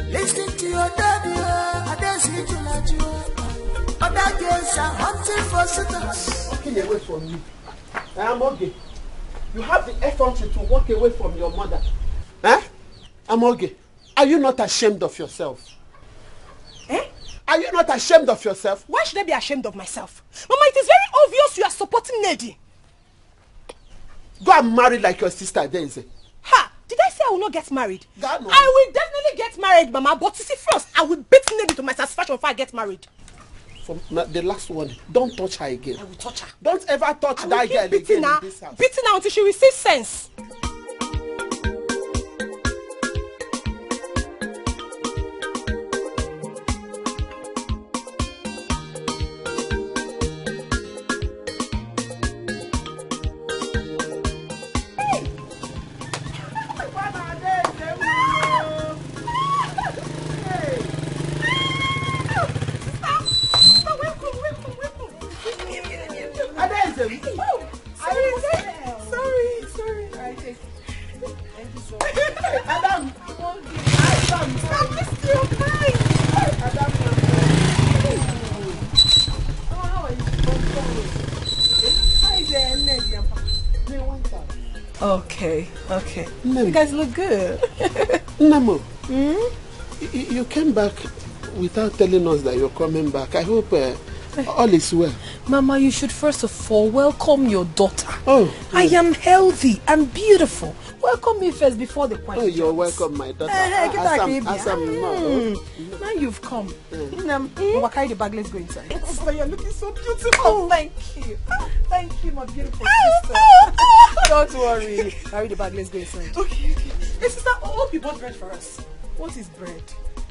Listen to your daddy, I don't see you like you. Other girls are hunting for suitors. Walking away from me. I am okay. You have the effrontery to walk away from your mother. Eh? I'm okay. Are you not ashamed of yourself? Eh? Are you not ashamed of yourself? Why should I be ashamed of myself? Mama, it is very obvious you are supporting Neddy. Go and marry like your sister Daisy. Ha! Did I say I will not get married? God, no. I will definitely get married, Mama. But you see, first, I will beat Neddy to my satisfaction before I get married. From the last one, don't touch her again. I will touch her. Don't ever touch that girl again in this house. Beating her until she receives sense. Okay. You guys look good. Namo, you came back without telling us that you're coming back. I hope all is well. Mama, you should first of all welcome your daughter. Oh, I am healthy and beautiful. Welcome me first before the question. Oh, you're welcome, my daughter. Now you've come. We'll carry the bag. Let's go inside. Oh, you're looking so beautiful. Oh, thank you. Thank you, my beautiful sister. Don't worry. Carry the bag. Let's go inside. Okay. Hey, sister, hope you bought bread for us. What is bread?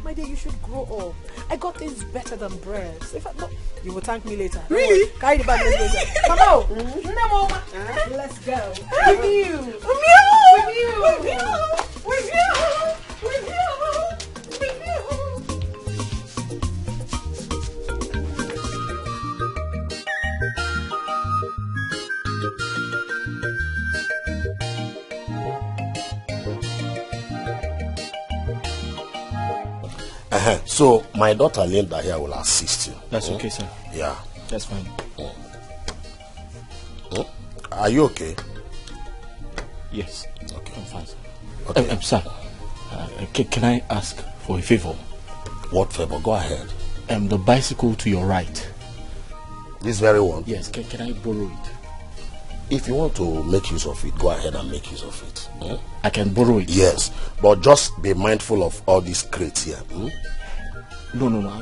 My dear, you should grow up. I got things better than bread. So if I no, you will thank me later. Really? Carry the bag. Let's go inside. Come on. Let's go. With you. With you. With you. With you. With you. With you. So my daughter Linda here will assist you. That's okay, sir. Yeah. That's fine. Are you okay? Yes. Okay. I'm fine, sir. Okay. Sir, can I ask for a favor? What favor? Go ahead. The bicycle to your right. This very one? Yes. Can I borrow it? If you want to make use of it, go ahead and make use of it. I can borrow it? Yes. But just be mindful of all these crates here. No.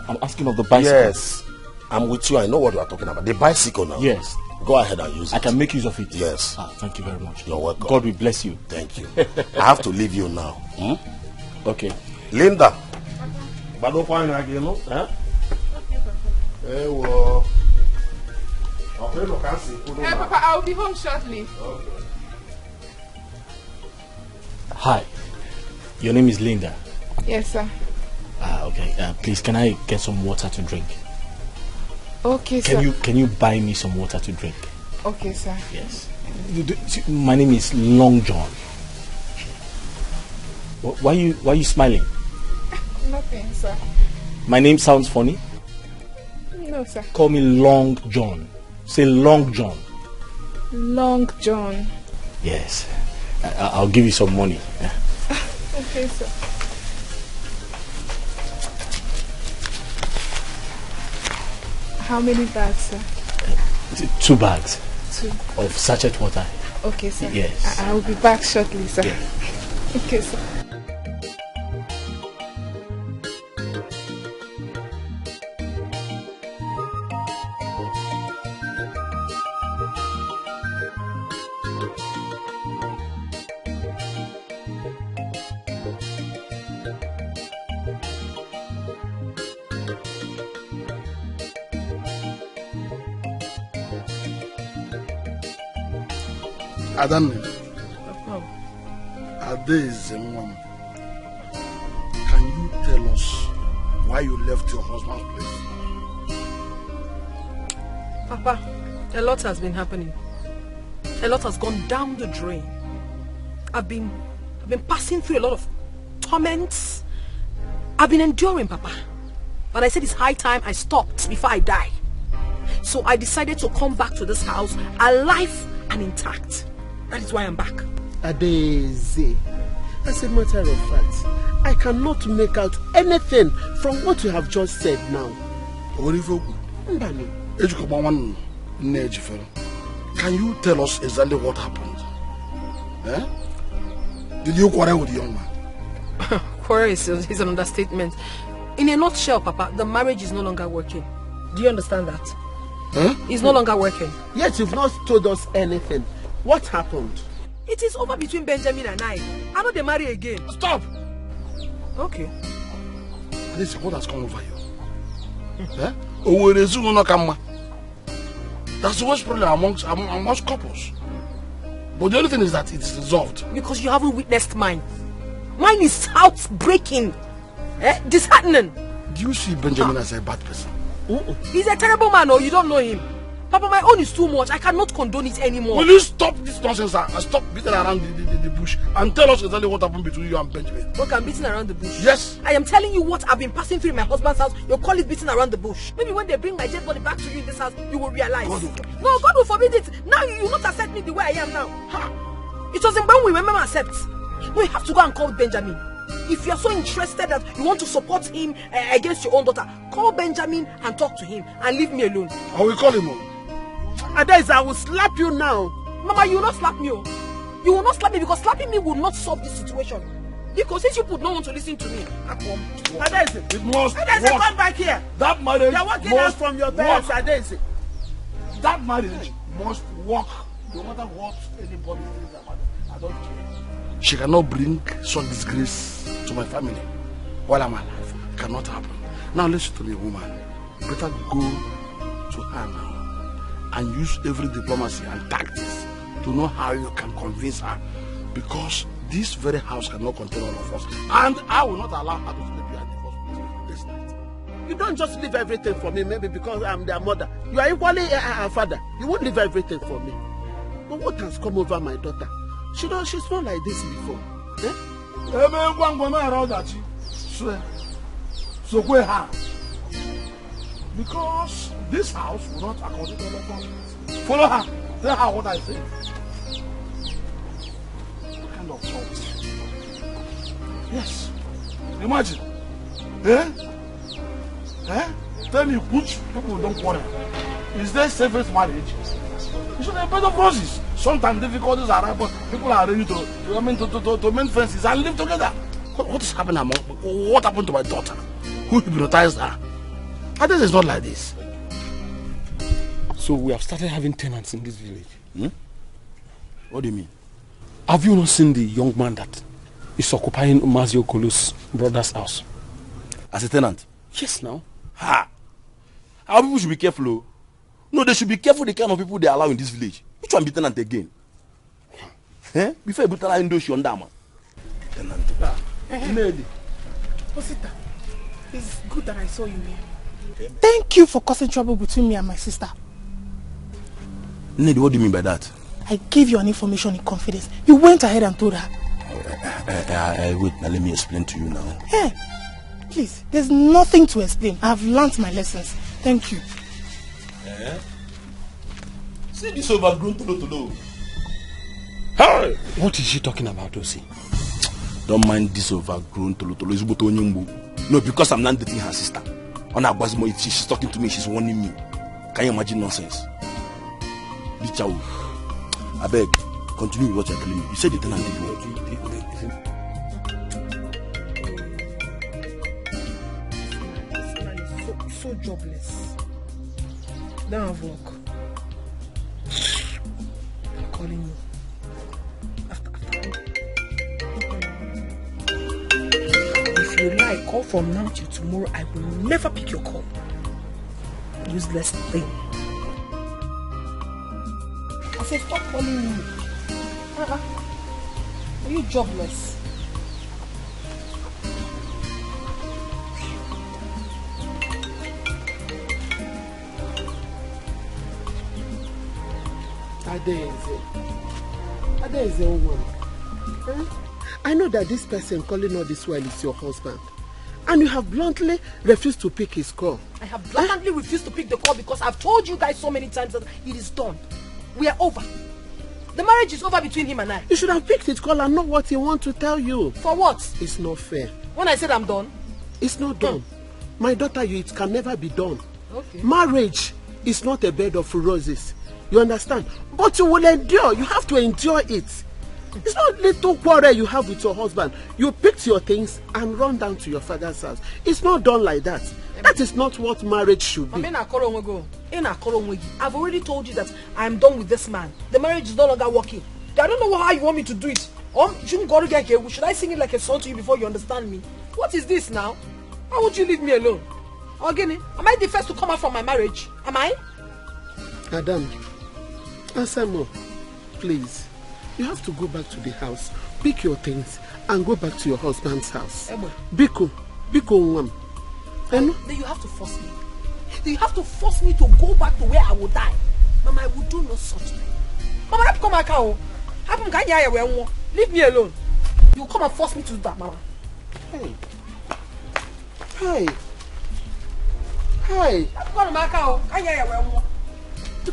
I'm asking of the bicycle. Yes. I'm with you. I know what you are talking about. The bicycle now. Yes. Go ahead and use it. I can make use of it? Yes. Thank you very much. You're welcome. God will bless you. Thank you. I have to leave you now. Okay. Linda. Okay, Papa, I'll be home shortly. Okay. Hi. Your name is Linda? Yes, sir. Okay. Please, can I get some water to drink? Okay, sir. Can you buy me some water to drink? Okay, sir. Yes. My name is Long John. Why are you smiling? Nothing, sir. My name sounds funny? No, sir. Call me Long John. Say Long John. Long John. Yes. I'll give you some money. Okay, sir. How many bags, sir? 2 bags. 2. Of sachet water. Okay, sir. Yes. I'll be back shortly, sir. Yeah. Okay, sir. Adanne, Ade is a woman. Can you tell us why you left your husband's place? Papa, a lot has been happening. A lot has gone down the drain. I've been passing through a lot of torments I've been enduring, Papa. But I said it's high time I stopped before I die. So I decided to come back to this house alive and intact. That is why I'm back. Adeze, as a matter of fact, I cannot make out anything from what you have just said now. Can you tell us exactly what happened? Eh? Did you quarrel with the young man? Quarrel is an understatement. In a nutshell, Papa, the marriage is no longer working. Do you understand that? Huh? It's no longer working. Yet you've not told us anything. What happened? It is over between Benjamin and I. I know they marry again. Stop! Okay. This is what has come over you. Eh? That's the worst problem amongst couples. But the only thing is that it's resolved. Because you haven't witnessed mine. Mine is heartbreaking. Disheartening. Do you see Benjamin as a bad person? He's a terrible man, or you don't know him. Papa, my own is too much. I cannot condone it anymore. Will you stop this nonsense and stop beating around the bush and tell us exactly what happened between you and Benjamin? Okay, I'm beating around the bush. Yes. I am telling you what I've been passing through in my husband's house. You'll call it beating around the bush. Maybe when they bring my dead body back to you in this house, you will realize. God will forbid it. Now you will not accept me the way I am now. It wasn't when we were meant to accept. No, you have to go and call Benjamin. If you're so interested that you want to support him against your own daughter, call Benjamin and talk to him and leave me alone. I will call him. Adeze, I will slap you now. Mama, you will not slap me. You will not slap me because slapping me will not solve this situation. Because since you put no one to listen to me, Adeze, it must Adeze, work. come back here. That marriage You're walking out from your parents, Adeze. That marriage must work. No matter what anybody says about it, I don't care. She cannot bring such disgrace to my family while I'm alive. It cannot happen. Now listen to me, woman. Better go to her now and use every diplomacy and tactics to know how you can convince her, because this very house cannot contain all of us, and I will not allow her to sleep here at the first place this night. You don't just leave everything for me, maybe because I'm their mother. You are equally a father. You won't leave everything for me. But what has come over my daughter? She's not like this before. Because this house will not accommodate all of us. Follow her. Tell her what I say. What kind of thought? Yes. Imagine. Tell me which people don't quarrel. Is there safest marriage? You should have better process. Sometimes difficulties are but people are ready to mend fences and live together. What is happening what happened to my daughter? Who hypnotized her? This is not like this. So we have started having tenants in this village. What do you mean? Have you not seen the young man that is occupying Mazio Kolu's brother's house? As a tenant? Yes, now. Our people should be careful. No, they should be careful the kind of people they allow in this village. Which one be tenant again? Before you put in those you man. Tenant. Lady. Osita, it's good that I saw you here. Thank you for causing trouble between me and my sister. Nedi, what do you mean by that? I gave you an information in confidence. You went ahead and told her. Wait, now let me explain to you now. Hey, please, there's nothing to explain. I've learnt my lessons. Thank you. See this overgrown tolo. Hey! What is she talking about, Osi? Don't mind this overgrown tolo. No, because I'm not dating her sister. If she's talking to me, she's warning me. Can you imagine nonsense? Bichao. I beg, continue with what you're telling me. You said the tenant did what? This man is so jobless. Don't have work. I'm calling you. After. If you like, call from now till tomorrow. I will never pick your call. Useless thing. I said, stop calling me. Are you jobless? Adeze woman. I know that this person calling all this while is your husband. And you have bluntly refused to pick his call. I have bluntly refused to pick the call because I've told you guys so many times that it is done. We are over. The marriage is over between him and I. You should have picked his call and know what he wants to tell you. For what? It's not fair. When I said I'm done? It's not done. My daughter, it can never be done. Okay. Marriage is not a bed of roses. You understand? But you will endure. You have to endure it. It's not little quarrel you have with your husband. You picked your things and run down to your father's house. It's not done like that. That is not what marriage should be. I've already told you that I'm done with this man. The marriage is no longer working. I don't know how you want me to do it. Should I sing it like a song to you before you understand me? What is this now? Why won't you leave me alone? Again, am I the first to come out from my marriage? Am I? Adam, Asamo, please. You have to go back to the house, pick your things, and go back to your husband's house. Biko Nwam. Then you have to force me. You have to force me to go back to where I will die. Mama, I will do no such thing. Mama, come back out. Leave me alone. You come and force me to do that, Mama. Hey. What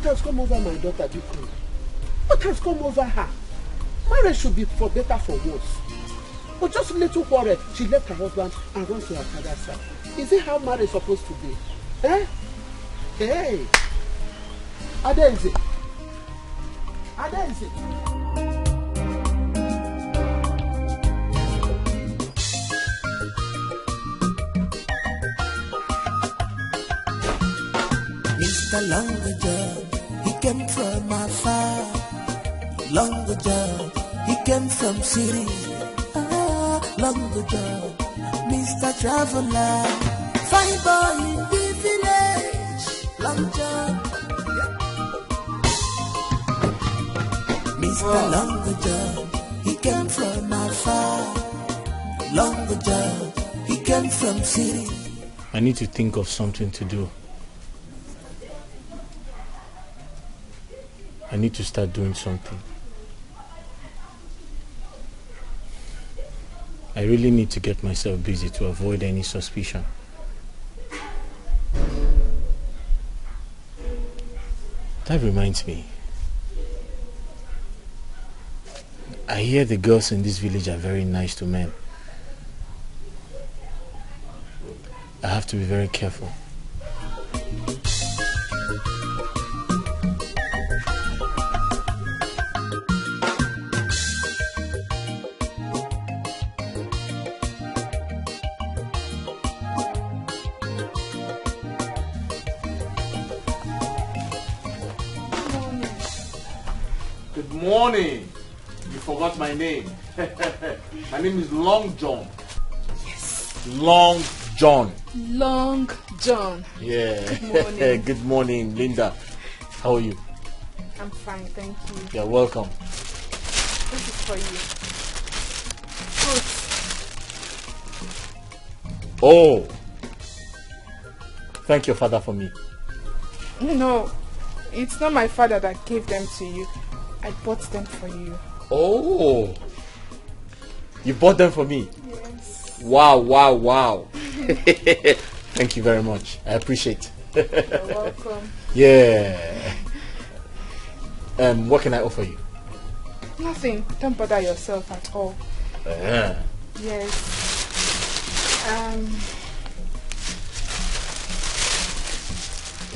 has come over my daughter, Biko? What has come over her? Marriage should be for better, for worse. But just a little quarrel, she left her husband and runs to her father's house. Is it how marriage is supposed to be? Eh? Hey! Adenze! Mr. Longer John, he came from afar. Longer John, he came from city. Longer John, Mr. Traveler, fine boy in the village. Long John, Mr. Longer John, he came from afar. Longer John, he came from city. I need to think of something to do. I need to start doing something. I really need to get myself busy to avoid any suspicion. That reminds me. I hear the girls in this village are very nice to men. I have to be very careful. Morning. You forgot my name. My name is Long John. Yes. Long John. Long John. Yeah. Good morning. Good morning, Linda. How are you? I'm fine, thank you. You're welcome. This is for you. Fruits. Oh. Thank your father for me. No, it's not my father that gave them to you. I bought them for you. Oh. You bought them for me? Yes. Wow. Thank you very much. I appreciate it. You're welcome. Yeah. What can I offer you? Nothing. Don't bother yourself at all. Yes.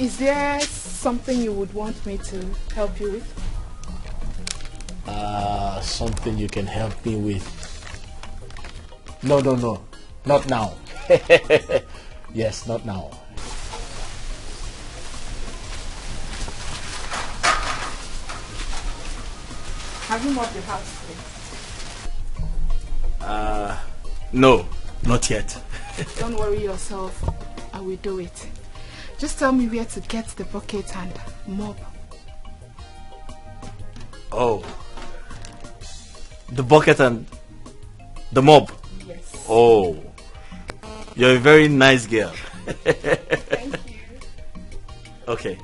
Is there something you would want me to help you with? Something you can help me with? No. Not now. Yes, not now. Have you mopped the house, please? No, not yet. Don't worry yourself. I will do it. Just tell me where to get the bucket and mop. Oh. The bucket and the mop? Yes. Oh. You're a very nice girl. Thank you. Okay.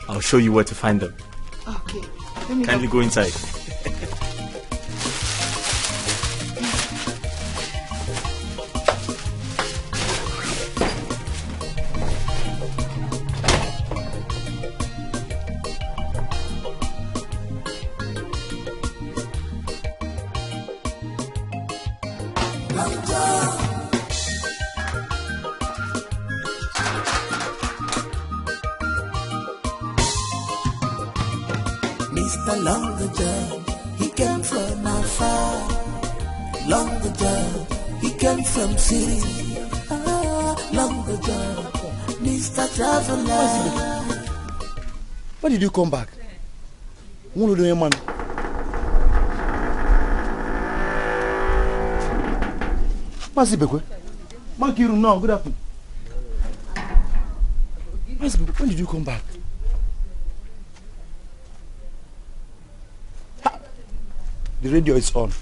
I'll show you where to find them. Okay. Let me Kindly help go you. inside. long job. Mr. Longer Job, he came from afar. Longer Job, he came from city. Longer Job, Mr. Traveler. Why did you come back? What do you man? Masibekwe? Makiru, no, good afternoon. Masibekwe, when did you come back? The radio is on.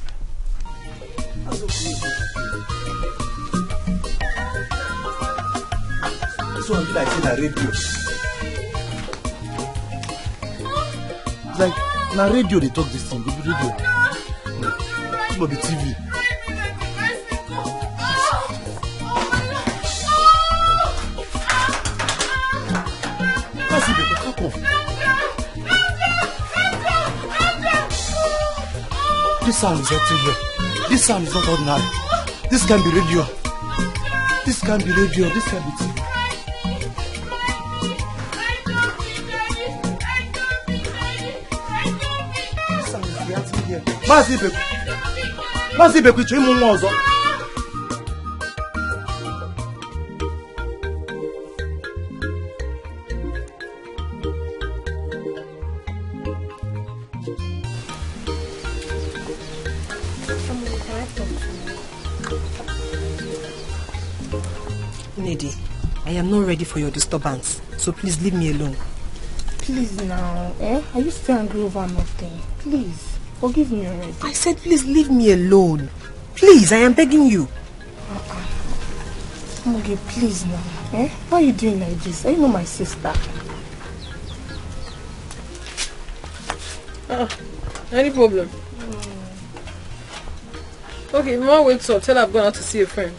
This one be like in a radio. It's like na radio they talk this thing. The radio. It's not the TV. This sound is everywhere. This sound is not ordinary. This can be radio. This can be radio. This can be TV. This sound is reacting here. Masibekwe, chemu nwa ọzọ. Lady, I am not ready for your disturbance, so please leave me alone. Please now, Are you still angry over nothing? Please, forgive me already. I said please leave me alone. Please, I am begging you. Okay, please now, Why are you doing like this? Are you not my sister? Any problem? Okay, Mama wakes up, tell her I've gone out to see a friend.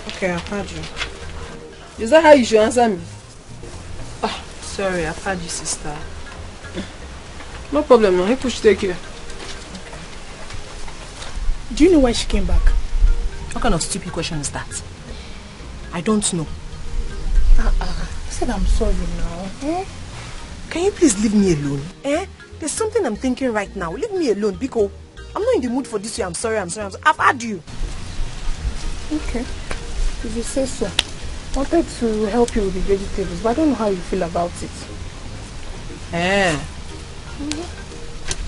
Okay, I've heard you. Is that how you should answer me? Sorry, I've heard you, sister. No problem, man. I push take care. Okay. Do you know why she came back? What kind of stupid question is that? I don't know. I said I'm sorry now. Can you please leave me alone? There's something I'm thinking right now. Leave me alone, Biko. I'm not in the mood for this way. I'm sorry. I've had you. Okay. If you say so. I wanted to help you with the vegetables, but I don't know how you feel about it.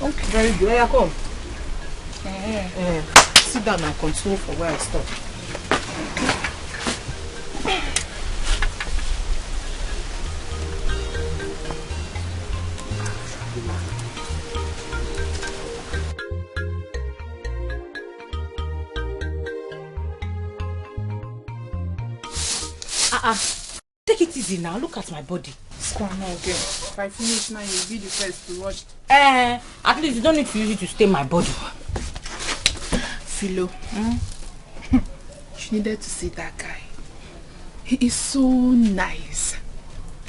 Okay. Very good. Here, come. Sit down and continue for where I stopped. Take it easy now. Look at my body. Come on, okay. If I finish now, you'll be the first to watch. At least you don't need to use it to stain my body. Philo, she needed to see that guy. He is so nice.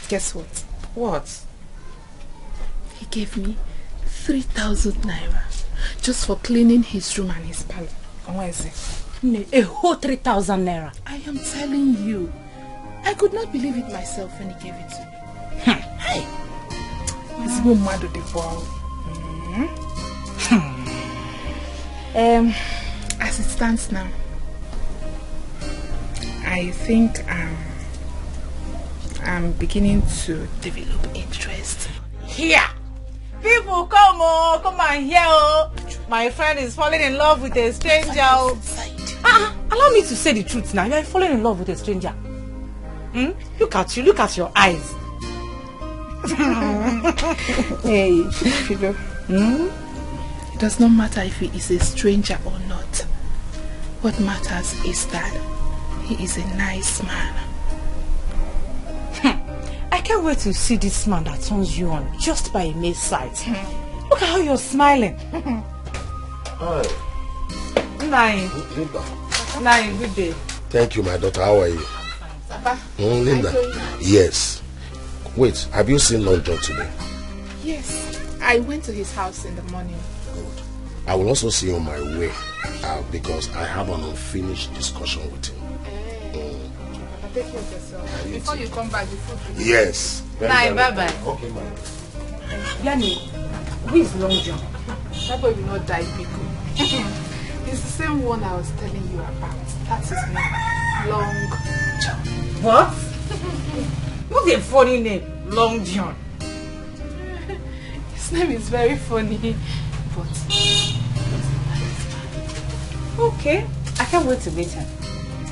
Guess what? What? He gave me 3,000 naira just for cleaning his room and his parlor. And where is it? A whole 3,000 naira. I am telling you. I could not believe it myself when he gave it to me. Hey! It's more mad at the ball. As it stands now, I think I'm beginning to develop interest. Here! People come and hear. My friend is falling in love with a stranger. Allow me to say the truth now. You are falling in love with a stranger. Look at you. Look at your eyes. Hey, Fido. It does not matter if he is a stranger or not. What matters is that he is a nice man. I can't wait to see this man that turns you on just by a mere sight. Look at how you're smiling. Hi. Nine, good day. Thank you, my daughter. How are you? Papa, Linda. Yes. Wait, have you seen Long John today? Yes. I went to his house in the morning. Good. I will also see you on my way because I have an unfinished discussion with him. Take care of yourself. Before you come back, the food. Yes. Bye, bye. Okay, ma'am. Yanni, who is Long John? That boy will not die quickly. It's the same one I was telling you about. That's his name. Long John. What? What's a funny name? Long John. His name is very funny, but okay. I can't wait to meet him.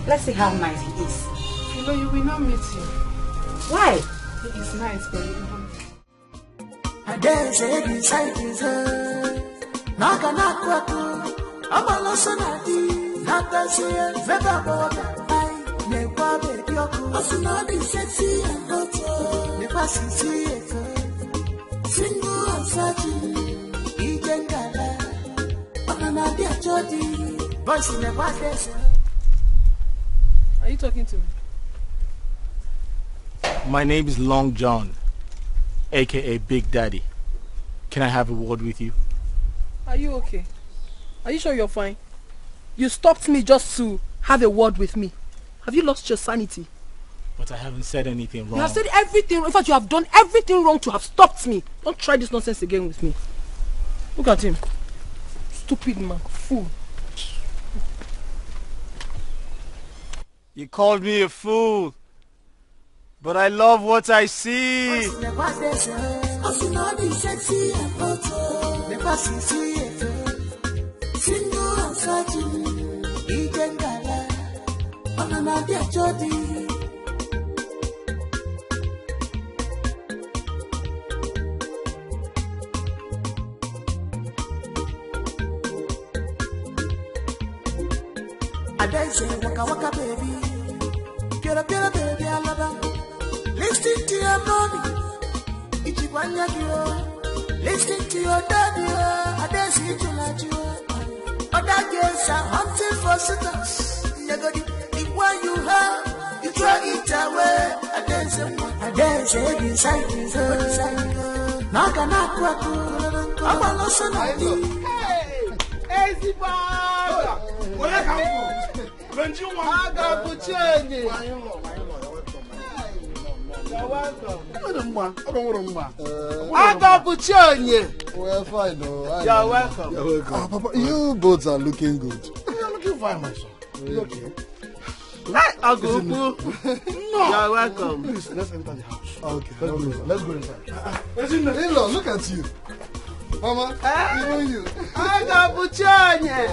Let's see how nice he is. You know, you will not meet him. Why? He is nice, but you will not meet him. I dare say inside his head. Naka I'm a lesson at the Natasha Vega. Never baby, I'm not sexy and not the passing single and searching. Eating Gala. I'm not the Jody. Voice in the back. Are you talking to me? My name is Long John, aka Big Daddy. Can I have a word with you? Are you okay? Are you sure you're fine? You stopped me just to have a word with me. Have you lost your sanity? But I haven't said anything wrong. You have said everything. In fact, you have done everything wrong to have stopped me. Don't try this nonsense again with me. Look at him. Stupid man. Fool. You called me a fool. But I love what I see. Waka waka baby, get up baby, I love her. Listen to your mommy, Ichibanya girl. Listen to your daddy, I dare see you like you. Other girls are hunting for suitors. The one you have, you throw it away. I dare say inside his head. Naka I'm a lesson at the. Hey, Ziba! Where I come from? When you want, I got to change it. You're welcome. I got to change it. We're fine, though. You're welcome. You're welcome. Papa, you both are looking good. You're looking fine, my son. You okay? I'll go. No. You're welcome. Please, let's enter the house. Okay. Let's go inside. In-law, look at you. Mama, even you. I got to change it.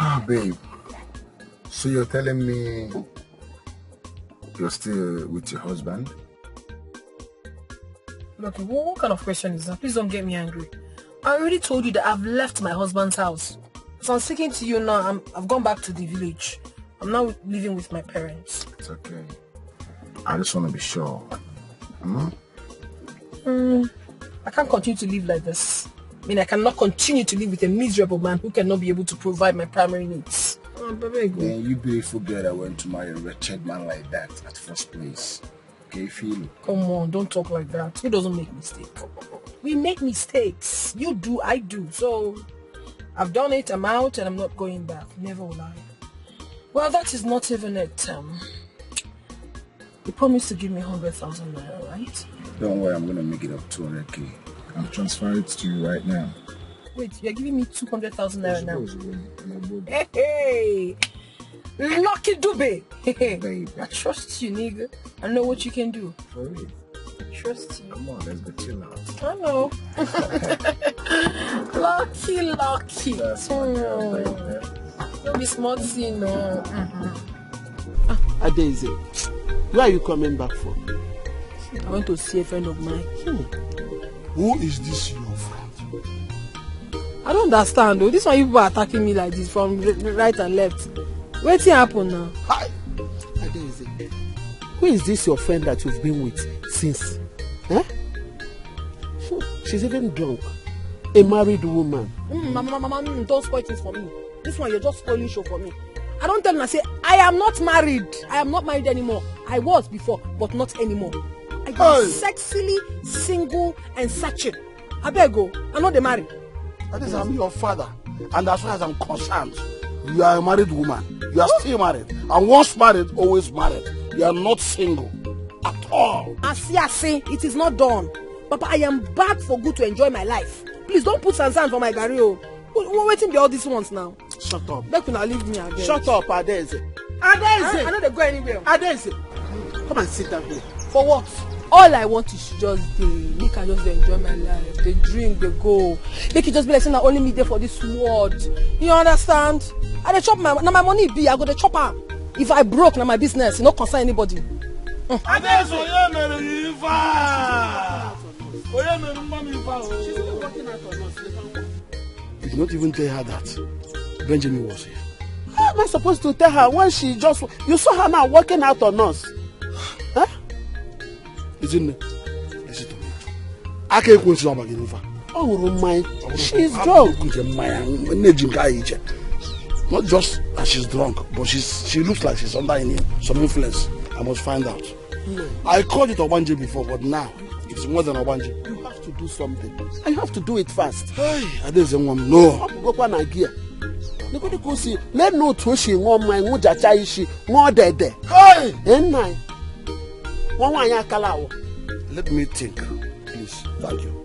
Ah, babe. So you're telling me you're still with your husband? Look, what kind of question is that? Please don't get me angry. I already told you that I've left my husband's house. So I'm speaking to you now. I've gone back to the village. I'm now living with my parents. It's okay. I just want to be sure. I can't continue to live like this. I mean, I cannot continue to live with a miserable man who cannot be able to provide my primary needs. Man, you beautiful girl that went to marry a wretched man like that at first place. Okay, feel it. Come on, don't talk like that. Who doesn't make mistakes? We make mistakes. You do, I do. So, I've done it, I'm out, and I'm not going back. Never will I. Well, that is not even it. You promised to give me 100,000 naira, right? Don't worry, I'm going to make it up 200k. I'll transfer it to you right now. Wait, you're giving me 200,000 naira now? Hey! Lucky Dube! Baby. I trust you, nigga. I know what you can do. For real? I trust you. Come on, let's go chill out. I know. Lucky. That's my girl, baby. Don't be smart, you know. Adeze, where are you coming back from? I went to see a friend of mine. Who is this your friend? I don't understand though. This one you people are attacking me like this from right and left. What's happened now? Hi. Adeze, who is this your friend that you've been with since? Huh? She's even drunk. A married woman. Mama, don't spoil things for me. This one, you're just spoiling show for me. I don't tell them, I say, I am not married. I am not married anymore. I was before, but not anymore. I am sexily single and searching. I beg go. I'm not the married. That is, I'm your father. And as far as I'm concerned, you are a married woman. You are still married. And once married, always married. You are not single. At all. I see, it is not done. Papa, I am back for good to enjoy my life. Please don't put sand for my garrio. We're waiting for all these ones now. Shut up. Make you leave me again. Shut up, Adeze. I know they go anywhere. Adeze, come and sit down here. For what? All I want is just make I just enjoy my life. They drink, they go. Make it just be like saying I only me there for this world. You understand? I dey chop my money be. I go to chop her. If I broke, now my business, it not concern anybody. Adeze, you did not even tell her that Benjamin was here. How am I supposed to tell her when she just... You saw her now walking out on us. Huh? Listen to me. I can't go to her again. Oh my, she's drunk. Not just that she's drunk, but she looks like she's under some influence. I must find out. I called it Obanje before, but now it's more than Obanje. You have to do something. And you have to do it fast. Hey, I didn't want no. Go on again. Let no twitching on my mujacha ishi more dead. Hey! And nine. Let me think, please. Thank you.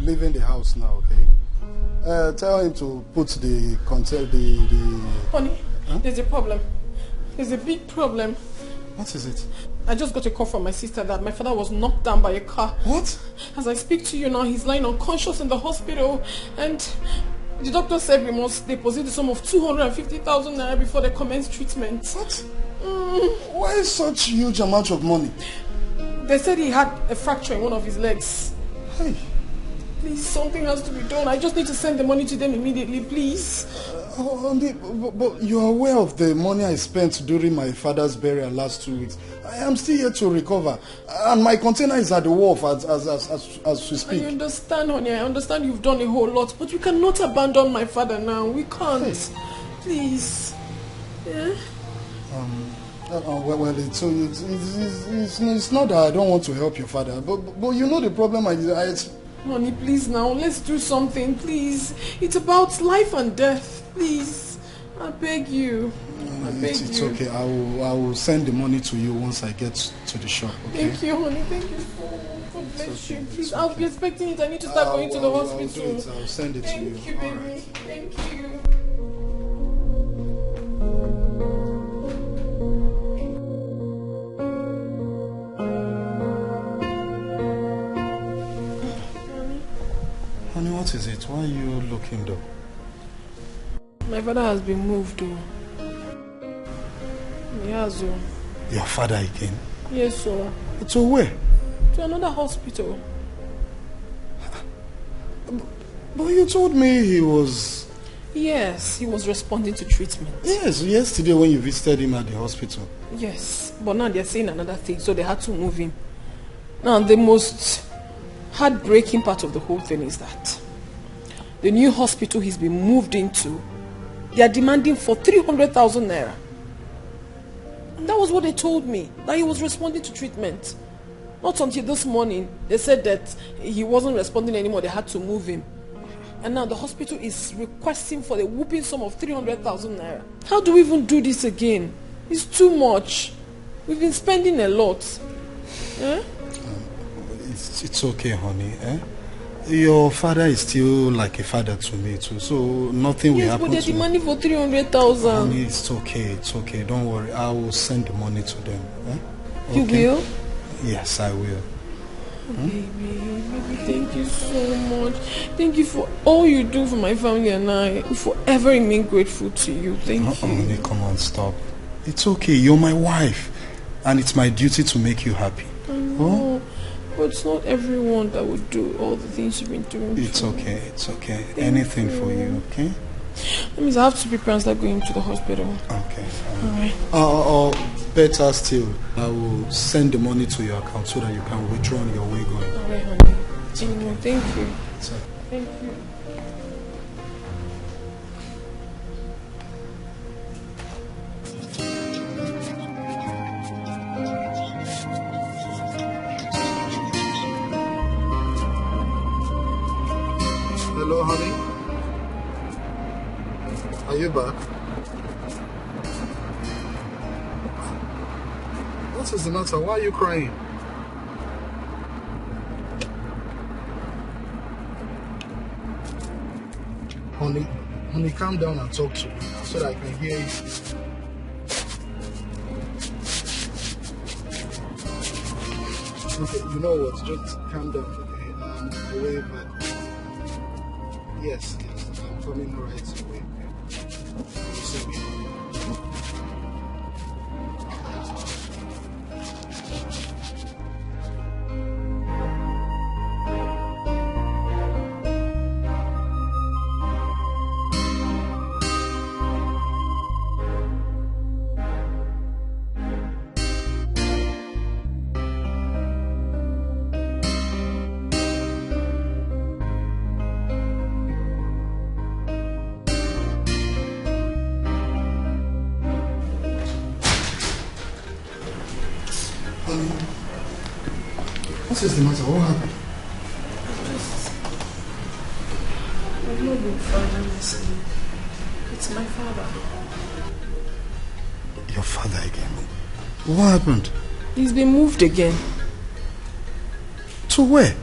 Leaving the house now, okay? Tell him to put the content, Honey, there's a problem. There's a big problem. What is it? I just got a call from my sister that my father was knocked down by a car. What? As I speak to you now, he's lying unconscious in the hospital, and the doctor said we must deposit the sum of 250,000 naira before they commence treatment. What? Why such huge amount of money? They said he had a fracture in one of his legs. Hey. Please, something has to be done. I just need to send the money to them immediately, please. But you are aware of the money I spent during my father's burial last 2 weeks. I am still here to recover. And my container is at the wharf as we speak. I understand, honey. I understand you've done a whole lot. But we cannot abandon my father now. We can't. Hey. Please. Yeah? Well, it's not that I don't want to help your father. But you know the problem Honey, please now, let's do something, please. It's about life and death, please. I beg you. It's okay. I will send the money to you once I get to the shop, okay? Thank you, honey. Thank you. God bless you. Please, I'll be expecting it. I need to start going to the hospital. I'll send it to you. Thank you, baby. Thank you. Honey, what is it? Why are you looking though? My father has been moved though. Yes, sir. Your father again? Yes, sir. To where? To another hospital. But you told me he was... Yes, he was responding to treatment. Yes, yesterday when you visited him at the hospital. Yes, but now they're saying another thing, so they had to move him. Now, the most heartbreaking part of the whole thing is that the new hospital he's been moved into, they are demanding for 300,000 naira. And that was what they told me, that he was responding to treatment. Not until this morning, they said that he wasn't responding anymore, they had to move him. And now the hospital is requesting for the whooping sum of 300,000 naira. How do we even do this again? It's too much. We've been spending a lot. Eh? It's okay, honey. Your father is still like a father to me too, so nothing will happen to him. Yes, but they're demanding for 300,000. Honey, it's okay. Don't worry. I will send the money to them. You will? Yes, I will. Baby, thank you so much. Thank you for all you do for my family and I. We forever remain grateful to you. Thank you. Honey, come on, stop. It's okay. You're my wife. And it's my duty to make you happy. I know. But it's not everyone that would do all the things you've been doing. It's okay. It's okay. Anything for you, okay? That means I have to prepare and start going to the hospital. Okay. Alright. Better still, I will send the money to your account so that you can withdraw on your way going. Alright, honey. Anyway, thank you. It's okay. Thank you. Hello, honey. Are you back? What is the matter? Why are you crying? Honey, calm down and talk to me so that I can hear you. Okay, you know what? Just calm down, okay? I'm way back. Yes, I'm coming right away. See me. What is the matter? What happened? I've not been fine, honestly. It's my father. Your father again? What happened? He's been moved again. To where?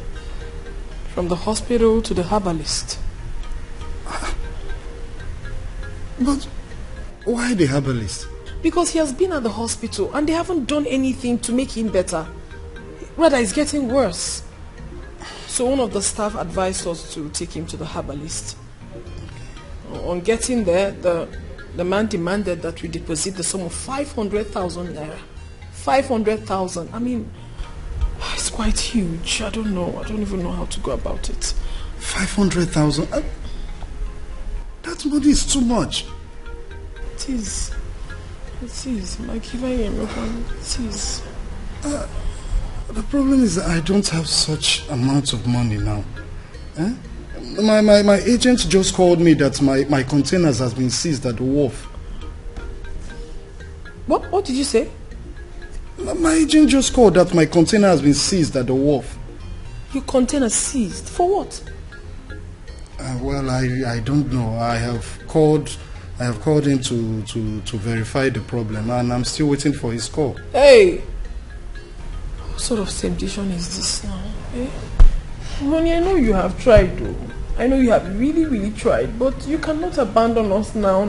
From the hospital to the herbalist. But why the herbalist? Because he has been at the hospital and they haven't done anything to make him better. Rather, it's getting worse. So one of the staff advised us to take him to the herbalist. On getting there, the man demanded that we deposit the sum of 500,000 naira. 500,000. I mean, it's quite huge. I don't know. I don't even know how to go about it. 500,000? That money is too much. It is. It is. It is. The problem is that I don't have such amount of money now. Eh? My agent just called me that my containers has been seized at the wharf. What did you say? My agent just called that my container has been seized at the wharf. Your container seized? For what? Well, I don't know. I have called him to verify the problem, and I'm still waiting for his call. Hey! What sort of temptation is this now? Eh? Honey, I know you have tried though. I know you have really, really tried, but you cannot abandon us now.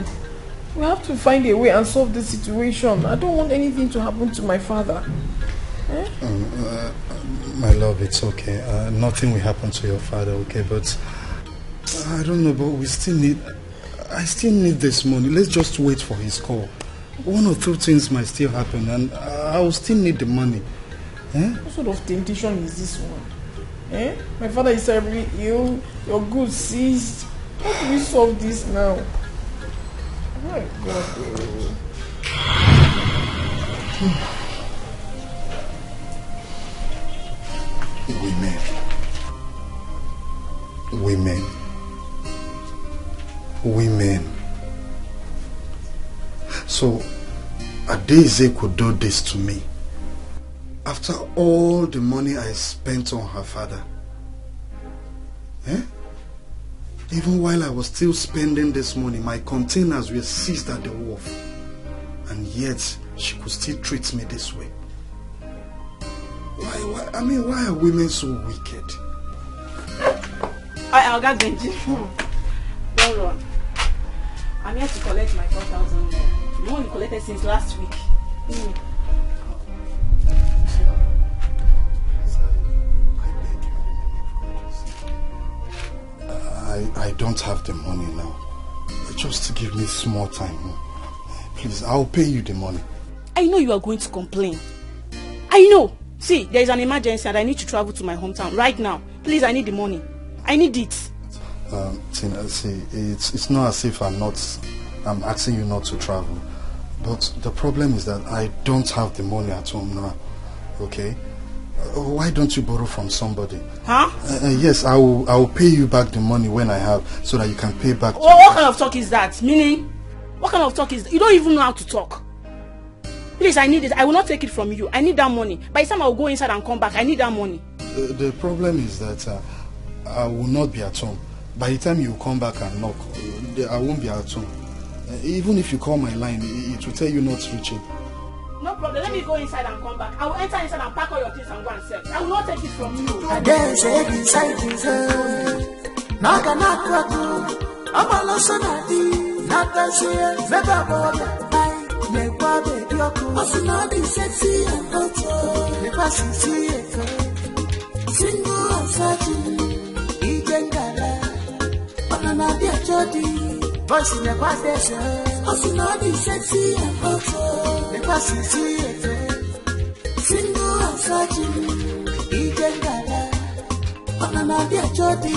We have to find a way and solve this situation. I don't want anything to happen to my father. Eh? My love, it's okay. Nothing will happen to your father, okay? But I don't know, but I still need this money. Let's just wait for his call. One or two things might still happen, and I will still need the money. Eh? What sort of temptation is this one? Eh? My father is terribly ill. Your goods seized. How do we solve this now? Oh my God. Women. So, Adeze could do this to me. After all the money I spent on her father. Eh? Even while I was still spending this money, my containers were seized at the wharf. And yet, she could still treat me this way. Why are women so wicked? I'll get Benji. Well run. I'm here to collect my 4,000 naira. The one you collected since last week. I don't have the money now. Just to give me small time. Please, I'll pay you the money. I know you are going to complain. I know. See, there is an emergency and I need to travel to my hometown right now. Please, I need the money. I need it. Tina, see, it's not as if I'm asking you not to travel. But the problem is that I don't have the money at home now. Okay? Why don't you borrow from somebody? Huh? Yes, I will pay you back the money when I have, so that you can pay back. What kind of talk is that? Meaning, what kind of talk is that? You don't even know how to talk. Please, I need it. I will not take it from you. I need that money. By the time I will go inside and come back, I need that money. The problem is that I will not be at home. By the time you come back and knock, I won't be at home. Even if you call my line, it will tell you not to reach it. No problem. Let me go inside and come back. I will enter inside and pack all your things and go and sell. I will not take it from you. I dance inside his head. Naga nakwatu. Amalosonadi. Natasia. Veba Nekwabe Yoko. Asunadi sexy and hot. Nepasi see single and searching. Igengala. Banana dear Jody. Voice in the quadration. Asunadi sexy and hot. Nepasi see single and searching. Igengala. Banana dear Jody.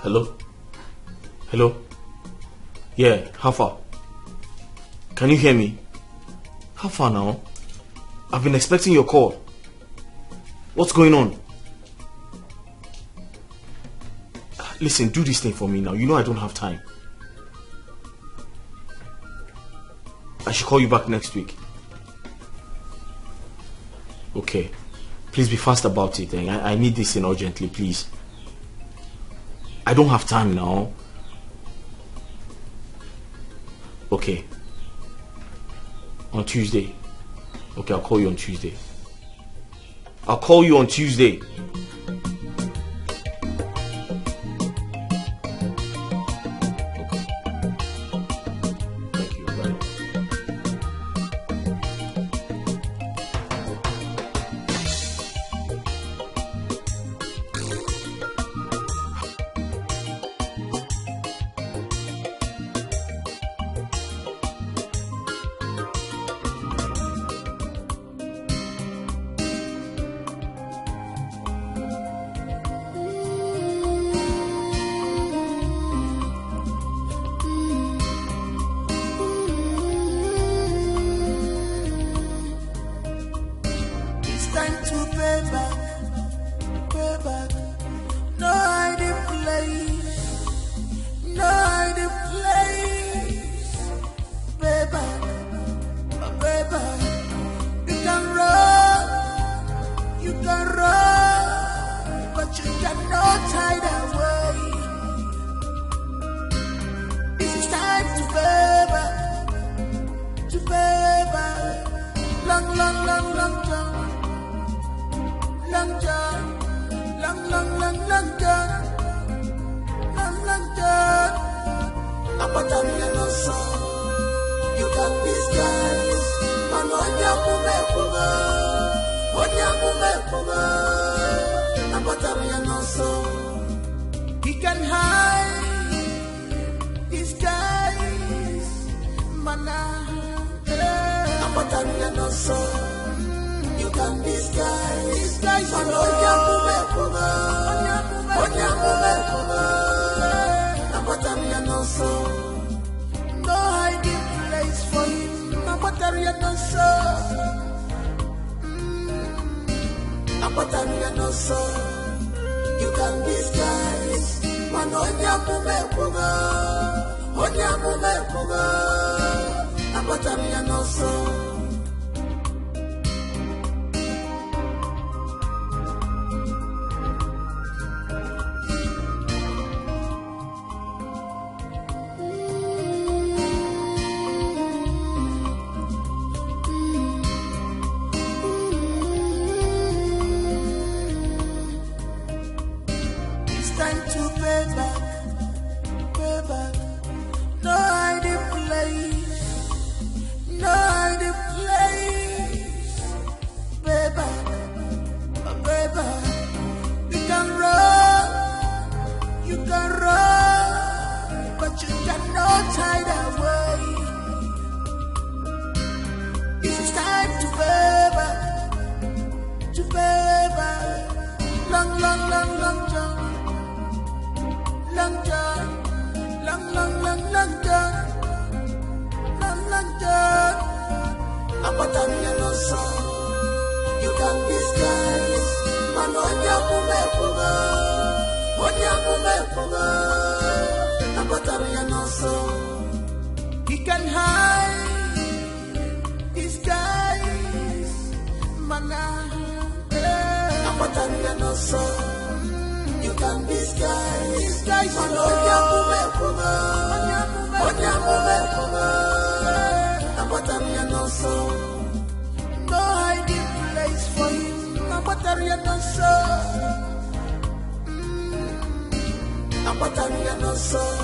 Hello? Hello? Yeah, how far? Can you hear me? How far now? I've been expecting your call. What's going on? Listen, do this thing for me now. You know I don't have time. I should call you back next week. Okay. Please be fast about it. I need this in urgently, please. I don't have time now. Okay. On Tuesday. Okay, I'll call you on Tuesday. I'll call you on Tuesday. He can hide his guys, mana. You can disguise, no hiding place for him. You can disguise, long time, long time, long time. Apatania no song. You can disguise, man. Apatania no song. He can hide, disguise, man. Apatania no song. You can disguise, man. Apatania no song. No hiding place for him. Apatania no song. Apatania no song.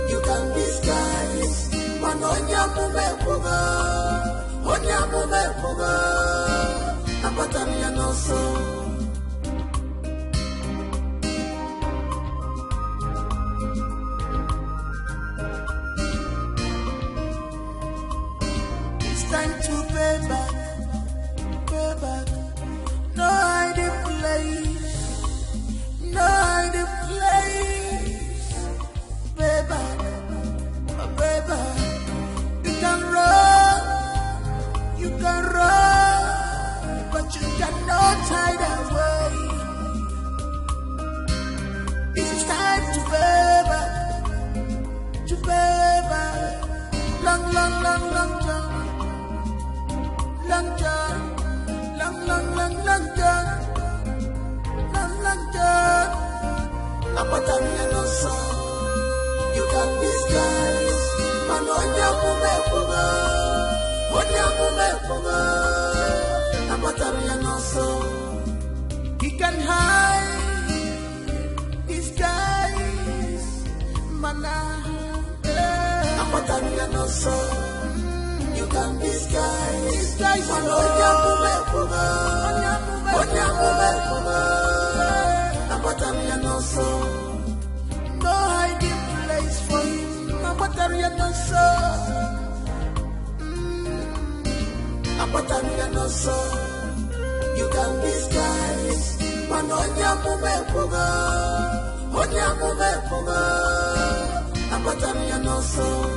You can disguise, man. Apatania no song. Time to pay back, no hiding place, no hiding place, pay back, you can run, but you cannot hide away. This is time to pay back, long time. Long time. Apatania no song. You can disguise, man. Apatania no song. He can hide, disguise, man. Apatania no song. You can disguise, man. Apatania no song. No hiding place for him. Apatania no song. Apatania no song. You can disguise, man. Apatania no song.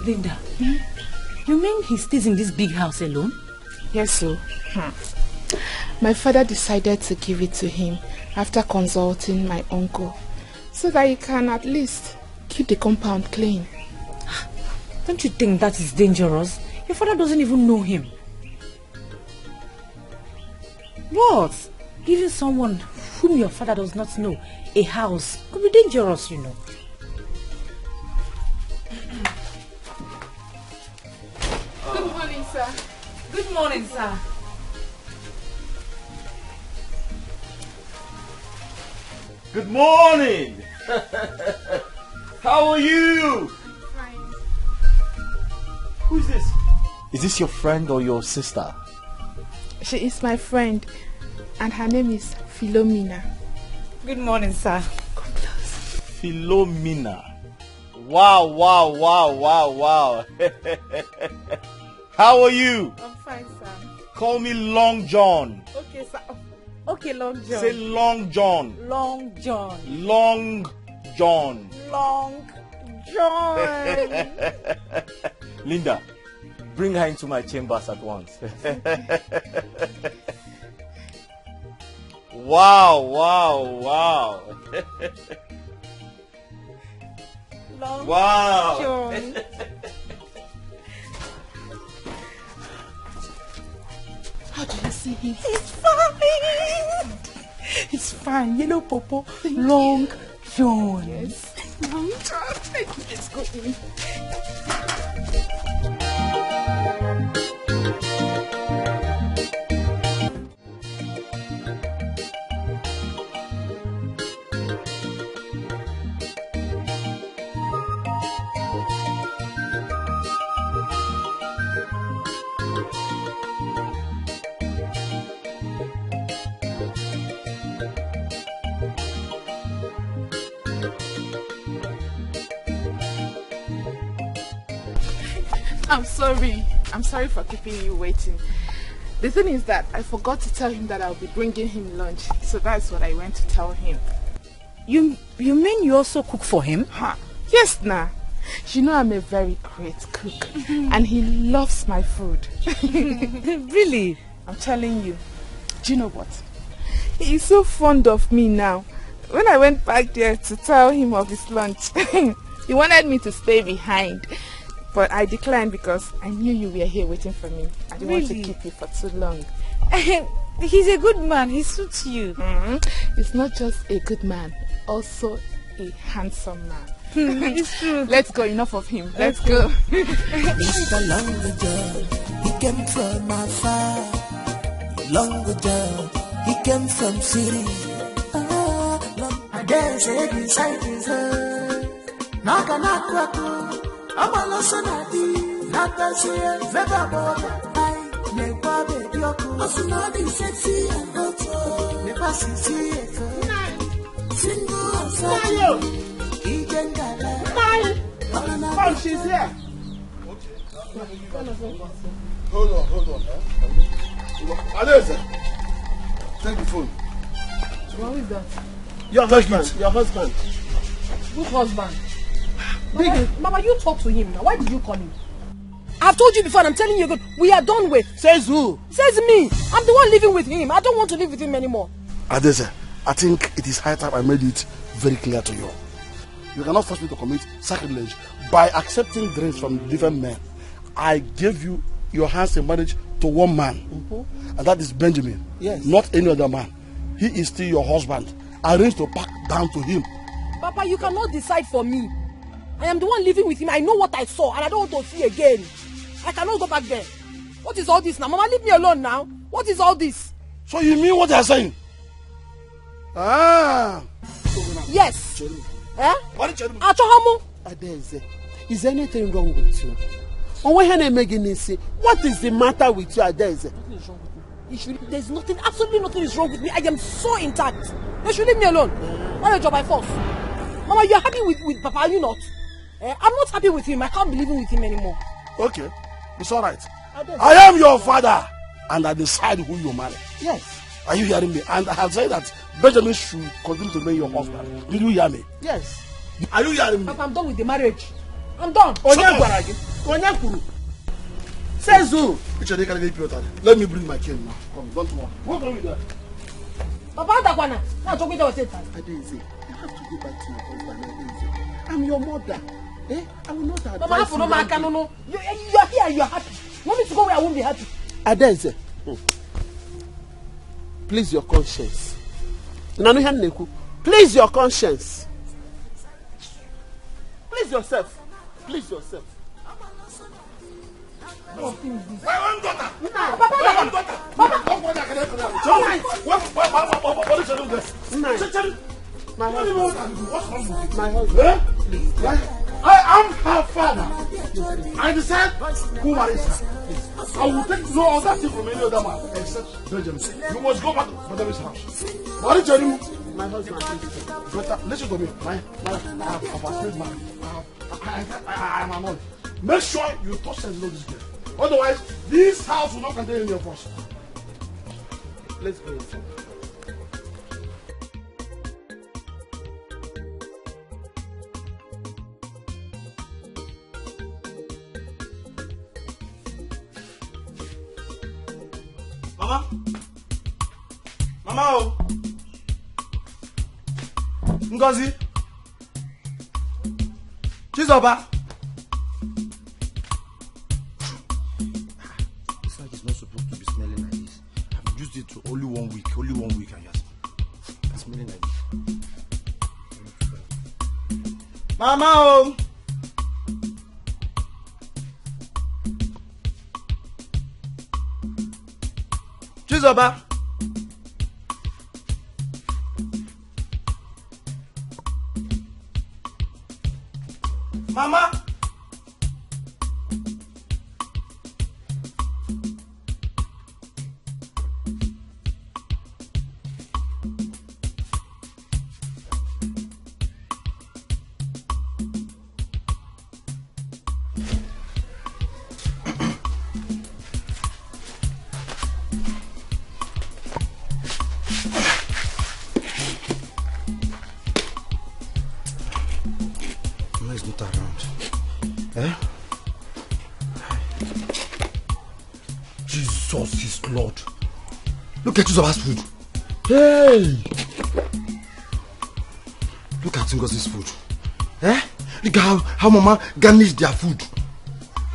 Linda, you mean he stays in this big house alone? Yes, sir. My father decided to give it to him after consulting my uncle, so that he can at least keep the compound clean. Don't you think that is dangerous? Your father doesn't even know him. What? Giving someone whom your father does not know a house could be dangerous, you know. Good morning, sir. Good morning, sir. Good morning. How are you? Fine. Who is this? Is this your friend or your sister? She is my friend, and her name is Philomena. Good morning, sir. Come close. Philomena. Wow. How are you? I'm fine, sir. Call me Long John. Okay, sir. Okay, Long John. Say Long John. Long John. Long John. Long John. Linda, bring her into my chambers at once. Wow. Long Wow. John. How do you see him? It's fine. It's fine. Yellow Popo. Long John. Yes. Long John. Let's go in. I'm sorry for keeping you waiting. The thing is that I forgot to tell him that I'll be bringing him lunch, so that's what I went to tell him. You mean you also cook for him? Huh? Yes, nah. You know I'm a very great cook, and he loves my food. Really? I'm telling you. Do you know what? He is so fond of me now. When I went back there to tell him of his lunch, he wanted me to stay behind. But I declined because I knew you were here waiting for me. I didn't want to keep you for too long. He's a good man. He suits you. He's not just a good man, also a handsome man. It's true. Let's go. Enough of him. Let's go. Mr. Longer John, he came from afar. Longer John, he came from city. I dare say beside his head. Knock. I'm a losonati, not a say, never bother. I never baby your cool. Also, not be sexy and not so. Never see it. Single outside. Egan Gala. Oh, she's here. Hold on. Adesa, take the phone. What is that? Your husband. Whose husband? Mama, you talk to him now. Why did you call him? I've told you before and I'm telling you again, we are done with. Says who? Says me. I'm the one living with him. I don't want to live with him anymore. Adesa, I think it is high time I made it very clear to you. You cannot force me to commit sacrilege by accepting drinks from different men. I gave you your hands in marriage to one man, and that is Benjamin. Yes. Not any other man. He is still your husband. Arrange to pack down to him. Papa, you cannot decide for me. I am the one living with him. I know what I saw and I don't want to see again. I cannot go back there. What is all this now? Mama, leave me alone now. What is all this? So you mean what you are saying? Ah. Yes. Eh? Achohamu. Adeze, is anything wrong with you? What is the matter with you, Adeze? There's nothing, absolutely nothing is wrong with me. I am so intact. They should leave me alone. Why a job by force? Mama, you are happy with Papa, are you not? I'm not happy with him. I can't be living with him anymore. Okay, it's all right. I am your father, and I decide who you marry. Yes. Are you hearing me? And I have said that Benjamin should continue to be your husband. Did you hear me? Yes. Are you hearing me? Papa, I'm done with the marriage. I'm done. Says who? Let me bring my cane now. Come, don't worry. What are we doing? Papa, Adakwana. Now talk with us. Adeze, you have to go back to your husband. Adeze, I'm your mother. I will not advise Mama, you are here and you are happy. You want me to go where I won't be happy? Adeze, please your conscience. Please your conscience. Please yourself. Please yourself. What is this? My husband. I am her father. I decide who marries her. I will take no other thing from any other man except Benjamin. You must go back to Benjamin's house. What did you do? My husband, better listen to me. I have afraid man. I am annoyed. Make sure you touch and know this girl. Otherwise, this house will not contain any of us. Let's go. Mama? Mama, oh! Ngozi? Chizoba? This like it's not supposed to be smelling like this. I've used it for only 1 week. Only 1 week and it's smelling like this. Mama, oh! Chizoba? Mama? Jesus is Lord. Look at Chizoba's food. Hey! Look at Ngozi's food. Eh? Look at how Mama garnished their food.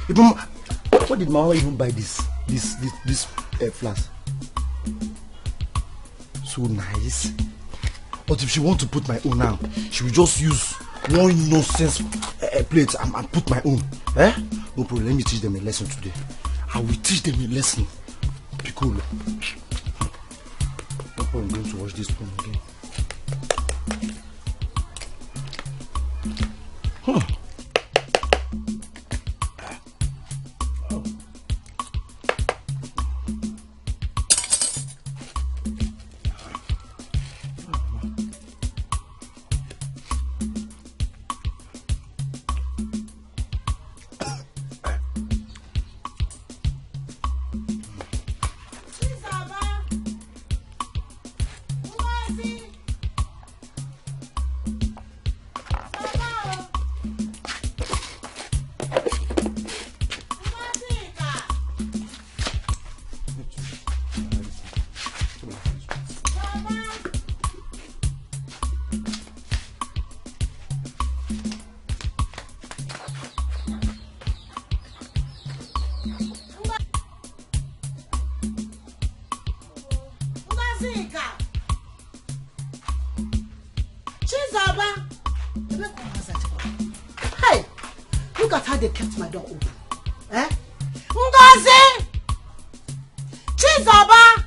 If Mama, what did Mama even buy this flask? So nice. But if she want to put my own now, she will just use one nonsense plate and put my own. Eh? No problem. Let me teach them a lesson today. I will teach them a lesson. Be cool. No problem. I'm going to watch this film again. Huh. Hey, look at how they kept my door open. Eh? Ngozi! Chizoba!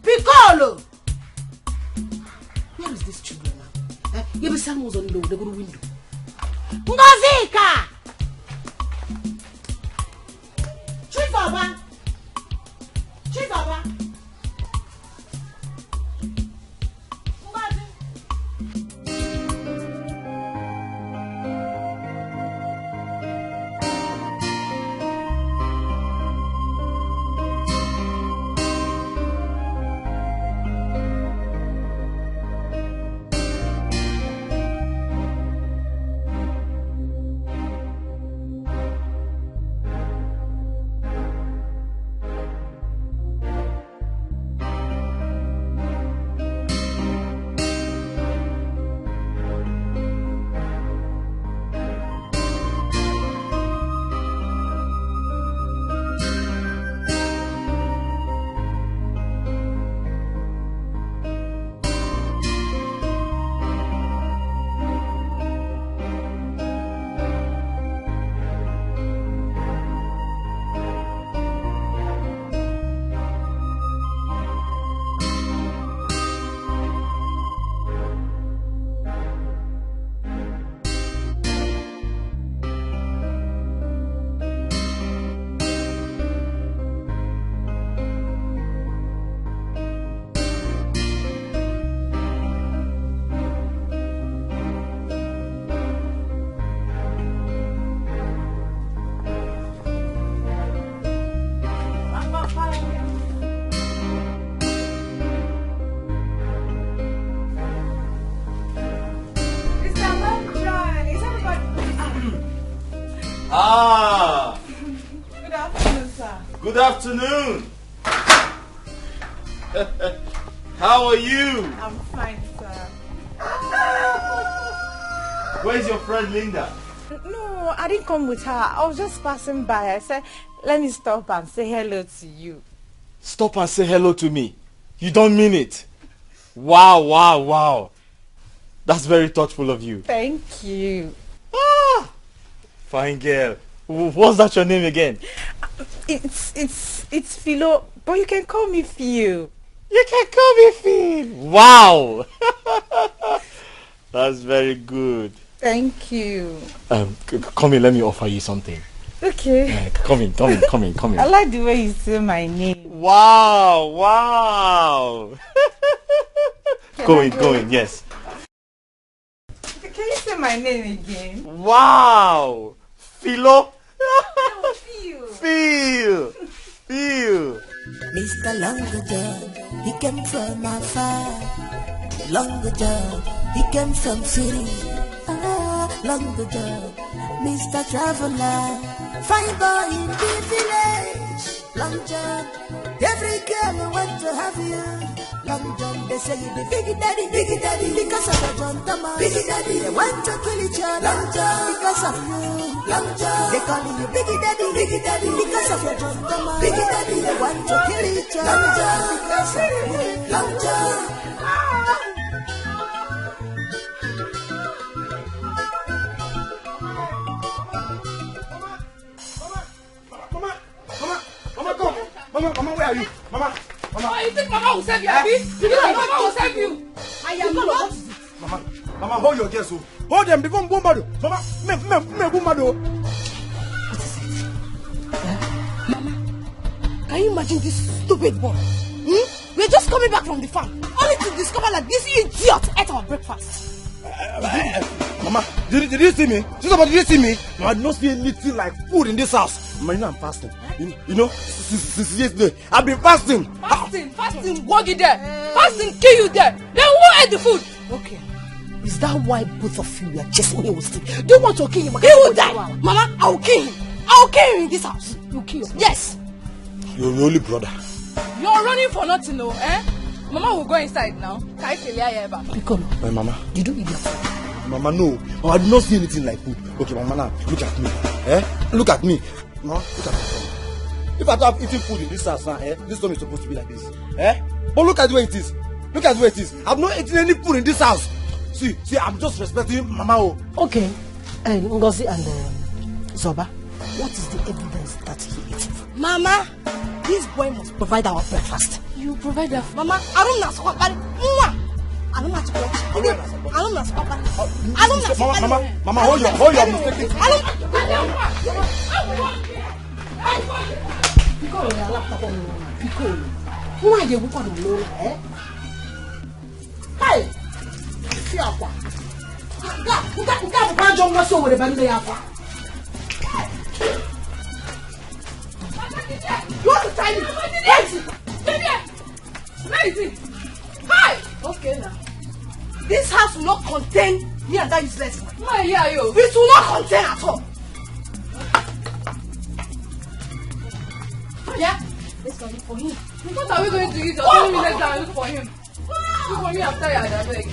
Piccolo! Where is this children now? Eh? You be saying who's on the window. Ngozika! Chizoba! Chizoba! Ah! Good afternoon, sir. Good afternoon. How are you? I'm fine, sir. Where's your friend Linda? No, I didn't come with her. I was just passing by. I said, let me stop and say hello to you. Stop and say hello to me. You don't mean it. Wow, wow, wow. That's very thoughtful of you. Thank you. Ah! Fine girl. What's that your name again? It's Philo, but you can call me Phil. You can call me Phil. Wow. That's very good. Thank you. Come in, let me offer you something. Okay. Come in. I like the way you say my name. Wow, wow. Go in, yes. Can you say my name again? Wow. Philo. No, Phil. Phil. Mr. Longer John, he came from afar. Longer John, he came from city. Longer John, Mr. Traveler, fine boy in the village. Long John, every girl want to have you. Long John, they say you the big daddy, because of the John Thomas. Big daddy, they want to kill each other. Long John, because of you. Long John, they call you big daddy, because of your John Thomas. Big daddy, they want to kill each other. Long John, because of you. Long John. Mama, where are you? Mama. Oh, you think Mama will save you, Abby? You think Mama will save you? I am not. Mama, hold your girls. Hold them before Bombado. Mama, me Bombado. Mama, can you imagine this stupid boy? We're just coming back from the farm, only to discover that this idiot ate our breakfast. Mama, did you see me? Did you see me? No, I did not see anything like food in this house. Mama, you know I'm fasting. You know, since yesterday, I've been fasting. Fasting, walk you there. Fasting, kill you there. Then who ate the food? Okay. Is that why both of you are just when he was sleep? Do you want to kill him? He will die. Mama, I will kill him. I will kill him in this house. You kill him? Yes. You're your only brother. You're running for nothing, no, eh? Mama will go inside now. Piccolo. My mama. You do idiot. Mama, no. Mama, I did not see anything like food. Okay, Mama, now, look at me. Look at me. Mama, look at me. If I don't have eaten food in this house now, this time is supposed to be like this. But look at the way it is. Look at the way it is. I've not eaten any food in this house. See, I'm just respecting Mama. Okay. Ngozi and Zoba, what is the evidence that he ate? Mama, this boy must provide our breakfast. You provide that. Mama, I don't know what Mama, hold your mistake. Why you want to know? Hey, Fiapa. That John was over the band. You want to try it? Where is it? Hi! Okay now. This house will not contain me and that useless man. Why are you? It will not contain at all. Yeah? Let's go look for him. What are we going to eat? You're telling me let's go and look for him. Look for me, I'm tired, I beg.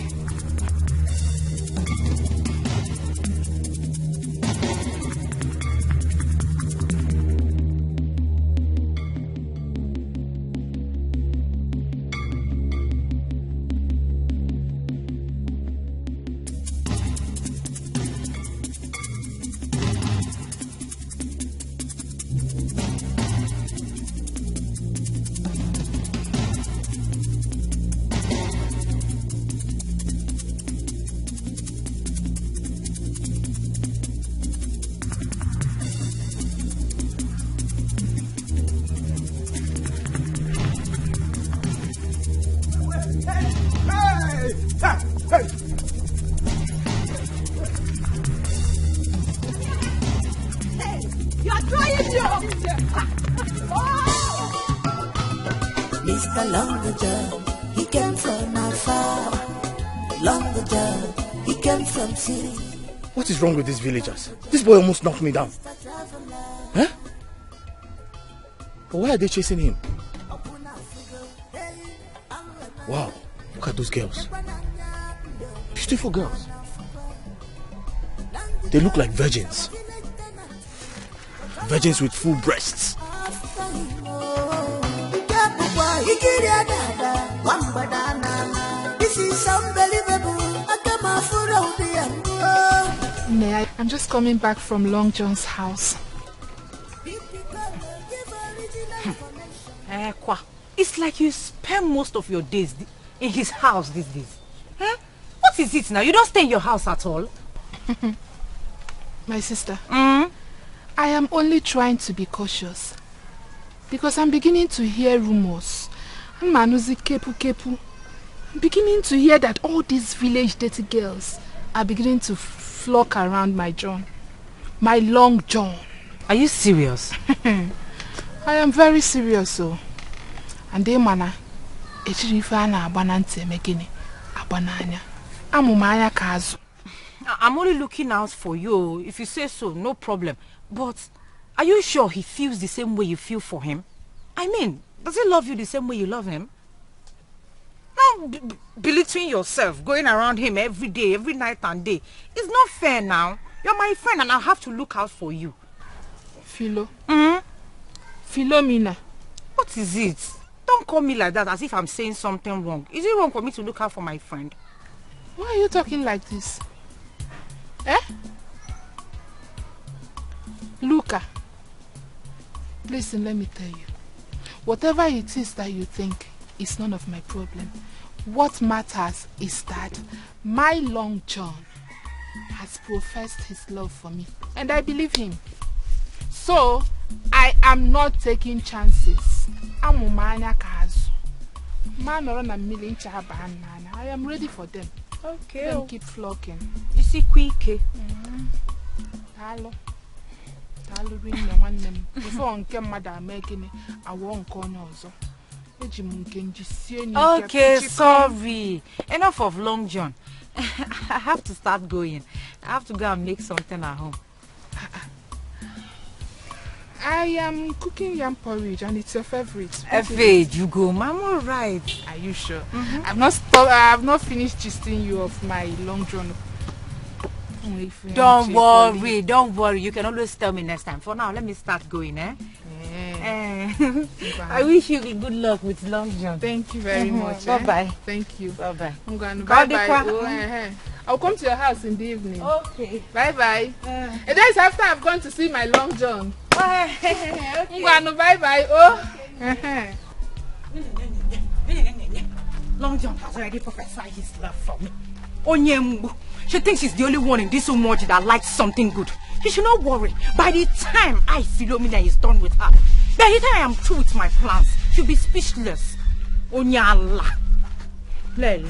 Mr. Longer John, he came from afar. Longer John, he came from city. What is wrong with these villagers? This boy almost knocked me down. Huh? But why are they chasing him? Wow, look at those girls. Beautiful girls. They look like virgins. Virgins with full breasts. This is unbelievable. I'm just coming back from Long John's house. It's like you spend most of your days in his house these days. Huh? What is it now? You don't stay in your house at all? My sister, I am only trying to be cautious. Because I'm beginning to hear rumors. I'm beginning to hear that all these village dirty girls are beginning to flock around my John. My Long John. Are you serious? I am very serious, so. And they mana I'm only looking out for you. If you say so, no problem. But are you sure he feels the same way you feel for him? I mean, does he love you the same way you love him? Now, belittling yourself, going around him every day, every night and day. It's not fair now. You're my friend and I have to look out for you. Philo. Philomena. What is it? Don't call me like that as if I'm saying something wrong. Is it wrong for me to look out for my friend? Why are you talking like this? Eh? Luca. Listen, let me tell you. Whatever it is that you think is none of my problem. What matters is that my Long John has professed his love for me. And I believe him. So, I am not taking chances. I am ready for them. Okay. Then keep flocking. You see, quick. Hello. Before I'm making it, I won't call also. Okay, sorry. Enough of Long John. I have to start going. I have to go and make something at home. I am cooking yam porridge and it's your favorite. Favorite, you go, I'm all right. Are you sure? I have not finished gisting you of my Long John. Don't worry. You can always tell me next time. For now, let me start going, eh? I wish you good luck with Long John. Thank you very much. Bye-bye. Thank you. Bye-bye. I'm going to bye-bye. I'll come to your house in the evening. Okay. Bye-bye. And that's after I've gone to see my Long John. Okay. I'm going to bye-bye. Oh. Long John has already prophesied his love for me. Onyembu. She thinks she's the only one in this much that likes something good. She should not worry. By the time Philomena is done with her, by the time I am through with my plans, she'll be speechless. Onyala. Lele.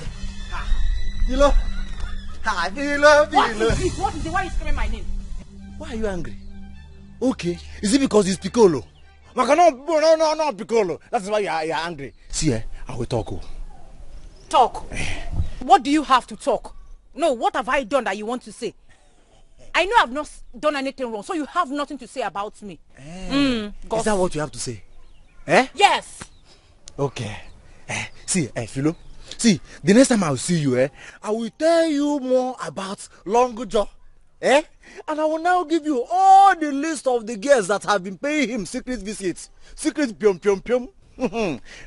Philo. Philo. What is it? Why are you screaming my name? Why are you angry? Okay. Is it because it's Piccolo? No, Piccolo. That's why you're angry. See, I will talk. Talk? What do you have to talk? No, what have I done that you want to say? I know I've not done anything wrong, so you have nothing to say about me. Is that what you have to say? Eh? Yes. Okay. See, Philo. See, the next time I will see you, I will tell you more about Long John. And I will now give you all the list of the girls that have been paying him secret visits. Secret pium.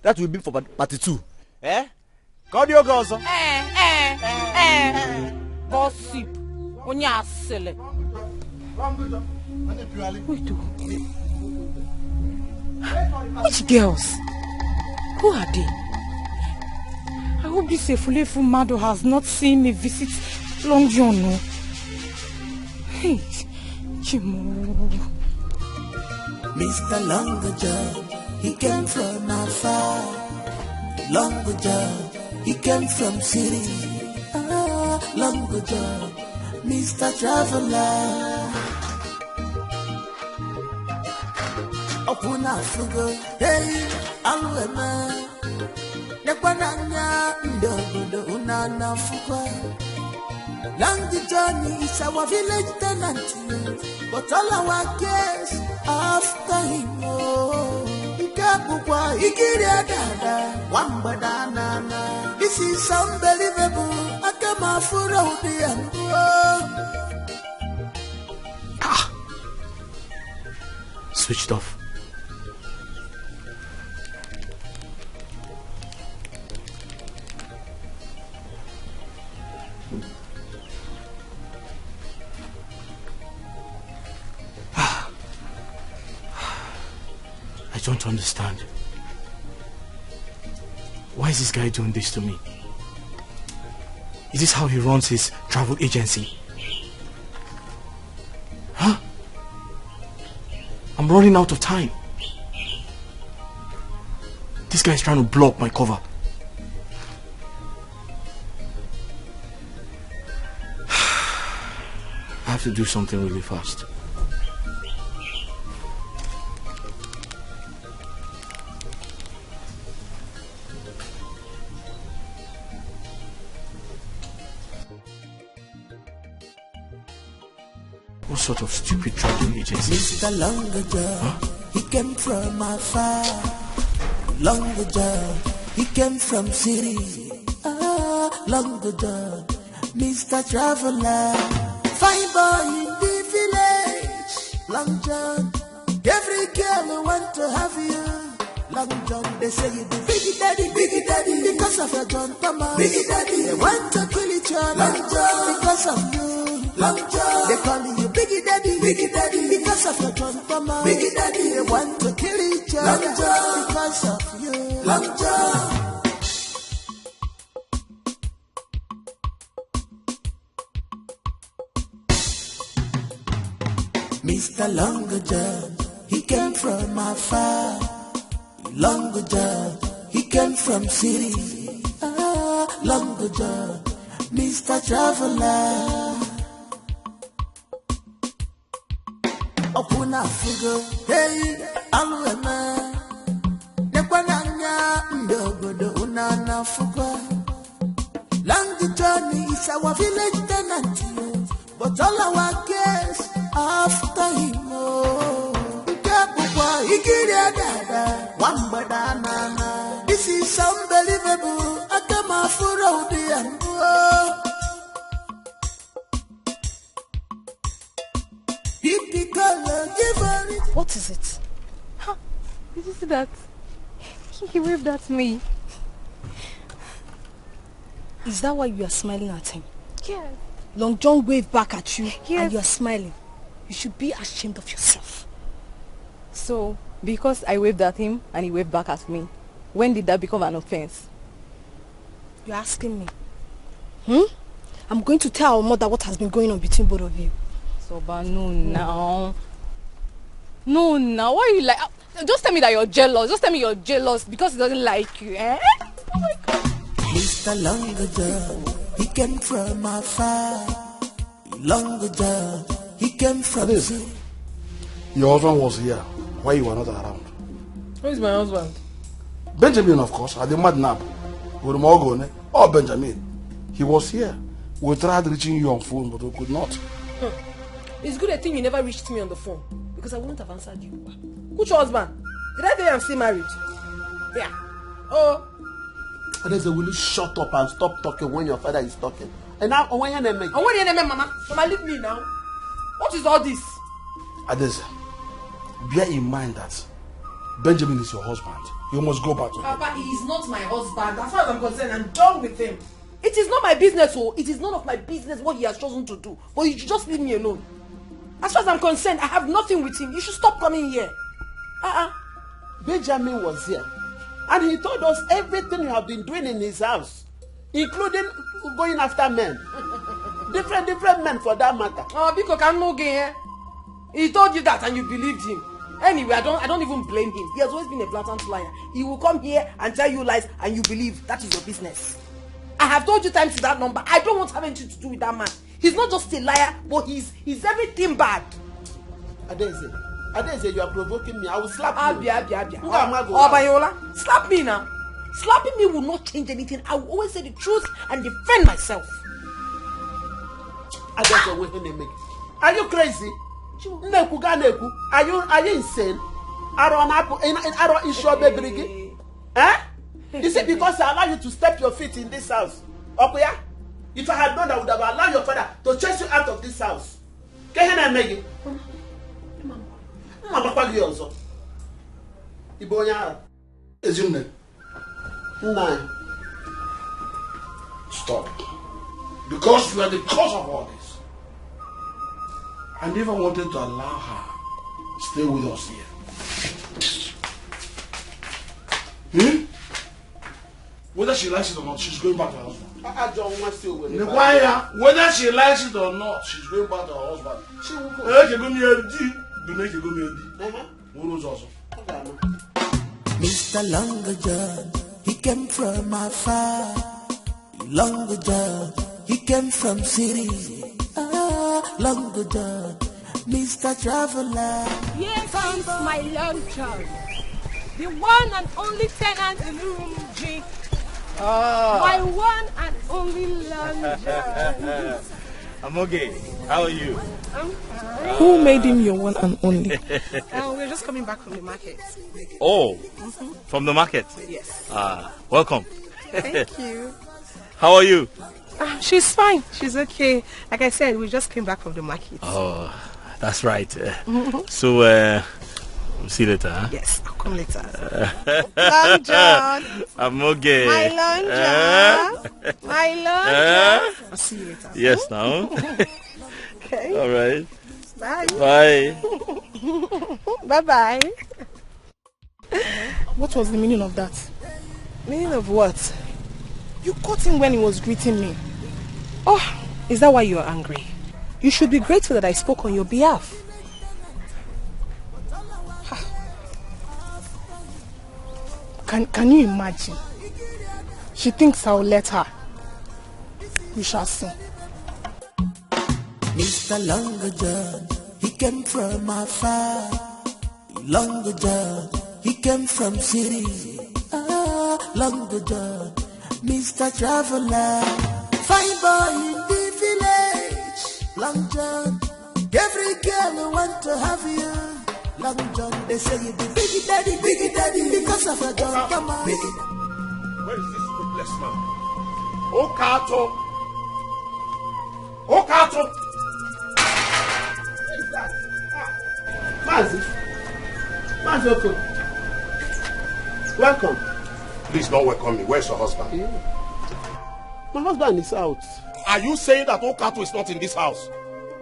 That will be for party 2. Call your girls. Gossip. Onya sele. Wait. Which girls? Who are they? I hope this Efulefu Mado has not seen me visit Long John. No. Hey, Chimo. Mr. Long John, he came from afar. Long John, he came from city. Long John, Mr. Traveler. Open up, hey, Alwema. Nekwananya, Ndogo, Unana Fuka. Long the journey is our village tenant, but all our cares after him. This is unbelievable. I come out for out Switched off. I don't understand. Why is this guy doing this to me? Is this how he runs his travel agency? Huh? I'm running out of time. This guy is trying to block my cover. I have to do something really fast. What sort of stupid travel agency is Mr. Longer John, he came from afar. Longer John, he came from city. Longer John, Mr. Traveler, fine boy in the village. Long John, every girl want to have you. Long John, they say you the biggie daddy, because of your John Thomas. Biggie daddy, they want to kill each other. Long John, because of you. Long John, they call you Biggie Daddy, because of your John Thomas. Biggie Daddy, they want to kill each other. Long John, because of you. Long John. Mr. Longer John, he came from afar. Longer John, he came from city. Longer John, Mr. Traveler. Opuna fugo, hey, alwema. Nekwananya, ndogodo unana fugo. Long journey is our village tenant, but all our cares after him. This is unbelievable. What is it? Huh? Did you see that? He waved at me. Is that why you are smiling at him? Yes. Long John waved back at you, yes, and you are smiling. You should be ashamed of yourself. So, because I waved at him and he waved back at me, when did that become an offense? You're asking me? I'm going to tell our mother what has been going on between both of you. So, but no now. No now. Why are you like... Just tell me that you're jealous. Just tell me you're jealous because he doesn't like you, eh? Oh my God. Mr. Longer John, he came from afar. Longer John, he came from... Your husband was here. Why you were not around? Who is my husband? Benjamin, of course, at the madnap. Or Benjamin. He was here. We tried reaching you on phone, but we could not. It's good a thing you never reached me on the phone, because I wouldn't have answered you. Who's your husband? Did I tell you I'm still married? Yeah. Oh. Adeze, will you shut up and stop talking when your father is talking? And now, when your name, Mama? Mama, leave me now. What is all this? Adeze, bear in mind that Benjamin is your husband. You must go back to him. Papa, he is not my husband. As far as I'm concerned, I'm done with him. It is not my business, oh. It is none of my business what he has chosen to do. But you should just leave me alone. As far as I'm concerned, I have nothing with him. You should stop coming here. Benjamin was here. And he told us everything you have been doing in his house. Including going after men. different men for that matter. Oh, because I'm no gay. He told you that and you believed him. Anyway, I don't even blame him. He has always been a blatant liar. He will come here and tell you lies and you believe. That is your business. I have told you times to that number. I don't want to have anything to do with that man. He's not just a liar, but he's everything bad. Adeze, you are provoking me. I will slap you. Bayola, slap me now. Slapping me will not change anything. I will always say the truth and defend myself. Are you crazy? Are you insane? Is it because I allow you to step your feet in this house? Okay? If I had known, I would have allowed your father to chase you out of this house. Stop. Because you are the cause of all this. I never wanted to allow her to stay with us here. Whether she likes it or not, she's going back to her husband. Whether she likes it or not, she's going back to her husband. Mr. Longer John, he came from afar. Longer John, he came from city. Longer John, Mr. Traveler. Here comes my Long John, the one and only tenant in room G. My one and only Long John. I'm okay. How are you? Who made him your one and only? We're just coming back from the market. Oh, from the market? Yes. Welcome. Thank you. How are you? She's fine. She's okay. Like I said, we just came back from the market. Oh, that's right. So, we'll see you later, huh? Yes, I'll come later. Long John. I'm okay. My Long John. My Long John. I'll see you later. Yes, now. Okay. All right. Bye. Bye. Bye-bye. What was the meaning of that? Meaning of what? You caught him when he was greeting me. Oh, is that why you're angry? You should be grateful that I spoke on your behalf. Can you imagine? She thinks I'll let her. We shall see. Mr. Longer John, he came from afar. Longer John, he came from city. Longer John, Mr. Traveler. Fine boy in the village. Long John, every girl who want to have you. Long John, they say you the biggie daddy, because of your John. Come on. Where is this ruthless man? Okato! Mazi, welcome. Please don't welcome me. Where's your husband? Yeah. My husband is out. Are you saying that Okato is not in this house?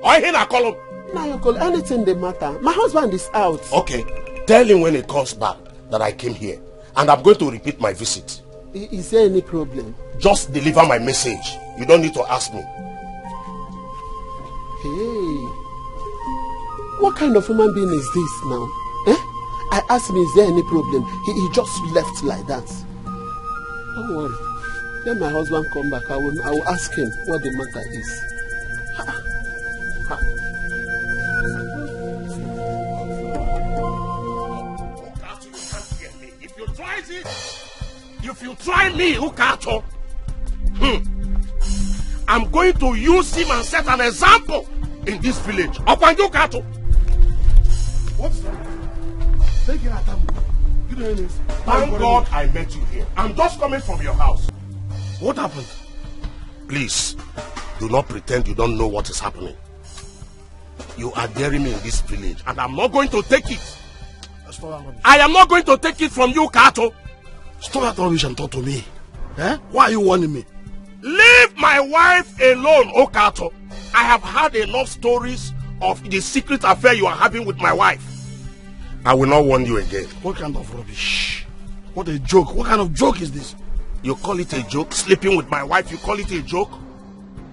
Or I call him? Now you call anything the matter. My husband is out. Okay. Tell him when he comes back that I came here. And I'm going to repeat my visit. Is there any problem? Just deliver my message. You don't need to ask me. Hey. What kind of human being is this now? I asked him, is there any problem? He just left like that. Don't worry. Let my husband come back. I will ask him what the matter is. If you try me, Okato, I'm going to use him and set an example in this village. Okato. What's that? Thank God I met you here. I'm just coming from your house. What happened? Please, do not pretend you don't know what is happening. You are daring me in this village, and I'm not going to take it. I am not going to take it from you, Kato. Stop that rubbish and talk to me. Why are you warning me? Leave my wife alone, Okato. I have heard enough stories of the secret affair you are having with my wife. I will not warn you again. What kind of rubbish? What a joke. What kind of joke is this? You call it a joke? Sleeping with my wife, you call it a joke?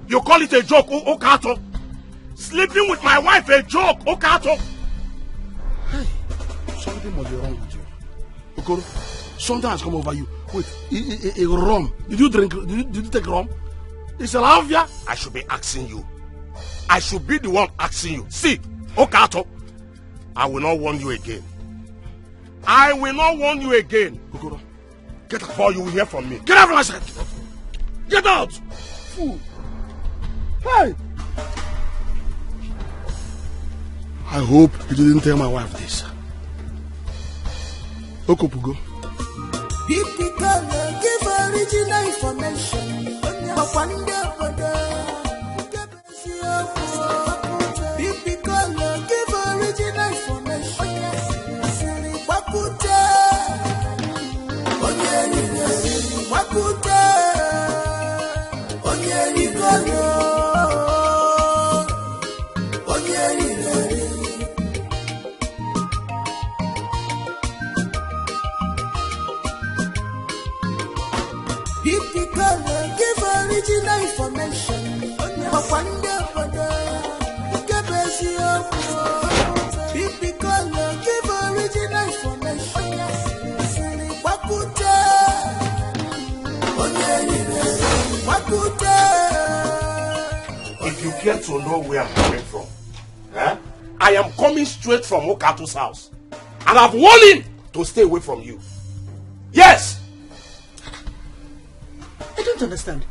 You call it a joke, Okato? Sleeping with my wife, a joke, Okato? Hey, something must be wrong with you. Okoro, something has come over you. Wait, a rum. Did you drink? Did you take rum? It's a lavia. I should be asking you. I should be the one asking you. See, Okato, I will not warn you again. I will not warn you again. Okoro, get out before you will hear from me. Get out from my side. Get out. Fool. Hey. I hope you didn't tell my wife this. Okopugo. Etiko, give original information. If you care to know where I'm coming from, I am coming straight from Okato's house. And I've warned him to stay away from you. Yes! I don't understand.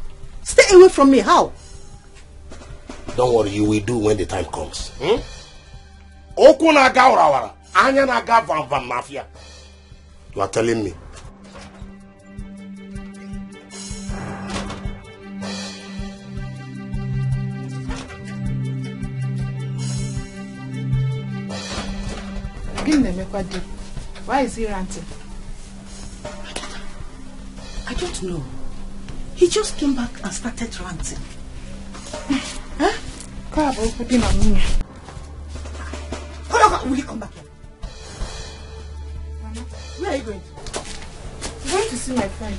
Stay away from me, how? Don't worry, you will do when the time comes. Oku naga urawara, anya naga van van mafia. You are telling me. Why is he ranting? I don't know. He just came back and started ranting. Huh? Will you come back here? Where are you going to? I'm going to see my friend.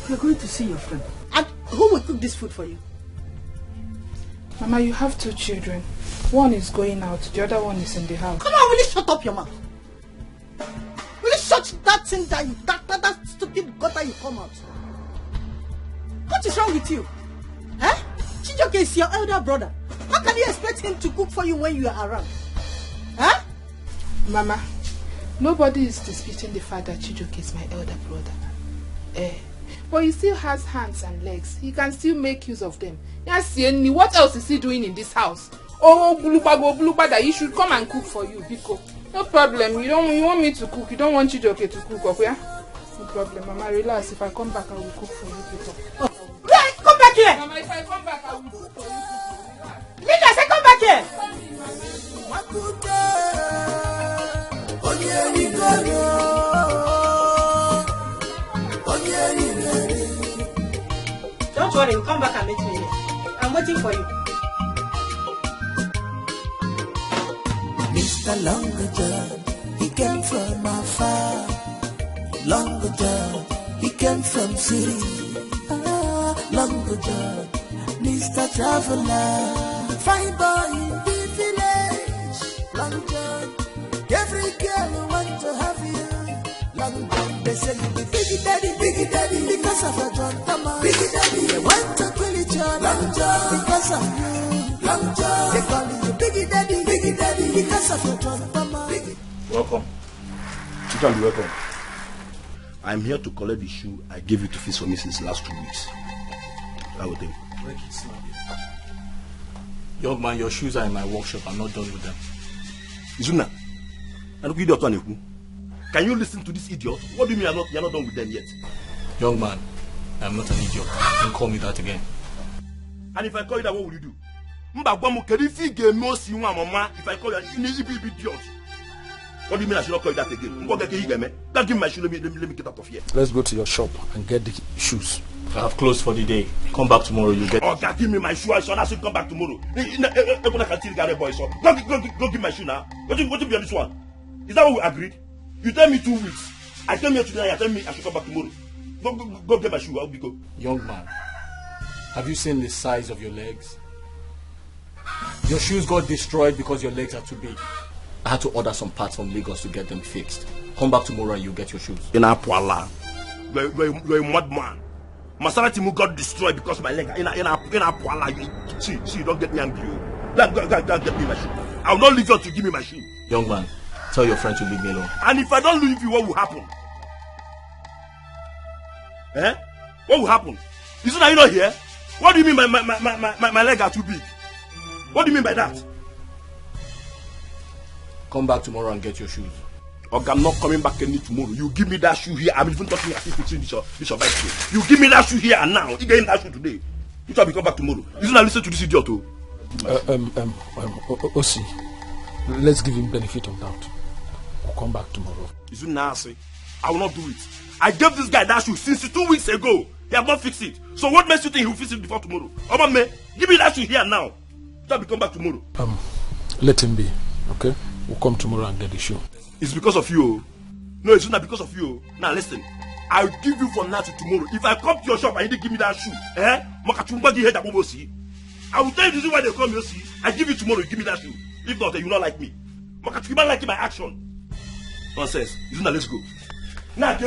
You're going to see your friend? And who will cook this food for you? Mama, you have 2 children. One is going out, the other one is in the house. Come on, will you shut up your mouth? Will you shut that thing down, that stupid gutter you come out? What is wrong with you? Eh? Chijoke is your elder brother. How can you expect him to cook for you when you are around? Huh? Mama, nobody is disputing the fact that Chijoke is my elder brother. But he still has hands and legs. He can still make use of them. Yes, what else is he doing in this house? Oh, Buluba, that he should come and cook for you, Biko. No problem. You want me to cook. You don't want Chijoke to cook, okay? No problem, Mama. Relax. If I come back, I will cook for you, Biko. Right, come back here. Mama, if I come back, I will cook for you. Linda, say come back here. Don't worry, you come back and meet me here. I'm waiting for you. Mr. Longer John, he came from afar. Longer John, he came from city. Longer John, Mr. Traveler, fine boy in the village. Long John, every girl want to have you. Long John, they say you be biggie daddy, because of your John. Come on, biggie daddy, they want to kill each other. Long John, because of you. Long John, they call you biggie daddy, because of your John. Come on, biggie. Welcome. You can be welcome. I'm here to collect the shoe I gave you to fix for me since last 2 weeks. I will take. Young man, your shoes are in my workshop. I'm not done with them. Izuna, can you listen to this idiot? What do you mean you're not done with them yet? Young man, I'm not an idiot. Don't call me that again. And if I call you that, what will you do? If I call you an idiot, what do you mean I should not call you that again? Don't give me my shoe, let me get out of here. Let's go to your shop and get the shoes. I have closed for the day. Come back tomorrow, you get. Okay, give me my shoe. I should come back tomorrow. Go give my shoe now. What do you be on this one? Is that what we agreed? You tell me 2 weeks. I came here today. I tell me I should come back tomorrow. Go get my shoe. I'll be go. Young man, have you seen the size of your legs? Your shoes got destroyed because your legs are too big. I had to order some parts from Lagos to get them fixed. Come back tomorrow and you get your shoes. In Apuala, you're a madman. Maserati got destroyed because of my leg. In Apuala, see, don't get me angry. Don't get me my shoe. I will not leave you to give me my shoe. Young man, tell your friend to leave me alone. And if I don't leave you, what will happen? What will happen? Isn't that you not here? What do you mean my leg are too big? What do you mean by that? Come back tomorrow and get your shoes. Okay, I'm not coming back any tomorrow. You give me that shoe here. I'm even talking as if it's in this your bike. You give me that shoe here and now. You get that shoe today. You shall be come back tomorrow. You should not listen to this idiot too. Osi, let's give him benefit of doubt. We'll come back tomorrow. Is it nasty? I will not do it. I gave this guy that shoe since 2 weeks ago. He has not fixed it. So what makes you think he will fix it before tomorrow? Oba me, give me that shoe here now. You shall be come back tomorrow. Let him be, okay? We'll come tomorrow and get the shoe. It's because of you. No, it's not because of you. Now listen, I'll give you from now to tomorrow. If I come to your shop and you didn't give me that shoe, I will tell you the reason why they come here, see. I give you tomorrow, you give me that shoe. If not, you will not like me. You might like my action. Nonsense. Isn't that, let's go. Now,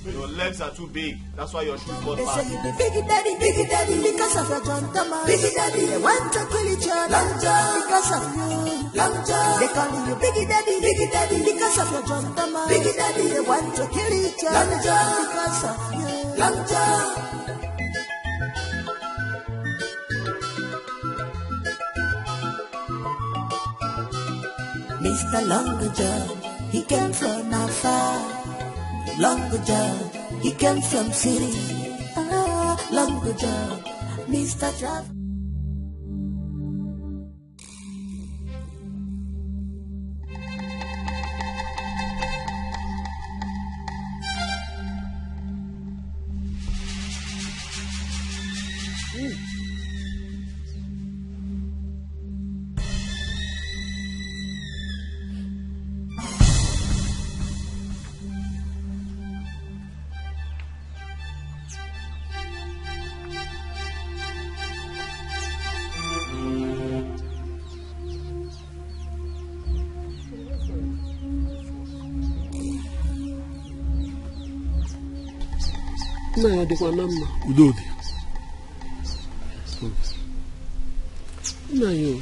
your legs are too big. That's why your shoes got They bad. say you be big daddy, because of your John Thomas. Big daddy, they want to kill each other. Long John, because of you. Long John, they call you big daddy, because of your John Thomas. Big daddy, they want to kill each other. Long John, because of you. Long John. Mr. Long John, he came from afar. Long John, he came from city. Long John, Mr. Trav. Udodi. Nayo,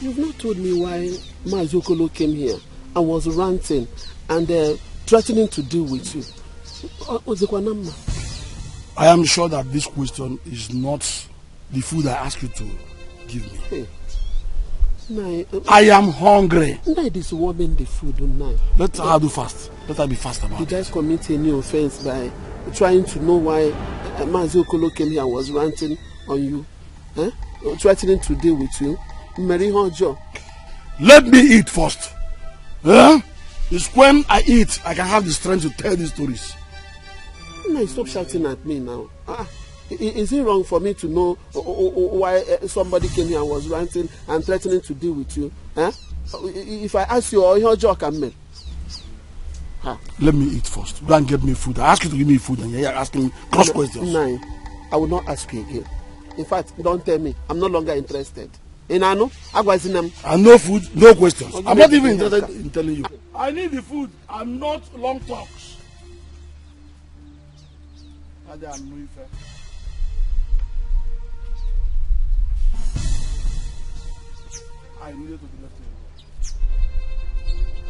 you've not told me why Mazokolo came here and was ranting and threatening to deal with you. I am sure that this question is not the food I asked you to give me. Hey. I am hungry. This woman the food, Let her do fast. Let her be fast about it. Did I commit any offense by trying to know why Mazokolo came here and was ranting on you? Threatening to deal with you? Mary Honjo. Let me eat first. It's when I eat I can have the strength to tell these stories. No, stop shouting at me now. Is it wrong for me to know why somebody came here and was ranting and threatening to deal with you? If I ask you, or your joke, I'm Let me eat first. Go and get me food. I ask you to give me food and you're asking me cross questions. No, I will not ask you again. In fact, don't tell me. I'm no longer interested. And I know food, no questions. I'm not even interested in telling you. I need the food. I'm not long talks. I needed to be left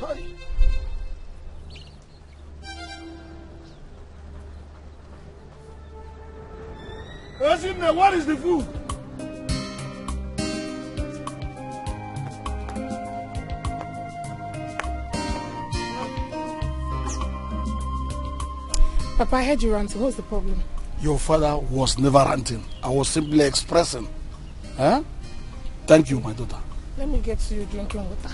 alone. Hey. What is the food? Papa, I heard you ranting. What's the problem? Your father was never ranting. I was simply expressing. Thank you, my daughter. Let me get you drinking water.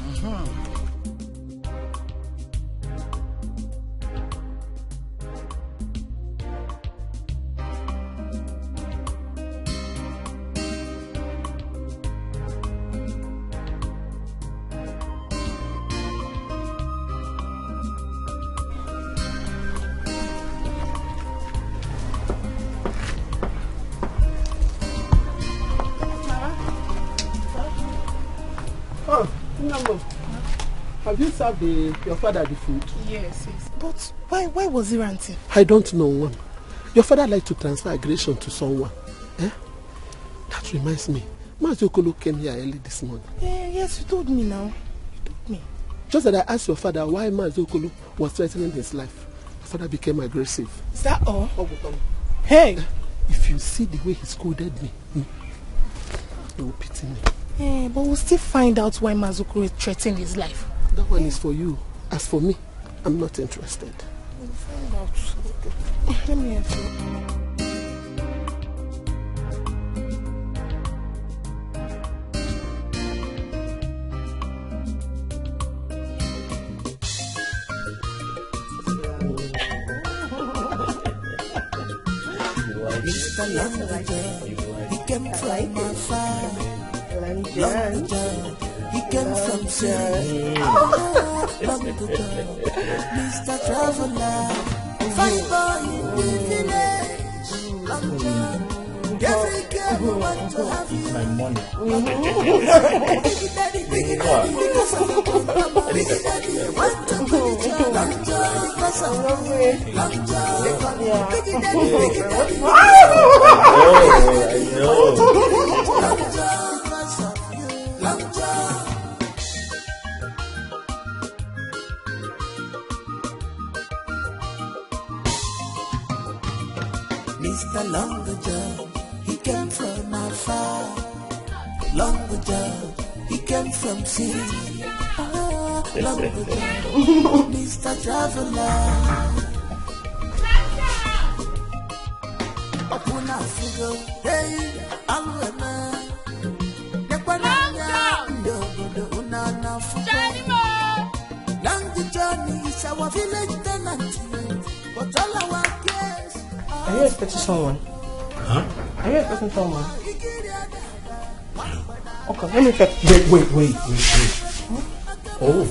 Have you served your father the food? Yes. But why was he ranting? I don't know one. Your father liked to transfer aggression to someone. That reminds me. Mazokolo came here early this morning. Yes, you told me now. You told me. Just that I asked your father why Mazokolo was threatening his life. Your father became aggressive. Is that all? Hey! If you see the way he scolded me, you will pity me. Yeah, but we'll still find out why Mazuko is threatening his life. That one is for you. As for me, I'm not interested. We'll find out. Okay. Let me help you. Mr. Leonard, he came from afar. Leonard, he came from sea. Long ago, Mr. Traveler, fine boy in the village. Long John, every girl who want to have you. My money. Big daddy, because of you. Big daddy, want to put it on. Long John, because of you. Long John, they call me Big daddy, Big daddy. I know. Long John, because of you. Long John. Mr. Longer John, he came from afar. Longer John, he came from sea. Longer John, Mr. Traveler. Opuna Fugo, hey, Alwema. Nekwananya, Ndogo, Unana Fugo. Longer John is our village tenant. But all our guests. Are you expecting someone? Huh? Are you expecting someone? Okay, let me check. Wait. Oh,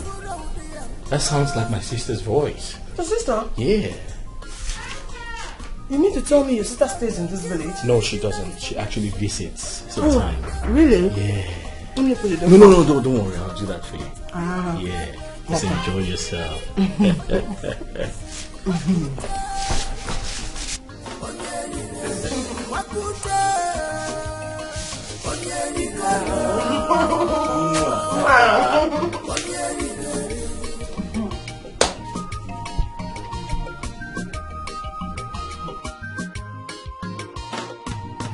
that sounds like my sister's voice. Your sister? Yeah. You mean to tell me your sister stays in this village? No, she doesn't. She actually visits sometimes. Really? Yeah. Let me put it down. No, don't worry. I'll do that for you. Ah. Yeah. Just Okay. enjoy yourself.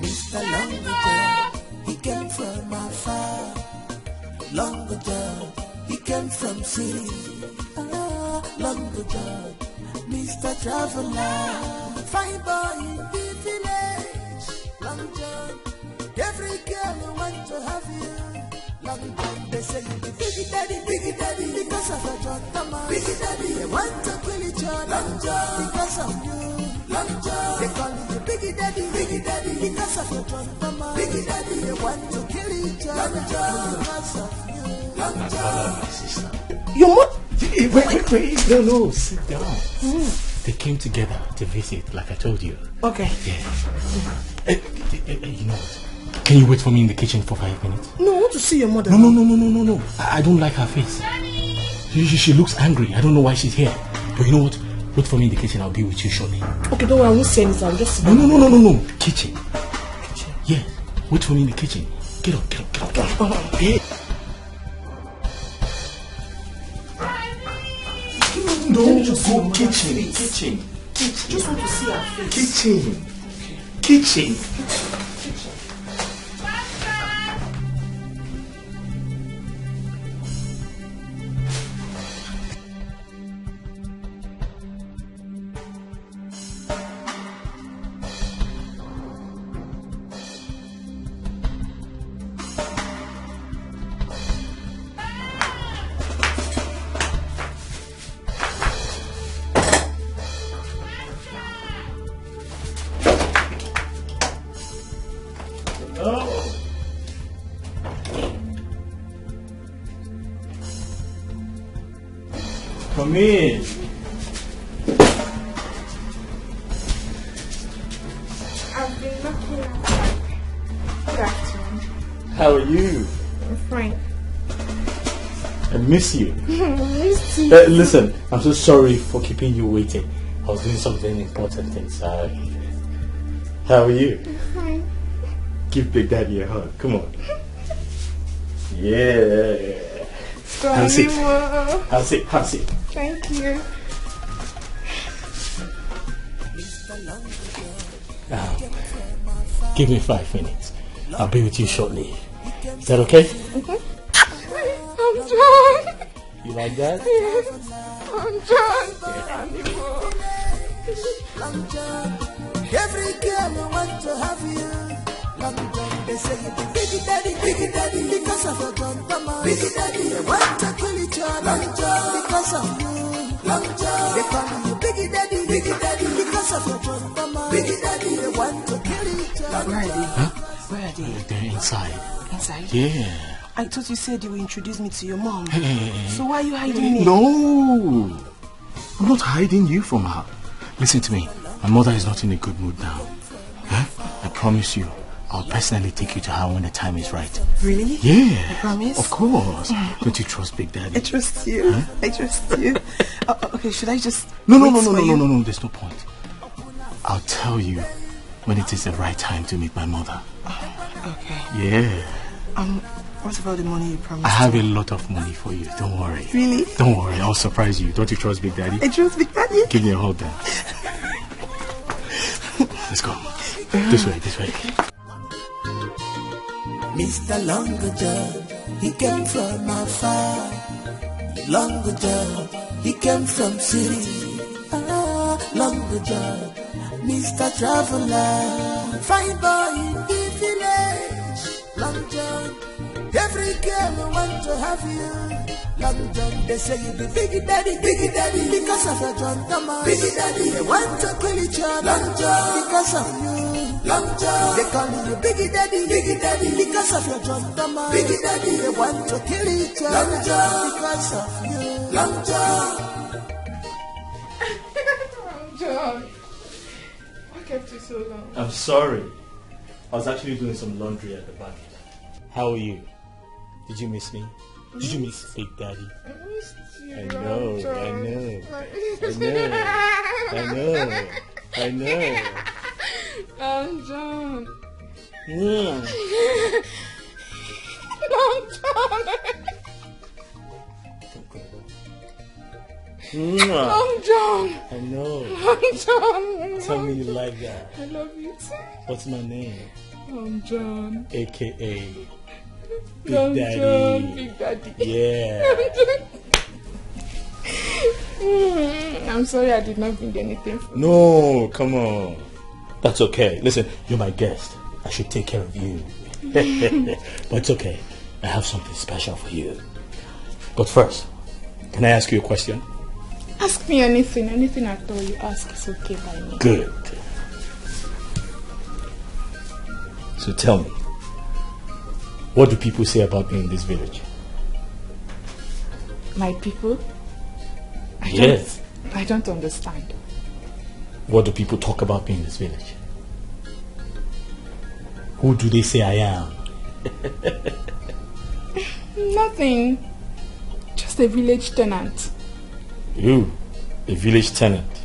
Mr. Longer, he came from afar. Longer, he came from sea. Longer, Mr. Traveler, fine boy in the village. Long John, every girl who want to have you. Long John, they say you be big daddy, because of your John Thomas. Big daddy, they want to kill each other. Long John, because of you. Long John, they call you big daddy, because of your John Thomas. Big daddy, they want to kill each other. Long John, because of you. Long John, My sister. Your mom? Wait. No, sit down. They came together to visit, like I told you. Okay. Yeah. You know what? Can you wait for me in the kitchen for 5 minutes? No, I want to see your mother. No. I don't like her face. She looks angry. I don't know why she's here. But you know what? Wait for me in the kitchen. I'll be with you shortly. Okay, don't worry. I won't say anything. I'll just sit No. down. Kitchen. Yeah. Wait for me in the kitchen. Get up. Hey. No, just go kitchen. Just want to see her face. Kitchen. Come in. I've been looking at. Good afternoon. How are you? I'm fine. I miss you. Miss you. Listen, I'm so sorry for keeping you waiting. I was doing something important inside. How are you? I'm fine. Give Big Daddy a hug. Come on. Yeah. Have a seat. Thank you. Give me 5 minutes. I'll be with you shortly. Is that okay? Mm-hmm. I'm John. You like that? Yes. I'm John. Every girl wants to have you. Long John, they say you be big daddy, because of your John Thomas. Big daddy, they want to kill each other. Long John, because of you. Long John, they call you big daddy, because of your John Thomas. Big daddy, they want to kill each other. Where are they? Huh? Where are they? They're inside. Inside? Yeah. I thought you said you would introduce me to your mom. Hey. So why are you hiding me? No. I'm not hiding you from her. Listen to me. My mother is not in a good mood now. Huh? I promise you, I'll personally take you to her when the time is right. Really? Yeah. You promise? Of course. Don't you trust Big Daddy? I trust you. Huh? I trust you. Okay, should I just No. There's no point. I'll tell you when it is the right time to meet my mother. Okay. Yeah. What about the money you promised? I have a lot of money for you. Don't worry. Really? Don't worry. I'll surprise you. Don't you trust Big Daddy? I trust Big Daddy. Give me a hug then. Let's go. This way. Mr. Longer John, he came from afar. Longer John, he came from city. Longer John, Mr. Traveler, fine boy in the village. Long John, every girl want to have you. Long John, they say you be big daddy, because of your John Thomas. Big daddy, they want to kill each other. Long John, because of you. Long John, they call you big daddy, because of your John Thomas. Big daddy, they want to kill each other. Long John, because of you. Long John. John, what kept you so long? I'm sorry. I was actually doing some laundry at the back. How are you? Did you miss me? Did you miss Big Daddy? I missed you. I know. Long John. Yeah. Long John. Long John. I know. Long John. Tell me you like that. I love you too. What's my name? Long John. AKA Big Long Daddy. John, Big Daddy. Yeah. I'm sorry I did not bring anything for you. No, come on. That's okay. Listen, you're my guest. I should take care of you. But it's okay. I have something special for you. But first, can I ask you a question? Ask me anything at all you ask is okay by me. Good. So tell me, what do people say about me in this village? My people? Yes. I don't understand. What do people talk about me in this village? Who do they say I am? Nothing. Just a village tenant. You, a village tenant?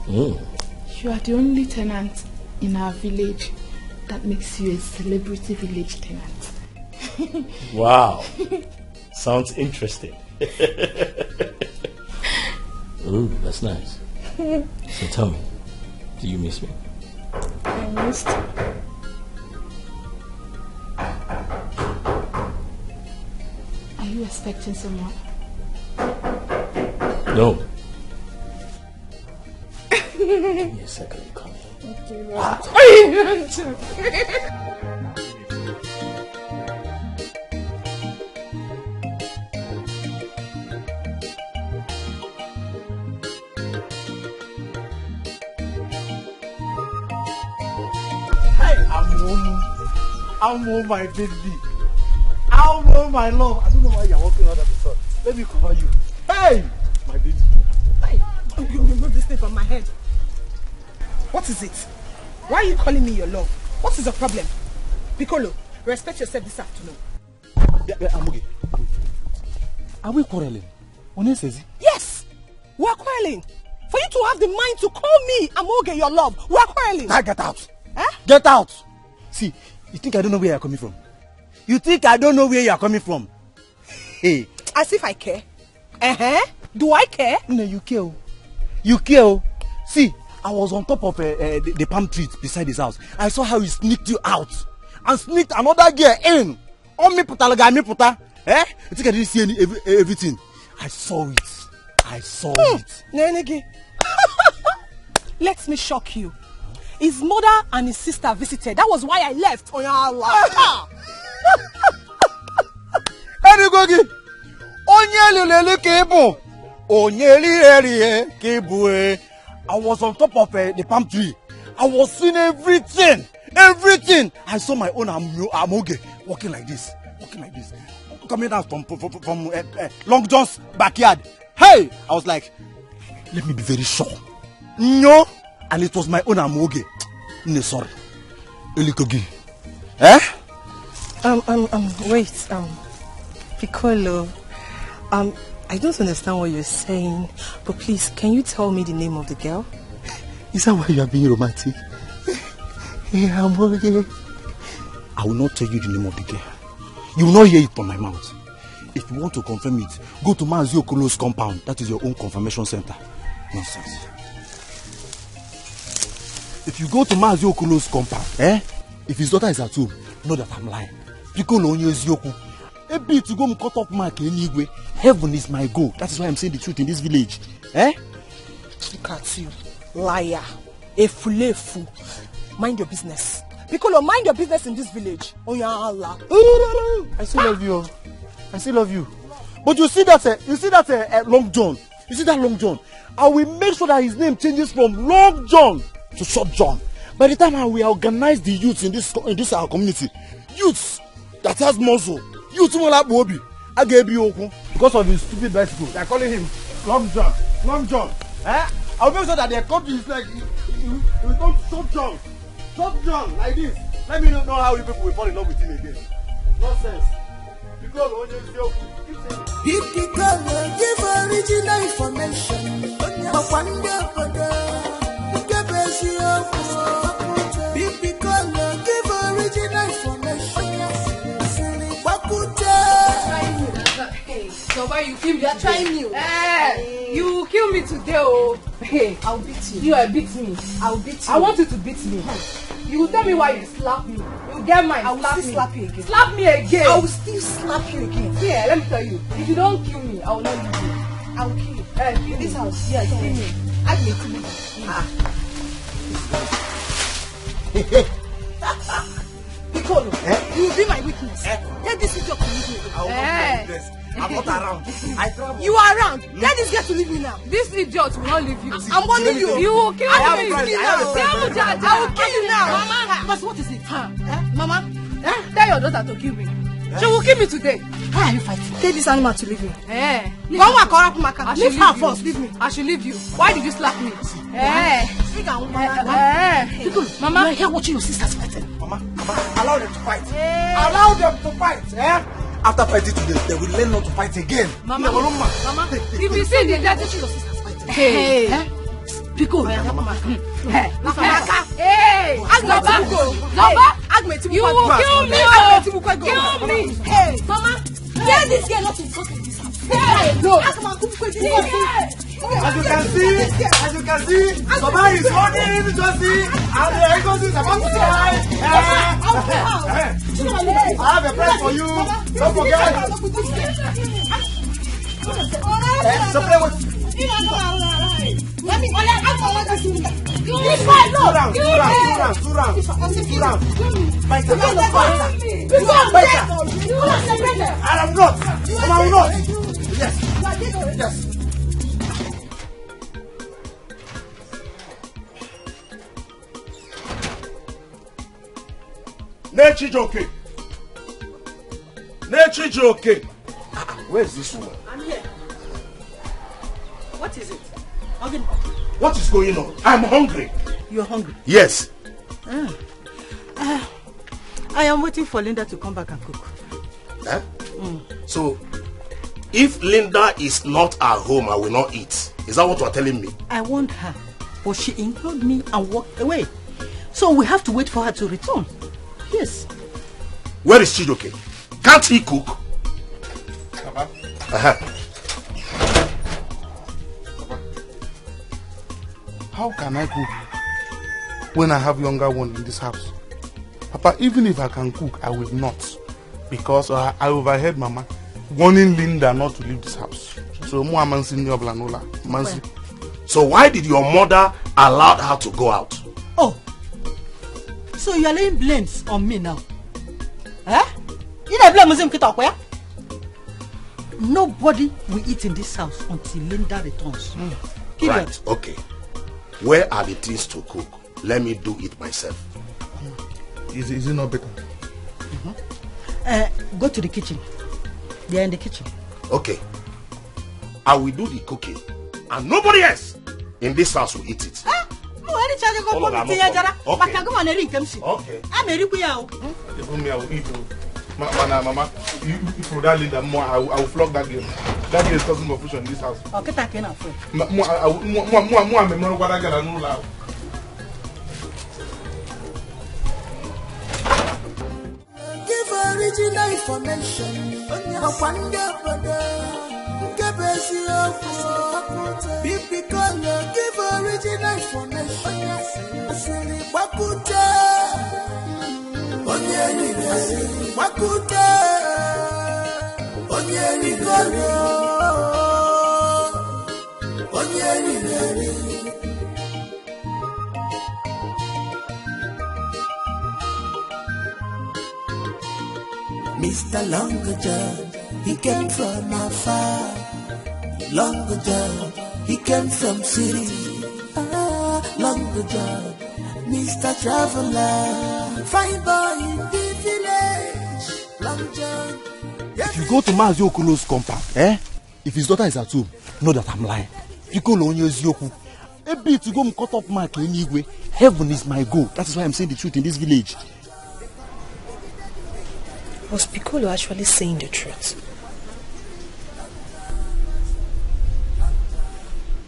You are the only tenant in our village that makes you a celebrity village tenant. Wow. Sounds interesting. Ooh, that's nice. So tell me, do you miss me? I missed you. Are you expecting someone? No. Give me a second, come here. Okay, Amo, my baby. Amo, my love. I don't know why you're walking under the sun. Let me cover you. Hey, my baby. Hey, you remove this thing from my head. What is it? Why are you calling me your love? What is the problem? Piccolo, respect yourself this afternoon. Amuge, are we quarreling? Yes, we are quarreling. For you to have the mind to call me Amoge your love, we are quarreling. Now get out. Get out. See, you think I don't know where you're coming from? You think I don't know where you're coming from? Hey. As if I care. Do I care? No, you care. You care. See, I was on top of the palm tree beside his house. I saw how he sneaked you out. and sneaked another girl in. On me puta laga me puta. Eh? You think I didn't see everything? I saw it. I saw it. Nenegi. Let me shock you. His mother and his sister visited. That was why I left. Oh, Allah. Anygogi. Onyelele kebu. Onyeli kebu. I was on top of the palm tree. I was seeing everything. Everything. I saw my own amoge walking like this. Coming out from Long John's backyard. Hey! I was like, let me be very sure. No! And it was my own amoge. No, sorry. Elikogi. Eh? Wait. Piccolo. I don't understand what you're saying, but please, can you tell me the name of the girl? Is that why you are being romantic? I will not tell you the name of the girl. You will not hear it from my mouth. If you want to confirm it, go to Mazi Okolo's compound. That is your own confirmation center. Nonsense. If you go to Mazi Okolo's compound, if his daughter is at home, know that I'm lying. Piccolo onye eziokwu. A bit to go and cut off mark anyway. Heaven is my goal. That is why I'm saying the truth in this village. Look at you. Liar. A fool. Mind your business. Piccolo, mind your business in this village. Oh yeah, Allah. I still love you. I still love you. But you see that Long John. You see that Long John. I will make sure that his name changes from Long John to Short John. By the time I will organize the youths in this our community, youths that has muscle, youths will have Bobby. I gave you because of his stupid bicycle. They are calling him Long John. Long John. I'll make sure that their copy is like you don't Short John. Short John like this. Let me know how you people will fall in love with him again. Nonsense. Because when you give original information. Give original information. So why you kill me? You are trying new. You will kill me today, oh. Hey, I'll beat you. You will beat me. I'll beat you. I want you to beat me. You will tell me why you slap me. You get mine. I will still slap you again. Slap me again. I will still slap you again. Yeah, let me tell you. If you don't kill me, I will not leave you. I will kill you. In this house. Yeah, kill me. I will kill you. Piccolo, you will be my witness. Let this idiot leave me. I will not be my witness. I'm not around. I travel. You are around. Let this girl to leave me now. This idiot will not leave you. I'm warning you. You will kill me. I will kill you now. Mama. But what is it? Mama. Tell your daughter to kill me. She will kill me today. Why are you fighting? Tell this animal to leave me. Leave her first. Leave me. I should leave you. Why did you slap me? Mama, you're here watching your sisters fighting. Mama, allow them to fight. Allow them to fight. After fighting today, they will learn not to fight again. Mama, if you see the death of your sisters fighting. Hey. Pico. Hey. You will kill me. Kill me. Hey. Mama, tell this girl not to talk in this house. No. As you can see, Baba is running, Josie, and the Eagles is about to try. I have a prize for you. Don't forget. So play with. Let me. Two rounds. I am not. I am not. Yes. Nechijoke. Where is this woman? I'm here. What is it? What is going on? I'm hungry. You're hungry? Yes. I am waiting for Linda to come back and cook. So, if Linda is not at home, I will not eat. Is that what you are telling me? I warned her, but she ignored me and walked away. So we have to wait for her to return. Yes. Where is Chidoke? Can't he cook? Papa. How can I cook when I have younger one in this house? Papa, even if I can cook, I will not. Because I overheard Mama warning Linda not to leave this house. So, so why did your mother allow her to go out? Oh, so you are laying blames on me now? Eh? You don't blame Muslim Kitokwe? Nobody will eat in this house until Linda returns. Right, okay. Where are the things to cook? Let me do it myself. Is it not better? Go to the kitchen. They are in the kitchen. Okay. I will do the cooking. And nobody else in this house will eat it. Okay. Mama, you for that Linda, I will flog that girl. That girl is causing confusion in this house. Okay, take it now. Give original information. Baby color, give original information. Mr. Longer John, he came from afar. Longer John, he came from city. Longer John, Mr. Traveler, fine boy in the village. Long John. If you go to Mazi Okulo's compound, if his daughter is at home, know that I'm lying. You go on your Zioku. A bit to go cut up my anyway. Heaven is my goal. That is why I'm saying the truth in this village. Was Piccolo actually saying the truth?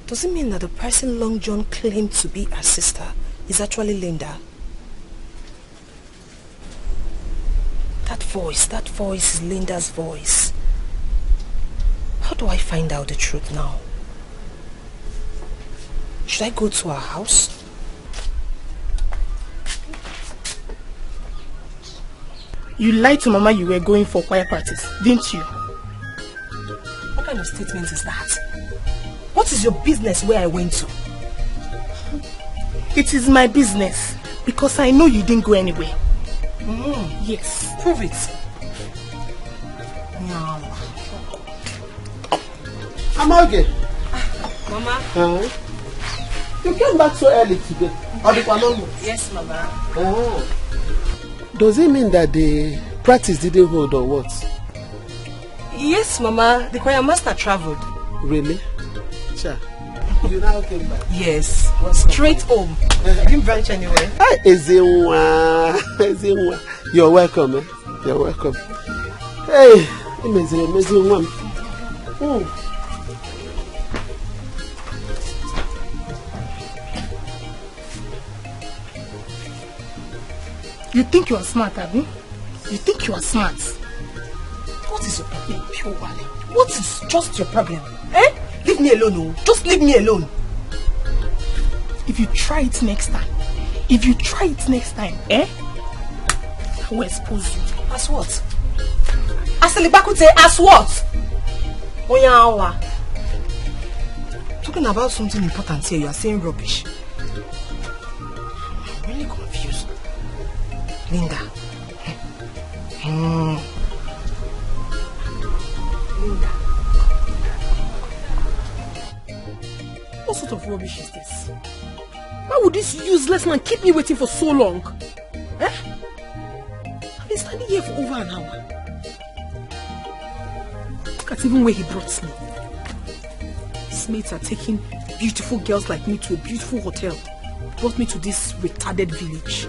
Does it mean that the person Long John claimed to be her sister is actually Linda? That voice is Linda's voice. How do I find out the truth now? Should I go to her house? You lied to Mama you were going for choir practice, didn't you? What kind of statement is that? What is your business where I went to? It is my business because I know you didn't go anywhere. Yes. Prove it. Amaoge. Mama. You came back so early today. Yes, Mama. Does it mean that the practice didn't hold or what? Yes, Mama. The choir master traveled. Really? Sure. You now came back? Yes. Straight home. Didn't branch anywhere. You're welcome, eh? You're welcome. Hey, amazing one. You think you are smart, Abby? You think you are smart? What is your problem, Pure Wale? What is just your problem? Leave me alone, oh. Just leave me alone. If you try it next time, I will expose you. As what? Aselibakute, as what? Oyawa. Talking about something important here, you are saying rubbish. I'm really confused. Linda. Linda. What sort of rubbish is this? Why would this useless man keep me waiting for so long? I've been standing here for over an hour. Look at even where he brought me. His mates are taking beautiful girls like me to a beautiful hotel. Brought me to this retarded village.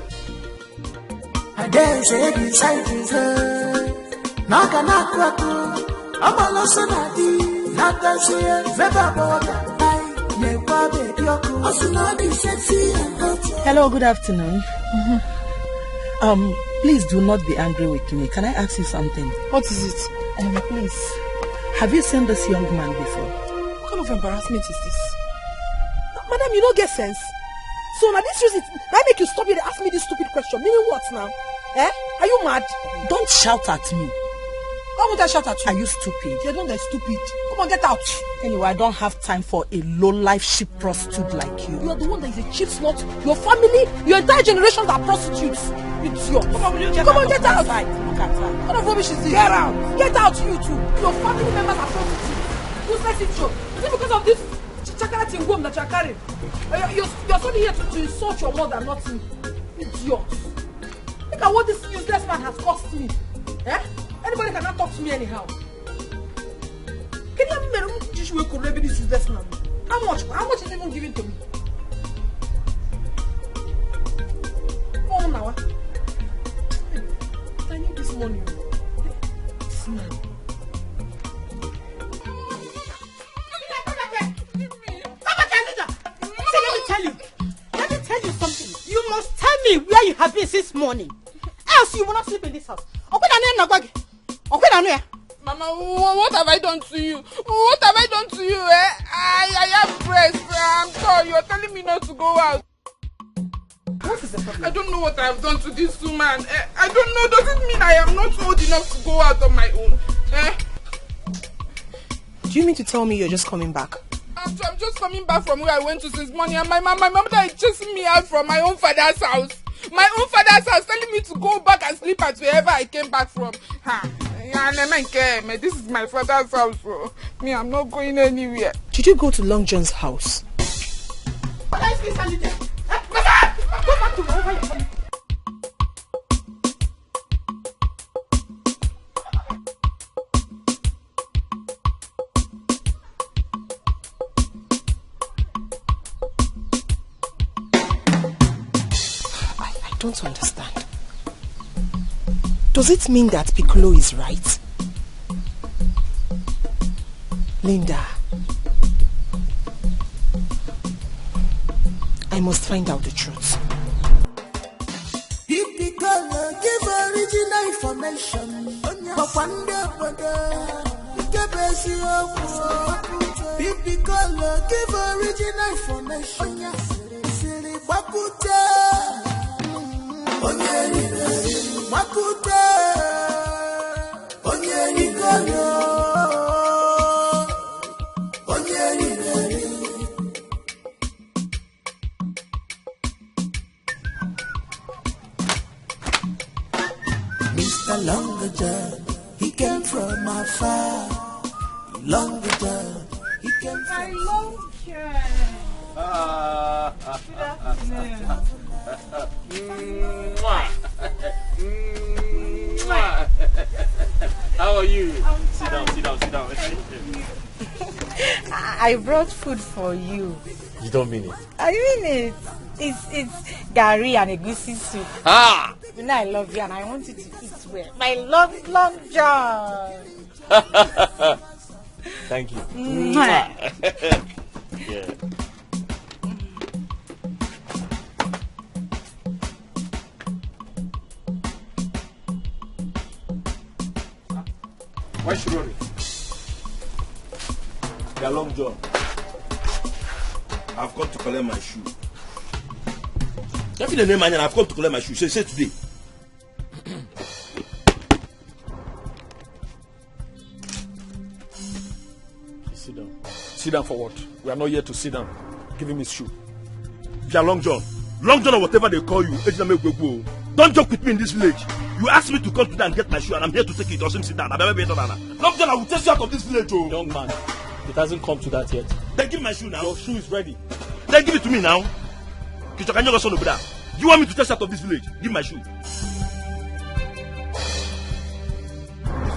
I dare say beside his head. Nakanakwaku. Abalasanadi. Natasha. Vebaboda. Hello, good afternoon. Please do not be angry with me. Can I ask you something? What is it? Please, have you seen this young man before? What kind of embarrassment is this? Madam, you don't get sense. So now this reason, I make you stop here and ask me this stupid question. Meaning what now? Eh? Are you mad? Don't shout at me. Why would I shout at you? Are you stupid? You're not that stupid. Come on, get out. Anyway, I don't have time for a low-life cheap prostitute like you. You're the one that is a cheap slut. Your family, your entire generation are prostitutes. It's your. Come on, get out. Look at her. What of rubbish is this? Get out. Get out, you too. Your family members are prostitutes. Useless idiot. Is it because of this chakara tingum that you're carrying? You're only here to insult your mother, not me. Idiot. Look at what this useless man has cost me. Eh? Anybody cannot talk to me anyhow. Can you imagine this useless man? How much? How much is even given to me? Oh, now. I need this money. This man. Let me tell you something. You must tell me where you have been since morning. Else you will not sleep in this house. Mama, what have I done to you? What have I done to you? I have breast. I'm sorry. You're telling me not to go out. What is the problem? I don't know what I have done to this woman. I don't know. Does it mean I am not old enough to go out on my own? Do you mean to tell me you're just coming back? I'm just coming back from where I went to since morning, and my mother is chasing me out from my own father's house. My own father's house, telling me to go back and sleep at wherever I came back from. This is my father's house. So me, I'm not going anywhere. Did you go to Long John's house? What else is standing there? Go back to wherever you're coming. I don't understand. Does it mean that Piccolo is right? Linda, I must find out the truth. If Piccolo give original information, if Piccolo give original information, Mr. Longer John, he came from afar. Longer John, he came from Long John. How are you? Sit down. I brought food for you. You don't mean it? I mean it. It's gari and egusi soup. Ah! You know I love you and I want you to eat well. My Long John. Thank you. Yeah. Why should worry? They are Long John. I've come to collect my shoe. If you name man, I've come to collect my shoe. Say today. Sit down. Sit down for what? We are not here to sit down. Give him his shoe. They are Long John. Long John or whatever they call you. Don't joke with me in this village. You asked me to come today and get my shoe, and I'm here to take it. Doesn't sit down. Long John, I will take you out of this village. Oh. Young man, it hasn't come to that yet. Then give me my shoe now. Your shoe is ready. Then give it to me now. You want me to take you out of this village? Give me my shoe. This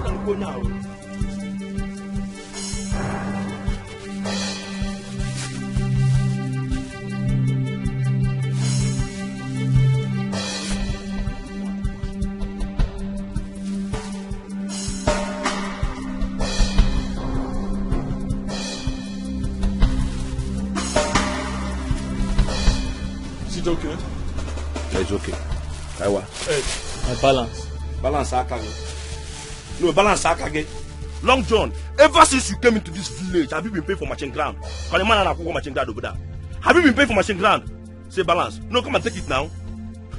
one go now. Is it okay? Yeah, it's okay. Kaiwa. Hey, my balance. Balance Akage. No, balance Akage. Long John, ever since you came into this village, have you been paying for matching ground? Have you been paying for matching ground? Say balance. No, come and take it now.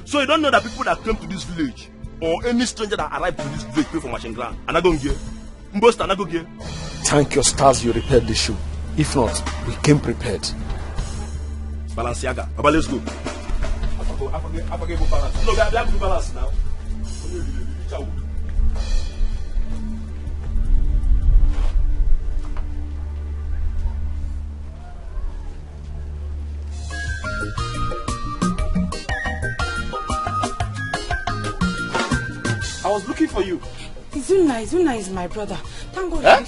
So you don't know that people that came to this village, or any stranger that arrived to this village pay for machine ground. And I don't get. Mbosta, and I go get. Thank your stars you repaired the shoe. If not, we came prepared. Balenciaga. But let's go. I forget balance. No, I have to balance now. I was looking for you. Izuna is my brother. Thank God. Eh?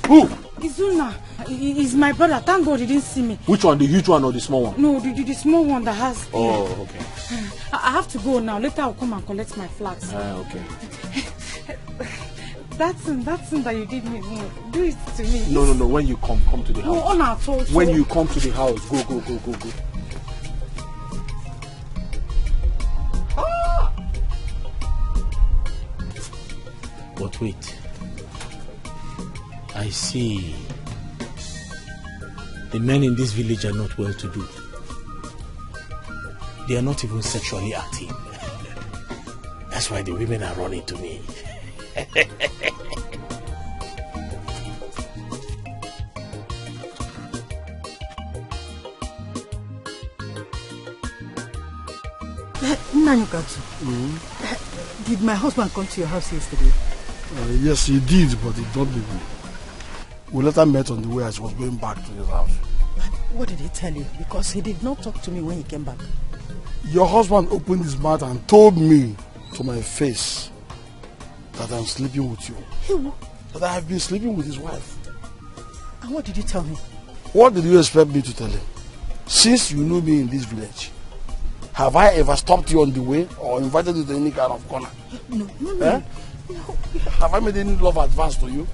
Who? Izuna is my brother. Thank God he didn't see me. Which one? The huge one or the small one? No, the small one that has. Oh, okay. I have to go now. Later I'll come and collect my flags. Okay. That thing that you did me, do it to me. No. When you come to the house. No, on our told. When you come to the house, go. But wait, I see. The men in this village are not well to do. They are not even sexually active. That's why the women are running to me. Did my husband come to your house yesterday? Yes, he did, but he don't leave me. We later met on the way as he was going back to his house. What did he tell you? Because he did not talk to me when he came back. Your husband opened his mouth and told me to my face that I'm sleeping with you. Who? That I have been sleeping with his wife. And what did you tell him? What did you expect me to tell him? Since you know me in this village, have I ever stopped you on the way or invited you to any kind of corner? No. Eh? No. Have I made any love advance to you?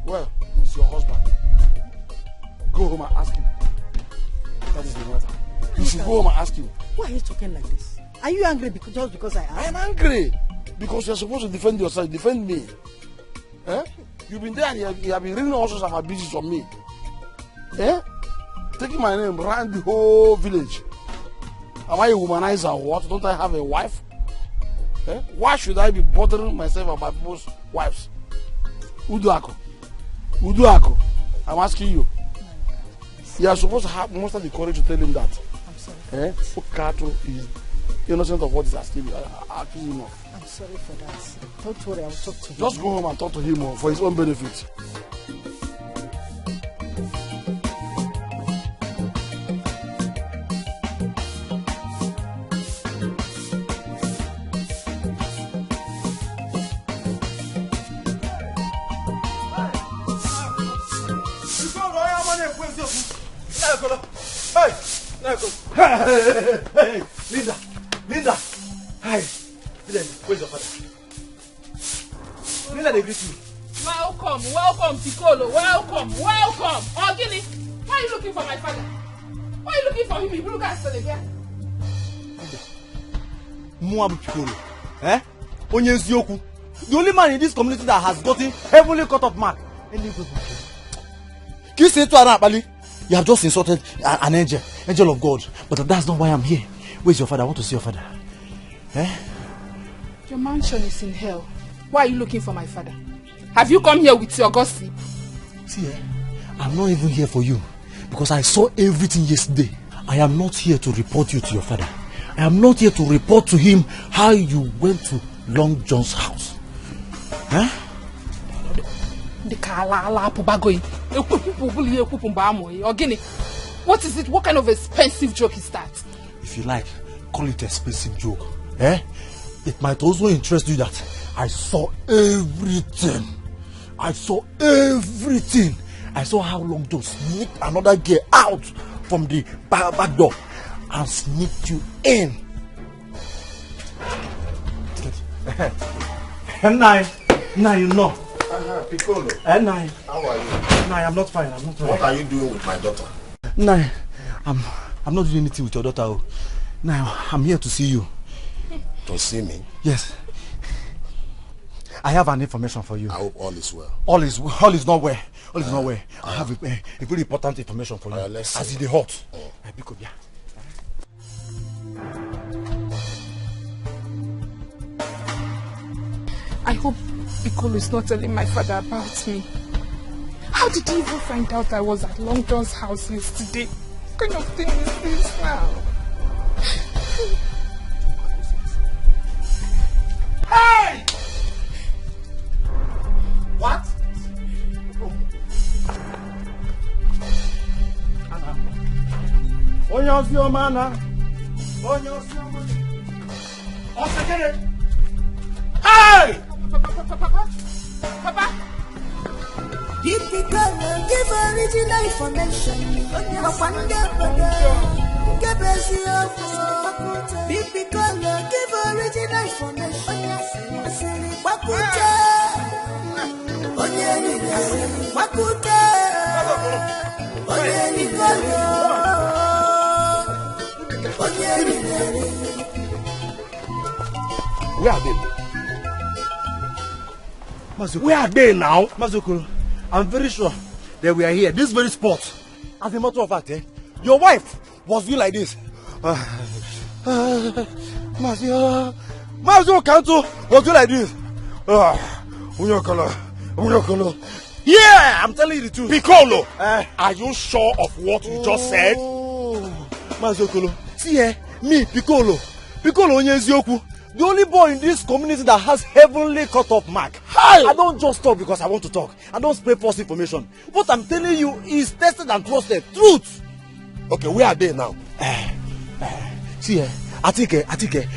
Well, it's your husband. Go home and ask him. That is the matter. You should go home and ask him. Why are you talking like this? Are you angry just because I asked? I am angry because you're supposed to defend yourself, defend me. Eh? You've been there and you have been reading all sorts of abuses on me. Eh? Taking my name around the whole village. Am I a womanizer or what? Don't I have a wife? Eh? Why should I be bothering myself about people's wives? Uduako. I'm asking you. You are supposed to have most of the courage to tell him that. I'm sorry. Eh? Okato is innocent of what is accusing him of. I'm sorry for that. Don't worry, I will talk to him. Just go home and talk to him for his own benefit. Hey, Linda. Hi. Where's your father? Linda, they greet you. Welcome, Tikolo. Welcome. Ogini, why are you looking for my father? Why are you looking for him? You look at the here. Muabu Tikolo. Eh? Onyeziokwu. The only man in this community that has gotten heavily cut off mark. Can you say to Anapali? You have just insulted an angel of God. But that's not why I'm here. Where's your father? I want to see your father. Eh? Your mansion is in hell. Why are you looking for my father? Have you come here with your gossip? See, I'm not even here for you. Because I saw everything yesterday. I am not here to report you to your father. I am not here to report to him how you went to Long John's house. Huh? What is it? What kind of expensive joke is that? If you like, call it expensive joke. Eh? It might also interest you that I saw everything. I saw how Long John sneaked another girl out from the back door and sneaked you in. Nine, you know. Piccolo. Nine. How are you? Nine, I'm not fine. What are you doing with my daughter? Nine, I'm not doing anything with your daughter. Now, I'm here to see you. To see me? Yes. I have an information for you. I hope all is well. All is not well. I have a very important information for you. Let's as see. it is hot. I hope Etiko is not telling my father about me. How did he even find out I was at Long John's house yesterday? What kind of thing is this now? Hey! What? Onye your man. Hey! Papa! Etiko, give original information. Etiko, give original information. Where are they? Where are they now? Mazukuru, I'm very sure that we are here, this very spot. As a matter of fact, your wife was doing like this. Mazio Kanto was doing like this. Yeah, I'm telling you the truth. Piccolo, are you sure of what you just said? Mazokolo, see here, me, Piccolo Onyeziokwu, the only boy in this community that has heavenly cut-off mark. Hi! I don't just talk because I want to talk. I don't spread false information. What I'm telling you is tested and trusted. Truth! Okay, where are they now? See here, Atike,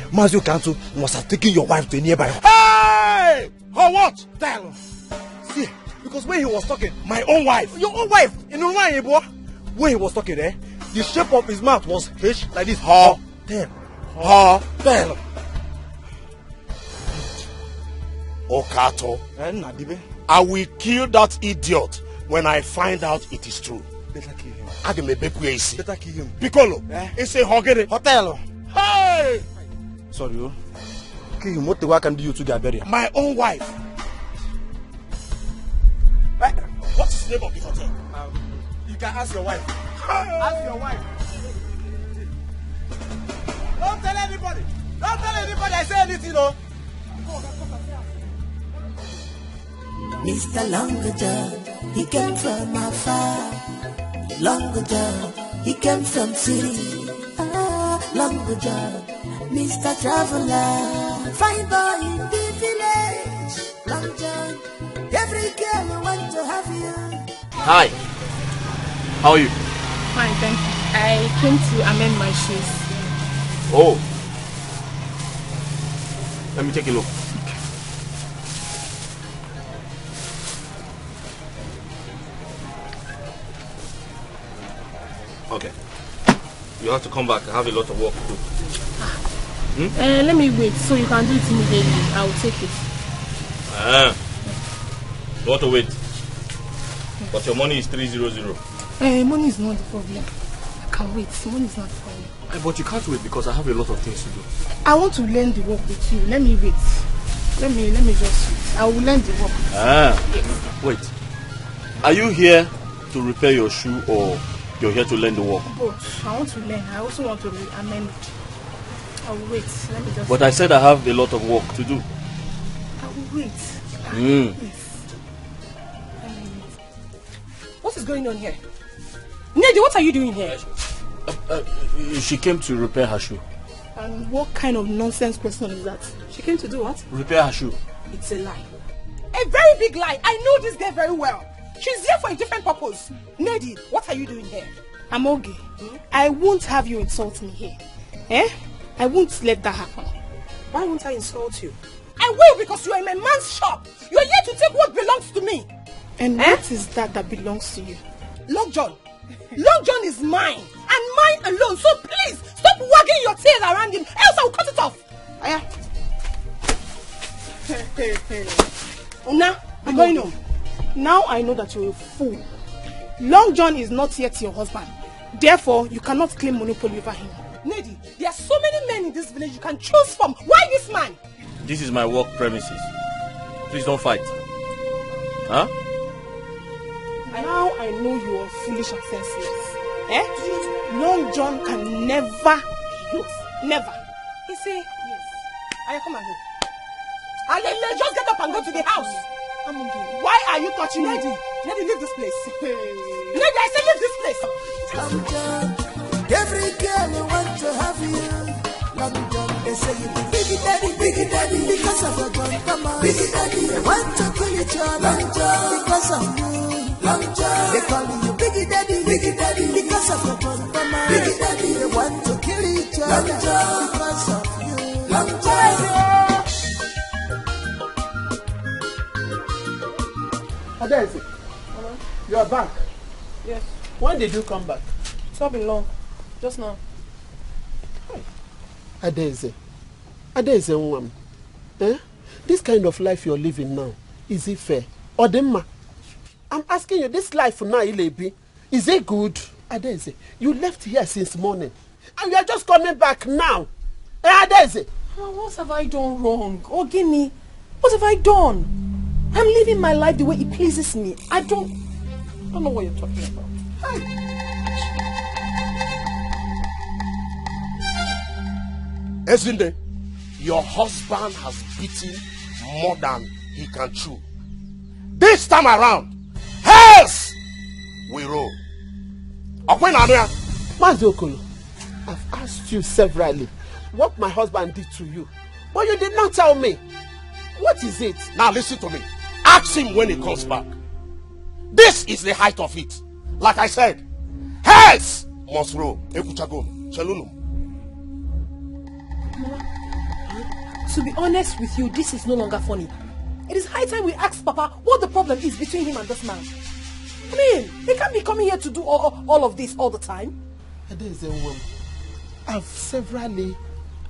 Mazio Kanto must have taken your wife to a nearby. Hey! Or what? Tell. See, because when he was talking, my own wife. Your own wife! In Unwanyebo. When he was talking there, the shape of his mouth was H like this. Ha! Tell. Tell. Okato, I will kill that idiot when I find out it is true. Better kill him. Better kill him. Piccolo, it's a hotel. Hey! Sorry, kill him. What the work can do you to get buried? My own wife. What's the name of the hotel? You can ask your wife. Ask your wife. Don't tell anybody. Don't tell anybody I say anything, no. Mr. Longer John, he came from afar. Longer John, he came from city. Longer John, Mr. Traveler, fine boy in the village. Long John, every girl want to have you. Hi, how are you? Fine, thank you. I came to amend my shoes. Oh, let me take a look. Okay. You have to come back. I have a lot of work to do. Let me wait so you can do it immediately. I will take it. You want to wait? But your money is 300. Money is not the problem. I can wait. Money is not the problem. But you can't wait because I have a lot of things to do. I want to learn the work with you. Let me wait. Let me just wait. I will learn the work. Yes. Wait. Are you here to repair your shoe or you're here to learn the work? Both. I want to learn. I also want to amend. I will wait. Let me just. But I said I have a lot of work to do. I will wait. What is going on here? Nedi, what are you doing here? She came to repair her shoe. And what kind of nonsense question is that? She came to do what? Repair her shoe. It's a lie. A very big lie. I know this girl very well. She's here for a different purpose. Nedi, what are you doing here? Amoge, I won't have you insult me here. I won't let that happen. Why won't I insult you? I will, because you are in my man's shop. You are here to take what belongs to me. And what is that belongs to you? Long John. Long John is mine. And mine alone. So please, stop wagging your tail around him. Else I will cut it off. Una, I'm going home. Now I know that you're a fool. Long John is not yet your husband. Therefore, you cannot claim monopoly over him. Nedi, there are so many men in this village you can choose from. Why this man? This is my work premises. Please don't fight. Huh? Now I know you are foolish and senseless. Long John can never be yours. Never. You see? Yes. I come and go. Alele, just get up and go to the house. Why are you touching me? Lady, leave this place. Lady, I said leave this place. Every girl you want to have you. Long John, they say you be big daddy, because of your John. Come on, big daddy. They want to kill each other, Long John, because of you. Long John, they call you big daddy, because of your John. Come on, big daddy. They want to kill each other, Long John, because of you. Long John. Adesi, you are back. Yes. When did you come back? It's not been long. Just now. Adesi, woman. This kind of life you're living now, is it fair? Odemma, I'm asking you, this life now, Ilebi, is it good? Adesi, you left here since morning, and you are just coming back now. Adesi. What have I done wrong? Ogini, what have I done? I'm living my life the way it pleases me. I don't know what you're talking about. Ezinde, your husband has beaten more than he can chew. This time around, else we roll. Mazokolo, I've asked you severally what my husband did to you, but you did not tell me. What is it? Now listen to me. Ask him when he comes back. This is the height of it. Like I said, heads must roll. To be honest with you, this is no longer funny. It is high time we ask Papa what the problem is between him and this man. I mean, he can't be coming here to do all of this all the time. I've severally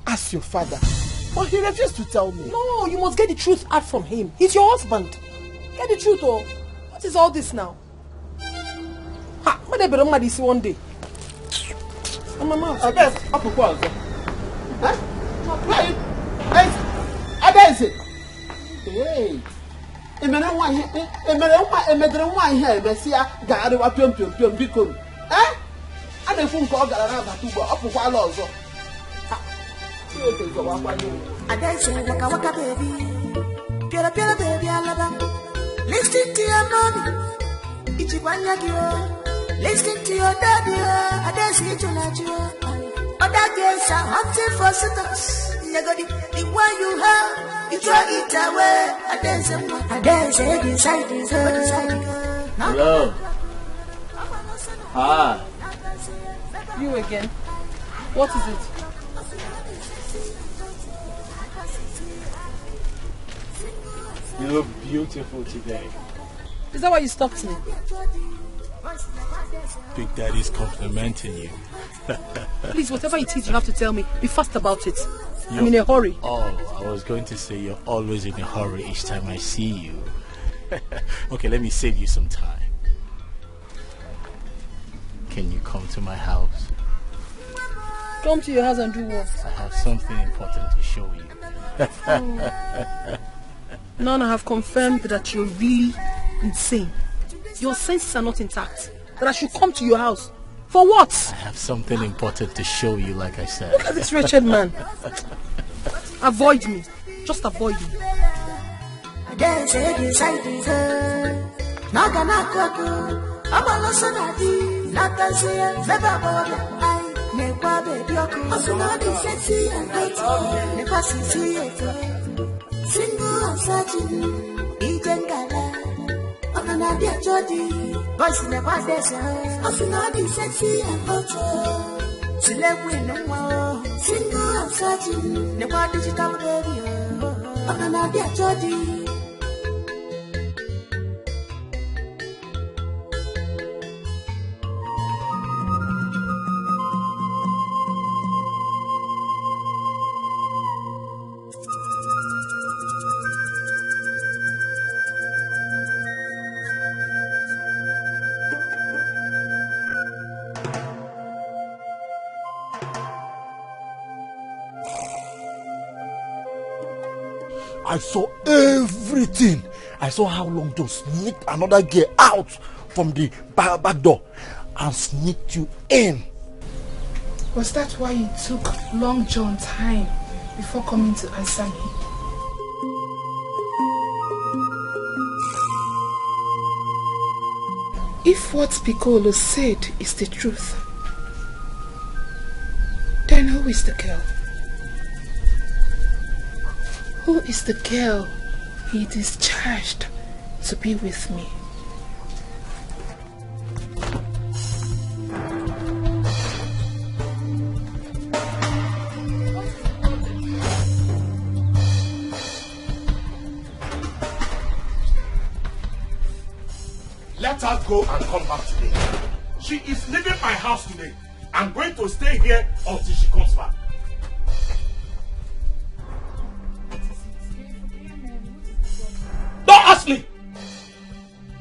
asked your father, but he refused to tell me. No, you must get the truth out from him. He's your husband. Get the truth, oh. What is all this now? Ha! When I be ready see one day. On my mouth. I guess up to what? Huh? Adesi. Hey. Emere nwa ihe mesia gaari wa piom biko. A na-efu nke ọ gara na abata ugbo ọpụkwala ọzọ. Adesi waka baby. Piara baby alaba. Listen to your mommy. Listen to your daddy. Adesi chulachu. Other girls are hunting for suitors. The one you have, you throw it away. Adesi beside his head. Hello. Hi. You again. What is it? You look beautiful today. Is that why you stopped me? Big Daddy's complimenting you. Please, whatever it is you have to tell me, be fast about it. I'm in a hurry. Oh, I was going to say you're always in a hurry each time I see you. Okay, let me save you some time. Can you come to my house? Come to your house and do what? I have something important to show you. Now I have confirmed that you're really insane. Your senses are not intact. That I should come to your house. For what? I have something important to show you, like I said. Look at this wretched man. Avoid me. Just avoid me. Single and searching, eating gala. I'm gonna be a jody, voice in the past. I'm gonna be sexy and hot. Select win no more. Single and searching, the one digital baby. I'm gonna be a jody. I saw everything. I saw how Long John sneaked another girl out from the back door and sneaked you in. Was that why it took Long John time before coming to answer me? If what Piccolo said is the truth, then who is the girl? Who is the girl he discharged to be with me? Let her go and come back today. She is leaving my house today. I'm going to stay here until she comes back. Don't ask me!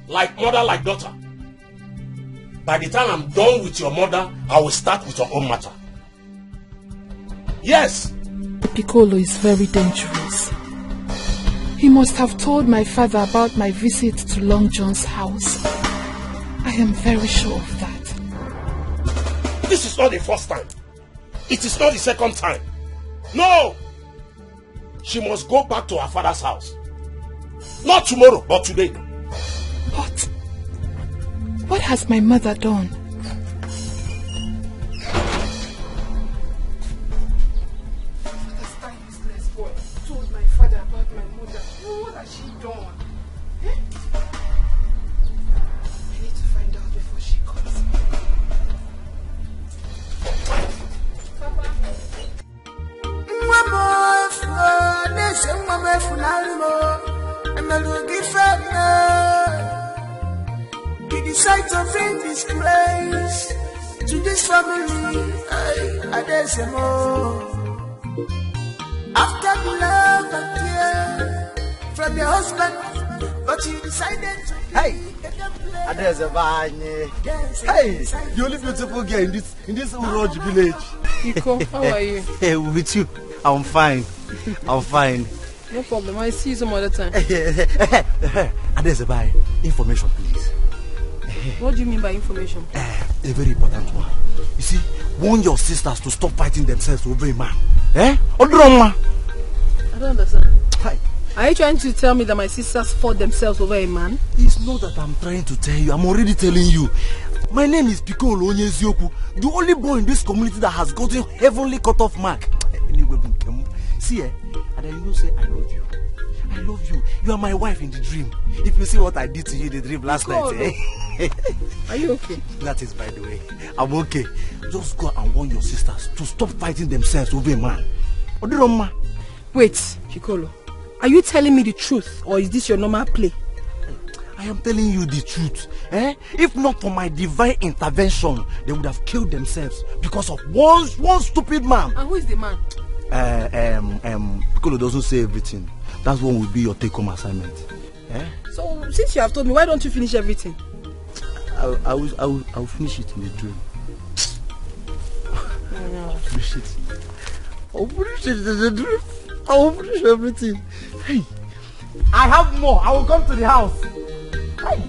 Like mother, like daughter. By the time I'm done with your mother, I will start with your own matter. Yes! Piccolo is very dangerous. He must have told my father about my visit to Long John's house. I am very sure of that. This is not the first time. It is not the second time. No! She must go back to her father's house. Not tomorrow, but today. What has my mother done? Told my father about my mother. What has she done? Eh? I need to find out before she comes. He decided to bring disgrace to this family. After the love and care from the husband, but he decided to. Hey, hey, the only beautiful girl in this Uroj village. Etiko, how are you? Hey, with you, I'm fine. I'm fine. No problem. I see you some other time. Adezebai, information, please. What do you mean by information? A very important one. You see, warn your sisters to stop fighting themselves over a man. Eh? I don't understand. Hi. Are you trying to tell me that my sisters fought themselves over a man? It's not that I'm trying to tell you. I'm already telling you. My name is Piccolo Onyezioku, the only boy in this community that has gotten heavenly cutoff mark. Anyway, see, and then you say, I love you. I love you. You are my wife in the dream. If you see what I did to you in the dream last night, eh? Are you okay? That is, by the way. I'm okay. Just go and warn your sisters to stop fighting themselves over a man. Wait, Piccolo. Are you telling me the truth, or is this your normal play? I am telling you the truth. Eh? If not for my divine intervention, they would have killed themselves because of one stupid man. And who is the man? Piccolo doesn't say everything. That one will be your take-home assignment. Eh? So, since you have told me, why don't you finish everything? I will finish it in the dream. I'll finish it. I'll finish it in the dream. I will finish everything. Hey, I have more. I will come to the house. Hey.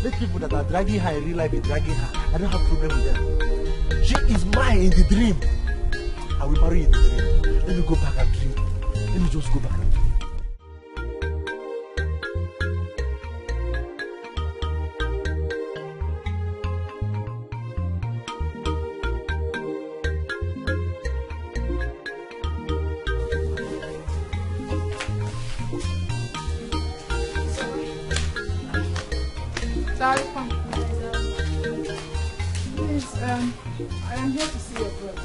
Let people that are dragging her in real life be dragging her. I don't have problem with them. She is mine in the dream. I will marry in the dream. Let me go back and dream. Let me just go back and dream. Please, I am here to see your brother.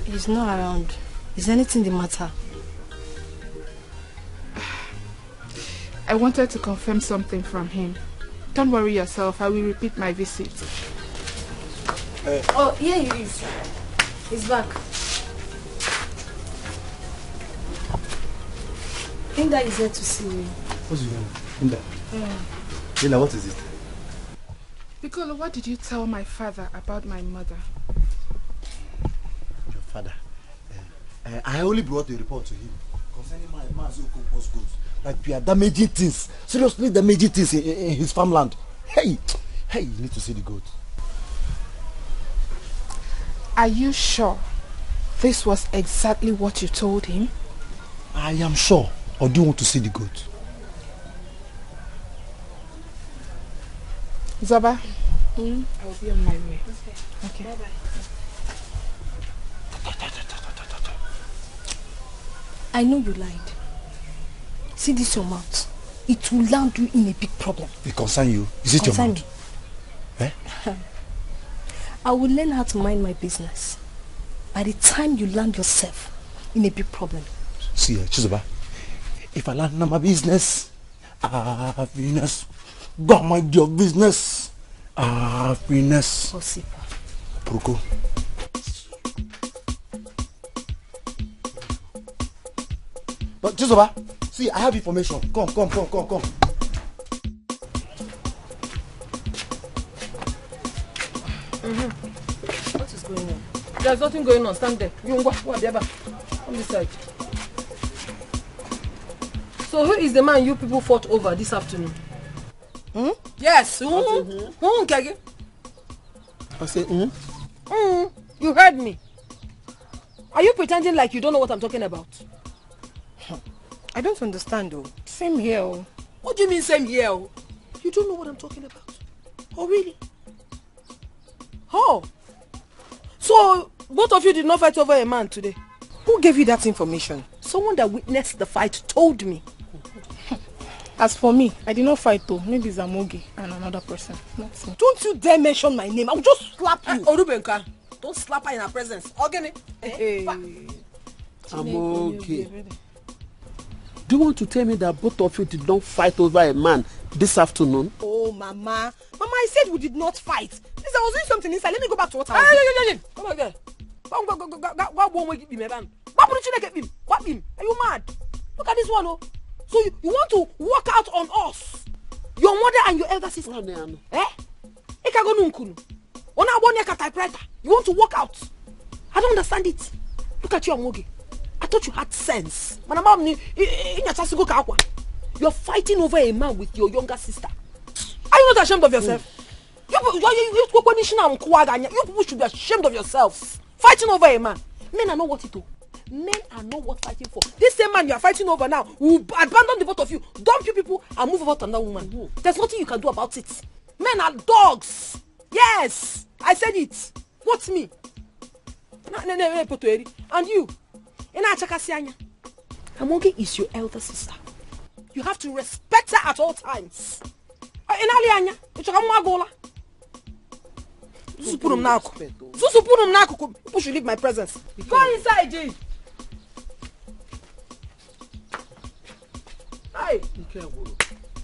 He's not around. Is anything the matter? I wanted to confirm something from him. Don't worry yourself, I will repeat my visit. Oh, here he is. He's back. Inda is here to see you. What's your name? Inda. Inda, what is it? Piccolo, what did you tell my father about my mother? Your father? I only brought a report to him concerning my Mazuko's goods. Like we are damaging things. Seriously damaging things in his farmland. Hey, you need to see the goat. Are you sure this was exactly what you told him? I am sure. Or do you want to see the goat? Zoba, I will be on my way. Okay. Bye-bye. I know you lied. See this your mouth. It will land you in a big problem. It concern you. Is it your mouth? Eh? I will learn how to mind my business. By the time you land yourself in a big problem. See, Chizoba, if I land my business, happiness. Go mind your business. Happiness. Possible. Proko. But Chizoba, see, I have information. Come. What is going on? There's nothing going on. Stand there. You go the other. On this side. So who is the man you people fought over this afternoon? Yes. Kage? I say, You heard me. Are you pretending like you don't know what I'm talking about? I don't understand though. Same here. What do you mean same here? You don't know what I'm talking about? Oh really? Oh. So both of you did not fight over a man today? Who gave you that information? Someone that witnessed the fight told me. As for me, I did not fight though. Maybe Zamogi and another person. Not me. Don't you dare mention my name. I'll just slap you. Orubenka, don't slap her in her presence. Organic. I'm okay. Do you want to tell me that both of you did not fight over a man this afternoon? Oh, Mama. Mama, I said we did not fight. Please, I was doing something inside. Let me go back to what I was doing. Come on, girl. Are you mad? Look at this one, oh. So you want to walk out on us? Your mother and your elder sister? Eh? You want to walk out? I don't understand it. Look at you, Amogi. I thought you had sense. You're fighting over a man with your younger sister. Are you not ashamed of yourself? You people should be ashamed of yourselves. Fighting over a man. Men are not what it do. Men are not worth fighting for. This same man you are fighting over now will abandon the both of you, dump you people, and move over to another woman. There's nothing you can do about it. Men are dogs. Yes, I said it. What's me? And you? Amoge is your elder sister. You have to respect her at all times. People should leave my presence. Go inside, Jane.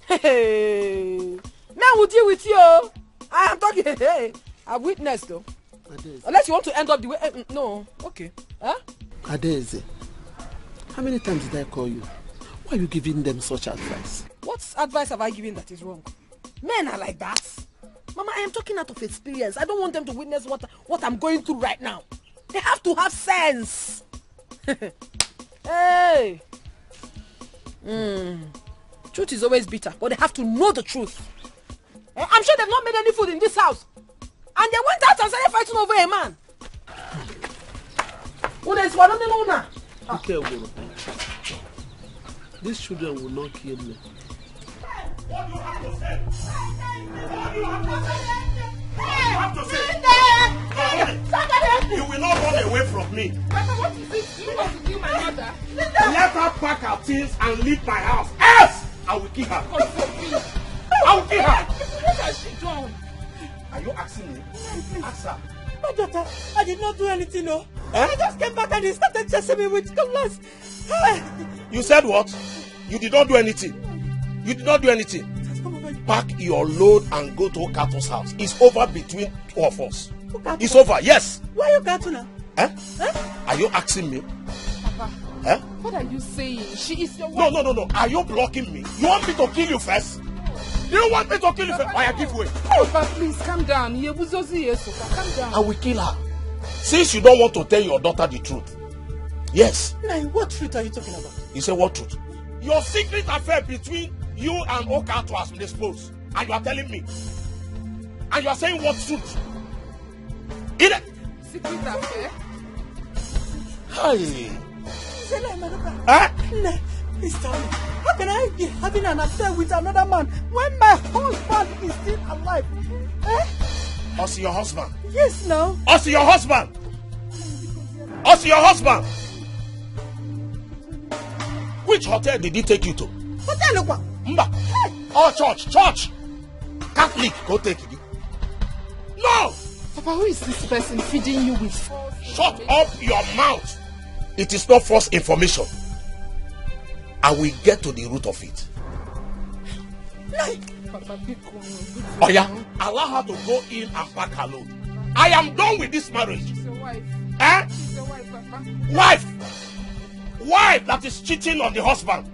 Hey, man will deal with you. I am talking. Hey, I've witnessed though. Unless you want to end up the way. No, okay. Huh? Adeze, how many times did I call you? Why are you giving them such advice? What advice have I given that is wrong? Men are like that. Mama, I am talking out of experience. I don't want them to witness what I'm going through right now. They have to have sense. Hey. Truth is always bitter, but they have to know the truth. I'm sure they've not made any food in this house. And they went out and started fighting over a man. These children will not kill me. What do you have to say? What do you have to say? You will not run away from me. Papa, what is it? You want to kill my mother? Let her pack her things and leave my house. Else, I will kill her. I will kill her. What has she done? Are you asking me? Ask her. My daughter, I did not do anything, no. Eh? I just came back and he started chasing me with cutlass. You said what? You did not do anything. You did not do anything. Pack your load and go to Okato's house. It's over between two of us. It's over, yes. Why are you Okato now? Eh? Are you asking me? Papa, what are you saying? She is your wife. No. Are you blocking me? You want me to kill you first? Do you want me to kill you first? Why give way? Papa, please calm down. Calm down. I will kill her. Since you don't want to tell your daughter the truth. Yes. Now, what truth are you talking about? You say what truth? Your secret affair between you and Okato has been exposed. And you are telling me. And you are saying what truth? Secret affair? Hey. Please tell me, how can I be having an affair with another man when my husband is still alive? Also your husband? Yes, no. Also your husband? Also your husband? Which hotel did he take you to? Hotel what? Mba. Oh, church. Catholic, go take it. No! Papa, who is this person feeding you with false? Shut up your mouth. It is not false information. I will get to the root of it. Papa, Oh yeah, allow her to go in and pack her load. I am done with this marriage. She's a wife. Eh? She's a wife, Papa. Wife that is cheating on the husband.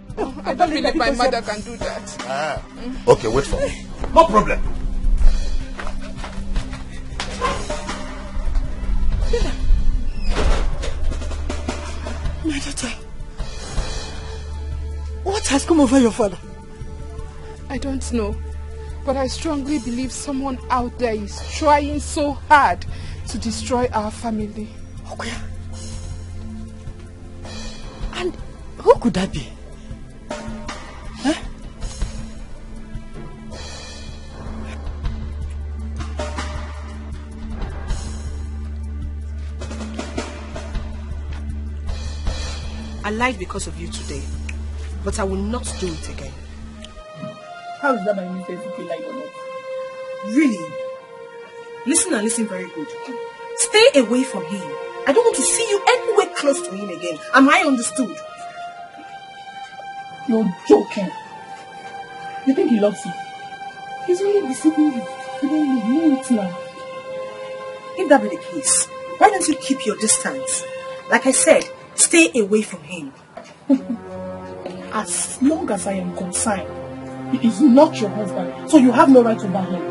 I don't believe my mother can do that. Okay, wait for me. No problem. My daughter, what has come over your father? I don't know, but I strongly believe someone out there is trying so hard to destroy our family. Okay. And who could that be? Huh? I lied because of you today, but I will not do it again. How is that my mistake if you like or not? Really? Listen and listen very good. Stay away from him. I don't want to see you anywhere close to him again. Am I understood? You're joking. You think he loves you? He's only deceiving you. You don't know it now. If that be the case, why don't you keep your distance? Like I said, stay away from him. As long as I am concerned, he is not your husband, so you have no right to bar him.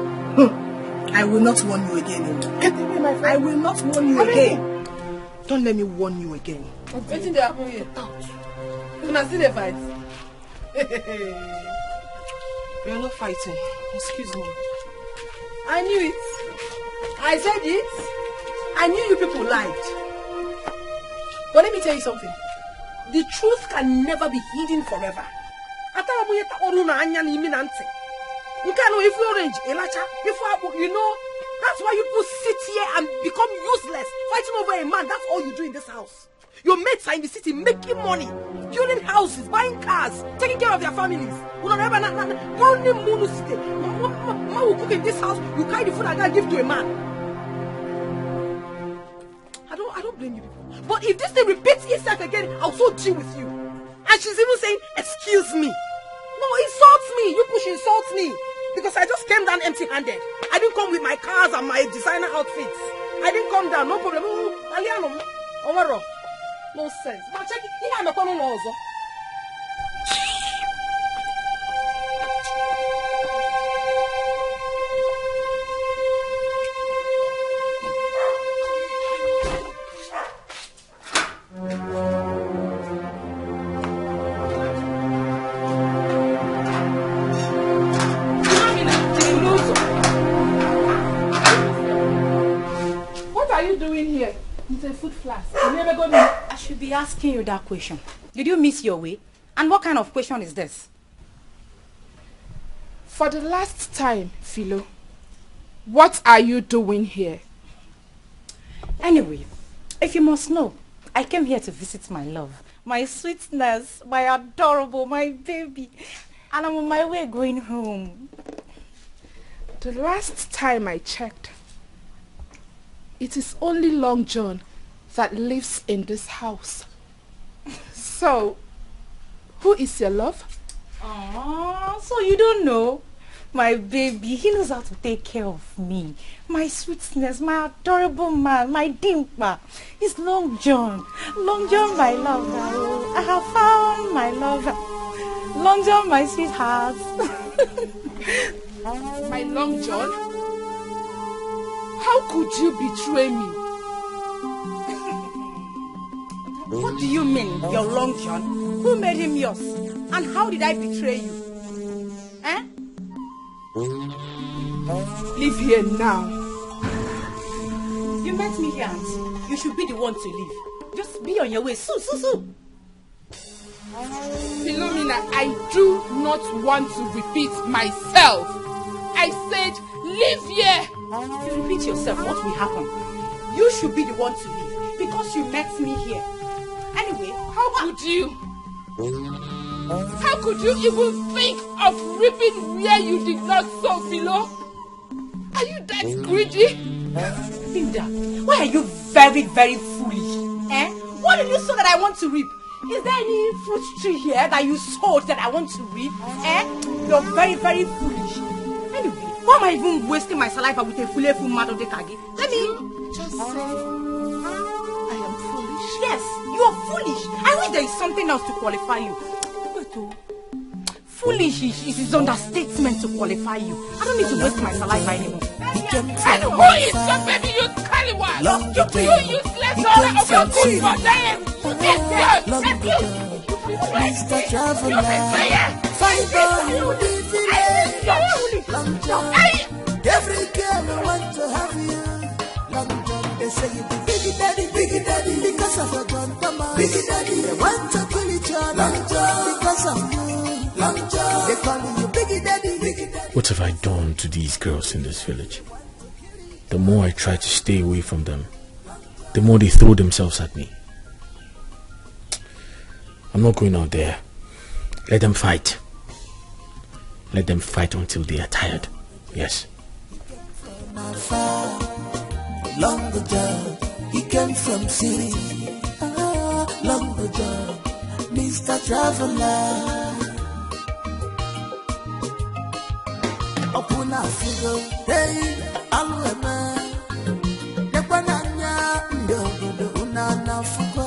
I will not warn you again. Get away, my friend. I will not warn you again. Don't let me warn you again. What did they happen here? You not see the fight? We are not fighting. Excuse me. I knew it. I said it. I knew you people lied. But let me tell you something. The truth can never be hidden forever. If you orange, you know, that's why you people sit here and become useless, fighting over a man. That's all you do in this house. Your mates are in the city making money, building houses, buying cars, taking care of their families. You will cook in this house, you carry the food and give to a man. I don't blame you people. But if this thing repeats itself again, I'll so deal with you. And she's even saying, excuse me. No, insults me. You push insults me. Because I just came down empty-handed. I didn't come with my cars and my designer outfits. I didn't come down, no problem. No sense. But check it. I'm a common also. I should be asking you that question. Did you miss your way? And what kind of question is this? For the last time, Philo, what are you doing here? Anyway, if you must know, I came here to visit my love, my sweetness, my adorable, my baby. And I'm on my way going home. The last time I checked, it is only Long John that lives in this house. So, who is your love? Oh, so you don't know? My baby, he knows how to take care of me. My sweetness, my adorable man, my dimple. It's Long John. Long John, my lover. I have found my lover. Long John, my sweetheart. My Long John? How could you betray me? What do you mean, your Long John? Who made him yours? And how did I betray you? Eh? Leave here now. You met me here, auntie. You should be the one to leave. Just be on your way. So. Philomena, I do not want to repeat myself. I said, leave here. You repeat yourself, what will happen? You should be the one to leave because you met me here. Anyway, how could you? How could you even think of ripping where you did not sow, Philo? Are you that greedy? Linda, why are you very, very foolish? What did you sow that I want to reap? Is there any fruit tree here that you sowed that I want to reap? You're very, very foolish. Anyway, why am I even wasting my saliva with a full mad of the kagi? Let me just say I am foolish. Yes, you are foolish. I wish there is something else to qualify you. Foolish is understatement to qualify you. I don't need to waste my saliva anymore. And who is your baby, you scallywag? You useless daughter of your good for them. Mr. Traveler, fight for you, Long John. Every girl want to have you. Long John, they say you be biggie daddy, because of your grandmama. Biggie daddy, they want to kill each other. Long John, because of you. Long John, they call you biggie daddy. What have I done to these girls in this village? The more I try to stay away from them, the more they throw themselves at me. I'm not going out there. Let them fight. Let them fight until they are tired. Yes. Lumberjack, he came from city. Lumberjack, Mr. Traveler. Opuna figo, hey, alwema. Nepananya, ndogo unana fuko.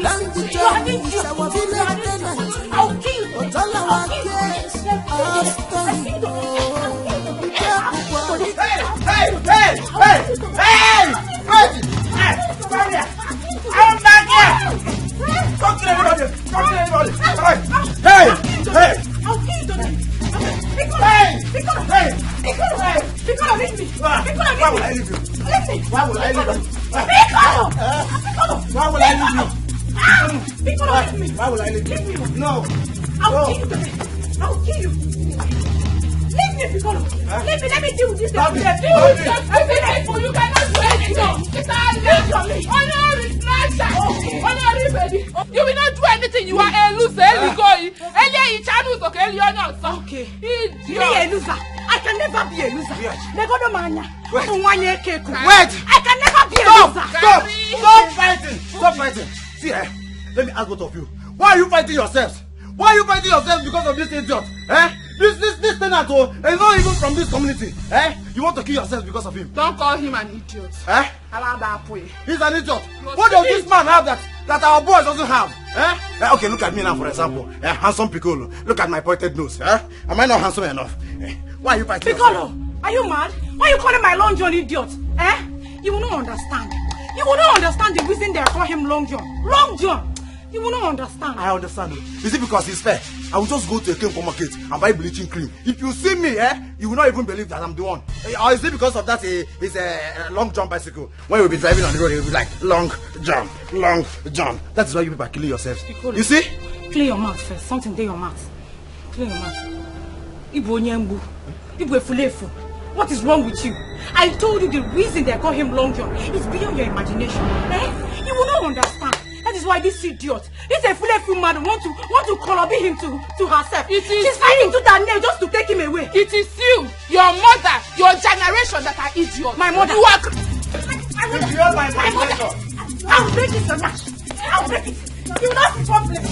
Lumberjack is our village tenant. I'll kill you. I'm back here! Don't kill anybody! Hey! I'll kill you, Donald! Why will I leave you? Why will I leave you? Why will I leave you? Why will I leave you? No! I'll kill you! I'll kill you! Leave me, Piccolo! Leave me, let me deal with this! You cannot do anything! You will not do anything. You are a loser. Okay. Me a loser. I can never be a loser. Wait. I can never be a loser. Stop fighting. See, let me ask both of you. Why are you fighting yourselves? Why are you fighting yourselves because of this idiot? This tenant is not even from this community. You want to kill yourselves because of him? Don't call him an idiot. He's an idiot. What does this man have that our boys doesn't have? Okay, look at me now, for example. Handsome Piccolo. Look at my pointed nose. Am I not handsome enough? Why are you fighting Piccolo, are you mad? Why are you calling my Long John idiot? You will not understand. You will not understand the reason they call him Long John. Long John! You will not understand. I understand. Is it because he's fair? I will just go to a chemical market and buy bleaching cream. If you see me, you will not even believe that I'm the one. Or is it because of that it's a Long John bicycle? When you'll be driving on the road, you'll be like, Long John, Long John. That is why you people are killing yourselves. You see? Clear your mouth first. Something there your mouth. Clear your mouth. Ibu Onyembu. Ibu Efulefu. What is wrong with you? I told you the reason they call him Long John is beyond your imagination. You will not understand. That is why this idiot, this Efulefu man want to colobi him to herself. She's fighting to that nail just to take him away. It is you, your mother, your generation that are idiots. My mother. You are... my mother. I'll break it, Sonia. I'll break it. You will not sit one place.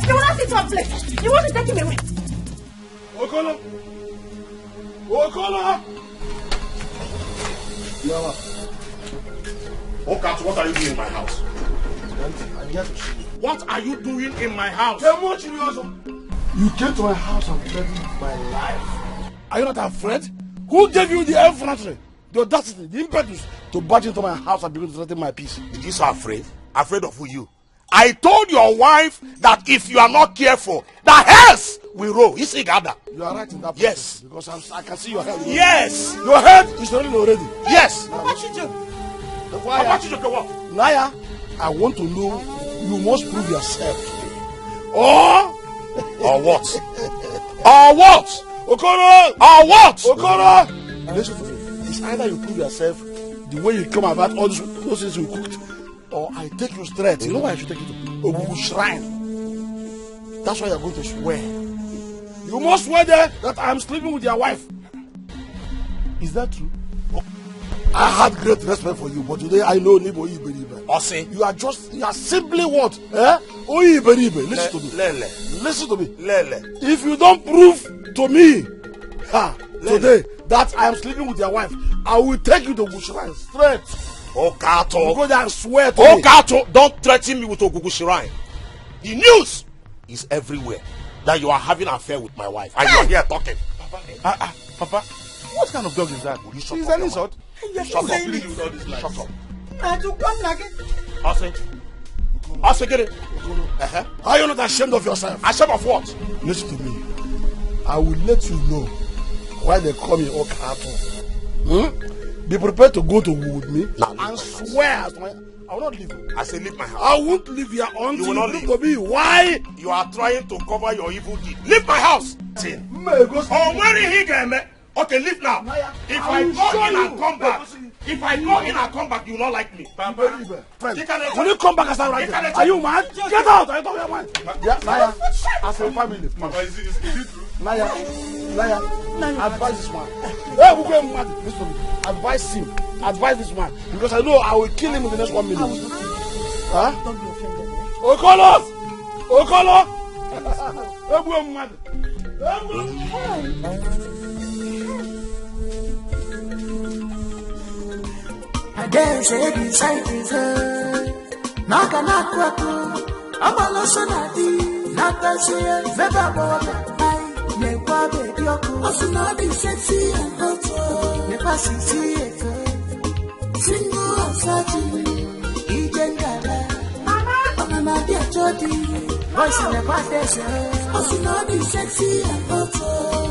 You will not sit one place. You want to take him away. Okolo. Okat, what are you doing in my house? What are you doing in my house? You came to my house and threatened my life. Are you not afraid? Who gave you the effrontery, the audacity, the impetus to barge into my house and begin to threaten my peace? Did you so afraid? Afraid of who you? I told your wife that if you are not careful, the hairs will roll. You see, Gada? You are right in that. Yes. Because I can see your head. Yes. Your head is already. Yes. What you do? Naya, I want to know, you must prove yourself to me. Or what? Or what? Okoro! Or what? Okoro! Listen to me. It's either you prove yourself the way you come about all those things you cooked, or I take you straight. You know why I should take you to Ogugu Shrine? That's why you're going to swear. You must swear there that I'm sleeping with your wife. Is that true? I had great respect for you, but today I know Nibo Iberibe. Osi. You are simply what? Iberibe. Listen to me. Lele. Listen to me. Lele. If you don't prove to me today that I am sleeping with your wife, I will take you to Ogugu straight. Okato. Go there and swear to me. Okato, don't threaten me with Ogugu Shrine. The news is everywhere that you are having an affair with my wife. And you are here talking. Papa, what kind of dog is that? She's an insult. Shut up, please. Shut up. Ase, get it. Are you not ashamed of yourself? Ashamed of what? Listen to me. I will let you know why they call me Okato. Be prepared to go to war with me and swear. I will not leave you. I say leave my house. I won't leave here until you will not leave. To me. Why? You are trying to cover your evil deed. Leave my house. Oh, where is he going? Okay, leave now. If I go in and come back, you will not like me. Friend, when you come back as I write, are you mad? Get out! I don't mind. Yeah, Naya, as a family. Papa, is it true? Naya, advise this man. Hey, who going mad? Listen to me. Advise him. Advise this man. Because I know I will kill him in the next 1 minute. Huh? Don't be offended. Okolo! Hey, who going mad? I dare say beside his head. Naka nakwaku, abalosonadi, nakasiye, veba boba, nekwa baby yoku. Osunadi sexy and hot, nepa sisi eke. Single asati, ijengala. Mama dia chodi, voice nepa dese. Osunadi sexy and hot,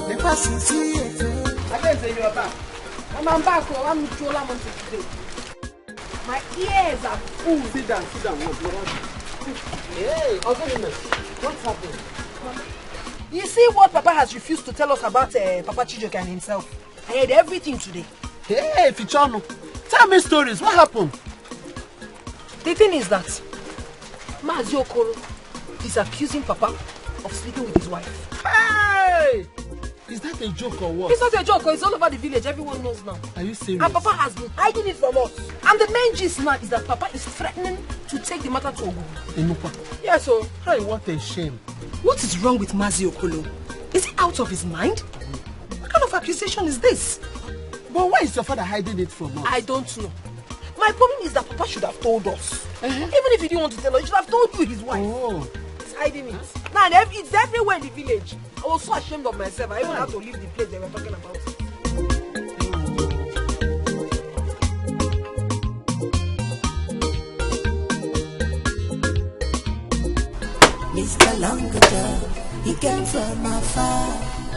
nepa sisi eke. I dare say you are back. I'm back. I'm told today. My ears are full. Sit down. Hey, what's happening? You see what Papa has refused to tell us about Papa Chijoke and himself? I heard everything today. Hey, Fichano, tell me stories. What happened? The thing is that Mazi Okoro is accusing Papa of sleeping with his wife. Hey! Is that a joke or what? It's not a joke. It's all over the village. Everyone knows now. Are you serious? And Papa has been hiding it from us. And the main gist now is that Papa is threatening to take the matter to Ogun. Inupa. Yes, so. Hey, what a shame. What is wrong with Mazi Okolo? Is he out of his mind? What kind of accusation is this? But why is your father hiding it from us? I don't know. My problem is that Papa should have told us. Even if he didn't want to tell us, he should have told you his wife. Oh. He's hiding it. Now, it's everywhere in the village. I was so ashamed of myself. I even had to leave the place they were talking about. Mr. Longajo, he came from afar.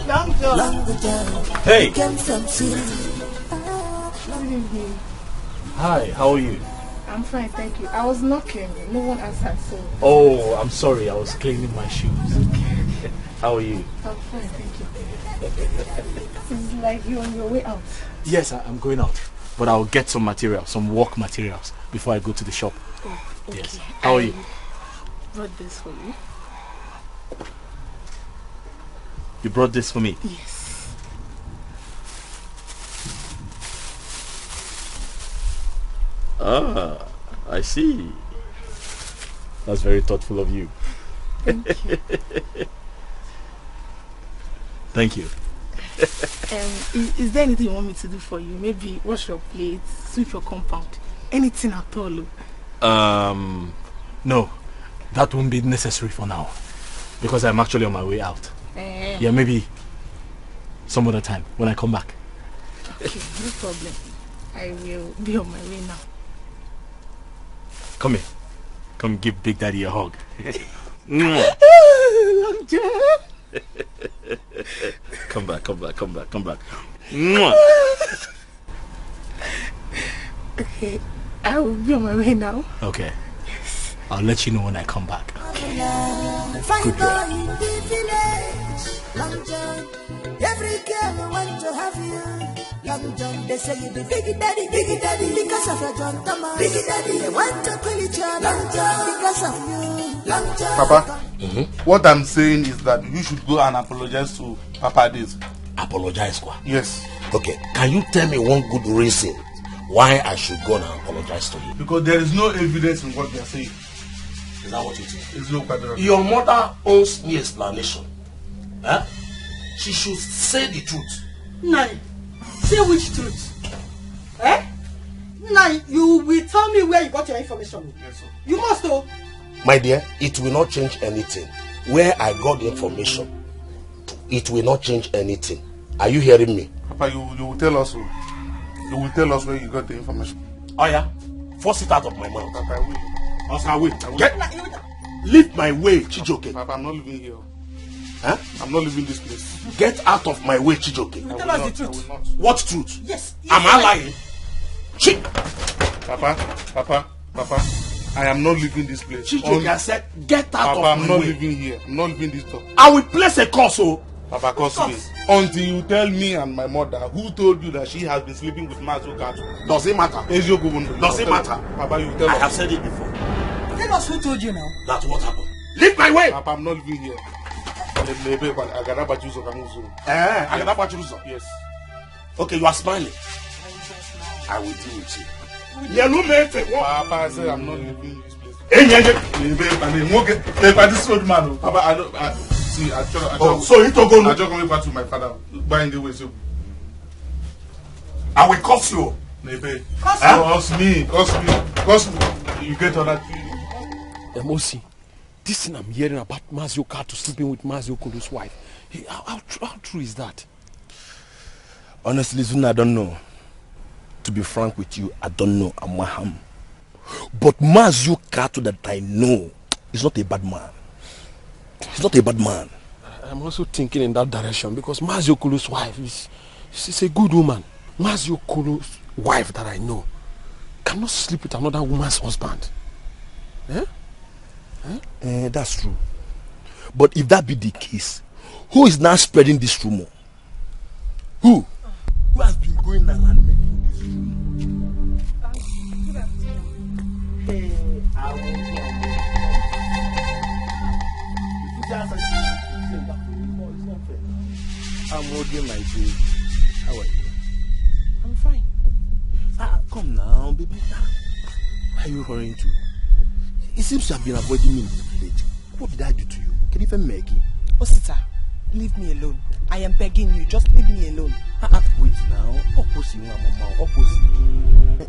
Longajo, Hey. he came from city. Hi, how are you? I'm fine, thank you. I was knocking. No one answered, so. Oh, I'm sorry. I was cleaning my shoes. How are you? I'm fine, thank you. It's like you're on your way out. Yes, I'm going out. But I'll get some materials, some work materials, before I go to the shop. Oh, okay. Yes. How are you? Brought this for you. You brought this for me? Yes. Ah, I see. That's very thoughtful of you. Thank you. Thank you. Is there anything you want me to do for you? Maybe wash your plates, sweep your compound, anything at all? No, that won't be necessary for now, because I'm actually on my way out. Yeah, maybe some other time when I come back. Okay, no problem. I will be on my way now. Come here. Come give Big Daddy a hug. Come back. Okay, I will be on my way now. Okay. Yes. I'll let you know when I come back. Good girl. Long John, every girl want to have you. Long John, they say you be big daddy, because of your John Thomas. Big daddy, they want to kill each other. Long John, because of you. Long John. Papa, what I'm saying is that you should go and apologize to Papa this. Apologize, Kwa? Yes. Okay, can you tell me one good reason why I should go and apologize to you? Because there is no evidence in what they are saying. Is that what you think? It's no quadra. Your mother owes me explanation. Huh? She should say the truth. Nai, say which truth? Eh? Nai, you will tell me where you got your information. Yes, sir. You must know. My dear, it will not change anything. Where I got the information, it will not change anything. Are you hearing me? Papa, you will tell us. You will tell us where you got the information. Oh yeah? Force it out of my mouth. Papa, I will. Oscar, wait. Leave my way, Chijoke. Papa, I'm not living here. Huh? I'm not leaving this place. Get out of my way, Chijoke. You will tell us the truth. What truth? Yes. Am I lying? Papa, I am not leaving this place. Chijoke, I said, get out Papa, of I'm my not way. living here. I'm not leaving this door. I will place a curse, oh. Papa, curse me. Until you tell me and my mother who told you that she has been sleeping with Mazuka. Does it matter? Does it matter? Papa, you tell us. I have said it before. Tell us who told you now. That's what happened. Leave my way. Papa, I'm not living here. Yes. Okay, you are smiling. I will deal with you. Papa, I said I'm not leaving this place. This old man. Papa, I don't. See, I so he told I just coming back to my father. Buying the way so. I will curse you. Curse me. You get all that. Mosi, this thing I'm hearing about Mazio Kato sleeping with Mazio Kulu's wife. How true is that? Honestly, Zuna, I don't know. To be frank with you, I don't know Amaham. But Mazio Kato that I know is not a bad man. He's not a bad man. I'm also thinking in that direction because Mazio Kulu's wife she's a good woman. Mazio Kulu's wife that I know cannot sleep with another woman's husband. Eh? That's true. But if that be the case, who is now spreading this rumor? Who? Who has been going around making this rumor? Hey, I I'm holding my baby. How are you? I'm fine. Come now, baby. Where are you hurrying to? It seems you have been avoiding me in this village. What did I do to you? Can you even Maggie? Osita, leave me alone. I am begging you, just leave me alone. Wait now.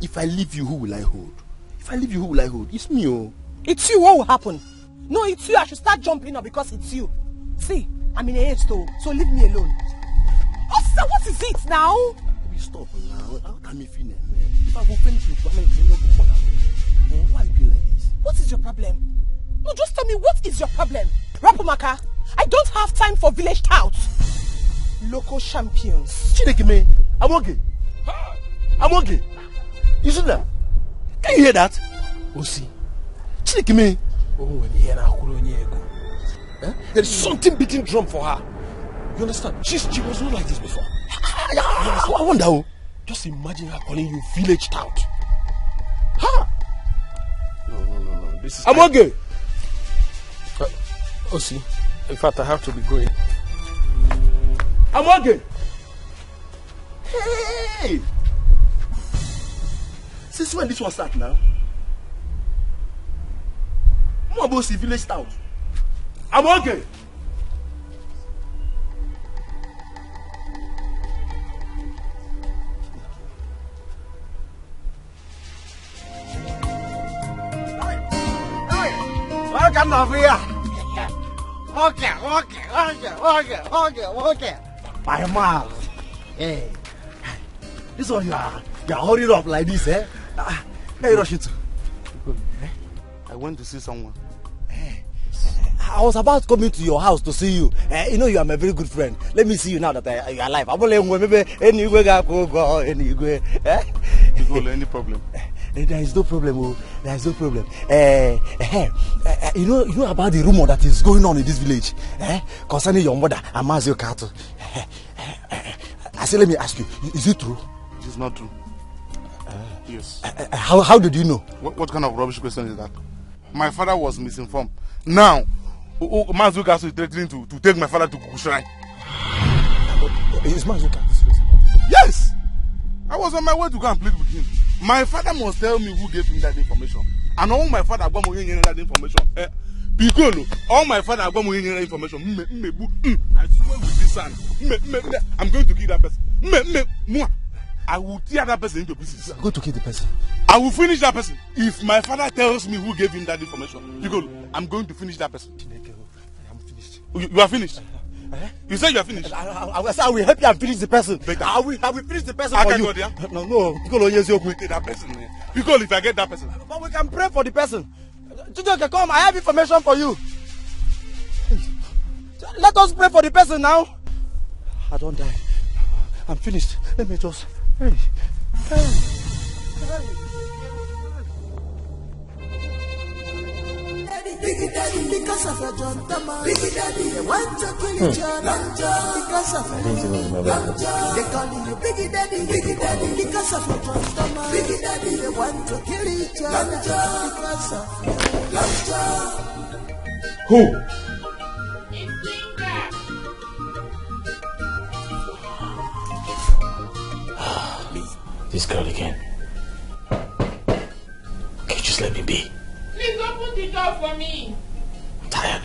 If I leave you, who will I hold? If I leave you, who will I hold? It's me, oh. It's you, what will happen? No, it's you. I should start jumping now because it's you. See, I'm in a haste though, so leave me alone. Osita, what is it now? Baby, stop now. How can me feel man? If I go finish with one, why are you doing like this? What is your problem? No, just tell me, what is your problem? Rapumaka, I don't have time for village touts. Local champions. Chinekime, I'm okay. I'm okay. You see that? Can you hear that? Osi. Chinekime. There is something beating drum for her. You understand? She was not like this before. I wonder who. Just imagine her calling you village tout. No. This is. I'm okay. Osi, in fact, I have to be going. I'm okay. Hey! Since when this one start now? I'm about to village town. I'm okay. Welcome over here. Okay. My mom. Hey. This one you are holding up like this, eh? Where you rushing to? I went to see someone. I was about coming to your house to see you. You know you are my very good friend. Let me see you now that you are alive. I'm only maybe any way. Any problem? there is no problem. Oh, there is no problem. You know about the rumor that is going on in this village, concerning your mother, Amazio Kato. I said, let me ask you, is it true? It is not true. Yes. How did you know? What kind of rubbish question is that? My father was misinformed. Now, Mazuka is threatening to take my father to Kukushrine. Is Mazuka? Yes! I was on my way to go and plead with him. My father must tell me who gave him that information. And all my father got me that information. Piccolo, all my father got me that information. I swear with this son. I'm going to kill that person. I will tear that person into pieces. I'm going to kill the person. I will finish that person. If my father tells me who gave him that information, Piccolo, I'm going to finish that person. I'm finished. You are finished? You said you are finished? I will help you and finish the person. I will finish the person for you. No. Piccolo, yes, you get that person. Piccolo, if I get that person. But we can pray for the person. Chijoke, come, I have information for you. Let us pray for the person now. I don't die. I'm finished. Let me just... Hey. Biggie Daddy, because of a John Thomas. Biggie Daddy, they want to kill each other. Because of a they call you Biggie Daddy, because of a John Thomas. Biggie Daddy, they want to kill each other. Because of who? This girl again. Can you just let me be? Please open the door for me. I'm tired.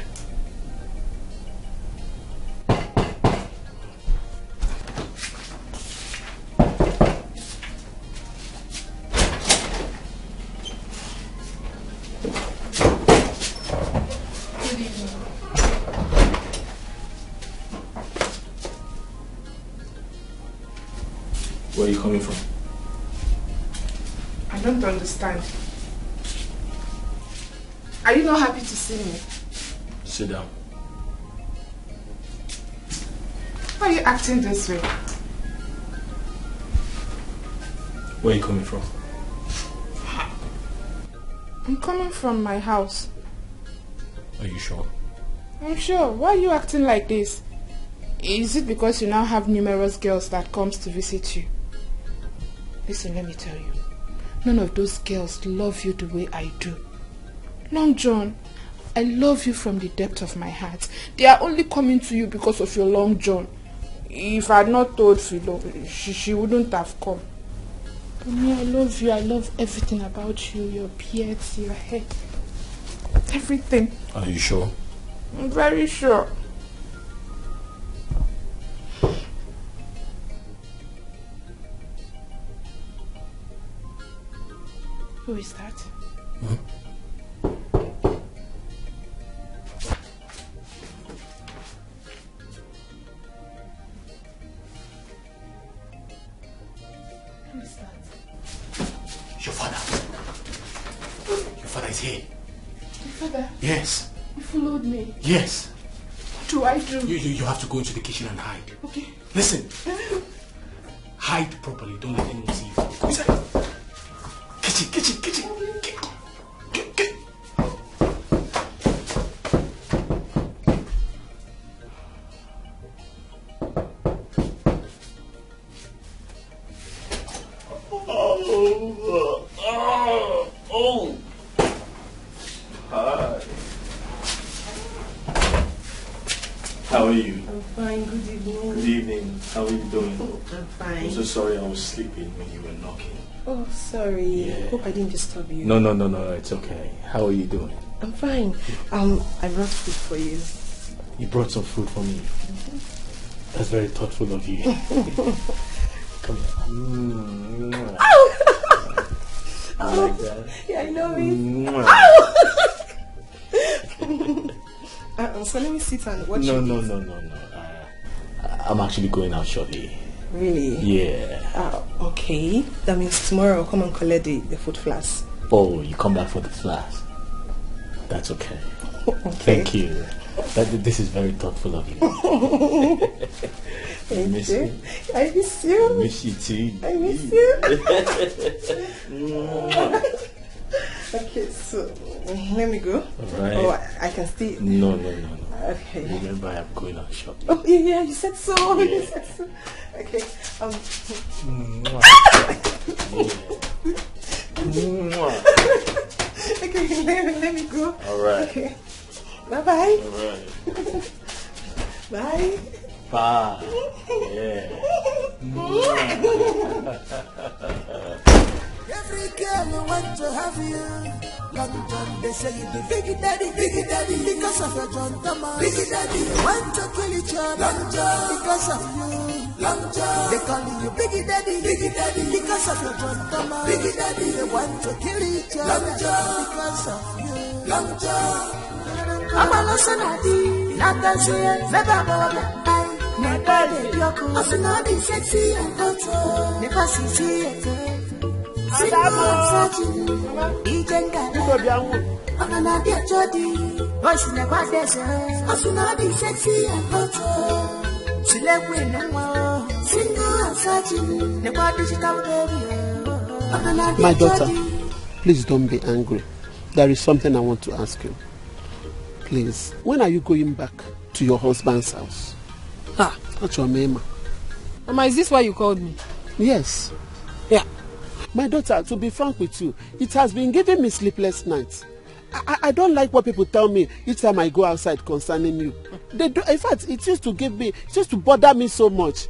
Good evening. Where are you coming from? I don't understand. Are you not happy to see me? Sit down. Why are you acting this way? Where are you coming from? I'm coming from my house. Are you sure? I'm sure. Why are you acting like this? Is it because you now have numerous girls that comes to visit you? Listen, let me tell you. None of those girls love you the way I do. Long John, I love you from the depth of my heart. They are only coming to you because of your Long John. If I had not told Philo, she wouldn't have come. But me, I love you. I love everything about you. Your beards, your hair. Everything. Are you sure? I'm very sure. Who is that? Hmm? Who is that? Your father. Your father is here. Your father? Yes. You followed me. Yes. What do I do? You have to go into the kitchen and hide. Okay. Listen. Hide properly. Don't let anyone see you. Go inside. Kitchen. Hi. How are you? I'm fine. Good evening. Good evening. How are you doing? I'm fine. I'm so sorry I was sleeping when you were knocking. Oh, sorry. Yeah. Hope I didn't disturb you. No, it's okay. How are you doing? I'm fine. I brought food for you. You brought some food for me. That's very thoughtful of you. Come here. You like that? Yeah, I know it. So let me sit and watch No. it. I'm actually going out shortly. Really? Yeah. Okay. That means tomorrow I'll come and collect the food flask. Oh, you come back for the flask. That's okay. Okay. Thank you. This is very thoughtful of you. I miss you. I miss you. I miss you too. I miss you. Okay, so let me go. Alright. Oh, I can stay. No. Okay. Remember, I'm going out shopping. Oh, yeah, you said so. Yeah. You said so. Okay. Okay, let me go. Alright. Okay. Bye-bye. Alright. Bye. Bye. Yeah. Every girl want to have you. Long John, they say you the big daddy, because of your John Thomas. Big daddy, they want to kill each other. Long John, because of you. Long John, they call you big daddy, because of your John Thomas. Big daddy, they want to kill each other. Long John, because of you. Long John, I'm a losanadi, not that's it, never bother. Never let you go. I'm not sexy and hot. Never see it. I'm not Jody. Voice never does. I'm not sexy and hot. She let win and single and searching. Never did she come, baby. My daughter, please don't be angry. There is something I want to ask you. Please, when are you going back to your husband's house? That's your name. Mama, is this why you called me? Yes. Yeah. My daughter, to be frank with you, it has been giving me sleepless nights. I don't like what people tell me each time I go outside concerning you. They do, in fact, it used to bother me so much.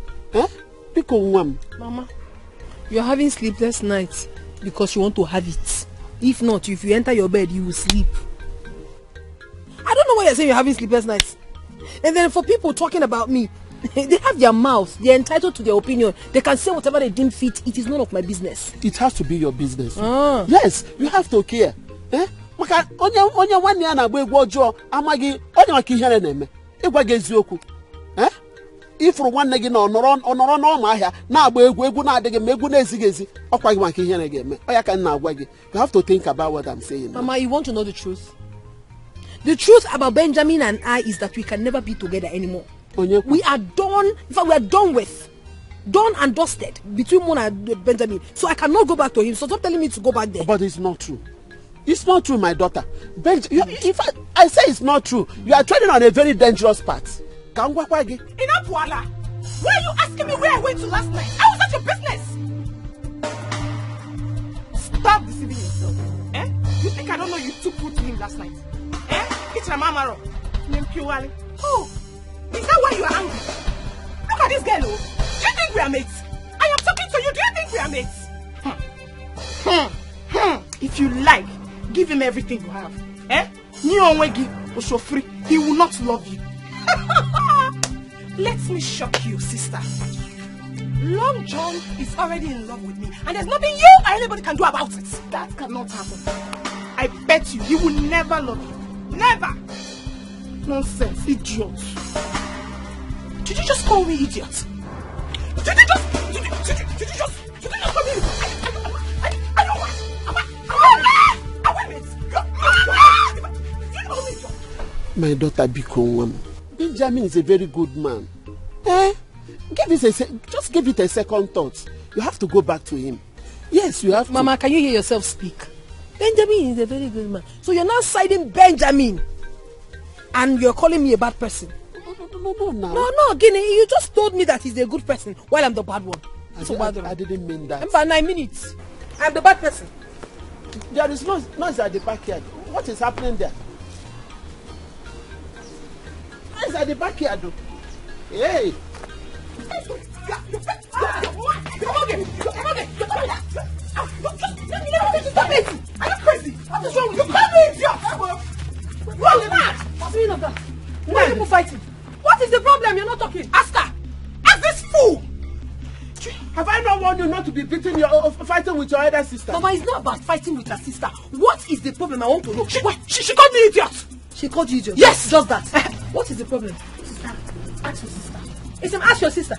Mama, you're having sleepless nights because you want to have it. If not, if you enter your bed, you will sleep. I don't know why you're saying you're having sleepless nights. And then for people talking about me, they have their mouths. They're entitled to their opinion. They can say whatever they deem fit. It is none of my business. It has to be your business. Yes, you have to care. Onye one year na gbe gwojo amagi onye maka ihe na-eme. Ịgwa gị eziokwu. Ifuru nwanne gị na onoro na ọma ahịa na-agba egwu na-adịghị ma egwu na-ezighị ezi ọkwa gị maka ihe na-eme. Ọ ya ka nna agwa gị. You have to think about what I'm saying. Mama, you want to know the truth? The truth about Benjamin and I is that we can never be together anymore. We are done. In fact, we are done with. Done and dusted between Mona and Benjamin. So I cannot go back to him. So stop telling me to go back there. But it's not true. It's not true, my daughter. In fact, I say it's not true. You are treading on a very dangerous path. Enough, Wala. Why are you asking me where I went to last night? How was that your business? Stop deceiving yourself. You think I don't know you took food to him last night? It's my mama. Oh, is that why you are angry? Look at this girl, oh. Do you think we are mates? I am talking to you. Do you think we are mates? If you like, give him everything you have. He will not love you. Let me shock you, sister. Long John is already in love with me, and there's nothing you or anybody can do about it. That cannot happen. I bet you he will never love you. Never. Nonsense, idiot. Did you just call me idiot? Did you just call me? I don't want. My daughter Biko, Benjamin is a very good man. Just give it a second thought. You have to go back to him. Yes, you have to. Mama, can you hear yourself speak? Benjamin is a very good man. So you're now siding Benjamin. And you're calling me a bad person. No, Guinea, you just told me that he's a good person while I'm the bad one. I didn't mean that. For 9 minutes. I'm the bad person. There is noise at the backyard. What is happening there? What is at the backyard? Hey! Stop it! Are you crazy? What is wrong with you? Call me idiot! You're mad! What's the meaning of that? Why are people fighting? What is the problem? You're not talking. Ask her! Ask this fool! Have I not warned you not to be fighting with your other sister? Mama, it's not about fighting with her sister. What is the problem? I want to know. She called me idiot! She called you idiot? Yes! Just that. What is the problem? Ask your sister. Ask your sister.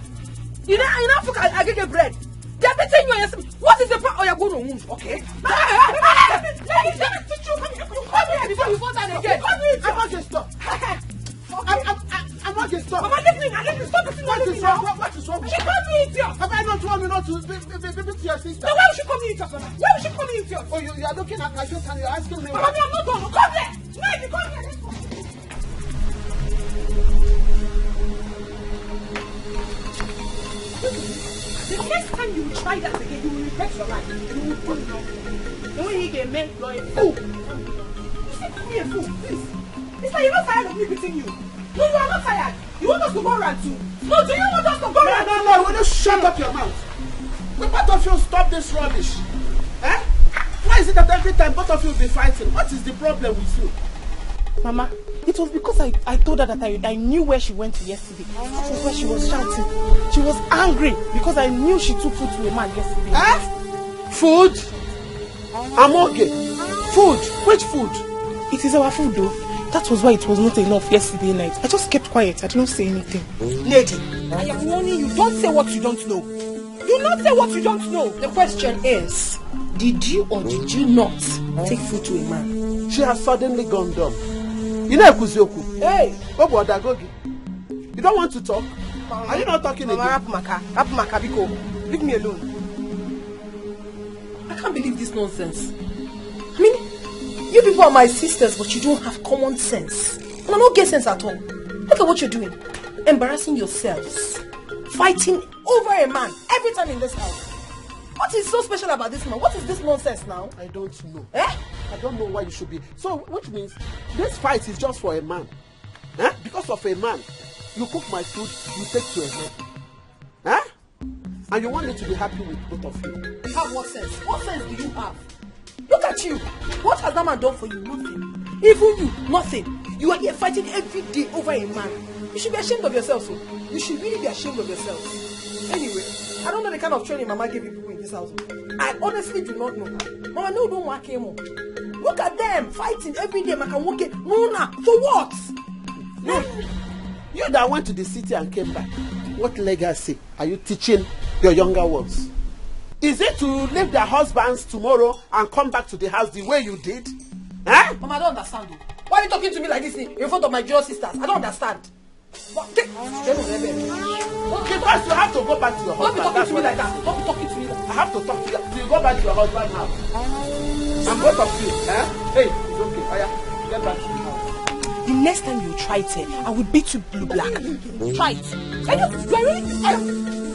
You know, I get your bread. They're beating you and you're what is the problem? Oh, you're going to wound, okay? You call me before you fall down again. I want to stop. I'm What is wrong? Mama, leave me now. Leave me. Stop it. What is wrong? What is wrong? She called me idiot. Have I not warned you not to be to your sister? No, why would she call me idiot, Mama? Why would she call me idiot? Oh, you are looking at my face and you're asking me. Mama, I'm not going. Come here. No, come here. Let's go. The next time you try that again, you will regret your life. You will fall down. The way he get made, you're a fool. You said to me a fool, please. It's like you're not tired of me beating you. No, you are not tired. You want us to go around too? No, do you want us to go around? No, will you shut up your mouth? Will both of you stop this rubbish? Eh? Why is it that every time both of you will be fighting? What is the problem with you? Mama, it was because I told her that I knew where she went to yesterday. That was where she was shouting. She was angry because I knew she took food to a man yesterday. Eh? Food? Amoge? Food? Which food? It is our food though. That was why it was not enough yesterday night. I just kept quiet. I didn't say anything. Lady, I am warning you. Don't say what you don't know. Do not say what you don't know. The question is, did you or did you not take food to a man? She has suddenly gone dumb. You know Kuzioku. Hey! You don't want to talk? Are you not talking again? Rapumaka, Biko. Leave me alone. I can't believe this nonsense. I mean, you people are my sisters, but you don't have common sense. And I don't get sense at all. Look at what you're doing. Embarrassing yourselves. Fighting over a man every time in this house. What is so special about this man? What is this nonsense now? I don't know. Eh? I don't know why you should be. So, which means this fight is just for a man. Eh? Because of a man. You cook my food, you take to a man. Eh? And you want me to be happy with both of you. Have what sense? What sense do you have? Look at you. What has that man done for you? Nothing. Even you, nothing. You are here fighting every day over a man. You should be ashamed of yourself, so. You should really be ashamed of yourself. Anyway, I don't know the kind of training Mama gave you people in this house. I honestly do not know. Mama, no, don't work anymore. Look at them fighting every day. Maka woke. No, for what? No. You that went to the city and came back. What legacy are you teaching your younger ones? Is it to leave their husbands tomorrow and come back to the house the way you did? Eh? Mama, I don't understand you. Why are you talking to me like this in front of my junior sisters? I don't understand. What? Because you have to go back to your husband. Don't be talking to me like that. Don't be talking to me like that. I have to talk to you. So you go back to your husband now. And both of you, eh? Hey, it's okay. Aya, get back to the house. The next time you try it, I will beat you blue black. Try it.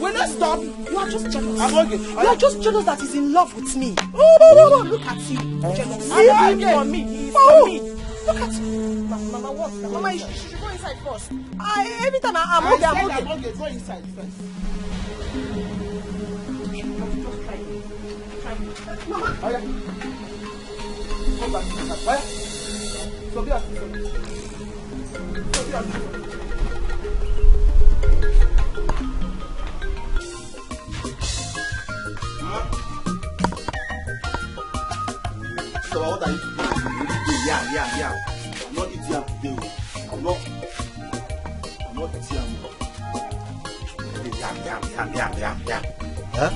Will you stop? You are just jealous. I'm okay. You are just jealous that he's in love with me. Oh, look at you. Jealous. He's for me. He's for me. Look at you. Mama, what? Mama, you should go inside first. Every time I'm okay. Go inside first. Mama, come back to the house. So be asking. So what are you doing? Yeah. I'm not eating yam today. I'm not eating yam. Huh?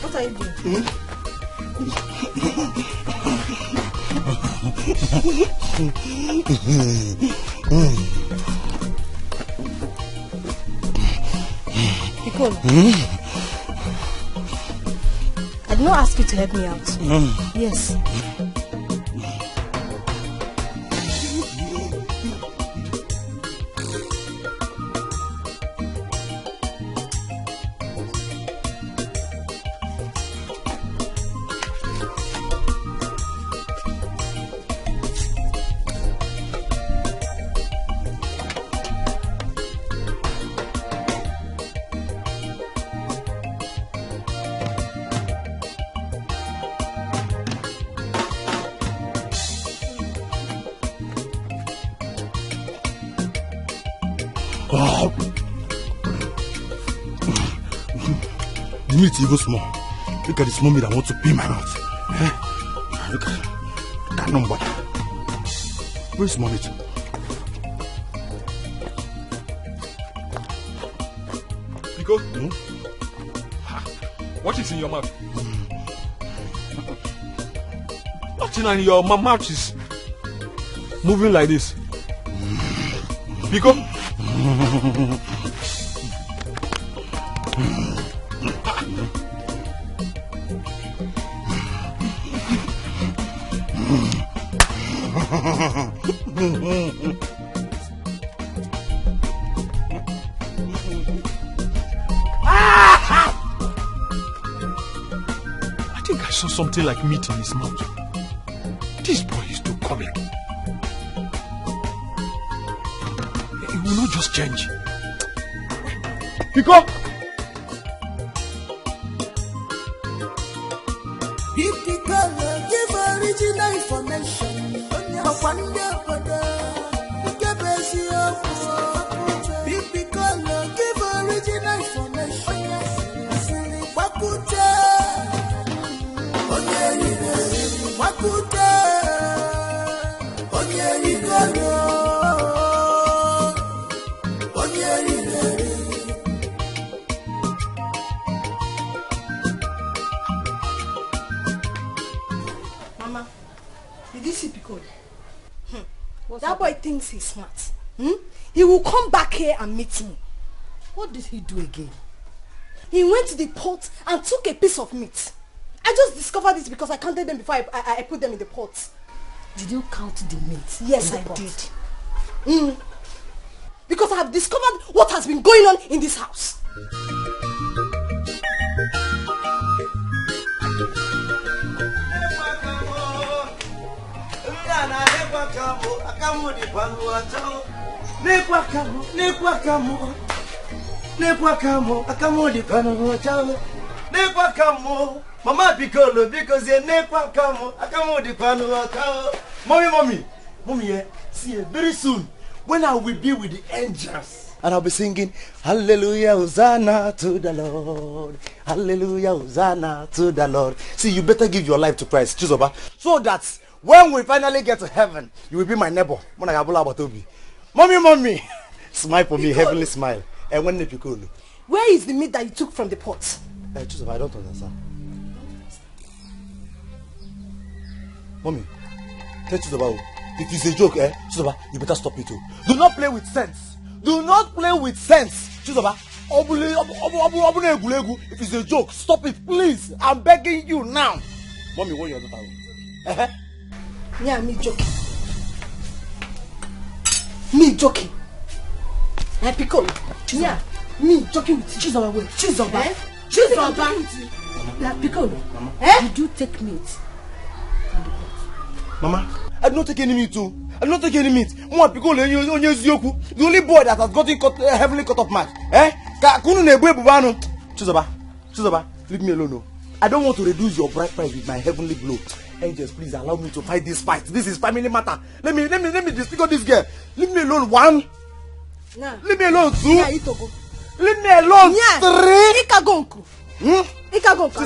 What are you doing? Nicole, I did not ask you to help me out. Yes. Oh. The meat is even small. Look at this mommy that wants to pee my mouth. Eh? Look at that number. Where's mommy? Etiko? What is in your mouth? Nothing in your mouth is moving like this. Etiko? I think I saw something like meat in his mouth. This boy is too cunning. He will not just change. Etiko! Etiko will give original information. Etiko will give original information. Mama, did you see Pico? That boy thinks he's smart. He will come back here and meet me. What did he do again? He went to the pot and took a piece of meat. I just discovered this because I counted them before I put them in the pot. Did you count the meat? Yes, I did. Because I have discovered what has been going on in this house. Mama Piccolo, because you never come. Mommy, see very soon when I will be with the angels. And I'll be singing, Hallelujah, Hosanna to the Lord. Hallelujah, Hosanna to the Lord. See, you better give your life to Christ, Chizoba, so that when we finally get to heaven, you will be my neighbor. Mommy, smile for me, heavenly smile. And when Piccolo. Where is the meat that you took from the pot? Chizoba, I don't understand. Mommy, tell Chizoba, if it's a joke, Chizoba, you better stop it too. Do not play with sense. Do not play with sense, Chizoba. If it's a joke, stop it, please. I'm begging you now. Mommy, what you talking about? Yeah, me joking. Me joking. Piccolo. Yeah, me joking with you. Chizoba, wait. Chizoba. Chizoba. Piccolo. Did you take meat? Mama, I did not take any meat too. I did not take any meat. The only boy that has gotten heavily cut off mark. Chizoba, leave me alone. No. I don't want to reduce your bride price with my heavenly blow. Angels, please allow me to fight this fight. This is family matter. Let me disfigure this girl. Leave me alone. 1. Nah. Leave me alone. 2. Yeah, leave me alone. Yeah. 3. Ikagonku. Ikagonku.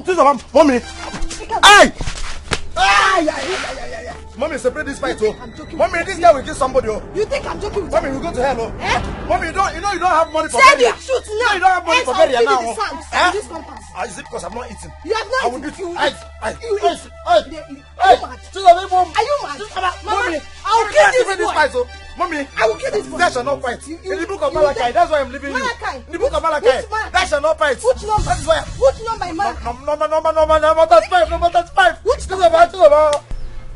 Chizoba, mommy. Aye. Mommy, separate this fight, oh. Mommy, this guy will kill somebody, oh. You think I'm joking with you? Mommy, we go to hell, oh. Mommy, you don't have money for burial. Say the truth now. You don't have money for burial now, oh. This compass. Is it because I'm not eating? You have not eaten. You eat. Are you mad? Are you mad? Mommy, I will kill this boy. Mommy, I will kill this boy. That shall not fight. In the book of Malachi, that's why I'm leaving you. In the book of Malachi, that shall not fight. Which number? That is why. Which number, man? Number 5. Which number?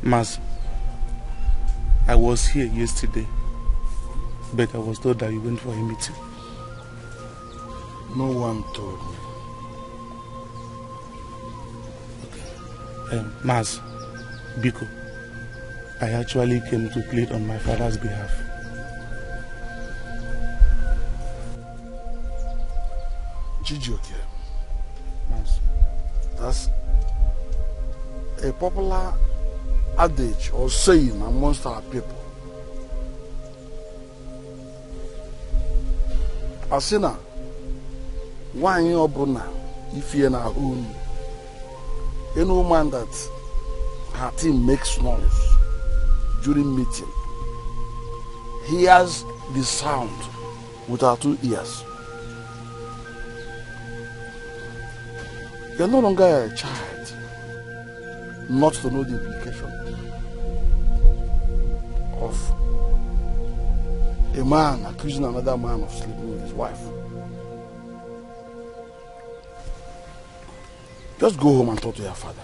Mas, I was here yesterday, but I was told that you went for a meeting. No one told me. Okay. Mas, Biko, I actually came to plead on my father's behalf. Chijioke. Mas. That's a popular adage or saying amongst our people. Asina, one year bruna, if you're not home, any woman that her team makes noise during meeting, hears the sound with her 2 ears. You're no longer a child not to know the implication of a man accusing another man of sleeping with his wife. Just go home and talk to your father.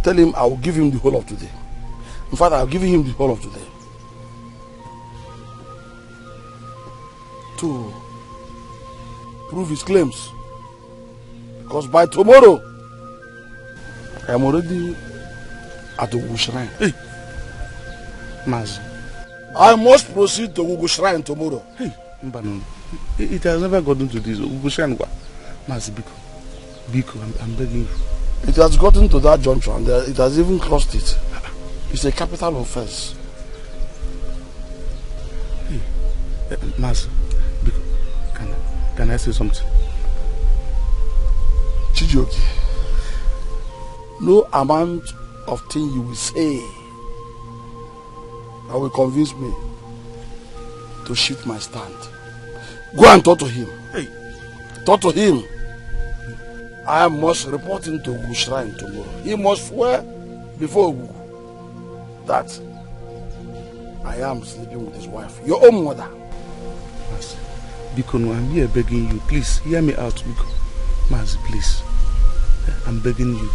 Tell him I will give him the whole of today. In fact, I'll give him the whole of today to prove his claims. Because by tomorrow, I am already at the Gugu Shrine. Hey, Maz. I must proceed to Gugu Shrine tomorrow. Hey, Mbano, it has never gotten to this. Gugu Shrine, Maz, Biko, I'm begging you. It has gotten to that juncture and it has even crossed it. It's a capital offense. Hey, Maz, Biko, can I say something? Chijioke, no amount of things you will say that will convince me to shift my stand. Go and talk to him. Hey, talk to him. I must report him to Gugu Shrine tomorrow. He must swear before Gugu that I am sleeping with his wife, your own mother. Mas, Biko, I'm here begging you. Please hear me out, Biko. Mas, please. I'm begging you.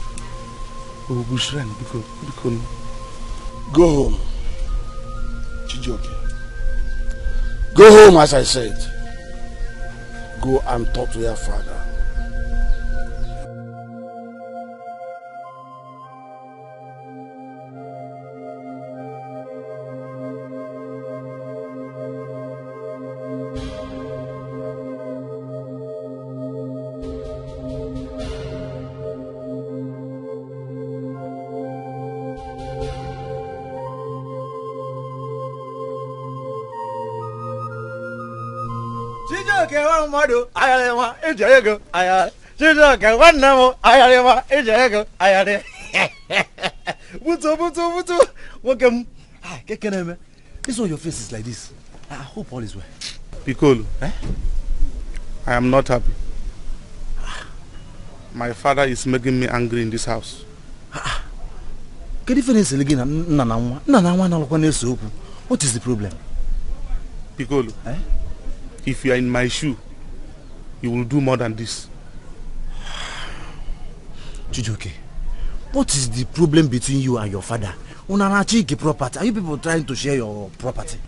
Gugu Shrine, Biko. Go home. Chijioke. Go home, as I said. Go and talk to your father. Chijioke wa mmadụ ayarị nwa eji ego ayarị. Chijioke nwanne m ayarị nwa eji ego ayarị. Butu. Nwoke m. Keke na-eme. This one your face is like this. I hope all is well. Piccolo, I am not happy. My father is making me angry in this house. What is the problem? Piccolo, if you are in my shoe, you will do more than this. Chijioke, what is the problem between you and your father? Property. Are you people trying to share your property?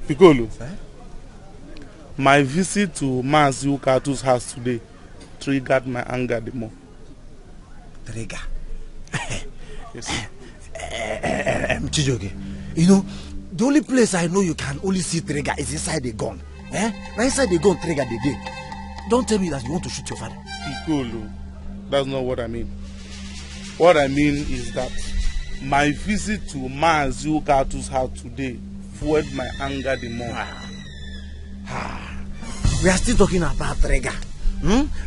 Piccolo, my visit to Mazi Ukatu's house today triggered my anger the more. Trigger? Yes. Chijioke, you know, the only place I know you can only see trigger is inside the gun. Now inside the gun, trigger the day. Don't tell me that you want to shoot your father. Piccolo, that's not what I mean. What I mean is that my visit to Mazi Ukatu's house today fueled my anger the more. We are still talking about trigger.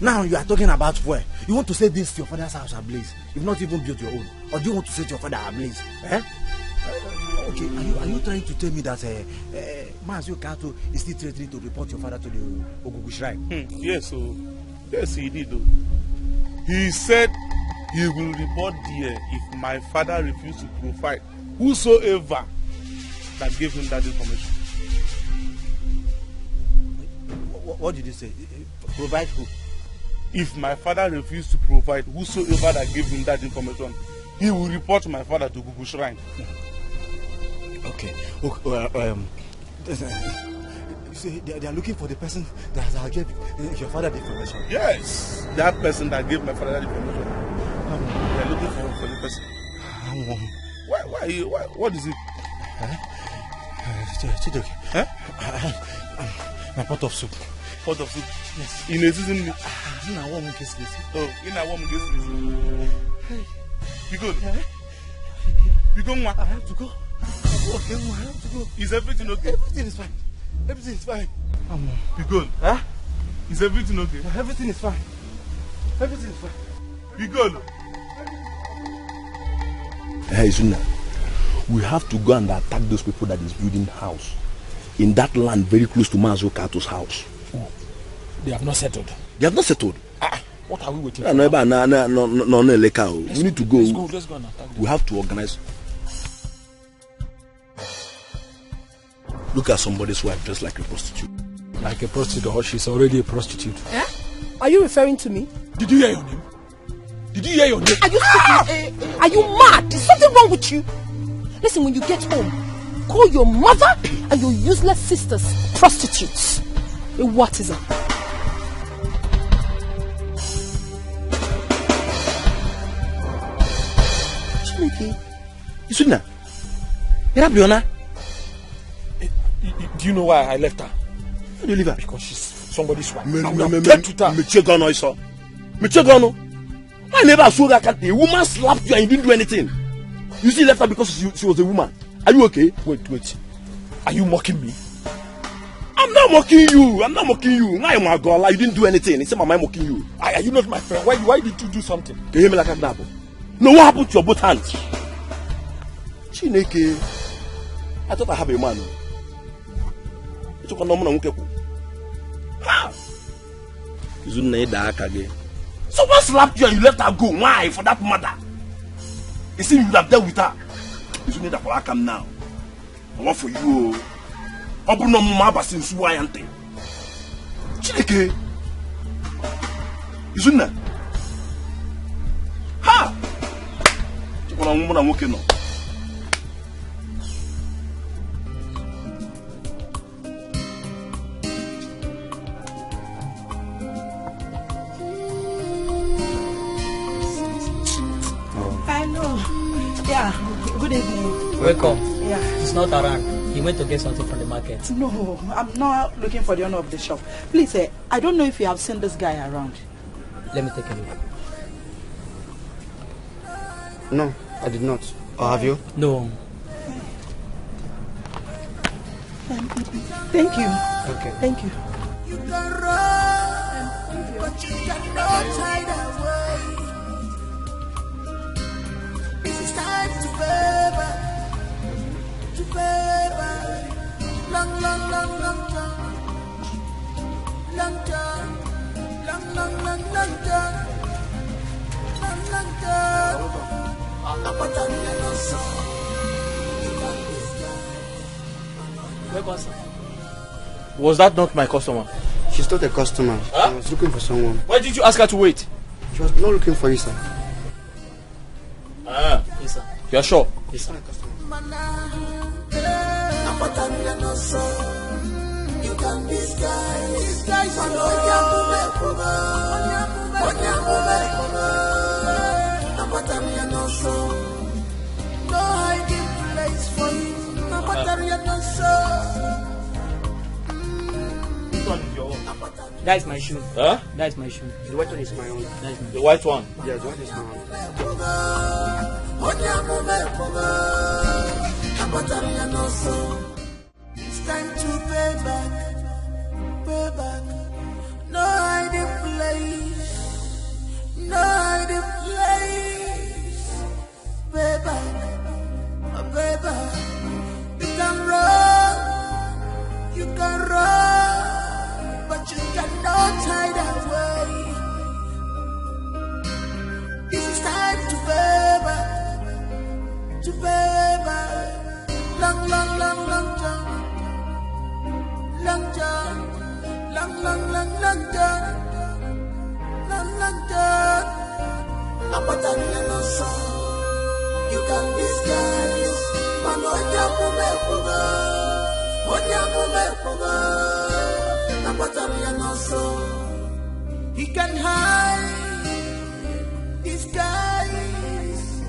Now you are talking about fuel. You want to set this your father's house ablaze? You've not even built your own. Or do you want to set your father ablaze? Okay, are you trying to tell me that Mazi Ukatu is still threatening to report your father to the Gugu Shrine? Yes, he did. He said he will report there if my father refuses to provide whosoever that gave him that information. What did you say? Provide who? If my father refuses to provide whosoever that gave him that information, he will report my father to Gugu Shrine. Okay. See, they are looking for the person that gave your father the information. Yes, that person that gave my father that information. They are looking for the person. Why? What is it? Chijioke. My pot of soup. Pot of soup? Yes. In a season? In a warm case. Oh, in a warm case. You go? You go? I have to go. Okay, I have to go. Is everything okay? Everything is fine. Everything is fine. You good? Huh? Is everything okay? Everything is fine. Everything is fine. You good? Hey, Zuna, we have to go and attack those people that is building house in that land very close to Mazo Kato's house. Oh, they have not settled. They have not settled. What are we waiting for? No, we need to go. Let's go and attack them. We have to organize. Look at somebody's wife dressed like a prostitute. Like a prostitute, she's already a prostitute. Eh? Are you referring to me? Did you hear your name? Did you hear your name? Are you speaking? Are you mad? Is something wrong with you? Listen, when you get home, call your mother and your useless sisters prostitutes. What is it? Chineke, Isuna, Yarabiona. Do you know why I left her? How do you leave her? Because she's somebody's wife. I never saw that a woman slapped you and you didn't do anything. You still left her because she was a woman. Are you okay? Wait. Are you mocking me? I'm not mocking you. Why am I going? You didn't do anything. It's my mind mocking you. Are you not my friend? Why did you do something? Can you hear me like a double? No, what happened to your both hands? Chineke. I thought I have a man. Someone slapped you and you let her go. Why? For that matter. You see, you would have dealt with her. You need to come now. I want for you. Open up my basin, Suayante. Chineke. Isn't that? Ha! I'm working now. Yeah, good evening. Welcome. Yeah. He's not around. He went to get something from the market. No, I'm not looking for the owner of the shop. Please, I don't know if you have seen this guy around. Let me take a look. No, I did not. Or have you? No. Thank you. Okay. Thank you. You can run, but you cannot hide away. This is time to favor, long time. Was that not my customer? She's not a customer. Huh? She was looking for someone. Why did you ask her to wait? She was not looking for you, sir. Ah. Yes, sir. You are sure? Yes, sir. You can disguise no hiding place for you. That is my shoe. Huh? That is my shoe. The white one is my own. That is my The white one? Yeah, the white is my own. It's time to pay back. No hiding place. No hiding place. Pay back. You can run, but you cannot hide away. This is time to pay back. Long time. You can disguise. He can hide, disguise,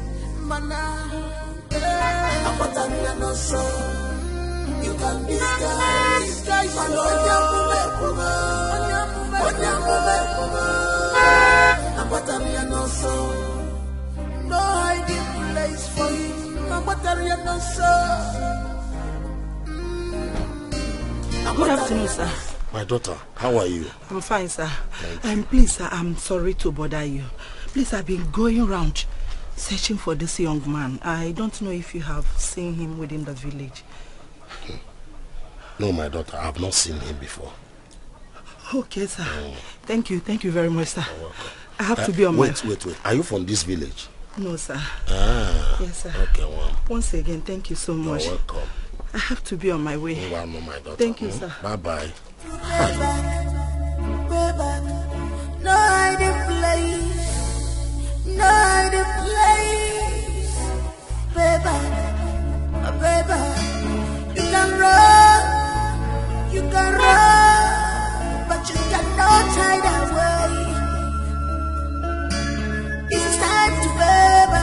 you can disguise, no hiding place for him. Good afternoon, sir. My daughter, how are you? I'm fine, sir. Please, sir, I'm sorry to bother you. Please, I've been going around searching for this young man. I don't know if you have seen him within the village. No, my daughter, I have not seen him before. Okay, sir. Thank you very much, sir. I have to be on my... Wait. Are you from this village? No, sir. Ah. Yes, sir. Okay, well. Once again, thank you so much. You're welcome. I have to be on my way. You are my daughter. Thank you, sir. Bye-bye. No hiding place, no hiding place, baby, you can run, but you cannot hide away. It's time to baby.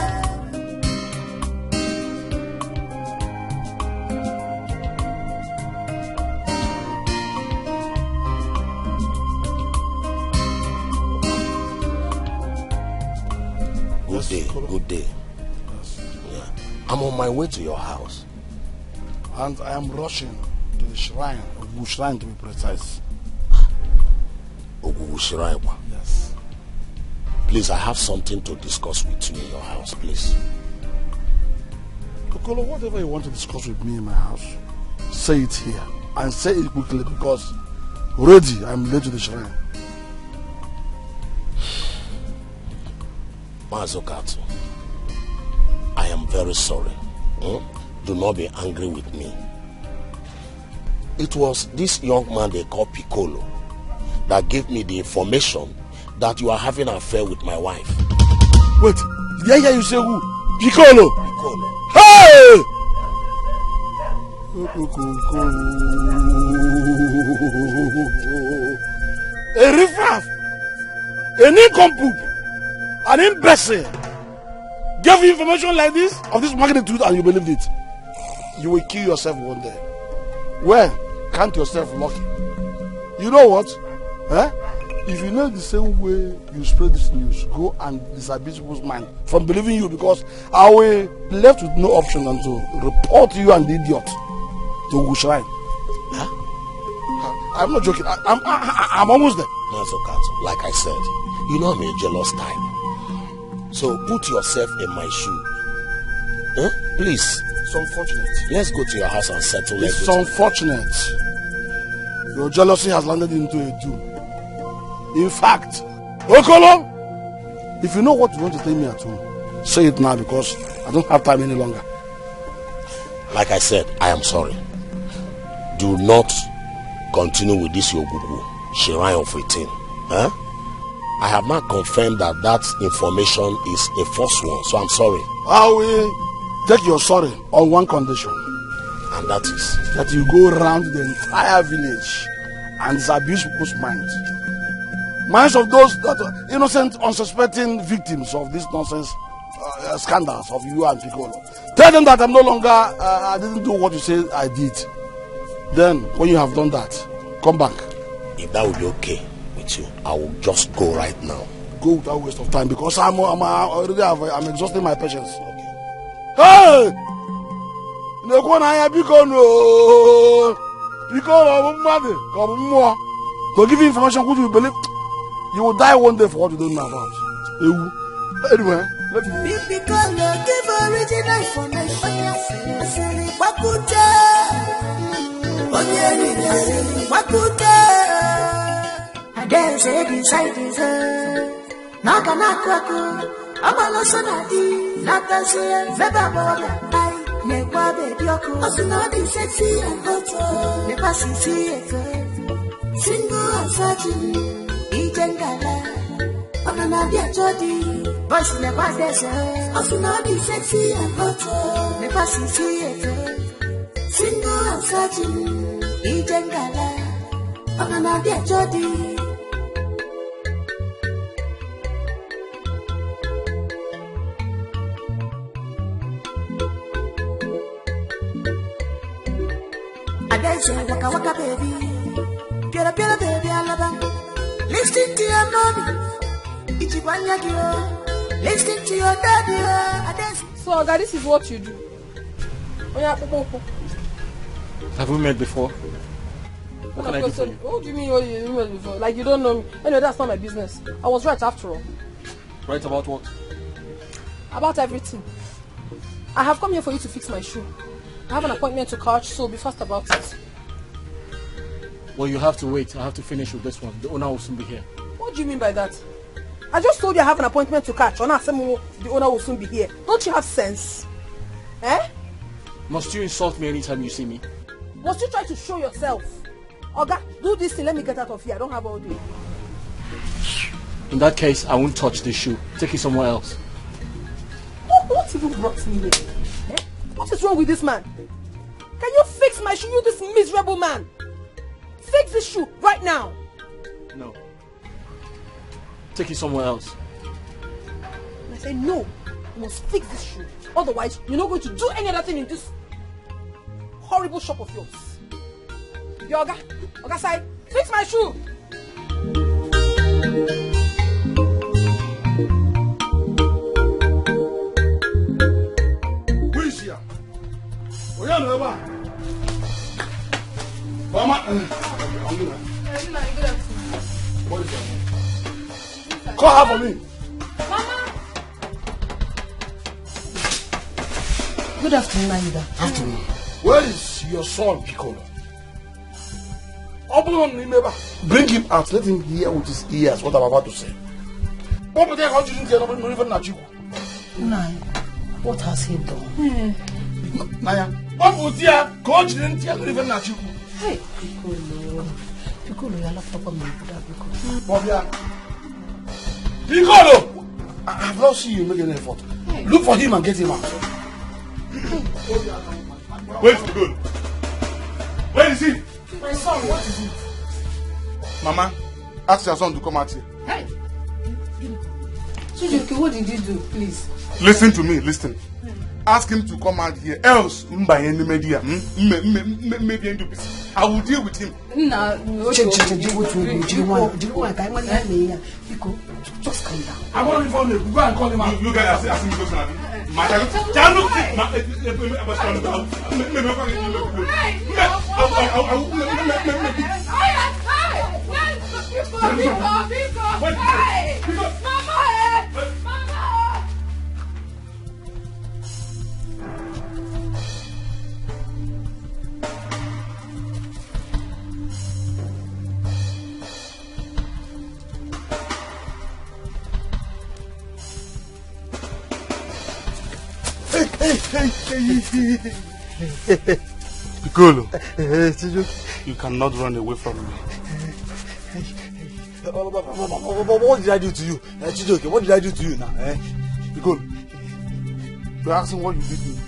Good day. Yes. Yeah. I'm on my way to your house. And I am rushing to the shrine, Ogugu Shrine to be precise. Ogugu Shrine? Yes. Please, I have something to discuss with you in your house, please. Kokolo, whatever you want to discuss with me in my house, say it here. And say it quickly because already I'm late to the shrine. Mazokatu, I am very sorry. Do not be angry with me. It was this young man they call Piccolo that gave me the information that you are having an affair with my wife. Wait, did I hear you say who? Piccolo! Hey! A riffraff! A nincompoop! An imbecile gave you information like this of this magnitude and you believed it. You will kill yourself one day. Well, count yourself lucky. You know what? If you know the same way you spread this news, go and disabuse people's mind from believing you, because I will be left with no option than to report you and the idiot to Ogugu Shrine. I'm not joking. I'm almost there. Like I said, you know I'm a jealous type. So put yourself in my shoe. Please. It's unfortunate. Let's go to your house and settle everything. It's unfortunate. Your jealousy has landed into a doom. In fact, Okolo, if you know what you want to tell me at home, say it now because I don't have time any longer. Like I said, I am sorry. Do not continue with this Ogugu Shrine of 18. I have not confirmed that information is a false one, so I'm sorry. I will take your sorry on one condition. And that is? That you go around the entire village and disabuse people's minds. Minds of those that are innocent, unsuspecting victims of this nonsense scandals of you and Piccolo. Tell them that I'm no longer, I didn't do what you said I did. Then, when you have done that, come back. If that would be okay with you, I will just go right now. Go without waste of time because I'm exhausting my patience. Okay. Hey! To give you information which you believe, you will die one day for what you don't know about. Anyway, let me. Give original information. I dare say inside his head. Nakanakwaku, Abalosonadi, Natasia, Vebabola, I, Nekwabe, Yoko, Osunadi, sexy and hot, never see it. Single and searching, Ijengala, Ananadia Jodi, voice never desert, Osunadi, sexy and hot, never see it. Single and searching, Ijengala, Ananadia Jodi. Waka waka baby, get up baby, I love you. Listen to your mommy, listen to your daddy. So, Oga, this is what you do. Have we met before? What can I do for you? What do you mean what you emailed before? Like you don't know me. Anyway, that's not my business. I was right after all. Right about what? About everything. I have come here for you to fix my shoe. I have an appointment to catch, so be fast about it. Well, you have to wait. I have to finish with this one. The owner will soon be here. What do you mean by that? I just told you I have an appointment to catch. The owner will soon be here. Don't you have sense? Eh? Must you insult me anytime you see me? Must you try to show yourself? Oga, do this thing. Let me get out of here. I don't have all day. In that case, I won't touch this shoe. Take it somewhere else. What even brought me here? Eh? What is wrong with this man? Can you fix my shoe, you this miserable man? Fix this shoe right now. No. Take it somewhere else. I say no. You must fix this shoe. Otherwise, you're not going to do any other thing in this horrible shop of yours. Yoga, Oga side, fix my shoe. Who is here? Oh, yeah, no, Mama. What is your name? Call her for me. Mama. Good afternoon, Aida. Afternoon. Where is your son, Piccolo? Bring him out. Let him hear with his ears what I'm about to say. What has he done? Naya. Hey, Piccolo. Piccolo, you're not proper man. Bobia. Piccolo! I have not seen you make any effort. Hey. Look for him and get him out. Where's Piccolo? Where is he? My son, what is it? Mama, ask your son to come out here. Hey! Chijoke, what did you do, please? Listen to me, listen. Ask him to come out here, else I will deal with him. Just calm down. I want to go and call him out. You guys ask him to go Piccolo, you cannot run away from me. What did I do to you? Chijoke, what did I do to you now? Piccolo, you're asking what you did to me.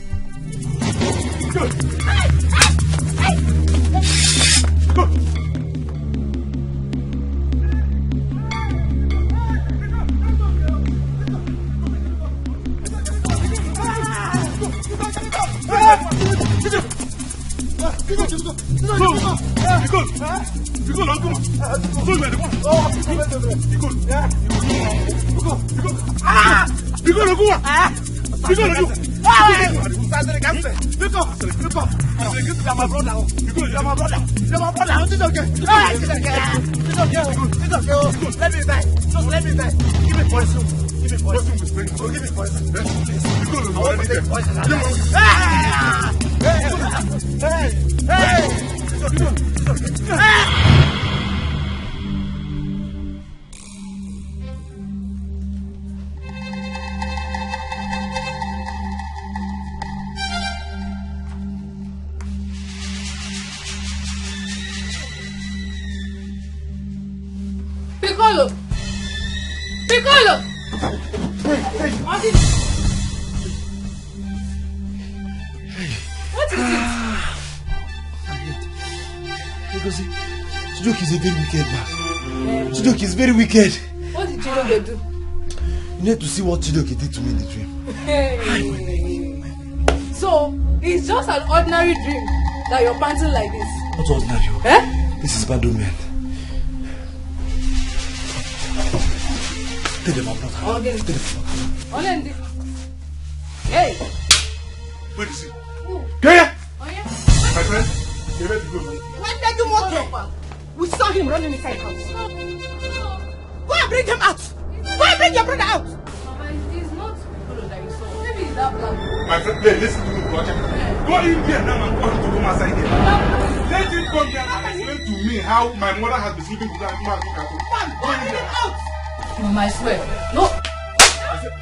Piccolo! Piccolo! What is Because Chijoke is a very wicked man. Chijoke is very wicked. What did Chijoke do? You need to see what Chijoke did to me in the dream. Hey. So, it's just an ordinary dream that you're panting like this. Not ordinary. Eh? This is bad man. Take them out. Okay. Take them out. Hey! Where is he? Who? Get here! Oh, yeah? My friend? When did you walk here? We saw him running inside the house. Go and bring him out. Go and bring your brother out. Mama, it's not Polo that you saw. Maybe it's that black boy. My friend, listen to me, Roger. Go in here now and come to come outside here. Let him come here and explain to me how my mother has been sleeping with that man. Go and bring him out. Mama, I swear. No.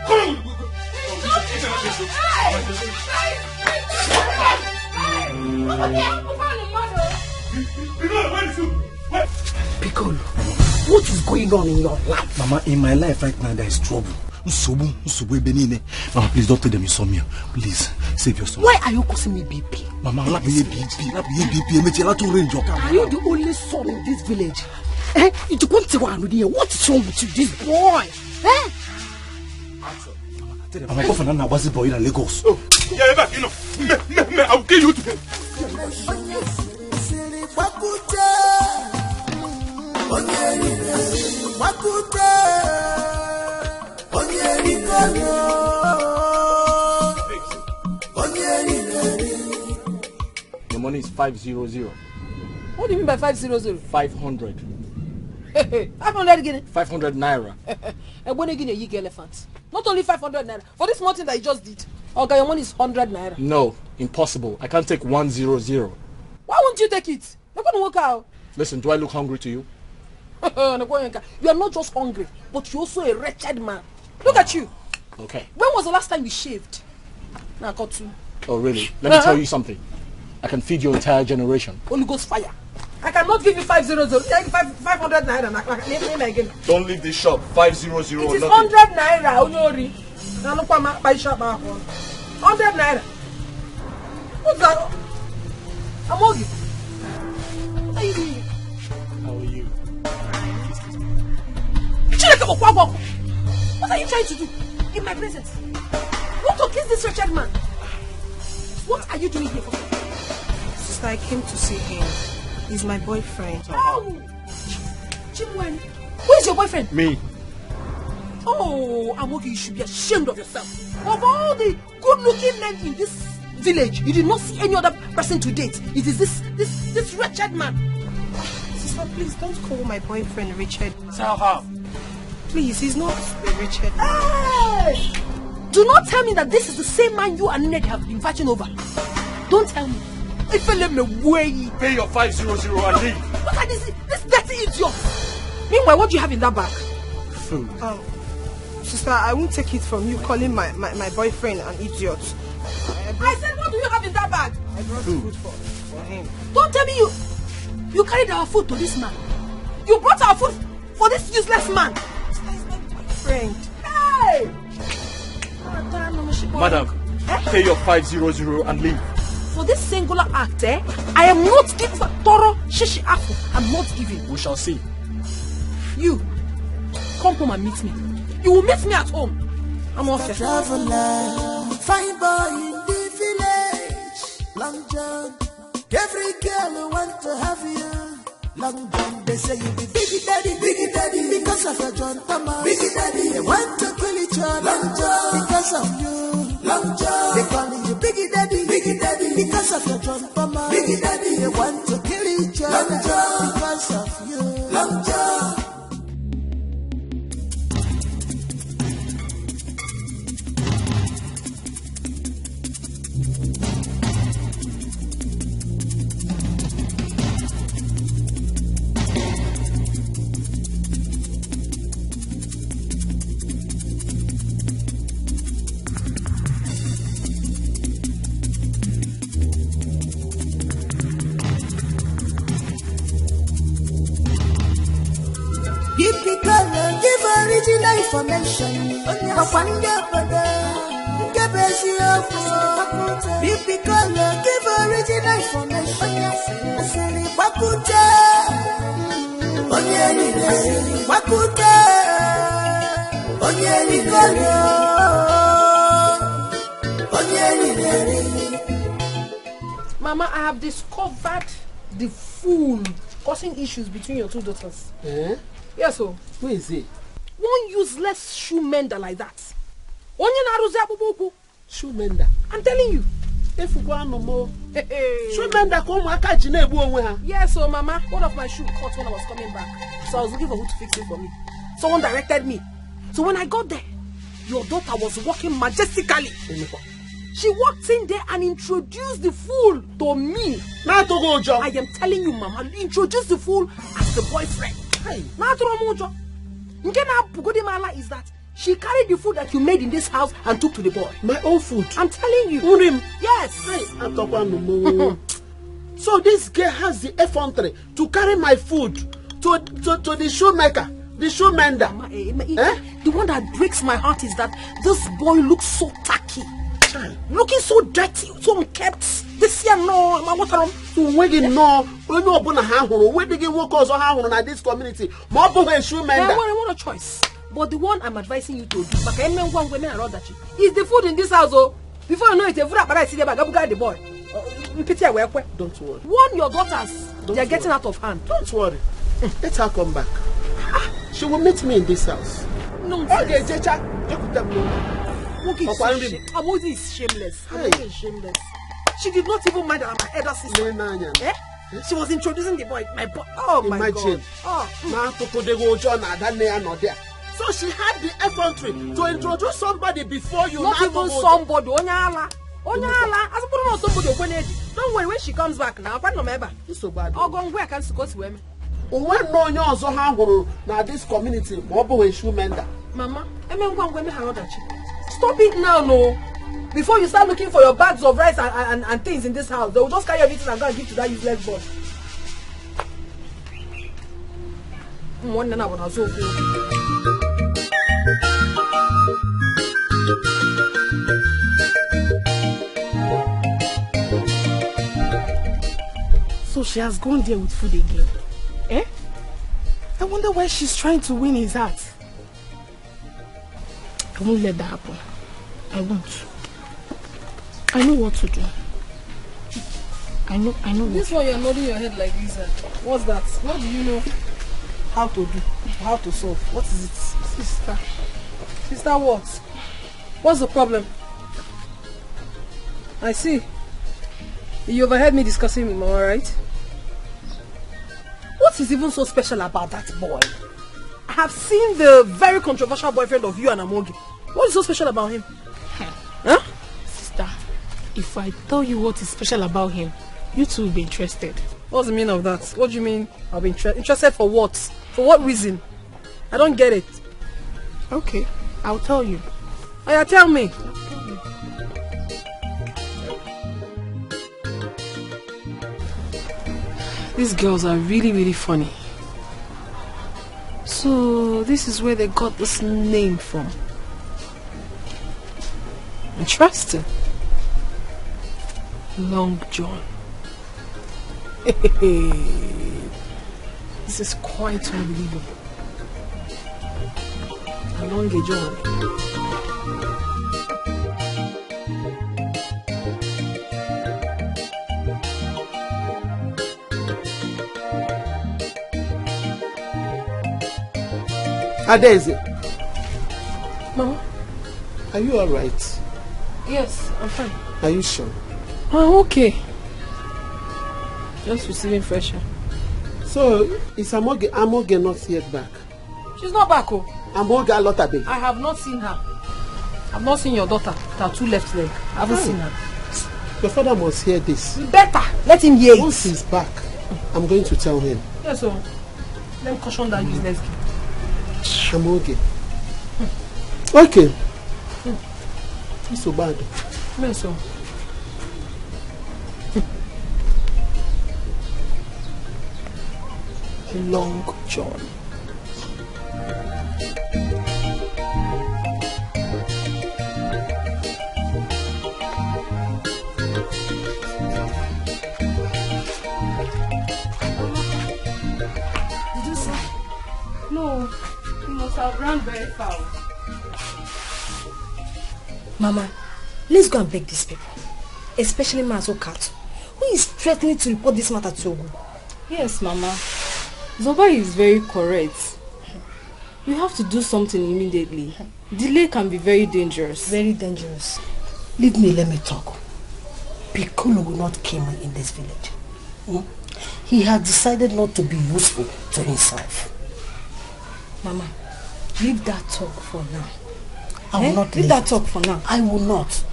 Come on. Piccolo, what is going on in your life? Mama, in my life right now there is trouble. Mama, please don't tell them you saw me. Please, save your son. Why are you causing me BP? Mama, I'll be BP. Are you the only son in this village? Eh? What is wrong with you, this boy? Eh? Mama, go for Nana was the boy in Lagos. Yeah, you know, I'll kill you today. Your money is 500. What do you mean by 500? 500. 500 again? 500 naira. And when again you get elephant? Not only 500 naira. For this small thing that you just did. Okay, your money is 100 naira. No, impossible. I can't take 100. Why won't you take it? You're going to work out. Listen, do I look hungry to you? You are not just hungry, but you're also a wretched man. Look at you. Okay. When was the last time you shaved? Now I got you. Oh, really? Let me tell you something. I can feed your entire generation. Holy Ghost fire. I cannot give you 500. 500 naira. Name again. Don't leave this shop. 500. It is 100 naira. Onyori. Now look at my shop. 100 naira. What's that? Amogi. What are you doing? How are you? What are you trying to do in my presence? What to kiss this wretched man? What are you doing here for? Sister, I came to see him. He's my boyfriend. Oh, Chimwen, who is your boyfriend? Me. Oh, Amogi, you should be ashamed of yourself. Of all the good-looking men in this village, you did not see any other person to date. It is this wretched man. Sister, please don't call my boyfriend Richard. Tell her. Please, he's not a Richard. Hey! Do not tell me that this is the same man you and Ned have been fighting over. Don't tell me. If I let me away. Pay your 500 and leave. Look at this dirty idiot. Meanwhile, what do you have in that bag? Food. Oh, sister, I won't take it from you calling my boyfriend an idiot. I said, what do you have in that bag? I brought food for him. Don't tell me you carried our food to this man. You brought our food for this useless man. Friend. Hey! Madam, pay your 500 and leave. For this singular act, I am not giving a thorough shishi apple. I'm not giving. We shall see. You, come home and meet me. You will meet me at home. I'm off here. Traveler, fine boy in the village. Long John, every girl want to have you. Long John, they say you be biggie daddy, because of your John Thomas. Biggie daddy, they want to kill each other. Long John, because of you. Long John, they calling you biggie daddy, because of your John Thomas. Biggie daddy, they want to kill each other. Long John, because of you. Long John. Give original information. Give original Mama, I have discovered the fool causing issues between your two daughters. Eh? Yes, so. Who is he? One useless shoe mender like that. Shoe mender? I'm telling you. If you want no more, shoe mender come waka ji na ebu onwe ha. Yes, so Mama, one of my shoes caught when I was coming back. So I was looking for who to fix it for me. Someone directed me. So when I got there, your daughter was walking majestically. She walked in there and introduced the fool to me. Now to go, John. I am telling you, Mama, introduce the fool as the boyfriend. Hey. Now to Mojo. Mala is that she carried the food that you made in this house and took to the boy. My own food. I'm telling you. Urim. Yes. Hey, so this girl has the effrontery to carry my food to the shoemaker, the shoe mender. Mama, the one that breaks my heart is that this boy looks so tacky. Looking so dirty, so unkept. This year, no, what to wedding no, when you open a house, wedding work also on this community. More of a shoe mender. I want a choice. But the one I'm advising you to do, is the food in this house. Oh, before you know it, I see the bag, the boy. Don't worry. Warn your daughters. They're getting out of hand. Don't worry. Let her come back. She will meet me in this house. No. Okay, Jecha. Amodi is shameless. Amodi is shameless. She did not even mind that I'm my elder sister. Eh? She was introducing the boy. My boy. Oh my God. Oh. So she had the effrontery to introduce somebody before you. Not even somebody. Onyala. As put on somebody. Don't worry when she comes back now. I don't remember. It's so bad. Oh, go where can she go to women? When no one also have now this community, Mobo and shoe mender. Mama, stop it now, no. Before you start looking for your bags of rice and things in this house, they will just carry everything and go and give to that useless boy. So she has gone there with food again. Eh? I wonder why she's trying to win his heart. I won't let that happen. I won't. I know what to do. I know This one you're nodding your head like this. What's that? What do you know how to do? How to solve? What is it? Sister. Sister what? What's the problem? I see. You overheard me discussing with Mama, right? What is even so special about that boy? I have seen the very controversial boyfriend of you and Amogi. What is so special about him? Huh? Sister, if I tell you what is special about him, you too will be interested. What's the meaning of that? What do you mean I'll be interested for what? For what reason? I don't get it. Okay, I'll tell you. Oh yeah, tell me. These girls are really funny. So this is where they got this name from. Interesting. Long John. This is quite unbelievable. Long John. Adeze. Mama? Are you alright? Yes, I'm fine. Are you sure? Oh, okay. Just receiving fresh air. So, is Amoge not yet back? She's not back, oh. Amoge Alotabe. I have not seen her. I've not seen your daughter. Her two left leg. I haven't seen her. Your father must hear this. Better. Let him hear it. Once he's back, I'm going to tell him. Yes, so let me caution that useless kid. Amoge. Okay. It's so bad. Yes, so. Long John. Did you see? No, you must have run very far. Mama, let's go and beg these people, especially Mazo Cat, who is threatening to report this matter to Ogu. Yes, Mama. Zoba is very correct. We have to do something immediately. Delay can be very dangerous. Very dangerous. Leave me, let me talk. Piccolo will not kill me in this village. He has decided not to be useful to himself. Mama, leave that talk for now. I will not leave that talk for now. I will not.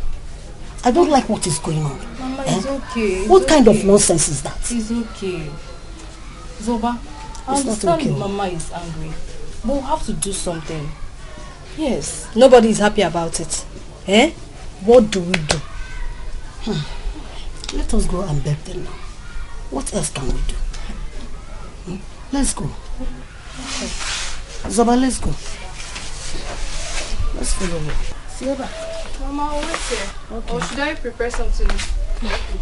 I don't like what is going on. Mama, it's okay. What kind of nonsense is that? It's okay. Zoba, I understand Mama is angry, but we'll have to do something. Yes, nobody is happy about it. What do we do? Let us go and beg them now. What else can we do? Let's go. Okay. Zoba, let's go. Let's follow her. Zoba. Mama, I'll wait here. Okay. Or should I prepare something?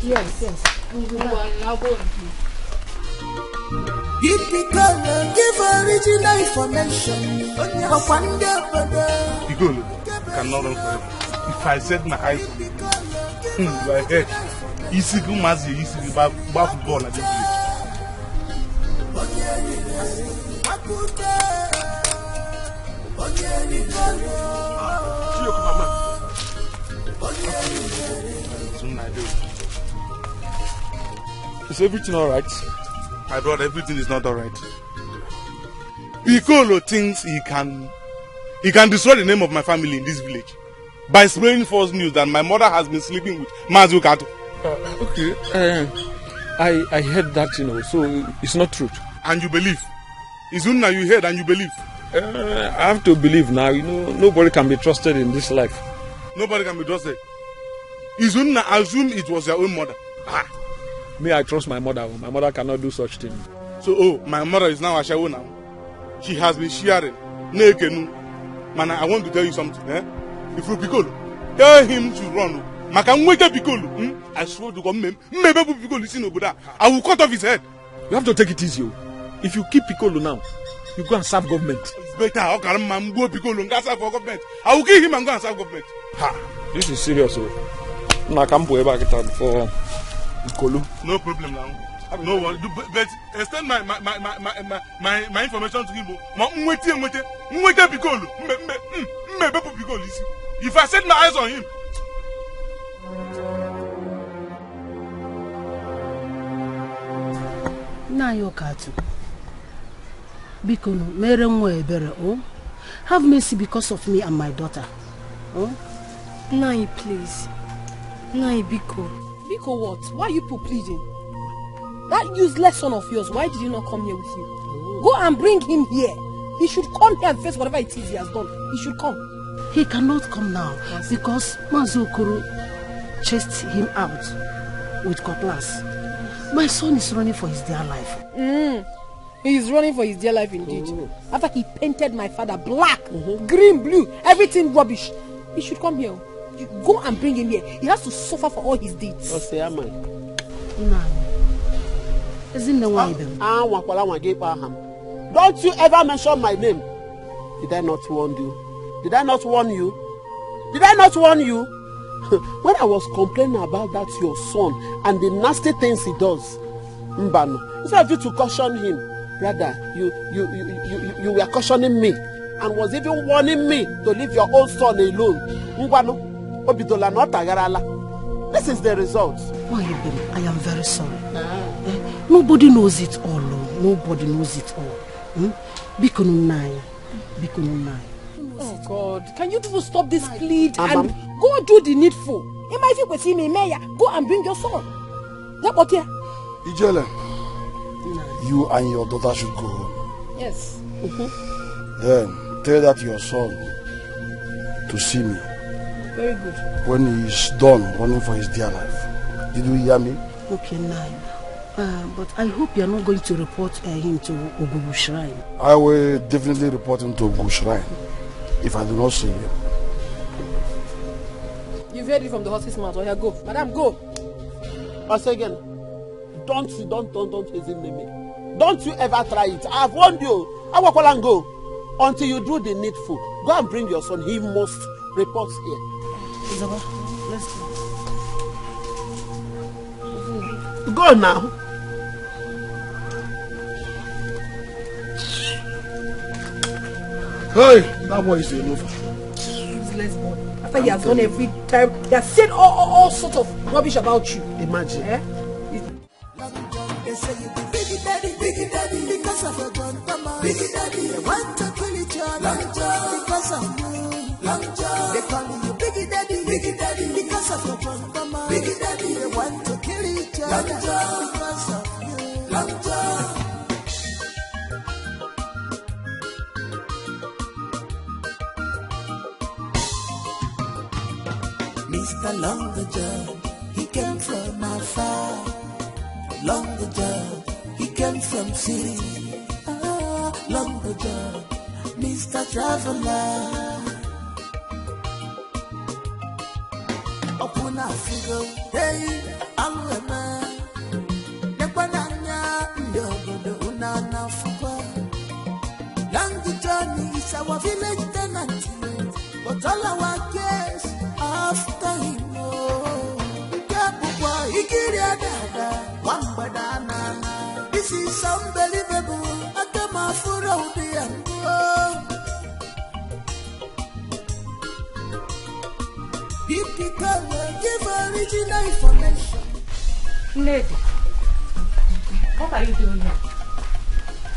Yes. I'll go. Give original information. Piccolo cannot run forever. If I set my eyes on my head, easy go mazi, easy go back football at the village. Is everything alright? My brother, everything is not alright. Piccolo thinks he can destroy the name of my family in this village by spreading false news that my mother has been sleeping with Mazu Kato. Okay, I heard that, so it's not true. And you believe? It's Unna you heard and you believe? I have to believe now, nobody can be trusted in this life. Nobody can be trusted. Is Unna assume it was your own mother? Me, I trust my mother. My mother cannot do such thing. So, my mother is now a shawo now. She has been sharing. Man, I want to tell you something. If you Piccolo, tell him to run. Piccolo. I swear to God, I will cut off his head. You have to take it easy. If you keep Piccolo now, you go and serve government. It's better. How can a man go Piccolo and go serve for government? I will kill him and go and serve government. This is serious. I can't put back it for Piccolo. No problem now. No one. But extend my information to him. Piccolo. If I set my eyes on him. Now you're Katu. Bikono, mere mwe ebere, oh? Have mercy because of me and my daughter. Oh? Nai, please. Nai, Biko. Biko what? Why are you pleading? That useless son of yours, why did he not come here with you? Go and bring him here. He should come here and face whatever it is he has done. He should come. He cannot come now because Mazokuru chased him out with cutlass. My son is running for his dear life. He is running for his dear life indeed. After he painted my father black, green, blue, everything rubbish. He should come here. You go and bring him here. He has to suffer for all his deeds. Don't you ever mention my name. Did I not warn you? Did I not warn you? Did I not warn you? When I was complaining about that your son and the nasty things he does, Mbano, instead of you to caution him, rather you were cautioning me and was even warning me to leave your own son alone. Mbano, Obidola not Tagarala. This is the result. I am very sorry. Nobody knows it all. Nobody knows it all. Bikununai. Oh God, can you people stop this plead and go do the needful? It might be see me, Mayor. Go and bring your son. Ijele, you and your daughter should go home. Yes. Then tell that your son to see me. Very good. When he is done running for his dear life. Did you hear me? Okay, now. But I hope you are not going to report him to Ogugu Shrine. I will definitely report him to Ogugu Shrine if I do not see him. You've heard it from the horse's mouth. Oh, go. Madam, go. Once again, don't hesitate me. Don't you ever try it. I have warned you. I will call and go until you do the needful. Go and bring your son. He must report here. Isabel, let's go. Go now. Hey, that boy is a loafer. Useless boy. After he has done every time, he has said all sorts of rubbish about you. Imagine. Eh? They say you be biggie daddy, because of your gun, mama. Biggie daddy, they want to kill each other, because of you. They call you biggie daddy, because of your gun, mama. Biggie daddy, they want to kill each other, because of you. Mr. Longager, he came from afar. Longager, he came from city. Longager, Mr. Traveler. Open a figure, hey, Alwema. Nebananya, Ndogo, Unana Fuka. Longager is our village tenant, but all our guests after him. This is unbelievable. Give original information. Lady, what are you doing here?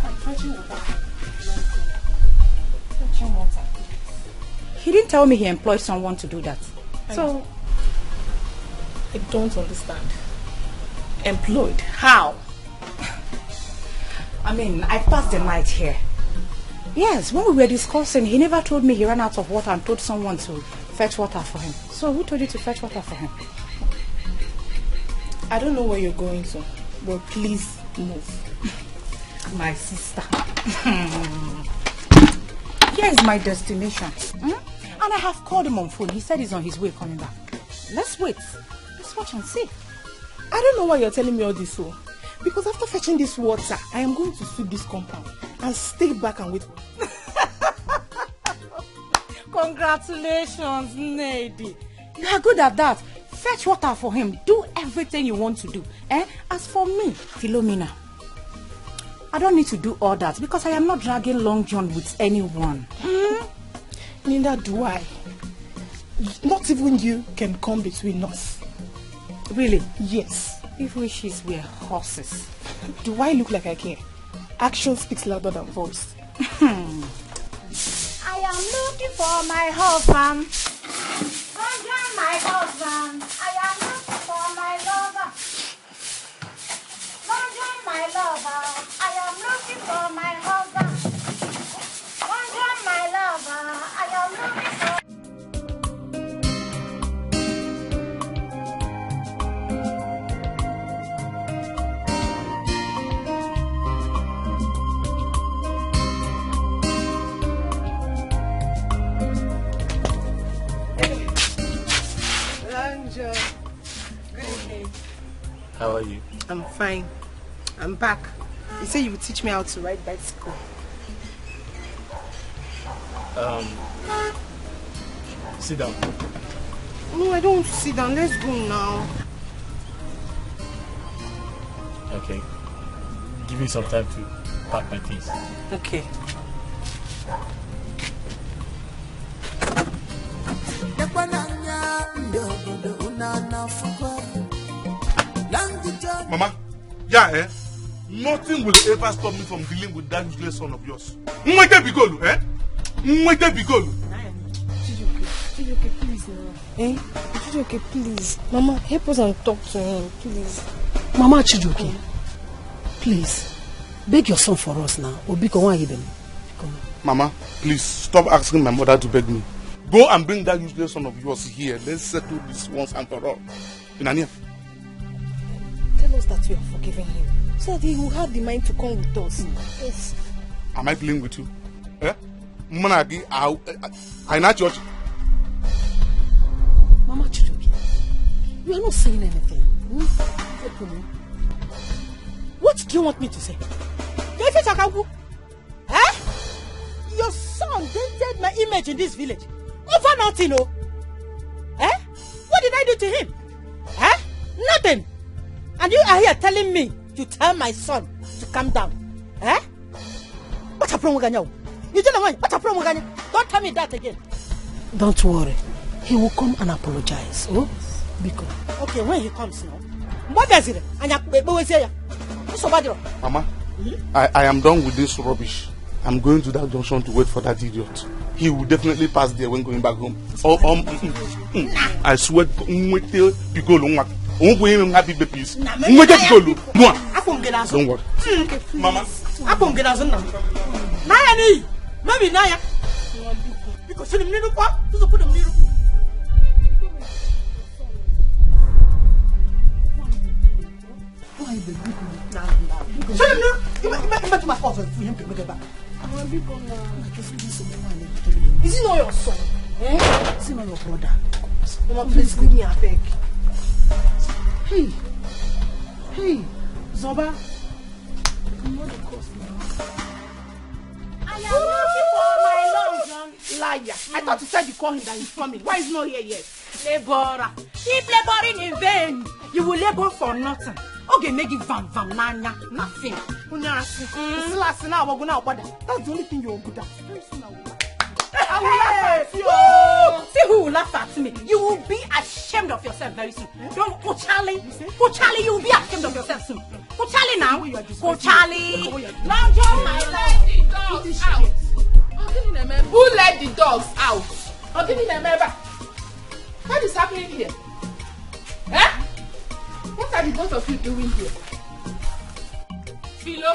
I'm fetching water. Fetching water. He didn't tell me he employed someone to do that. So, I don't understand. Employed? How? I mean, I passed the night here. Yes, when we were discussing, he never told me he ran out of water and told someone to fetch water for him. So who told you to fetch water for him? I don't know where you're going to, but please move. My sister. Here is my destination. And I have called him on phone. He said he's on his way coming back. Let's wait. Let's watch and see. I don't know why you're telling me all this, so. Because after fetching this water, I am going to sweep this compound and stay back and wait. Congratulations, Nady. You are good at that. Fetch water for him. Do everything you want to do. As for me, Philomena, I don't need to do all that because I am not dragging Long John with anyone. Neither do I. Not even you can come between us. Really? Yes. If wishes were horses. Do I look like I care? Action speaks louder than voice. I am looking for my husband. My husband. I am looking for my lover. My lover. I am looking for my husband. My lover. I am looking for. Good evening. How are you? I'm fine. I'm back. You said you would teach me how to ride bicycle. Sit down. No, I don't want to sit down. Let's go now. Okay. Give me some time to pack my things. Okay. Mama, yeah, nothing will ever stop me from dealing with that useless son of yours. Mwete Bigolu, Mwete Bigolu. Chijoke, please, no. Chijoke, please. Mama, help us and talk to him, please. Mama Chijoke, please, beg your son for us now. Mama, please, stop asking my mother to beg me. Go and bring that useless son of yours here. Let's settle this once and for all. Inania. Tell us that you are forgiving him, so that he will have the mind to come with us. Yes. Am I playing with you? Managi, I not church. Mama Chijoke, you are not saying anything. What do you want me to say? Your son dented my image in this village. Over nothing, no. What did I do to him? Nothing. And you are here telling me to tell my son to calm down. What a promo. You don't know what a promo. Don't tell me that again. Don't worry. he will come and apologize. Oh? Because. Okay, when he comes now. What does it? Mama, I am done with this rubbish. I'm going to that junction to wait for that idiot. He will definitely pass there when going back home. I swear, don't worry. Mama. Is he not your son? Is he not your brother? Mama, please give me a beg. Hey, Zoba. I am looking for my Long John. Liar. I thought you said you called him that he's coming. Why is he not here yet? Laborer. Keep laboring in vain. You will labor for nothing. Okay, make it vam nanya. Nothing. That's the only thing you're good at. See who will laugh at me. You will be ashamed of yourself very soon. Don't go Charlie. Go Charlie, you will be ashamed of yourself soon. Go Charlie now. Go Charlie. Long John, my life. Who let the dogs out? What is happening here? Eh? What are the both of you doing here? Philo?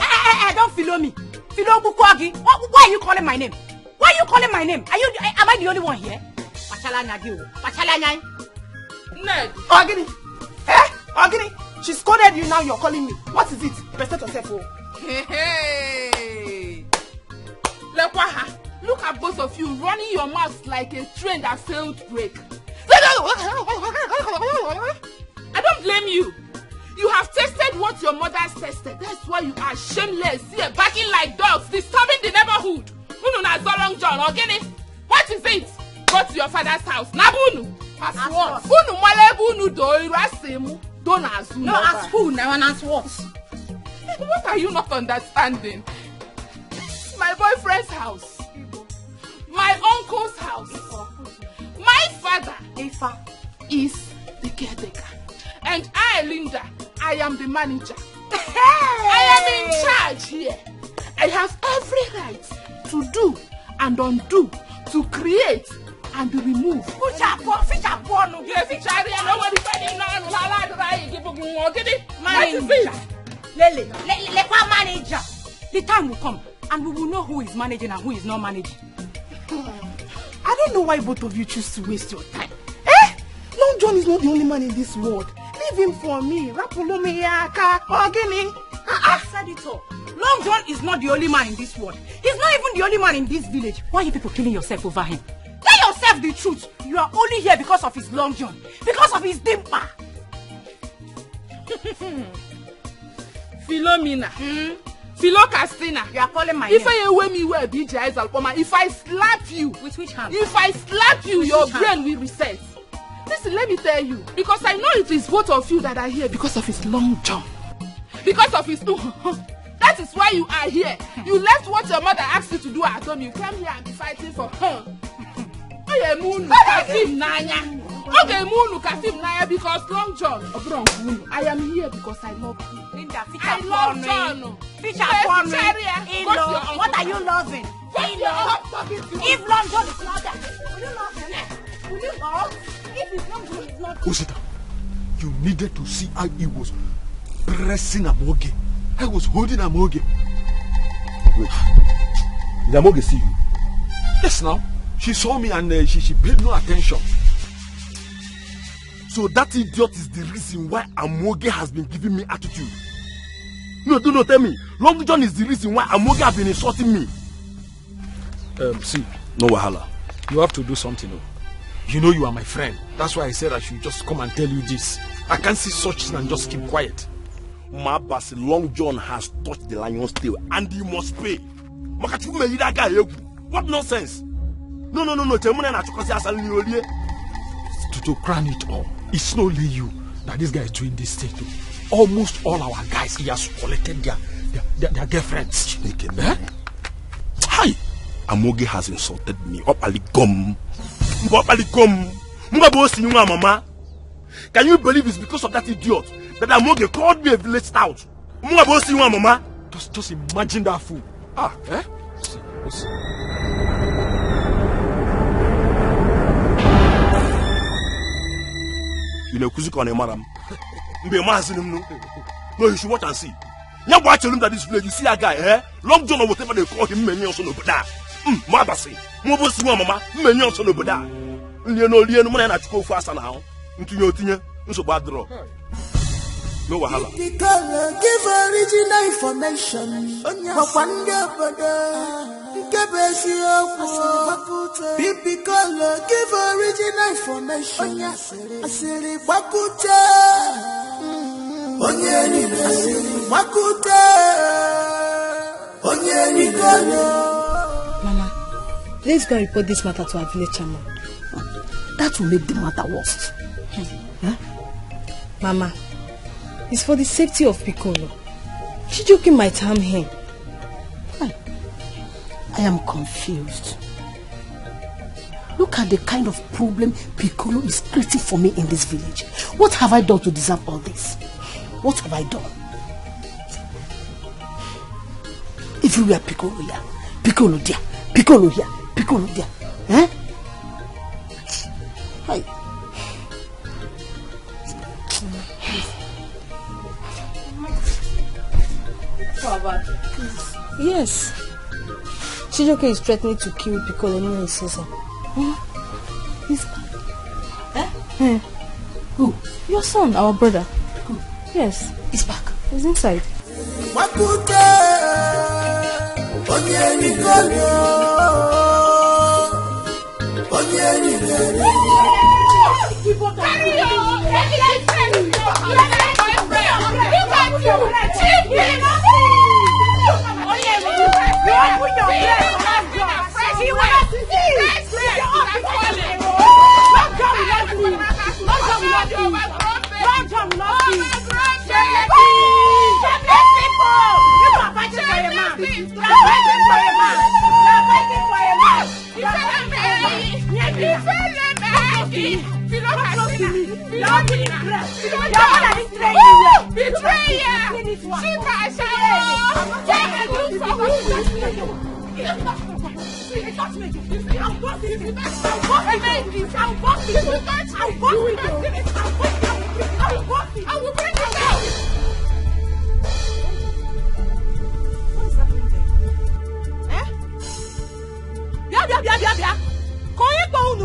Don't philo me. Philo Bukwagi. Why are you calling my name? Why are you calling my name? Am I the only one here? Ned. Ogini. Ogini. She scolded you, now you're calling me. What is it? Present yourself. Hey. Lekwaha, look at both of you running your mouths like a train that failed brake. I don't blame you. You have tasted what your mother has tasted. That's why you are shameless here, barking like dogs, disturbing the neighborhood. Long John, Ogini. What is it? Go to your father's house. Nabunu. As what? Bunu malebunu do irasemu. Don't ask. No, ask who? Now and ask what? What are you not understanding? My boyfriend's house. My uncle's house. My father, Ifa, is the caretaker. And I, Linda, I am the manager. I am in charge here. I have every right to do and undo, to create and remove. What is it? Manager. The time will come and we will know who is managing and who is not managing. I don't know why both of you choose to waste your time. Long John is not the only man in this world. Leave him for me. I said it all. Long John is not the only man in this world. He's not even the only man in this village. Why are you people killing yourself over him? Tell yourself the truth. You are only here because of his Long John. Because of his dimpa. Philomena. Philo Castina. You are calling my name. If I slap you. With which hand? If I slap you, your brain will reset. Listen, let me tell you. Because I know it is both of you that are here because of his Long John. Because of his... That is why you are here. You left what your mother asked you to do at home. You came here and be fighting for her. Okay, Munu Kafim Nanya. Because Long John. I am here because I love you. Linda, I love John. What are you loving? If Long John is not there, will you love him? Will you love? If his Long John is not there. Osita, you needed to see how he was pressing Amoge. I was holding Amoge. Wait, did Amoge see you? Yes, now. She saw me and she paid no attention. So that idiot is the reason why Amoge has been giving me attitude. No, tell me. Long John is the reason why Amoge has been insulting me. See, no wahala. You have to do something. You know you are my friend. That's why I said I should just come and tell you this. I can't see such thing and just keep quiet. Mabasi, Long John has touched the lion's tail and he must pay. What nonsense? No. To crown it all, it's not only you that this guy is doing this thing to. Almost all our guys, he has collected their girlfriends. Hi! Amoge has insulted me. Mama. Can you believe it's because of that idiot that Amoge called me a village stout? Mama. Just imagine that fool. Eh? You know, Kuzuko and Madam. No, you should watch and see. You watch him that this village, you see a guy, Long John or whatever they call him, many also know that. Mabasi, Mobos, Mama, many also know that. You know, man, I go faster now. Into your thing, so bad draw. No wahala. Give original information. Give original information. Mama, let's go report this matter to our village chairman. That will make the matter worse. Huh? Mama, it's for the safety of Piccolo. Chijoke might harm him. I am confused. Look at the kind of problem Piccolo is creating for me in this village. What have I done to deserve all this? What have I done? If you were Piccolo here, Piccolo there, Piccolo here, Piccolo there. Eh? Hi. Yes. Chijoke is threatening to kill Piccolo when he sees him. He's... Eh? Who? Your son, our brother. Who? Yes. He's back. He's inside. What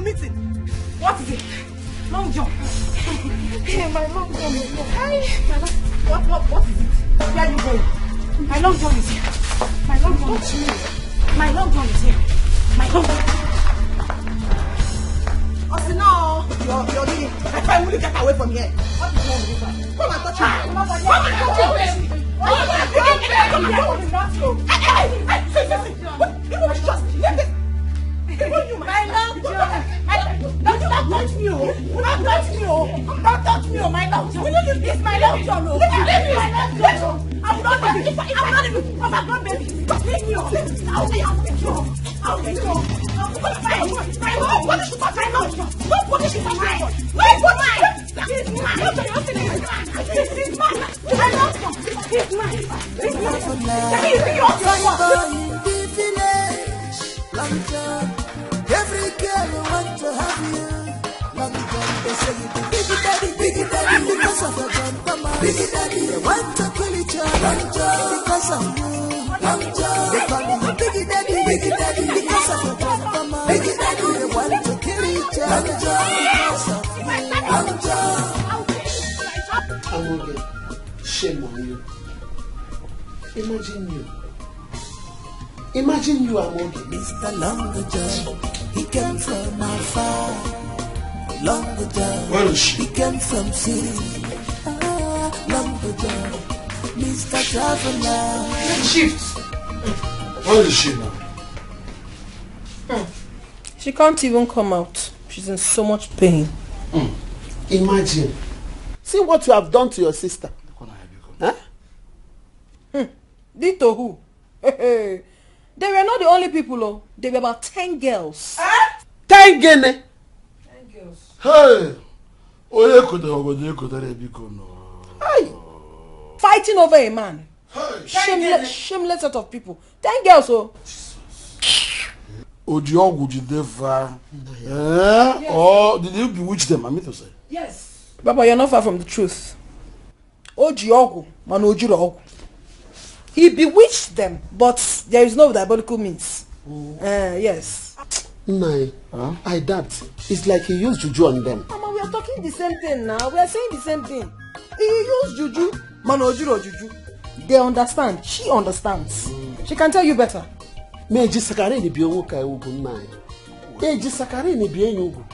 is it? Long John. My Long John is here. What is it? Where are you going? My Long John is here. My Long John is here. My Long John is here. My Long John. Oh, no. You're leaving. I can't really get away from here. What is wrong with this one? Come and touch me. Come and touch me. Just leave this. My Long John. Don't touch me, oh! Don't touch me, oh! Don't touch me, oh! My Long John! Will you leave this, my Long John, oh! Leave me, my Long John! I'm not baby! I'm not even... I'm not baby! Just leave me, oh! I'll take you! I'll take you! My Long John! My Long John! Nobody should touch my Long John! Nobody! He's mine! He's mine! My Long John! He's mine! He's mine! He's yours! Long John! Every girl want to have you. Long John, they say you be biggie daddy, because of your John. Come on, biggie daddy, they want to kill each other. Long John, because of you. Long John, they call you biggie daddy, because of your John. Come on, biggie daddy, they want to kill each other. Long John, because of you. Long John. Amoge, shame on you. Imagine you, Amoge. Mr. Long John. He came from afar, long ago. Where is she? He came from city, long ago. Mr. Traveler. Shift. Where is she now? She can't even come out. She's in so much pain. Imagine. See what you have done to your sister. Huh? Did to who? They were not the only people, oh. There were about 10 girls. 10 girls? 10 girls. Hey! Hey! Fighting over a man. Shameless sort of people. 10 girls, oh. Or did you bewitch them? I mean to say. Yes. Baba, you're not far from the truth. He bewitched them, but there is no diabolical means. Yes. Nai, I doubt. It's like he used juju on them. Mama, we are talking the same thing now. We are saying the same thing. He used juju. Juju. They understand. She understands. She can tell you better. Me jisakare ni biyo kai ugu nai. Jisakare ni biyo ugu.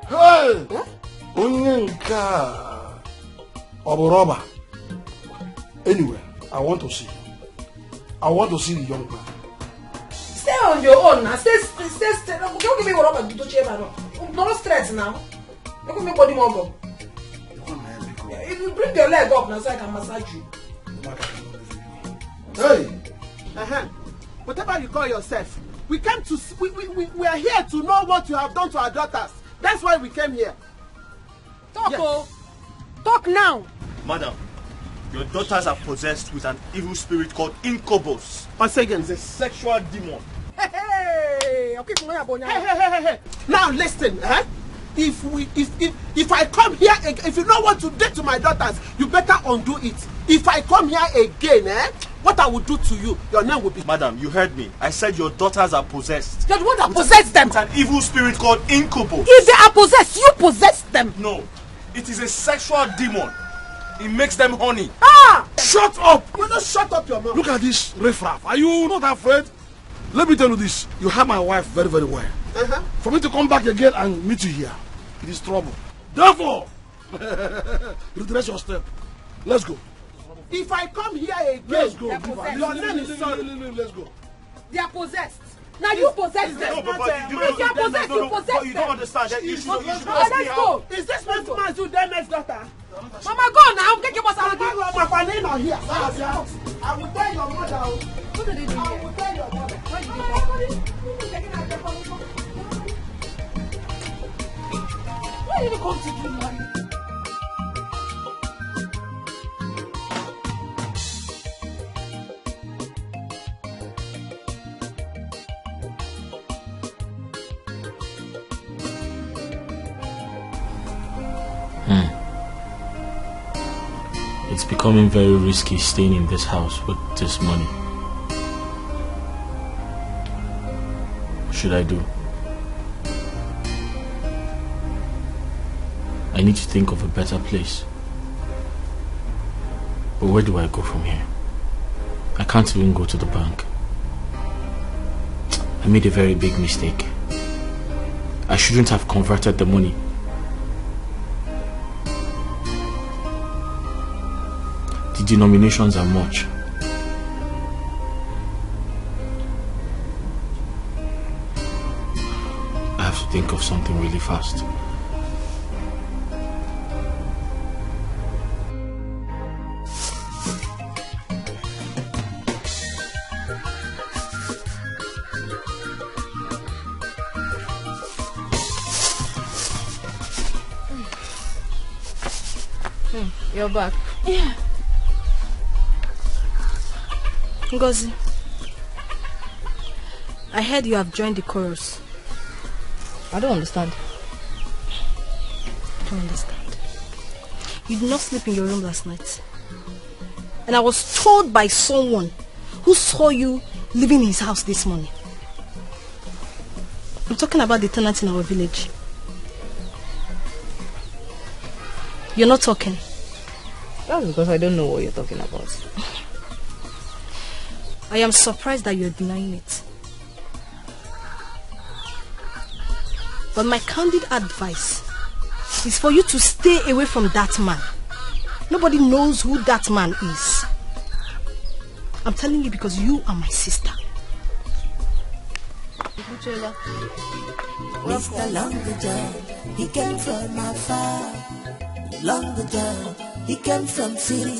Hey! Onyenka. Oboroba. Anyway, I want to see you. I want to see the young man. Stay on your own now. Stay. Don't give me what I'm going to do. Don't stress now. Don't give me body mumbo. If you bring your leg up now so I can massage you. Hey! Whatever you call yourself, we came to we are here to know what you have done to our daughters. That's why we came here. Talk, yes. Talk now. Madam, your daughters are possessed with an evil spirit called Incubus. Once again, it's a sexual demon. Hey. Now listen, If I come here, if you know what to do to my daughters, you better undo it. If I come here again, what I will do to you, your name will be... Madam, you heard me. I said your daughters are possessed. You're the one that possessed them. It's an evil spirit called Incubus. If they are possessed, you possess them. No, it is a sexual demon. It makes them horny. Shut up! You don't shut up your mouth. Look at this riffraff. Are you not afraid? Let me tell you this. You have my wife very, very well. For me to come back again and meet you here, it is trouble. Therefore, redress your step. Let's go. If I come here again, let's go. Your name is sorry. Let's go. They are possessed. Now you possess them. No, Papa, you possess them. You don't understand. You should let's go. Is this man to their next daughter? Mama, go now. Get your boss out of here. I will tell your mother. What did they do? I will tell your mother. Why did you come to do money? It's becoming very risky staying in this house with this money. What should I do? I need to think of a better place. But where do I go from here? I can't even go to the bank. I made a very big mistake. I shouldn't have converted the money. The denominations are much. I have to think of something really fast. You're back. Yeah. Ngozi, I heard you have joined the chorus. I don't understand. I don't understand. You did not sleep in your room last night. And I was told by someone who saw you leaving his house this morning. I'm talking about the tenant in our village. You're not talking. That's because I don't know what you're talking about. I am surprised that you're denying it. But my candid advice is for you to stay away from that man. Nobody knows who that man is. I'm telling you because you are my sister. Mr. Longager, he came from afar. Longager, he came from city.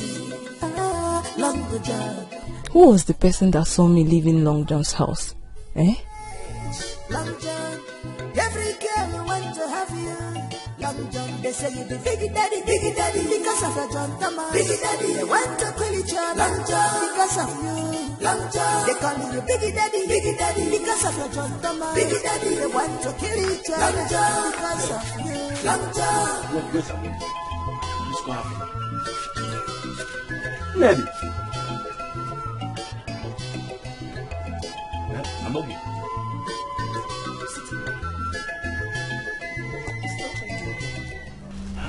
Longager. Who was the person that saw me leaving Long John's house? Eh? Long John, Every girl want to have you. Long John, they say you be big daddy, because of your John Tama. Big daddy, they want to kill each other. Long John, because of you. Long John, they call you big daddy, because of your John Tama. Big daddy, they want to kill each other. Long John, because of you. Long John. What goes on? Let's go have it. Lady. I'm okay.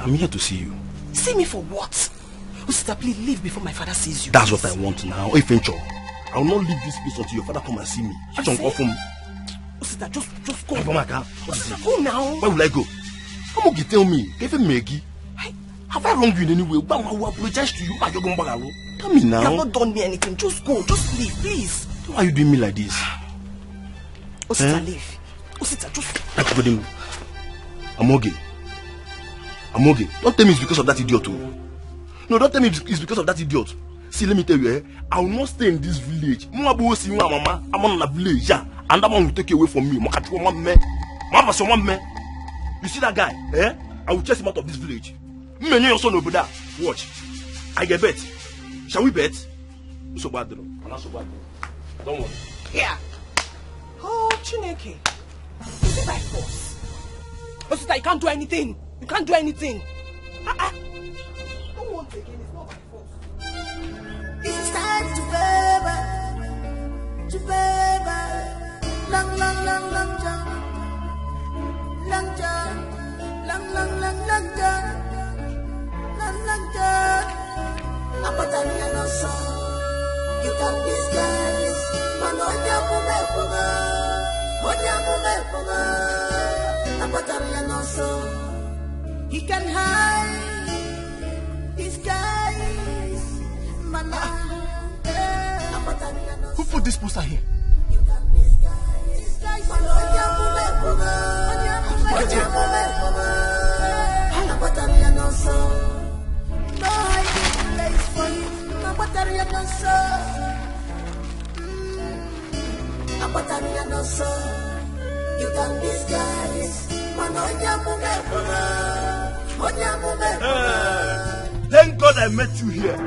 I'm here to see you. See me for what? Sister, please leave before my father sees you. That's what I want now. If I will not leave this place until your father come and see me. I don't go from. Sister, just go. Go now. Where will I go? Come on, tell me. Give me Maggie. Have I wronged you in any way? I will apologize to you. Tell me now. You have not done me anything. Just go. Just leave, please. Why are you doing me like this? Sister, leave. Sister, just. I'm okay. Don't tell me it's because of that idiot. No, don't tell me it's because of that idiot. See, let me tell you, I will not stay in this village. I'm on a village, yeah, and that one will take you away from me. You see that guy? I will chase him out of this village. Watch. I get bet. Shall we bet? So bad, don't worry. Yeah. Oh, Chineke. Is it by force? Oh, sister, you can't do anything. You can't do anything. Don't want again. It's not by force. It's time to baby. Long jump. Long jump. Apatania no so. You can disguise. Manonya mume. Apatania no so. He can hide, disguise, Who put this poster here? You can disguise. Thank God I met you here.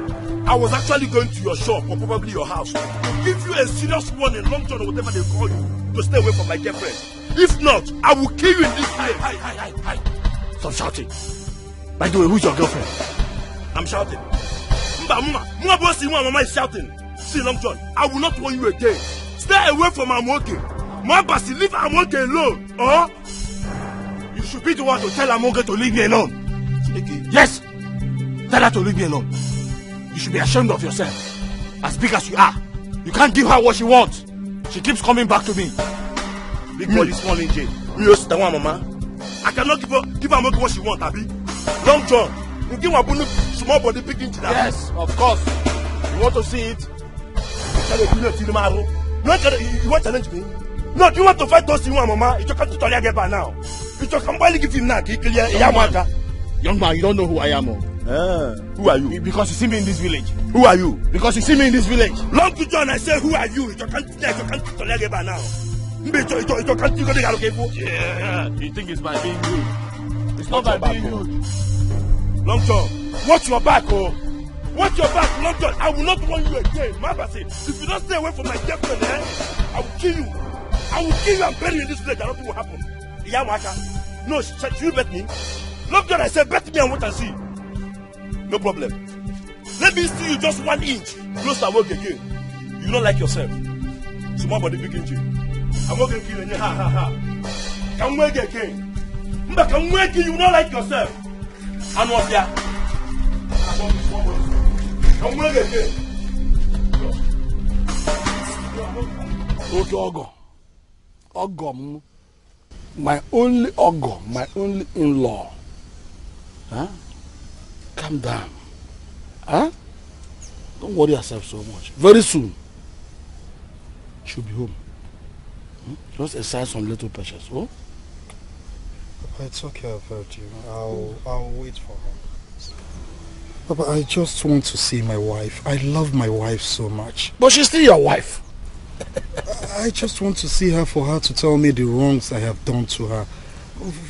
I was actually going to your shop or probably your house to give you a serious warning, long term or whatever they call you, to stay away from my girlfriend. If not, I will kill you in this place. Hi. Stop shouting. By the way, who's your girlfriend? I'm shouting. Mama is shouting. See, Long John, I will not warn you again. Stay away from Amoke. Mabasi, leave Amoke alone. Or you should be the one to tell Amoke to leave me alone. Yes, tell her to leave me alone. You should be ashamed of yourself. As big as you are, you can't give her what she wants. She keeps coming back to me. Big boy is small in jail. Mama. I cannot give her what she wants, Abi. Long John, you give her small body picking to that. Yes, of course. You want to see it? You want to challenge me? No, do you want to fight those Mama? You can't tell her now. You can barely give him that. Young man, you don't know who I am. Who are you? Because you see me in this village. Who are you? Because you see me in this village. Long to John, I say, who are you? You can't tell her now. Yeah, you think it's by being rude. It's not by being rude. Long John, watch your back, Watch your back, Long John. I will not warn you again. If you don't stay away from my girlfriend, I will kill you. I will kill you and bury you in this village. I don't think what will happen. No, should you bet me? Long John, I said, bet me and what I see. No problem. Let me see you just 1 inch close to work again. You don't like yourself. Small body big inch. I'm not going to kill you. Come work again. But come work you don't like yourself. And what's that? Come work again. Okay, Ogo. My only Ogo, my only in-law. Huh? Calm down. Huh? Don't worry yourself so much. Very soon, she'll be home. Just exercise some little patience. Oh? Papa, it's okay, I've heard you. I'll wait for her. Papa, I just want to see my wife. I love my wife so much. But she's still your wife. I just want to see her for her to tell me the wrongs I have done to her.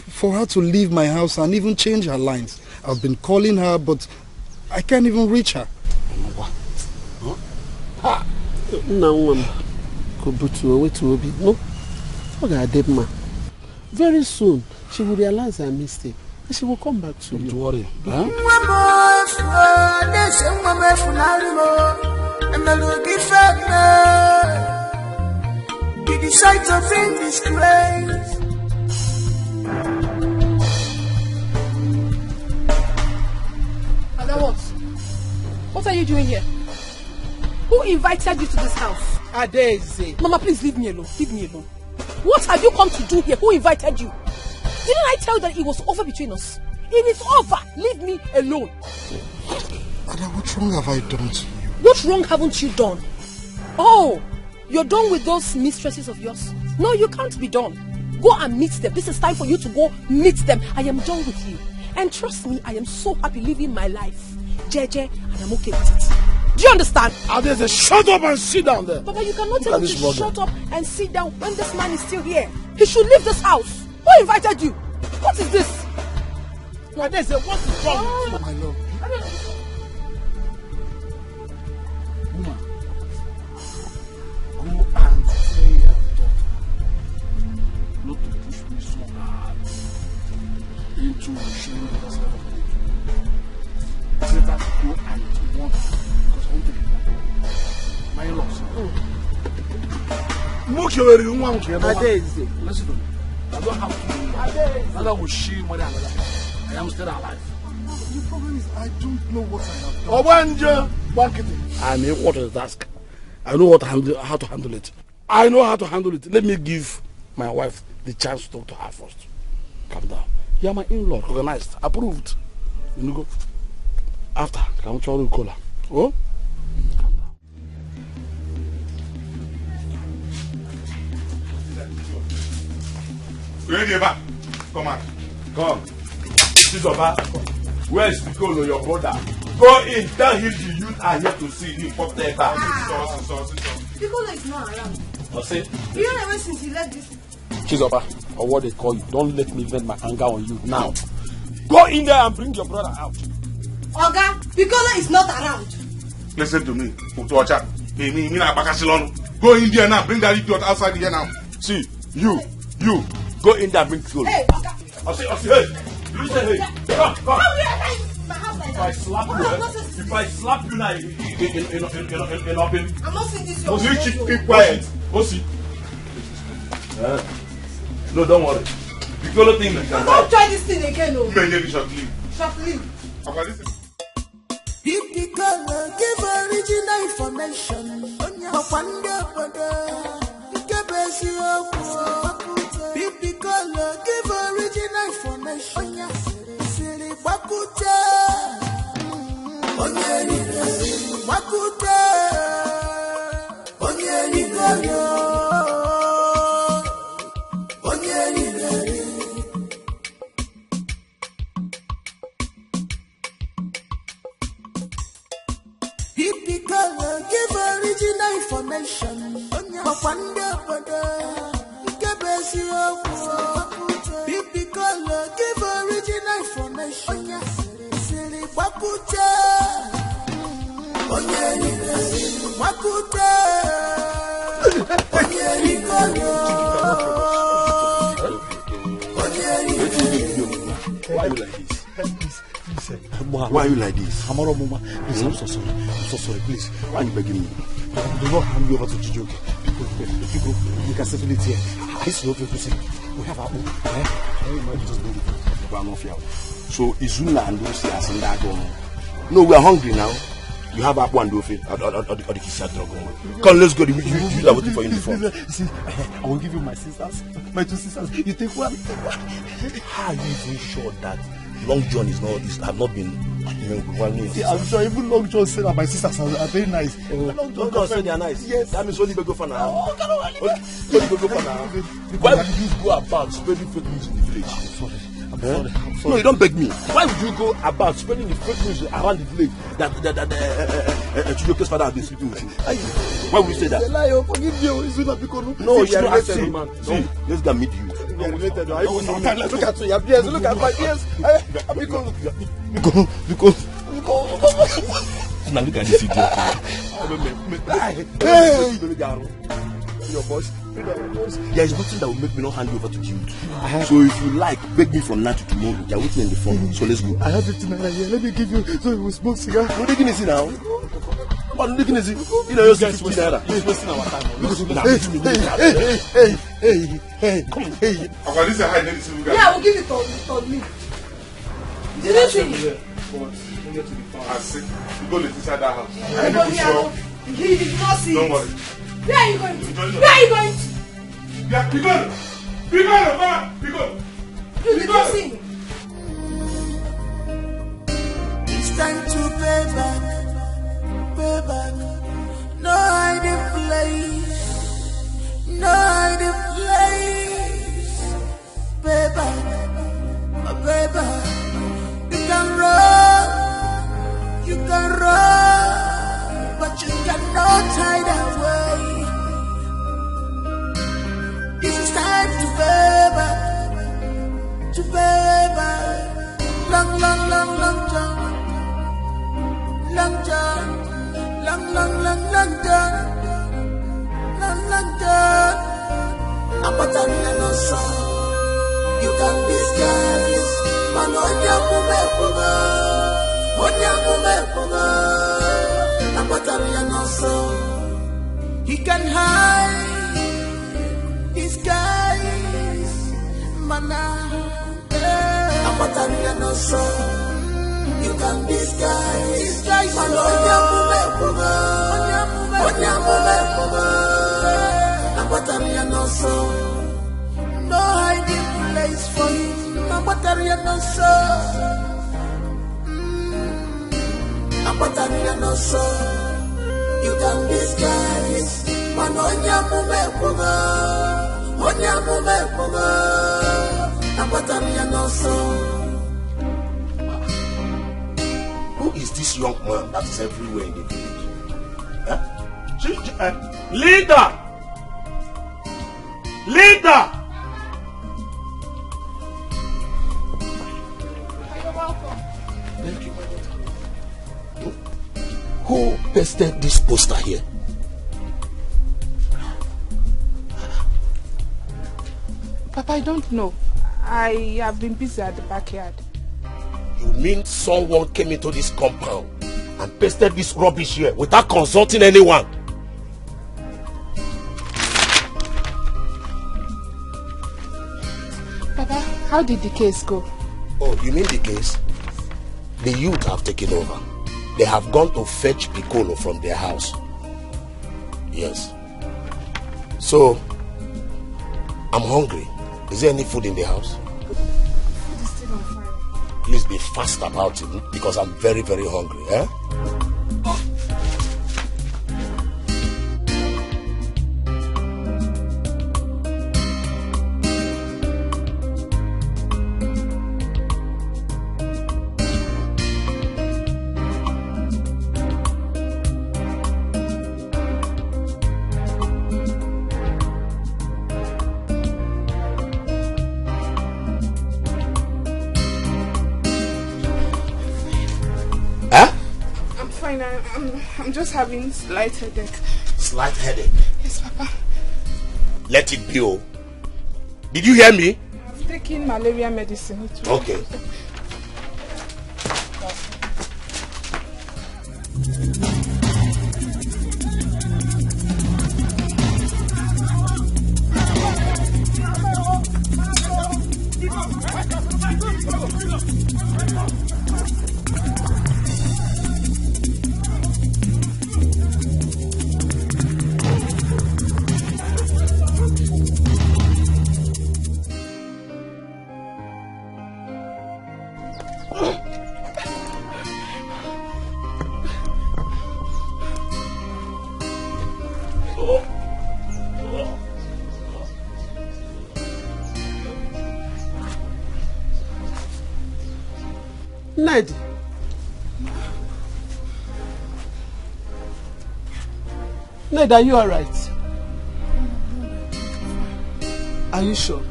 For her to leave my house and even change her lines. I've been calling her, but I can't even reach her. No. Very soon, she will realize her mistake. And she will come back to you. Don't worry. You decide to bring disgrace. What are you doing here? Who invited you to this house? Adeze. Mama, please leave me alone. Leave me alone. What have you come to do here? Who invited you? Didn't I tell you that it was over between us? It is over. Leave me alone. Ada, what wrong have I done to you? What wrong haven't you done? Oh, you're done with those mistresses of yours? No, you can't be done. Go and meet them. This is time for you to go meet them. I am done with you. And trust me, I am so happy living my life. JJ, and I'm okay with it. Do you understand? Adeze, shut up and sit down there. Papa, you cannot tell me to shut up and sit down when this man is still here. He should leave this house. Who invited you? What is this? Adeze, what is wrong with you, my love? Woman, go and tell your daughter not to push me so hard into showing herself. Say that go and want her, because I want to be my loss. Adeze. Listen to me. I don't have to do that. Neither will she marry another. I am still alive. The problem is I don't know what I have done. I know what to task. I know how to handle it. I know how to handle it. Let me give my wife the chance to talk to her first. Calm down. You are my in-law, recognized, approved. You go. After, come to call her. Oh? Come on. Come. Sisoba, where is Piccolo, your brother? Go in, tell him the youth are here to see him. Pop there back. Piccolo is not around. What's it? You don't know since he left this. Chizoba, or what they call you. Don't let me vent my anger on you now. Go in there and bring your brother out. Oga, Piccolo is not around. Listen to me. Go in there now. Bring that idiot outside here now. See, you. Go in there and bring Piccolo. Hey, Oga. I say, hey. You say, hey. Come. If I slap you now, in open. I'm not seeing this. You keep quiet. Go see. No, don't worry. Piccolo thing you can don't try this thing again, no. Maybe shortly. If Piccolo give original information, if Piccolo give original information, Why are you like this? Amaro Mama, please, I'm so sorry. I'm so sorry, please. Why are you begging me? Do not hand me over to Chijoke. People, you can settle it here. I used to know people say, we have our own. Just bring it. So, Izuna and Lucy are saying that going. No, we are hungry now. You have Apu and Dofe or the Kisia Dragon. Come, let's go. You are waiting for uniform. See, I will give you my sisters, my two sisters. You take one. How are you even sure that Long John have not been See, I'm sure even Long John said that my sisters are very nice. Long John said they are nice. Yes. That means only go for now. Only go for now. Why would you go about spreading fake news in the village? Sorry. No, you don't beg me. Why would you go about spreading the fake news around the village that Chijoke's father has been sleeping with you? Why would you say that? It's a lie, forgive you. It's not because no, you're related, man. See, let's go meet you. You're related. Look at your ears. Look at my ears. Because. Now look at this idiot. Hey! Your voice. There is nothing that will make me not hand you over to you. So if you like, beg me from now to tomorrow. You're waiting in the phone. So let's go. I have 15 naira here. Let me give you so you will smoke cigar. What are you going to now? What are you going to You know, you're 15 naira. He's wasting our time. Hey. Come on. Hey. Yeah, we'll give it on me. Did you see? I see. You go inside that house. He did not see. Don't worry. Where are you going to? Where are you going to? Yeah, be gone. Be gone, Mama. Be gone. You did not see. It's time to pay back. Pay back. No hiding place. No hiding place. Pay back. Pay back. You can run. You can run. But you cannot hide away. It's time to pay back. To pay back. Long John. Long John. Long John. Long John. Apatania no son. You can disguise. Manonya kumepunga. He can hide his guys, mana. You can disguise, no hiding place for him. You can disguise. Manonya mumepunga. Who is this young man that is everywhere in the village? Leader! Thank you, my daughter. Who pasted this poster here? Papa, I don't know. I have been busy at the backyard. You mean someone came into this compound and pasted this rubbish here without consulting anyone? Papa, how did the case go? Oh, you mean the case? The youth have taken over. They have gone to fetch Piccolo from their house. Yes. So, I'm hungry. Is there any food in the house? Food is still on fire. Please be fast about it because I'm very, very hungry. Eh? I'm just having slight headache. Slight headache? Yes, Papa. Let it be. Oh. Did you hear me? I'm taking malaria medicine. Okay. Ned. Ned, are you alright? Are you sure?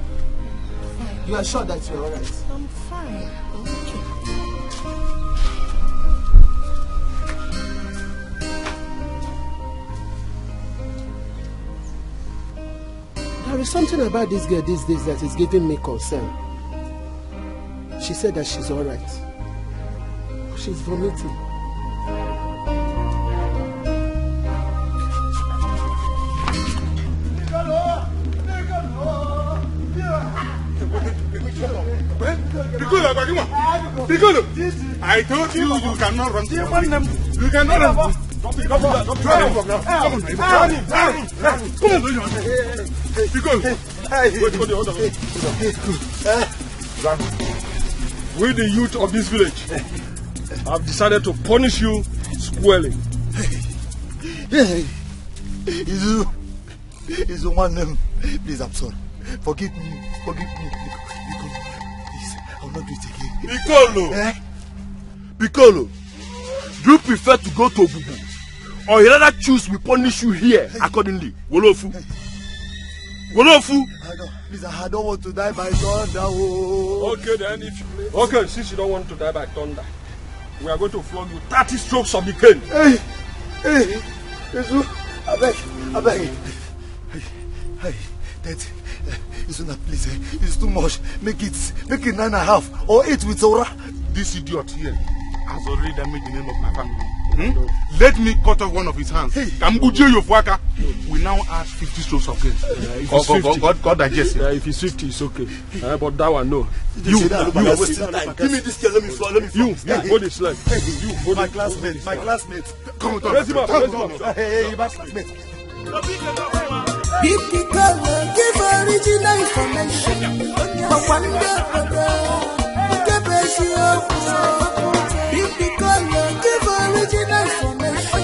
You are sure that you're alright? I'm fine. Okay. There is something about this girl these days that is giving me concern. She said that she's alright. She's vomiting. Piccolo, I told you you cannot run. You cannot run. Come on. Piccolo. We, the youth of this village, have decided to punish you squarely. It's one name. Please, I'm sorry. Forgive me. I'll not do it again. Piccolo! Piccolo, do you prefer to go to Obubu? Or you rather choose we punish you here accordingly? Wolofu? Please, I don't want to die by thunder. Okay then, okay, since you don't want to die by thunder, we are going to flog you 30 strokes of the cane. Hey, I beg. Hey, Dad. Please, it's too much. Make it 9.5 or 8 with Zora. This idiot here has already damaged the name of my family. Let me cut off one of his hands. We now add 50 strokes of cane. God digest it. Yeah, if it's 50, it's okay. But that one, no. You are wasting time. Give me this girl, let me fall. You, hold this leg. My classmate. Come on, raise him up. Hey, my classmate. Give original information. But one give original information.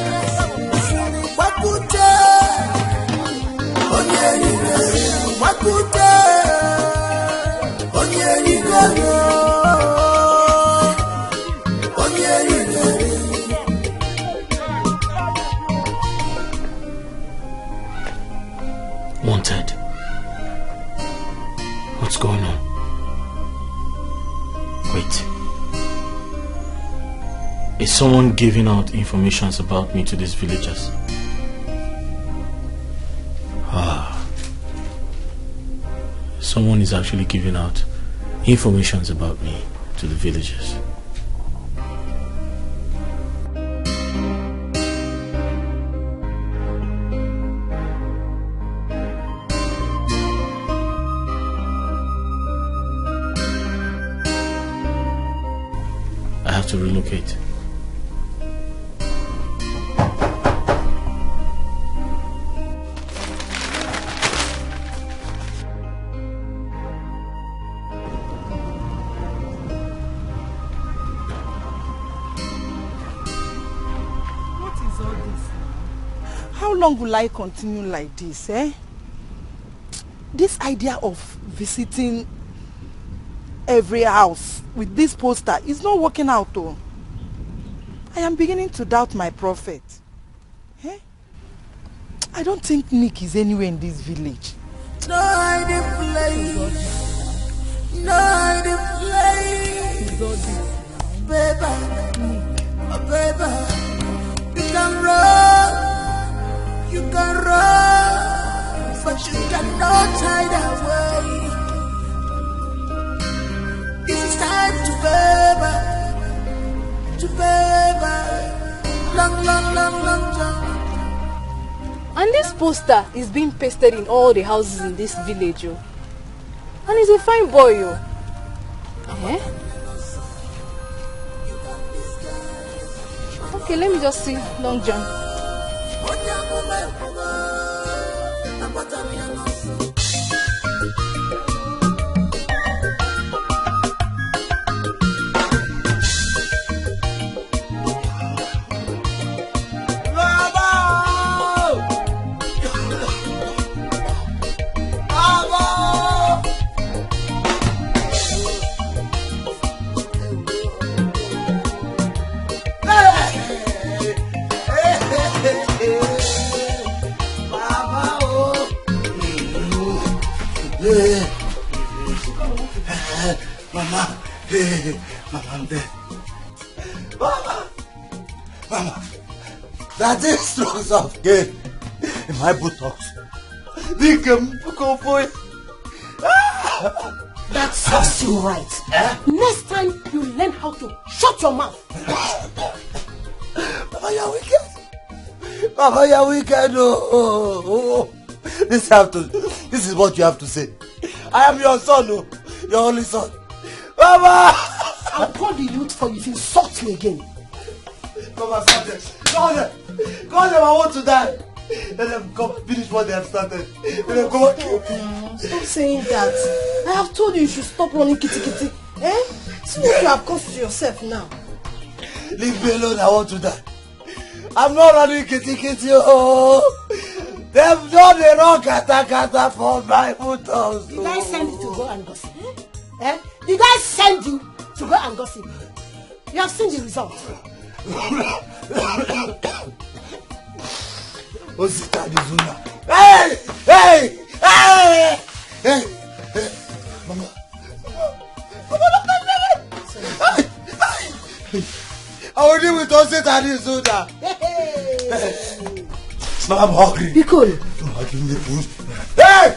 Wanted. What's going on? Wait. Is someone giving out information about me to these villagers? Someone is actually giving out information about me to the villagers. I have to relocate. How long will I continue like this, eh? This idea of visiting every house with this poster is not working out, though. I am beginning to doubt my prophet. Eh? I don't think Nick is anywhere in this village. No, I didn't play. No, I didn't play. Baby, you can run. You can run, but you cannot hide away. It's time to baby, long jump. And this poster is being pasted in all the houses in this village, yo. And he's a fine boy, yo. Eh? Okay, let me just see long jump. Mama, hey, Mama, I'm dead. Mama, that is strokes of gain in my buttocks. That serves you right. Next time you learn how to shut your mouth. Mama, you're wicked. Mama, you're wicked. Oh. This is what you have to say. I am your son, your only son. Mama! I'll call the youth for you if you insult me again. Mama, stop this. Call them. Call them, I want to die. Let them come finish what they have started. Let them come and kill me. Stop saying that. I have told you should stop running kitty. Eh? See what you have caused to yourself now. Leave me alone, I want to die. I'm not running kitty. Oh. They've done the wrong kata for my buttocks. Did I send you to go and gossip? Eh? Did I send you to go and gossip? You have seen the result. Hey! Mama. I will deal with Osita and Zuna. Mama, I'm hungry. Be cool. Mama, give me food. Hey!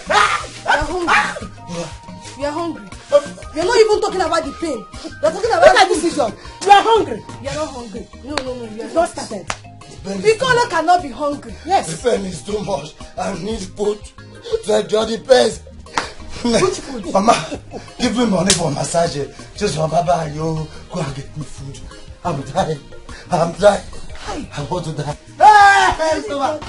You're hungry. You're not even talking about the pain. You're talking about the decision. You are hungry. You're not hungry. No, you're not started. Piccolo cannot be hungry. Yes. The pain is too much. I need food to enjoy the pain. Which food? Mama, give me money for massage. Just for Baba, you go and get me food. I'm dying. I want to die. Hey, Mama.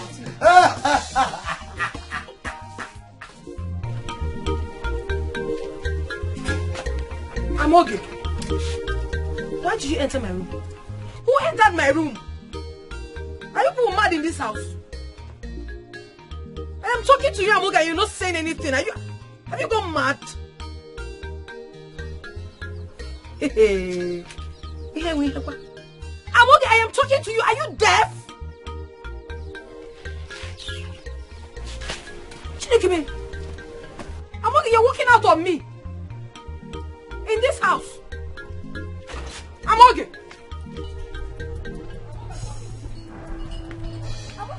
I'm okay. Why did you enter my room? Who entered my room? Are you people mad in this house? I am talking to you, Amoga, and you're not saying anything. Have you gone mad? Amoga, I am talking to you. Are you deaf? Amoga, you're walking out on me. In this house. Amoge.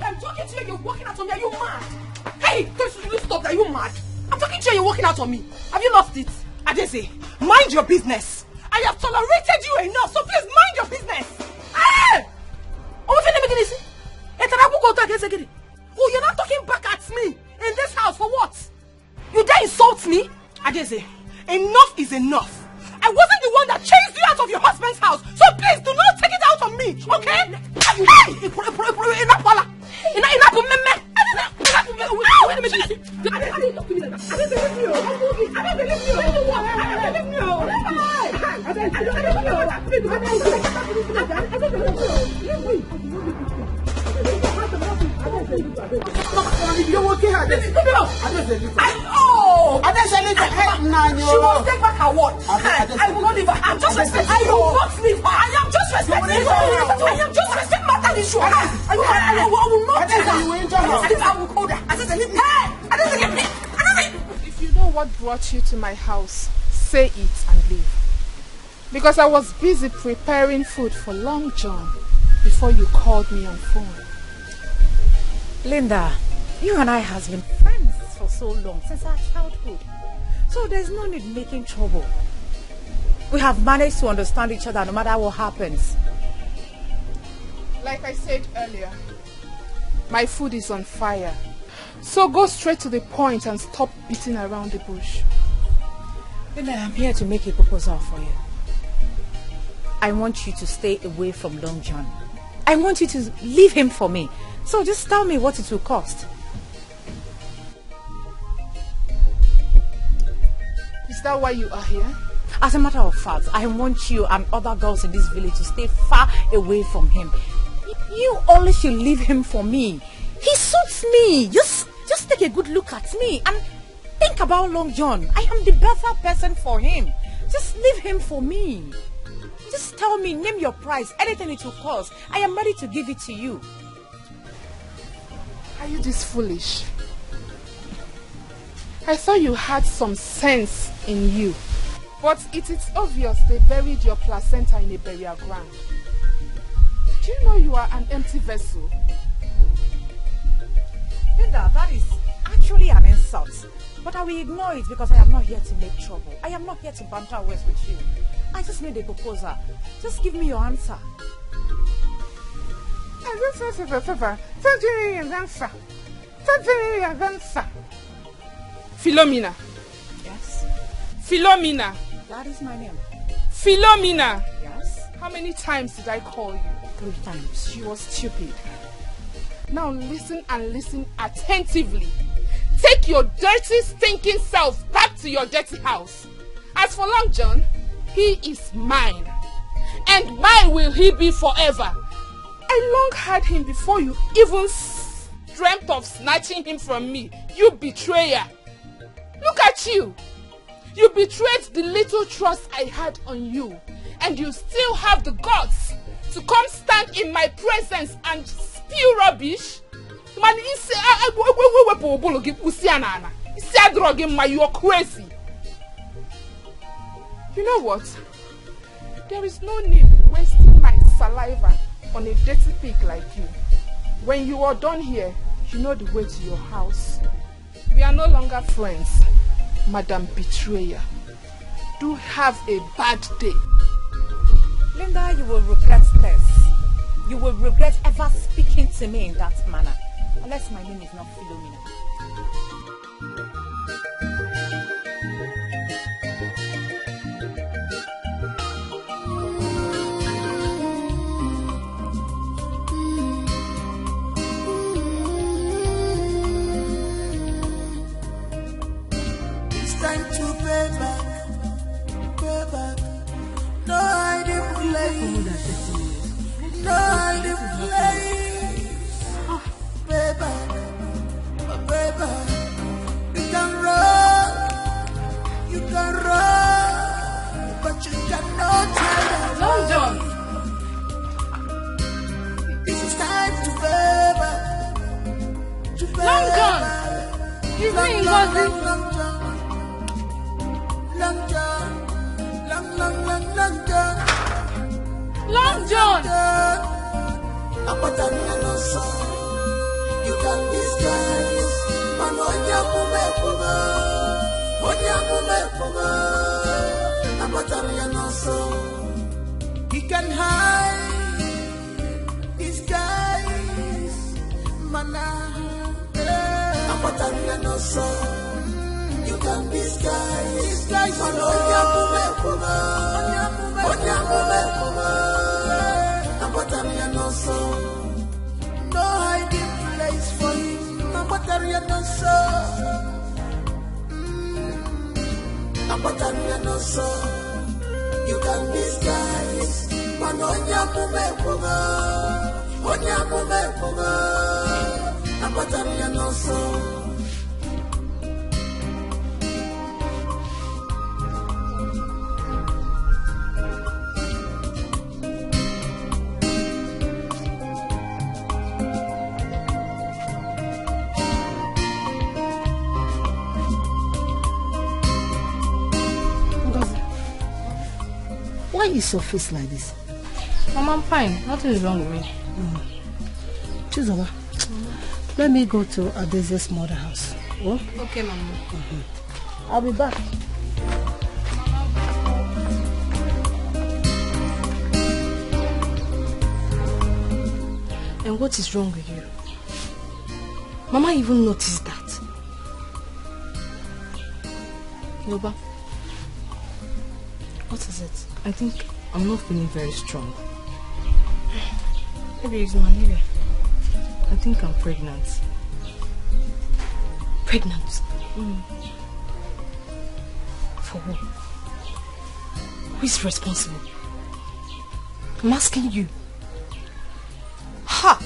I'm talking to you, you're walking out on me. Are you mad? Hey, don't you stop that. Are you mad? I'm talking to you, you're walking out on me. Have you lost it? Adese, mind your business. I have tolerated you enough, so please mind your business. Hey! Oh, you're not talking back at me in this house for what? You dare insult me? Adese, enough is enough. I wasn't the one that chased you out of your husband's house, so please do not take it out on me, okay? You're working hard. She won't take back her word. I will not leave her. I'm just respecting. I will not leave her. I am just respecting. I am just respecting my issue. I will not take her. I will call her. If you know what brought you to my house, say it and leave. Because I was busy preparing food for Long John before you called me on phone. Linda, you and I have been friends for so long, since our childhood. So there's no need making trouble. We have managed to understand each other no matter what happens. Like I said earlier, my food is on fire. So go straight to the point and stop beating around the bush. Linda, I'm here to make a proposal for you. I want you to stay away from Long John. I want you to leave him for me. So just tell me what it will cost. Is that why you are here? As a matter of fact, I want you and other girls in this village to stay far away from him. You only should leave him for me. He suits me. Just take a good look at me and think about Long John. I am the better person for him. Just leave him for me. Just tell me, name your price, anything it will cost. I am ready to give it to you. Are you this foolish? I thought you had some sense in you. But it is obvious they buried your placenta in a burial ground. Do you know you are an empty vessel? Linda, that is actually an insult. But I will ignore it because I am not here to make trouble. I am not here to banter words with you. I just made a proposal. Just give me your answer. Philomena. Yes? Philomena. That is my name. Philomena. Yes? How many times did I call you? 3 times. You were stupid. Now listen and listen attentively. Take your dirty, stinking self back to your dirty house. As for Long John, he is mine. And mine will he be forever. I long had him before you even dreamt of snatching him from me. You betrayer. Look at you. You betrayed the little trust I had on you. And you still have the guts to come stand in my presence and spew rubbish. Man, you're crazy. You know what? There is no need wasting my saliva on a dirty pig like you. When you are done here, you know the way to your house. We are no longer friends, Madam Betrayer. Do have a bad day. Linda, you will regret this. You will regret ever speaking to me in that manner. Unless my name is not Philomena. It's time to pay back, pay back. No hiding place, no hiding place. Pay back, pay back. You can run, but you cannot hide. Long John. This is time to pay back, to pay Long John. back. You mean Ngozi? Long John, Long John. Long John. You can disguise. He can hide, disguise. You can disguise. No hiding place for him. You can disguise. Why is your face like this? Mama, I'm fine. Nothing is wrong with me. Chizoba, let me go to Adeze's mother house. Oh? Okay, Mama. I'll be back. And what is wrong with you? Mama even noticed that. Yoba, what is it? I think I'm not feeling very strong. Maybe it's malaria. I think I'm pregnant. Pregnant? For who? Who is responsible? I'm asking you. Ha!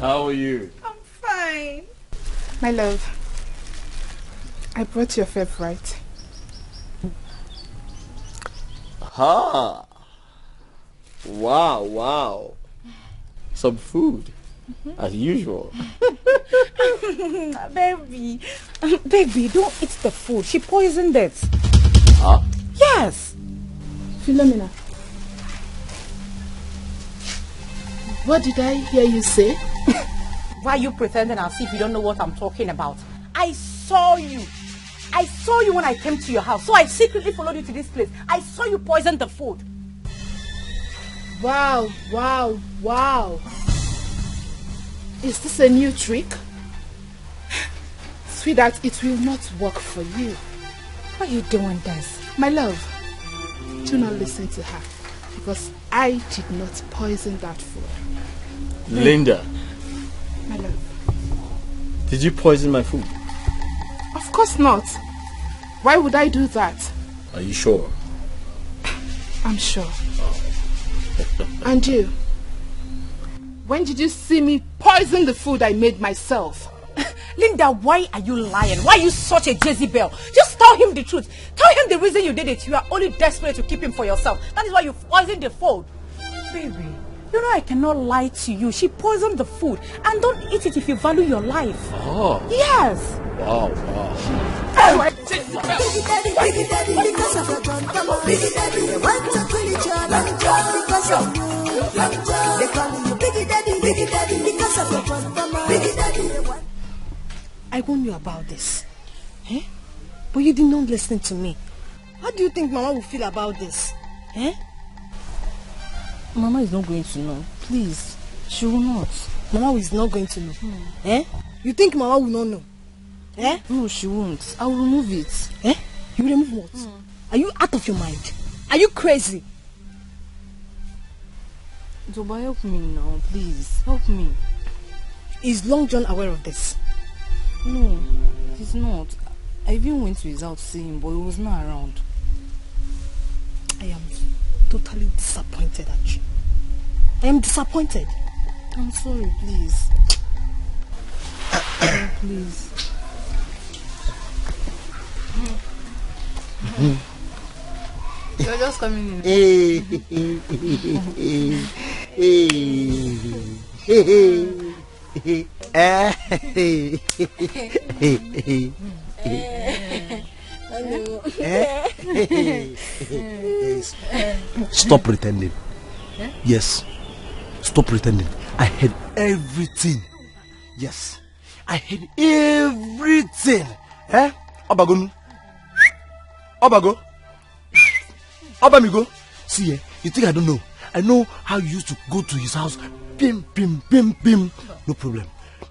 How are you? I'm fine. My love, I brought your favorite. Ha! Wow. Some food, as usual. Baby, don't eat the food. She poisoned it. Huh? Yes. Philomena, what did I hear you say? Why are you pretending as if you don't know what I'm talking about? I saw you when I came to your house. So I secretly followed you to this place. I saw you poison the food. Wow. Is this a new trick? Sweetheart, it will not work for you. Why are you doing this? My love, do not listen to her. Because I did not poison that food. Linda. My love. Did you poison my food? Of course not. Why would I do that? Are you sure? I'm sure. And you? When did you see me poison the food I made myself? Linda, why are you lying? Why are you such a Jezebel? Just tell him the truth. Tell him the reason you did it. You are only desperate to keep him for yourself. That is why you poisoned the food. Baby, you know I cannot lie to you. She poisoned the food. And don't eat it if you value your life. Oh. Yes. Wow. Biggie Daddy, because of your gun, come on. Biggie Daddy, they want to kill each other because of you. They call you Biggie Daddy, because of your gun, come on. Biggie Daddy, they want. I warned you about this. Eh? But you did not listen to me. How do you think Mama will feel about this? Eh? Mama is not going to know. Please. She will not. Mama is not going to know. Eh? You think Mama will not know? Eh? No, she won't. I will remove it. Eh? You remove what? Are you out of your mind? Are you crazy? Zoba, help me now, please. Help me. Is Long John aware of this? No, he's not. I even went to his house to see him, but he was not around. I am totally disappointed at you. I am disappointed. I'm sorry, please. Please. You're just coming in. Stop pretending. Yes. Stop pretending. I heard everything. Yes. I heard everything. Eh? Obago. Obamigo. See, you think I don't know? I know how you used to go to his house. Pim.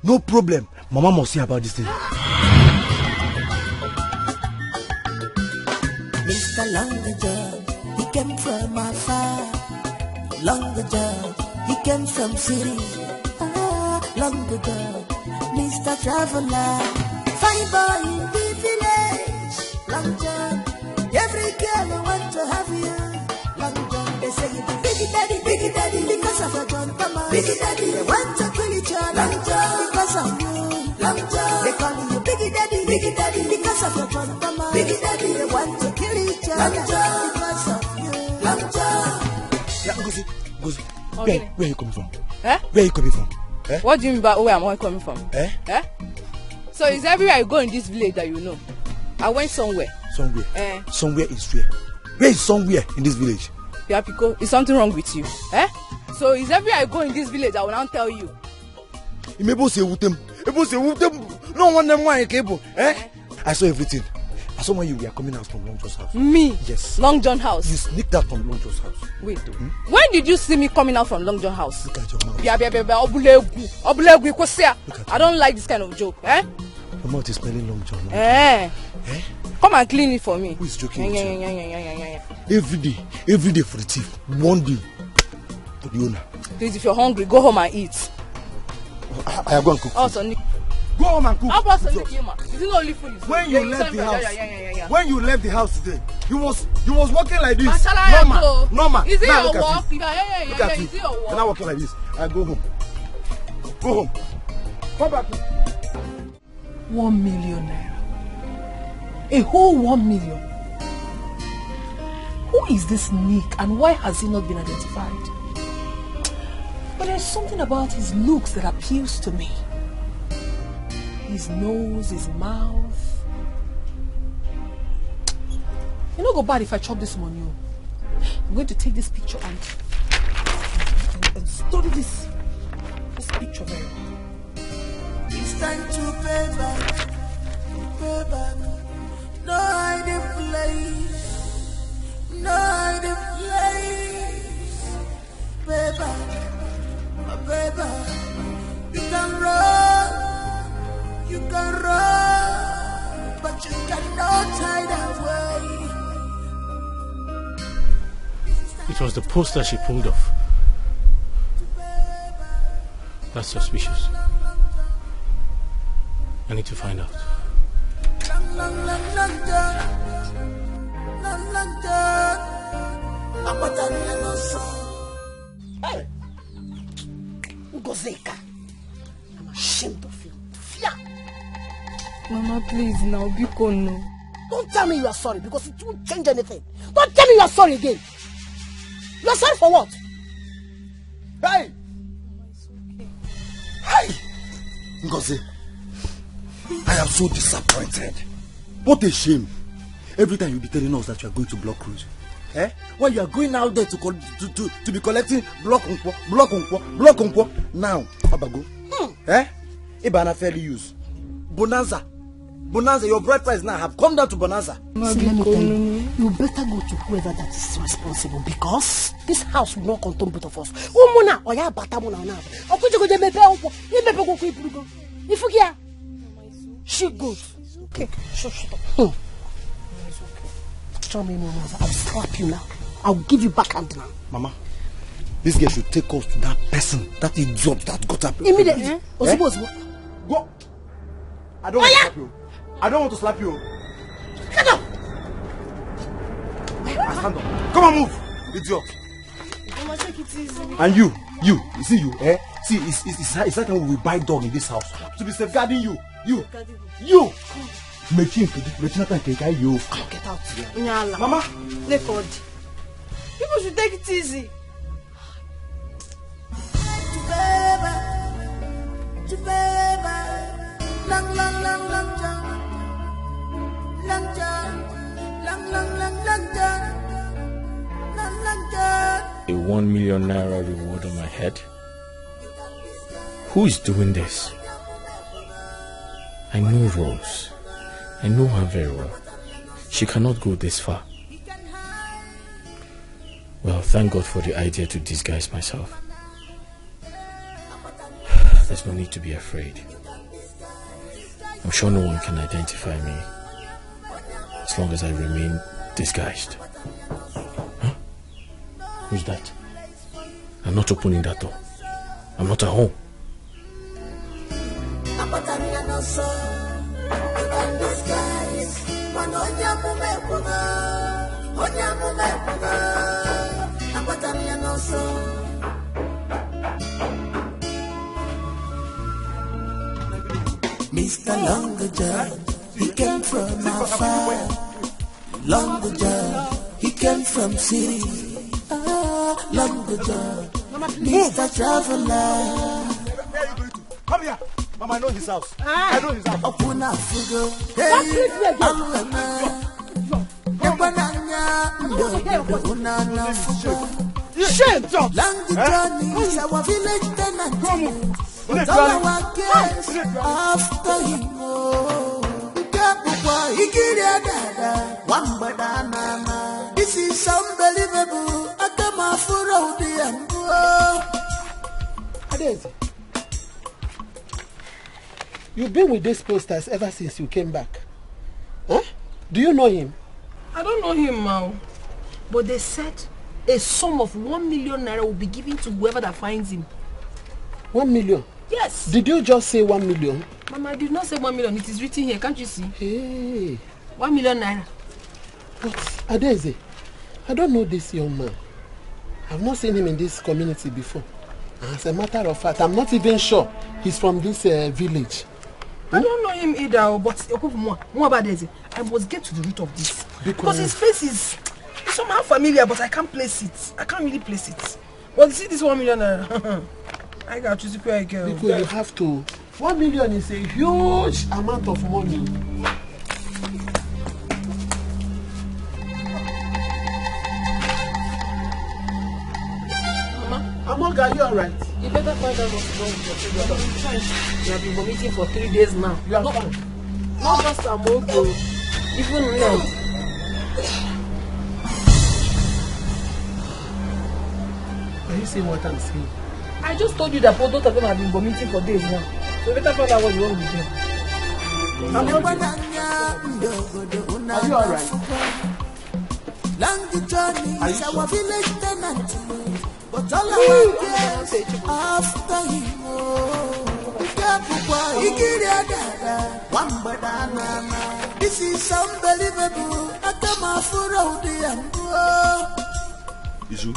No problem. Mama must see about this thing. Mr. Longer John, he came from afar. Longer John, he came from city. Longer John, Mr. Traveler, fine boy in the village. Long John, every girl want to have you. Long John, they say you be Biggie Daddy, because of your John, come on. Biggie Daddy, they want to kill each other. Long John, because of you. Long John, they call you Biggie Daddy, because of your John, come on. Biggie Daddy, they want to kill each other. Long John, because of you. Long John. Yeah, Gozi. Okay. Where are you coming from? Eh? Where are you coming from? Eh? What do you mean by where am I coming from? Eh? So it's everywhere I go in this village that you know. I went somewhere. Somewhere? Eh? Somewhere is where? Where is somewhere in this village? Yeah, Pico, is something wrong with you? Eh? So it's everywhere I go in this village, I will now tell you. No one them want cable. Eh? I saw everything. I saw when you were coming out from Long John's house. Me? Yes. Long John house? You sneaked out from Long John's house. Wait. When did you see me coming out from Long John house? Look at your mouth. I don't like this kind of joke. Eh? Your mouth is smelling Long John. Eh? Come and clean it for me. Who is joking with you? Every day for the thief. One day for the owner. Please, if you're hungry, go home and eat. I am going to cook. Also, go home and cook. When you left the house, when you left the house today, you was walking like this. Normal. Is it now your work? Look at you. You're not walking like this. I go home. Go home. Come back. 1 million naira. A whole 1 million. Who is this Nick and why has he not been identified? But there's something about his looks that appeals to me. His nose, his mouth. You know, go bad if I chop this money. I'm going to take this picture and study this picture very well. It's time to pay back. Pay back. No hiding place. No hiding place. Pay back. My baby. You can run, but you cannot hide away. It was the poster she pulled off. That's suspicious. I need to find out. Hey! Ngozeka. I'm ashamed of you. Fia! Mama, please now, Biko, no. Don't tell me you are sorry because it won't change anything. Don't tell me you are sorry again. You are sorry for what? Hey! Hey! Ngozi, I am so disappointed. What a shame. Every time you be telling us that you are going to block cruise. Eh? Well, you are going out there to be collecting block. Now, Abago. Eh? Ibana fairly use. Bonanza, your bride price now have come down to Bonanza. See, let me tell you, you better go to whoever that is responsible because this house will not contain both of us. She goes. Okay, shut up. Tell me, Mama, I'll slap you now. I'll give you backhand now. Mama, this girl should take us to that person, that idiot that got up. Immediately. Eh? Go. I don't want to slap you. I don't want to slap you. Get up. Stand up. Come on, move, idiot. Mama, take it easy. And you see you, eh? See, it's that time we will buy dog in this house to be safeguarding you. You. Making you. Get out. Nyala. Mama. Record. People should take it easy. A 1 million naira reward on my head? Who is doing this? I know Rose. I know her very well. She cannot go this far. Well, thank God for the idea to disguise myself. There's no need to be afraid. I'm sure no one can identify me as long as I remain disguised. Huh? Who's that? I'm not opening that door. I'm not at home. Mr. Longager, he came from afar. Longager, he came from city. Longager, Mr. Traveler. Come here. Mama, I know his house. I know his house. Open up, go. Shame, John. Longager is our village tenant. But all our guests after him. This is unbelievable. Adesi, you've been with these posters ever since you came back. Huh? Do you know him? I don't know him now. But they said a sum of 1 million naira will be given to whoever that finds him. 1 million? Yes. Did you just say 1 million? Mama, I did not say 1 million. It is written here. Can't you see? Hey. 1 million naira. But Adesi, I don't know this young man. I've not seen him in this community before. As a matter of fact, I'm not even sure he's from this village. I don't know him either, but more about Adesi. I must get to the root of this. Because his face is somehow familiar, but I can't place it. I can't really place it. Well, see this 1 million. I got to see where girl. Because you have to. 1 million is a huge amount of money. Among, are you alright? You better find out what's wrong with your children. You have been vomiting for 3 days now. You are fine. Not just Among, even Leonard. Are you saying what I'm saying? I just told you that both of them have been vomiting for days now. So you better find out what's wrong with them. Are you alright? Long journey is our village tenant. But all our cares after him. This is unbelievable. Isu,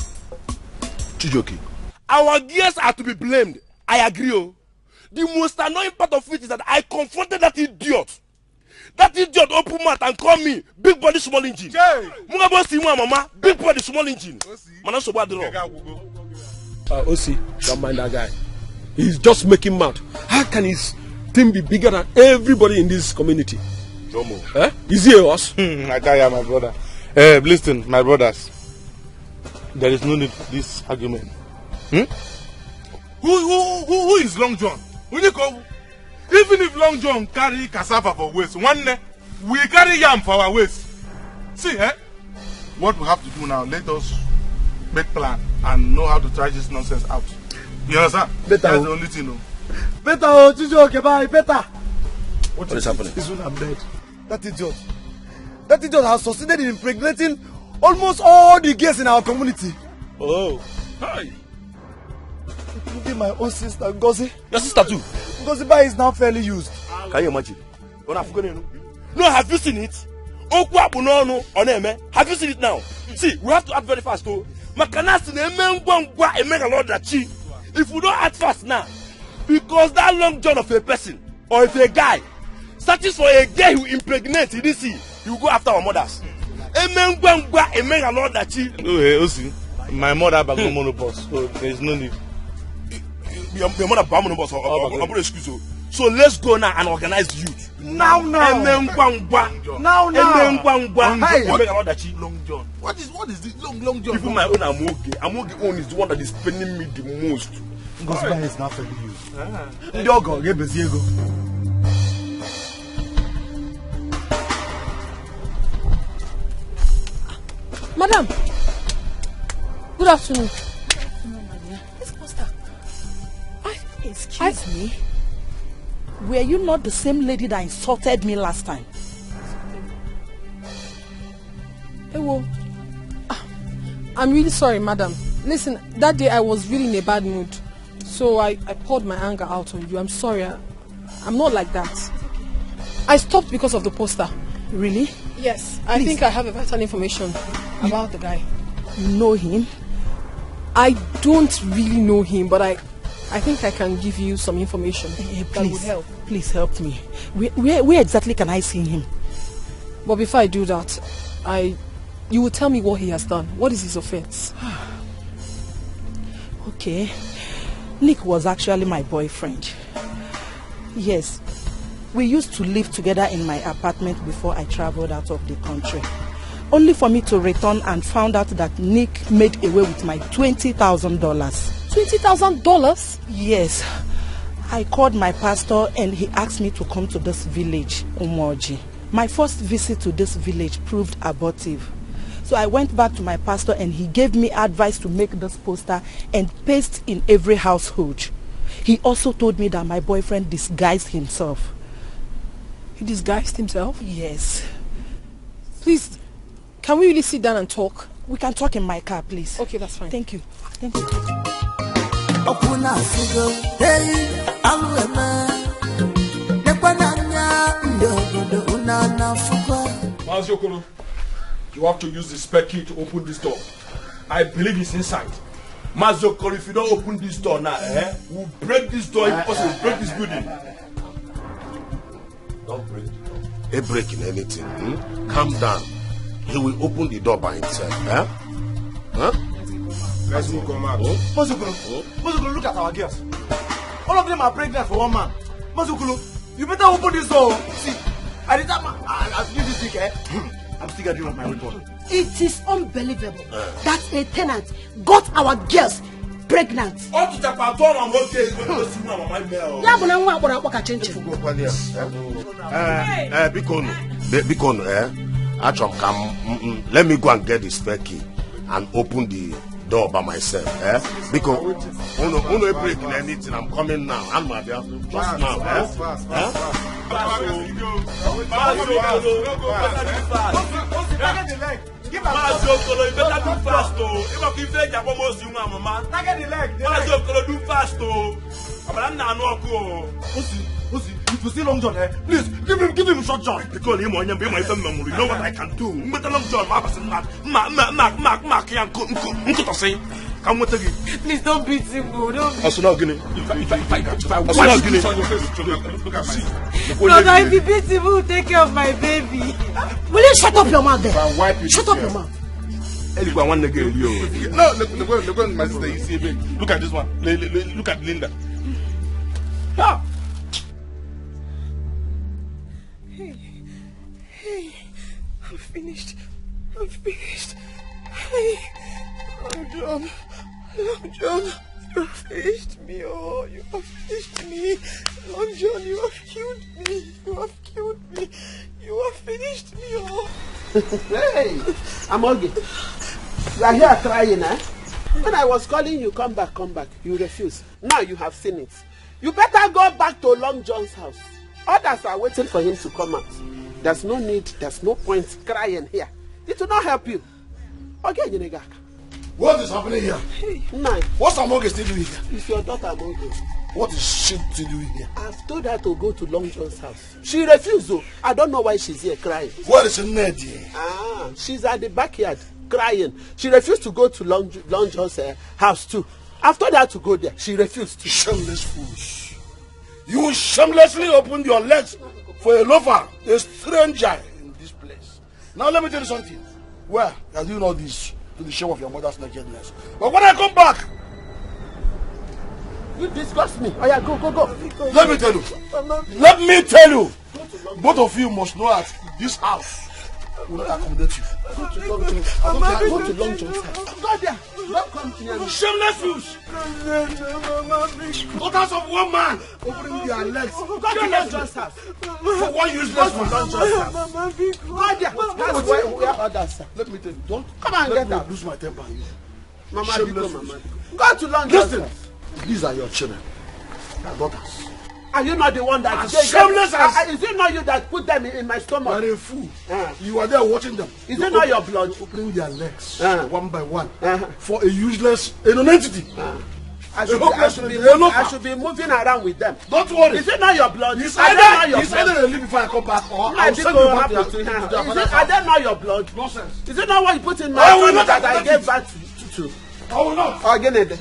Chijoke, our gears are to be blamed. I agree. Oh. The most annoying part of it is that I confronted that idiot. That idiot opened mouth and called me big body small engine. Mungabo si mama, big body small engine. Mana so bad wrong. Osi, don't mind that guy. He's just making mouth. How can his team be bigger than everybody in this community? Jomo. Eh? Is he us? I tell you, my brother. Listen, my brothers. There is no need for this argument. Who is Long John? Even if Long John carry cassava for waste, one day we carry yam for our waste. See, what we have to do now, let us make plan and know how to try this nonsense out. You understand? Better. That's the only thing. Better, okay, bye, better. What is happening? This one I'm dead. That idiot has succeeded in impregnating almost all the girls in our community. Oh, hi. Including my own sister, Ngozi. Your sister too? Ngozi Bai is now fairly used. Can you imagine? No, have you seen it? Have you seen it now? See, we have to act very fast though. If we don't act fast now, because that Long John of a person or if a guy searches for a girl who impregnates, he will go after our mothers. My mother back on monobus, so there is no need. Your mother back on monobus or excuse you. So let's go now and organize the youth. Now. Hey. Long John. What is this Long John? Even my own Amoge own is the one that is spending me the most. Ngozi Bai is not fairly used. Ndiogo, get busy ego. Madam, good afternoon. This poster. Excuse me. Were you not the same lady that insulted me last time? Ewo, I'm really sorry, madam. Listen, that day I was really in a bad mood. So I poured my anger out on you. I'm sorry. I'm not like that. I stopped because of the poster. Really? Yes. I think I have a vital information about the guy. You know him? I don't really know him, but I think I can give you some information that would help. Please help me. Where exactly can I see him? But before I do that, you will tell me what he has done. What is his offense? Okay. Nick was actually my boyfriend. Yes. We used to live together in my apartment before I traveled out of the country. Only for me to return and found out that Nick made away with my $20,000. $20,000? Yes. I called my pastor and he asked me to come to this village, Umoji. My first visit to this village proved abortive. So I went back to my pastor and he gave me advice to make this poster and paste in every household. He also told me that my boyfriend disguised himself. He disguised himself? Yes. Please, can we really sit down and talk? We can talk in my car, please. Okay, that's fine. Thank you. Thank you. Maziokolo, you have to use the spare key to open this door. I believe it's inside. Maziokolo, if you don't open this door now, we'll break this door because we'll break this building. Don't break the door. Ain't breaking anything. Calm down. He will open the door by himself. Let's come out. Mozukulu, look at our girls. All of them are pregnant for one man. Mozukulu, you better open this door. See, at the time I finish this week, I'm still getting my report. It is unbelievable that a tenant got our girls pregnant. All to tap out on one day when you see my mail. Yeah, but I'm going to change it. Bikono, let me go and get the spare key and open the door by myself. Because uno break anything, I'm coming now. I'm not there just now. You better do fast, though. If I keep saying that almost you, Mama, target the leg. Do fast, though. But I'm not go. If you see Long John, please give him short John. Because him on your memory, you know what I can do. But Long John, come with you. Please don't beat him, bro. Don't beat him. If I look at me. Brother, if you beat him, who will take care of my baby? Will you shut up your mouth there? Shut up your mouth. No, look at my sister. You see, look at this one. Look at Linda. Ah. Hey, I'm finished. Hey, Long John, you have finished me. Oh, you have finished me. Long John, you have killed me. You have finished me. Oh. Hey, I'm okay. You are here crying, eh? When I was calling you, come back. You refuse. Now you have seen it. You better go back to Long John's house. Others are waiting for him to come out. There's no need, there's no point crying here. It will not help you. Okay, Yenegaka. What is happening here? Nine. What's Amoge still doing here? It's your daughter Amoge. What is she still doing here? I've told her to go to Long John's house. She refused though. I don't know why she's here crying. Where is Ned? She's at the backyard crying. She refused to go to Long John's house too. I've told her to go there. She refused to. Shameless fools. You shamelessly opened your legs for a loafer, a stranger in this place. Now let me tell you something. Well, you're doing all this to the shame of your mother's nakedness. But when I come back, you disgust me. Oh yeah, go. Let me tell you. Both of you must know that this house will not accommodate you. Go to Long John's house. Go there. Don't come near me. Shameless fools. Daughters of one man opening their legs. Go to Long John's house. For one useless man. Long John's house. Go there. That's where others are. Let me tell you. Don't come and get out. Lose my temper. Mama. Go to Long John's house. These are your children. Your daughters. Are you not the one that shameless is it not you that put them in my stomach? You are a fool. You are there watching them. Is it not your blood? Opening their legs one by one for a useless entity. I should be moving around with them. Don't worry. Is it not your blood? It's either they leave before I come back or I'll send you back to Is that not your blood? Nonsense. Is it not what you put in my stomach that I gave back to? I will not. Again it.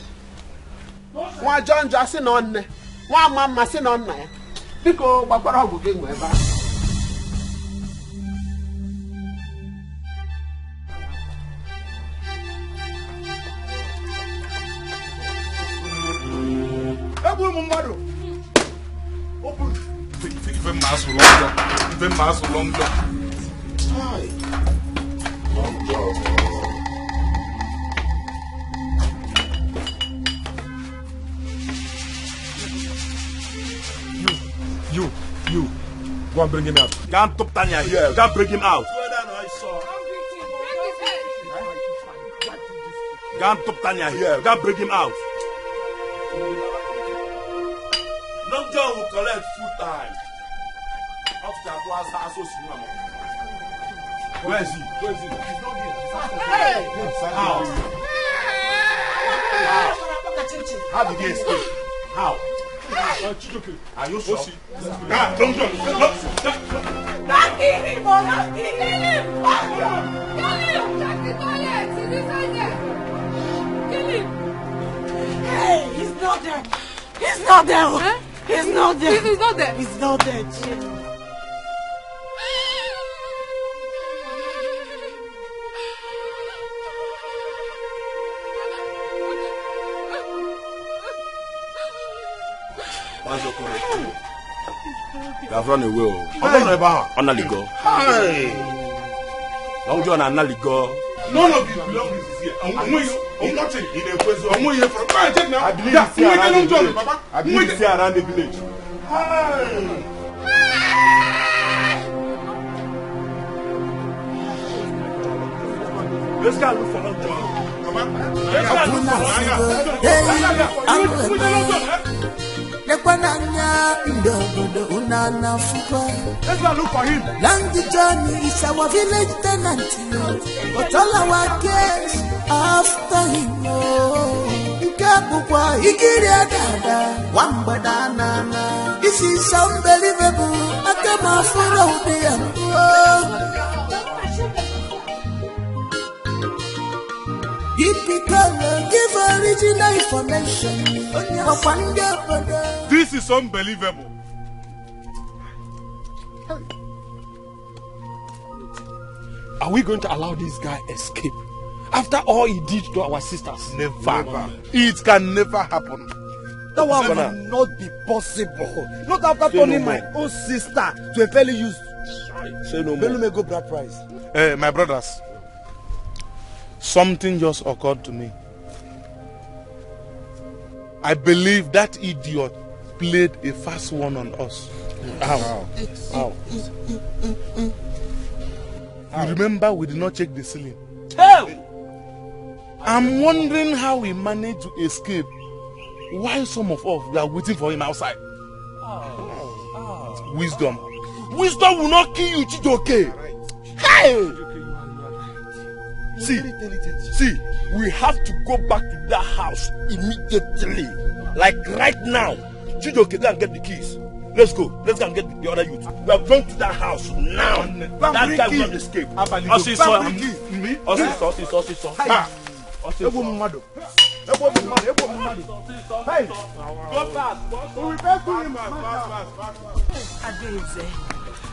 One John Jackson on one mama sin on there. Because Barbara will get my back. Even mass long job. Long job. You. Go and bring him out. Can't top Tanya here. Can't bring him out. Can't top Tanya here. Can't bring him out. Long John will collect full time. Where is he? He's not here. How did he escape? How? Are you sure? Don't kill him! Not kill him! Check the toilet! He's inside there! Kill him! Hey, he's not there! He's not there! Huh? He's not there! He's not there! He's not there! What's your correct? You have run away. On Aligo. Long John and Aligo. None of you belong here. I'm not in a question. I'm here for a check now. I believe it's here around the village. I believe it's here around the village. Let's go look for Long John. Let's go look for Long John. Let's go look for him. Long John is our village tenant, but all our cares after him. This is unbelievable. I cannot follow the give original information. This is unbelievable. Are we going to allow this guy escape? After all he did to our sisters? Never. It can never happen. That one will not be possible. Not after turning my own sister to a fairly used. Say no more. Let me go bride price. My brothers, something just occurred to me. I believe that idiot played a fast one on us. How? You remember we did not check the ceiling. I'm wondering how he managed to escape while some of us were waiting for him outside. Wisdom. Wisdom will not kill you, Chijoke. Hey! See, we have to go back to that house immediately. Like right now. Chijoke, go and get the keys. Let's go. Let's go and get the other youth. We are going to that house now. That guy will not escape.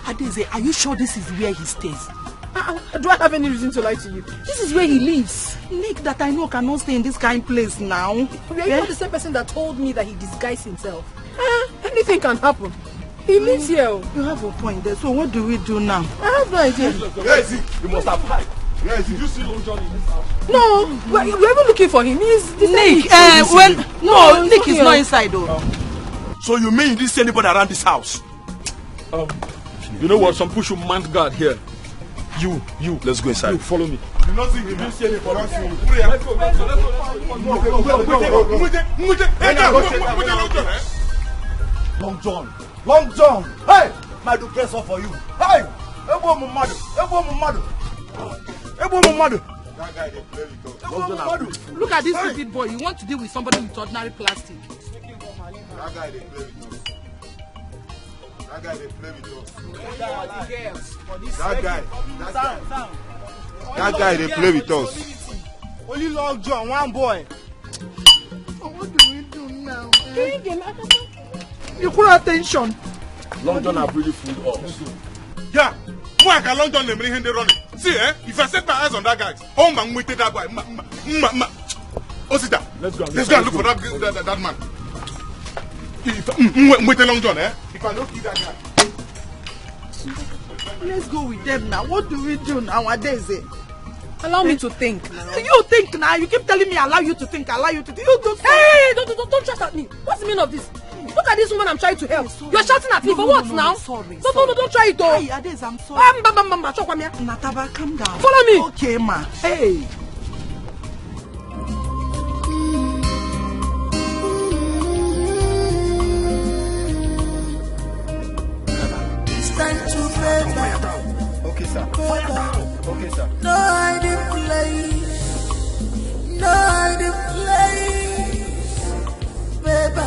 Adeze, are you sure this is where he stays? Do I have any reason to lie to you? This is where he lives. Nick that I know cannot stay in this kind of place now. Are you not the same person that told me that he disguised himself? Anything can happen. He lives here. You have a point there. So what do we do now? I have no idea. Where is he? You must have hide. Where is he? Did you see Long John in this house? No, we're even looking for him. He's Nick. Nick is not inside though. So you mean you didn't see anybody around this house? You know what? Some push your man guard here. You. Let's go inside. You follow me. You not see him. You didn't see anybody. Let's Long John. Hey, my do press off for you. Hey, Ebo Mumadu. That guy they play with us. Look at this stupid boy. You want to deal with somebody with ordinary plastic. That guy they play with us. That guy they play with us. Only Long John, one boy. What do we do now? You put attention. Long John have really fooled us. Yeah. Why can Long John bring him running? See, if I set my eyes on that guy, oh man, we take that boy. Osita, let's go and look for that man. Wait a Long John, if I don't kill that guy. Let's go with them now. What do we do nowadays? Allow me to think. You think now. You keep telling me allow you to think. You don't. Hey, don't shout at me. What's the meaning of this? Look at this woman I'm trying to help. You're shouting at me for what now? Sorry. Don't try it though. Hey, Adeze, I'm sorry. Nataba, calm down. Follow me. Okay, ma. Hey. It's time to play back. Okay, sir. No hiding place. No hiding place. Baby.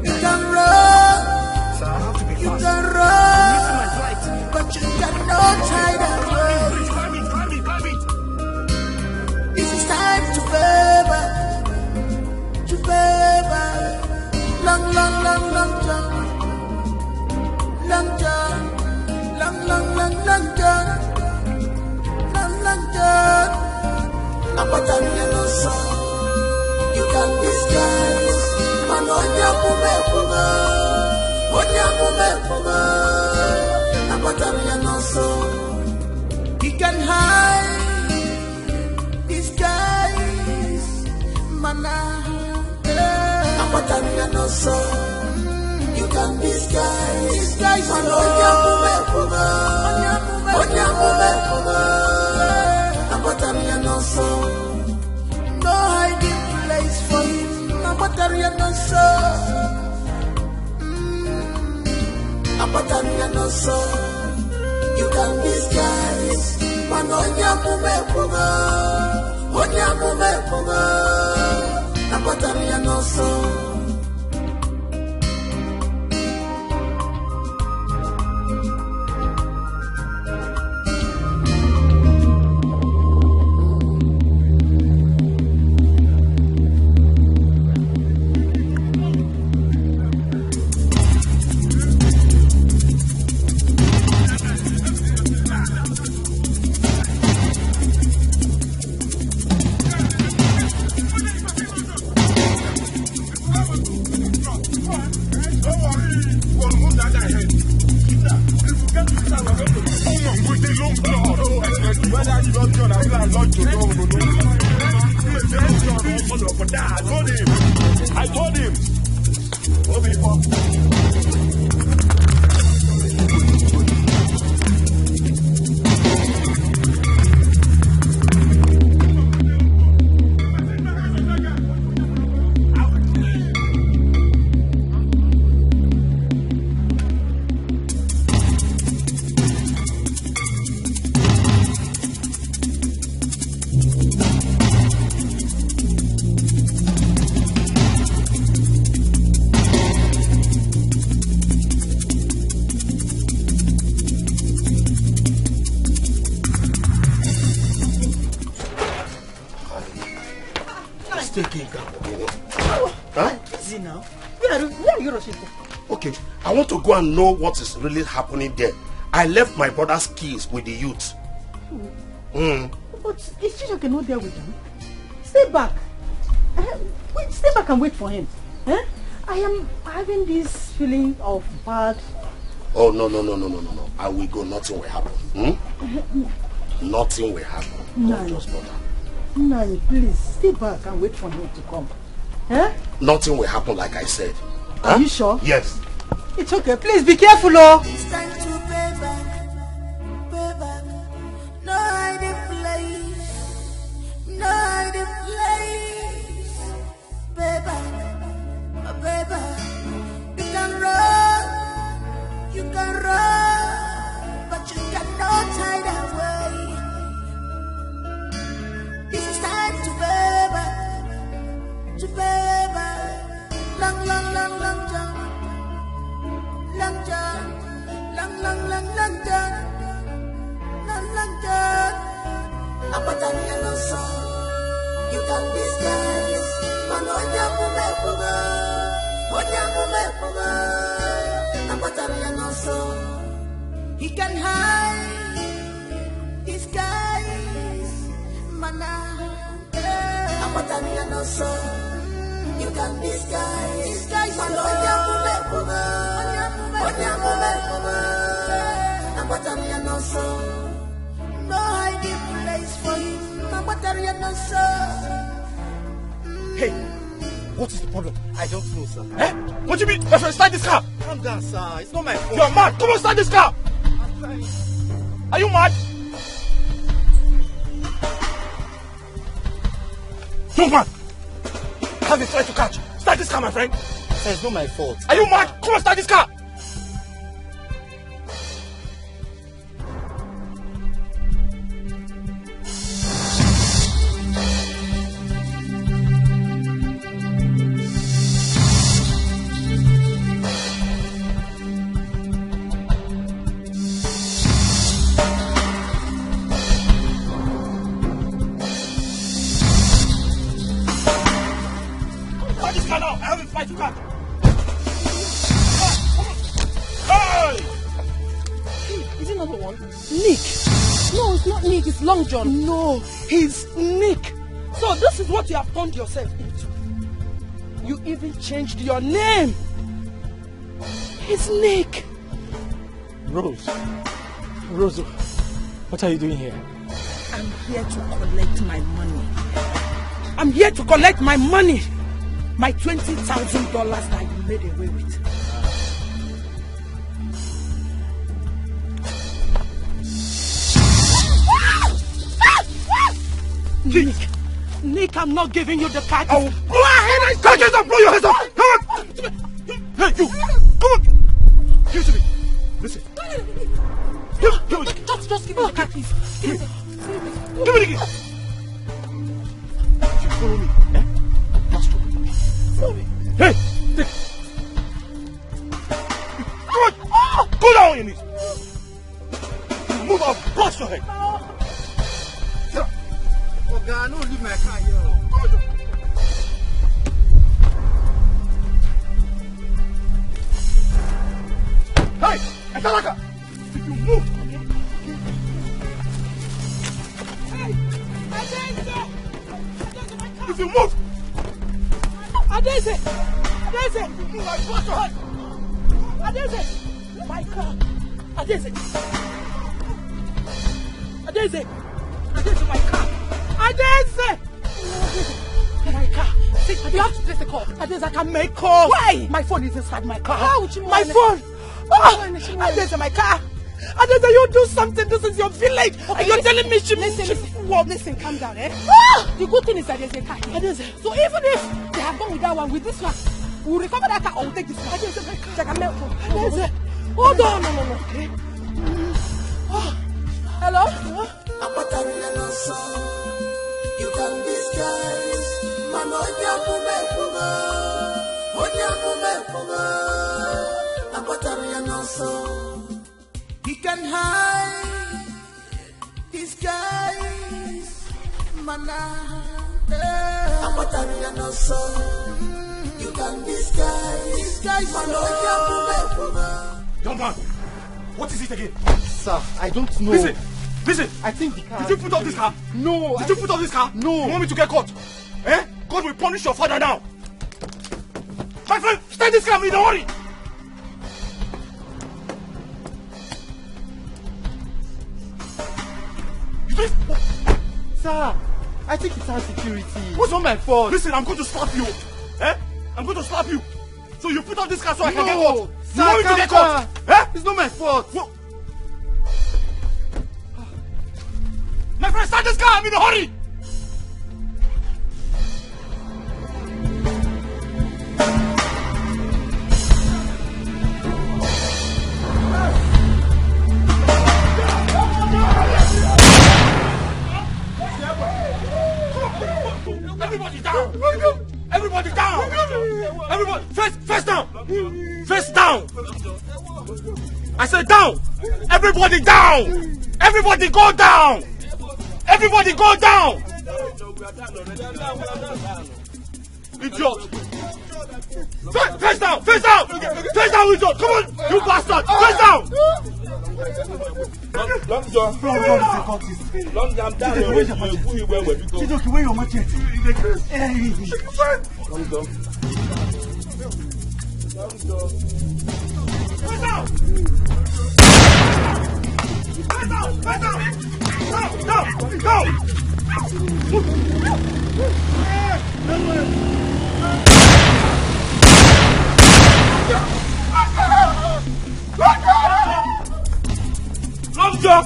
You can run. Sir, I have to be fast. You can run. But you cannot hide away. This is time to favor. To favor. Long John. Long John. Long John. I'm a yellow song. You can disguise. He can hide disguise, mana. You can disguise, mana. No hiding place for him, you can disguise, I told him. Okay, I want to go and know what is really happening there. I left my brother's keys with the youth. But is Chijoke not there with them? Stay back. Stay back and wait for him. I am having this feeling of bad. Oh, no. I will go. Nothing will happen. Nothing will happen. No. Just brother. No, please stay back and wait for him to come. Nothing will happen like I said. Are you sure? Yes. It's okay. Please be careful, oh. It's time to pay back. No hiding place. No hiding place. Pay back. You can run, but you cannot hide away. This is time to pay back. Long jump. You can disguise. He can hide disguise. You can disguise. No hiding place for him. Hey, what is the problem? I don't know, sir. What do you mean? My friend, start this car. Calm down, sir. It's not my fault. You're mad. Come on, start this car. Are you mad? Don't man. Have a try to catch. Start this car, my friend. Sir, it's not my fault. Are you mad? Come on, start this car. Long John. No, he's Nick. So this is what you have turned yourself into. You even changed your name. It's Nick. Rose, what are you doing here? I'm here to collect my money. I'm here to collect my money. My $20,000 that you made away with. Nick, I'm not giving you the car. Go ahead and catch yourself, blow your head off. Come on. Hey, you. Come on. Give it to me. Listen. Give it. Just give me the car, please. Give me the key. If you follow me, that's true. Hey, take. Come on. Go down on your knees. Move up. Blast your head. Oh God, don't leave my car here. Hey, Etalaka! If you move, if you move, Adese! My pastor! Adese! My car! Adese, my car! Adese! My car! See, you have to place a call. Adese, I can make calls. Why? My phone is inside my car. How would you My phone! Adese, my car! Adese, you do something. This is your village. Okay, and you're telling me Listen, calm down, eh? The good thing is that there's a car here. So even if they have gone with that one, with this one, we'll recover that car or we'll take this one. Adese, my car. Adese, hold on. Okay. Hello? You can disguise. He can hide, disguise, you can disguise, Young man, what is it again? Sir, I don't know. Listen. I think the car... Did you put up this car? No. Did you put up this car? No. You want me to get caught? God will punish your father now. My friend, start this car in a hurry. Sir, I think it's our security. It's not my fault. Listen, I'm going to slap you. I'm going to slap you. So you put up this car so I can get caught. Sir, you want me to get caught? It's not my fault. Well, my friend, start this car. I'm in a hurry. Everybody down! Everybody down! Everybody, face down! Face down! I said down! Everybody down! Everybody go down! Everybody go down! Idiot! Face down! Face down! Face down, idiot! Come on! You bastard! Face down! Long John, I'm down. Chidoki, where your machete? Long John. Face down! Face down! Go! Long John!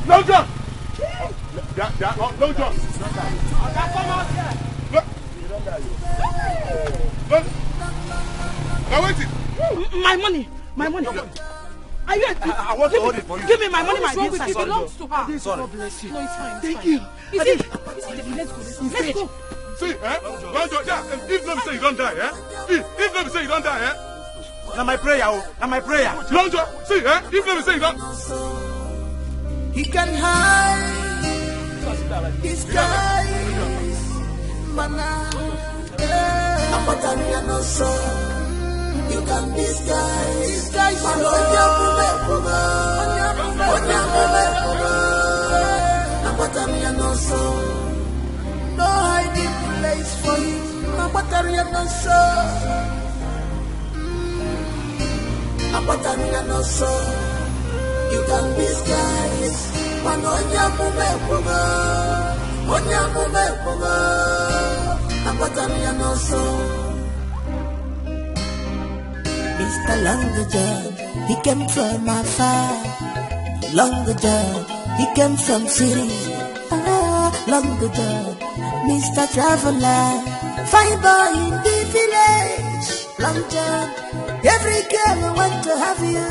Long John! Long John! Now wait it! My money! Are you? I want to hold it for you. Give me my money, my business. It belongs to her. Sorry. God bless you. No, it's fine. Thank you. Let's go. See, Long John, yeah, if not say you don't die, if not say you don't die, Now my prayer, Long John, see, if not say you don't. He can hide his guys, mana. Apatanya no so. You can disguise, mana. Apatanya no so. No hiding place for you. Apatanya no so. Apatanya no so. You can disguise, manonya mumepunga, onya mumepunga, apatanya no so. Mr. Longer John, he came from afar. Longer John, he came from city. Longer John, Mr. Traveler, fine boy in the village. Long John, every girl want to have you.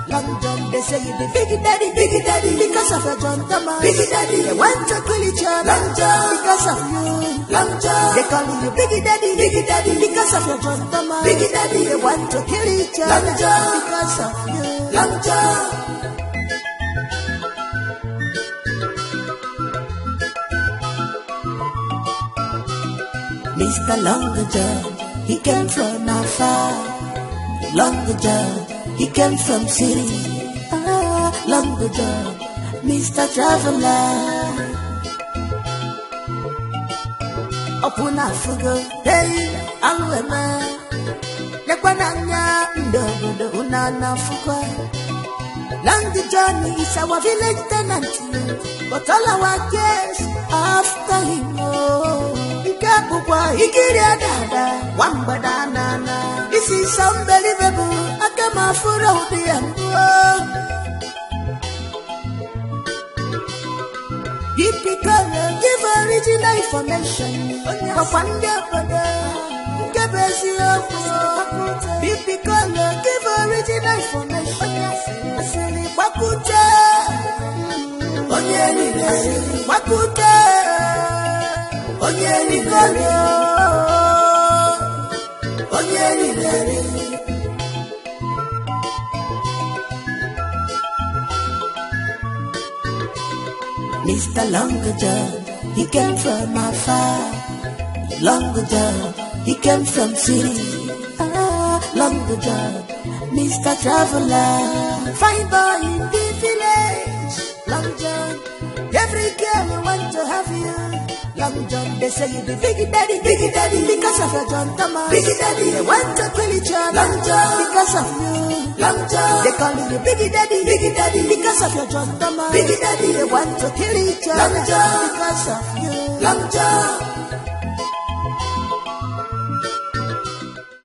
Long John, they say you the big daddy, because of your John Thomas. Big daddy, they want to kill each other. Long John, because of you. Long John, they call you big daddy, because of your John Thomas. Big daddy, they want to kill each other. Long John, because of you. Long John. Mr. Longer John, he came from afar. Longer John, he came from city. Longer John, Mr. Traveler. Open Africa, hey, Alwema. Yakwananya, Ndogo, Unana Fuka. Longer John is our village tenant, but all our guests after him. This is unbelievable. I come out for all the Etiko, give original information. Etiko, give original information. Mr. Longer John, he came from afar. Longer John, he came from city. Longer John, Mr. Traveler, fine boy in the village. Long John, every girl want to have you. Long John, they say you the big daddy, because of your John Thomas. Big daddy, they want to kill each other. Long John, because of you. Long John, they call you big daddy, because of your John Thomas. Big daddy, they want to kill each other. Long John, because of you. Long John.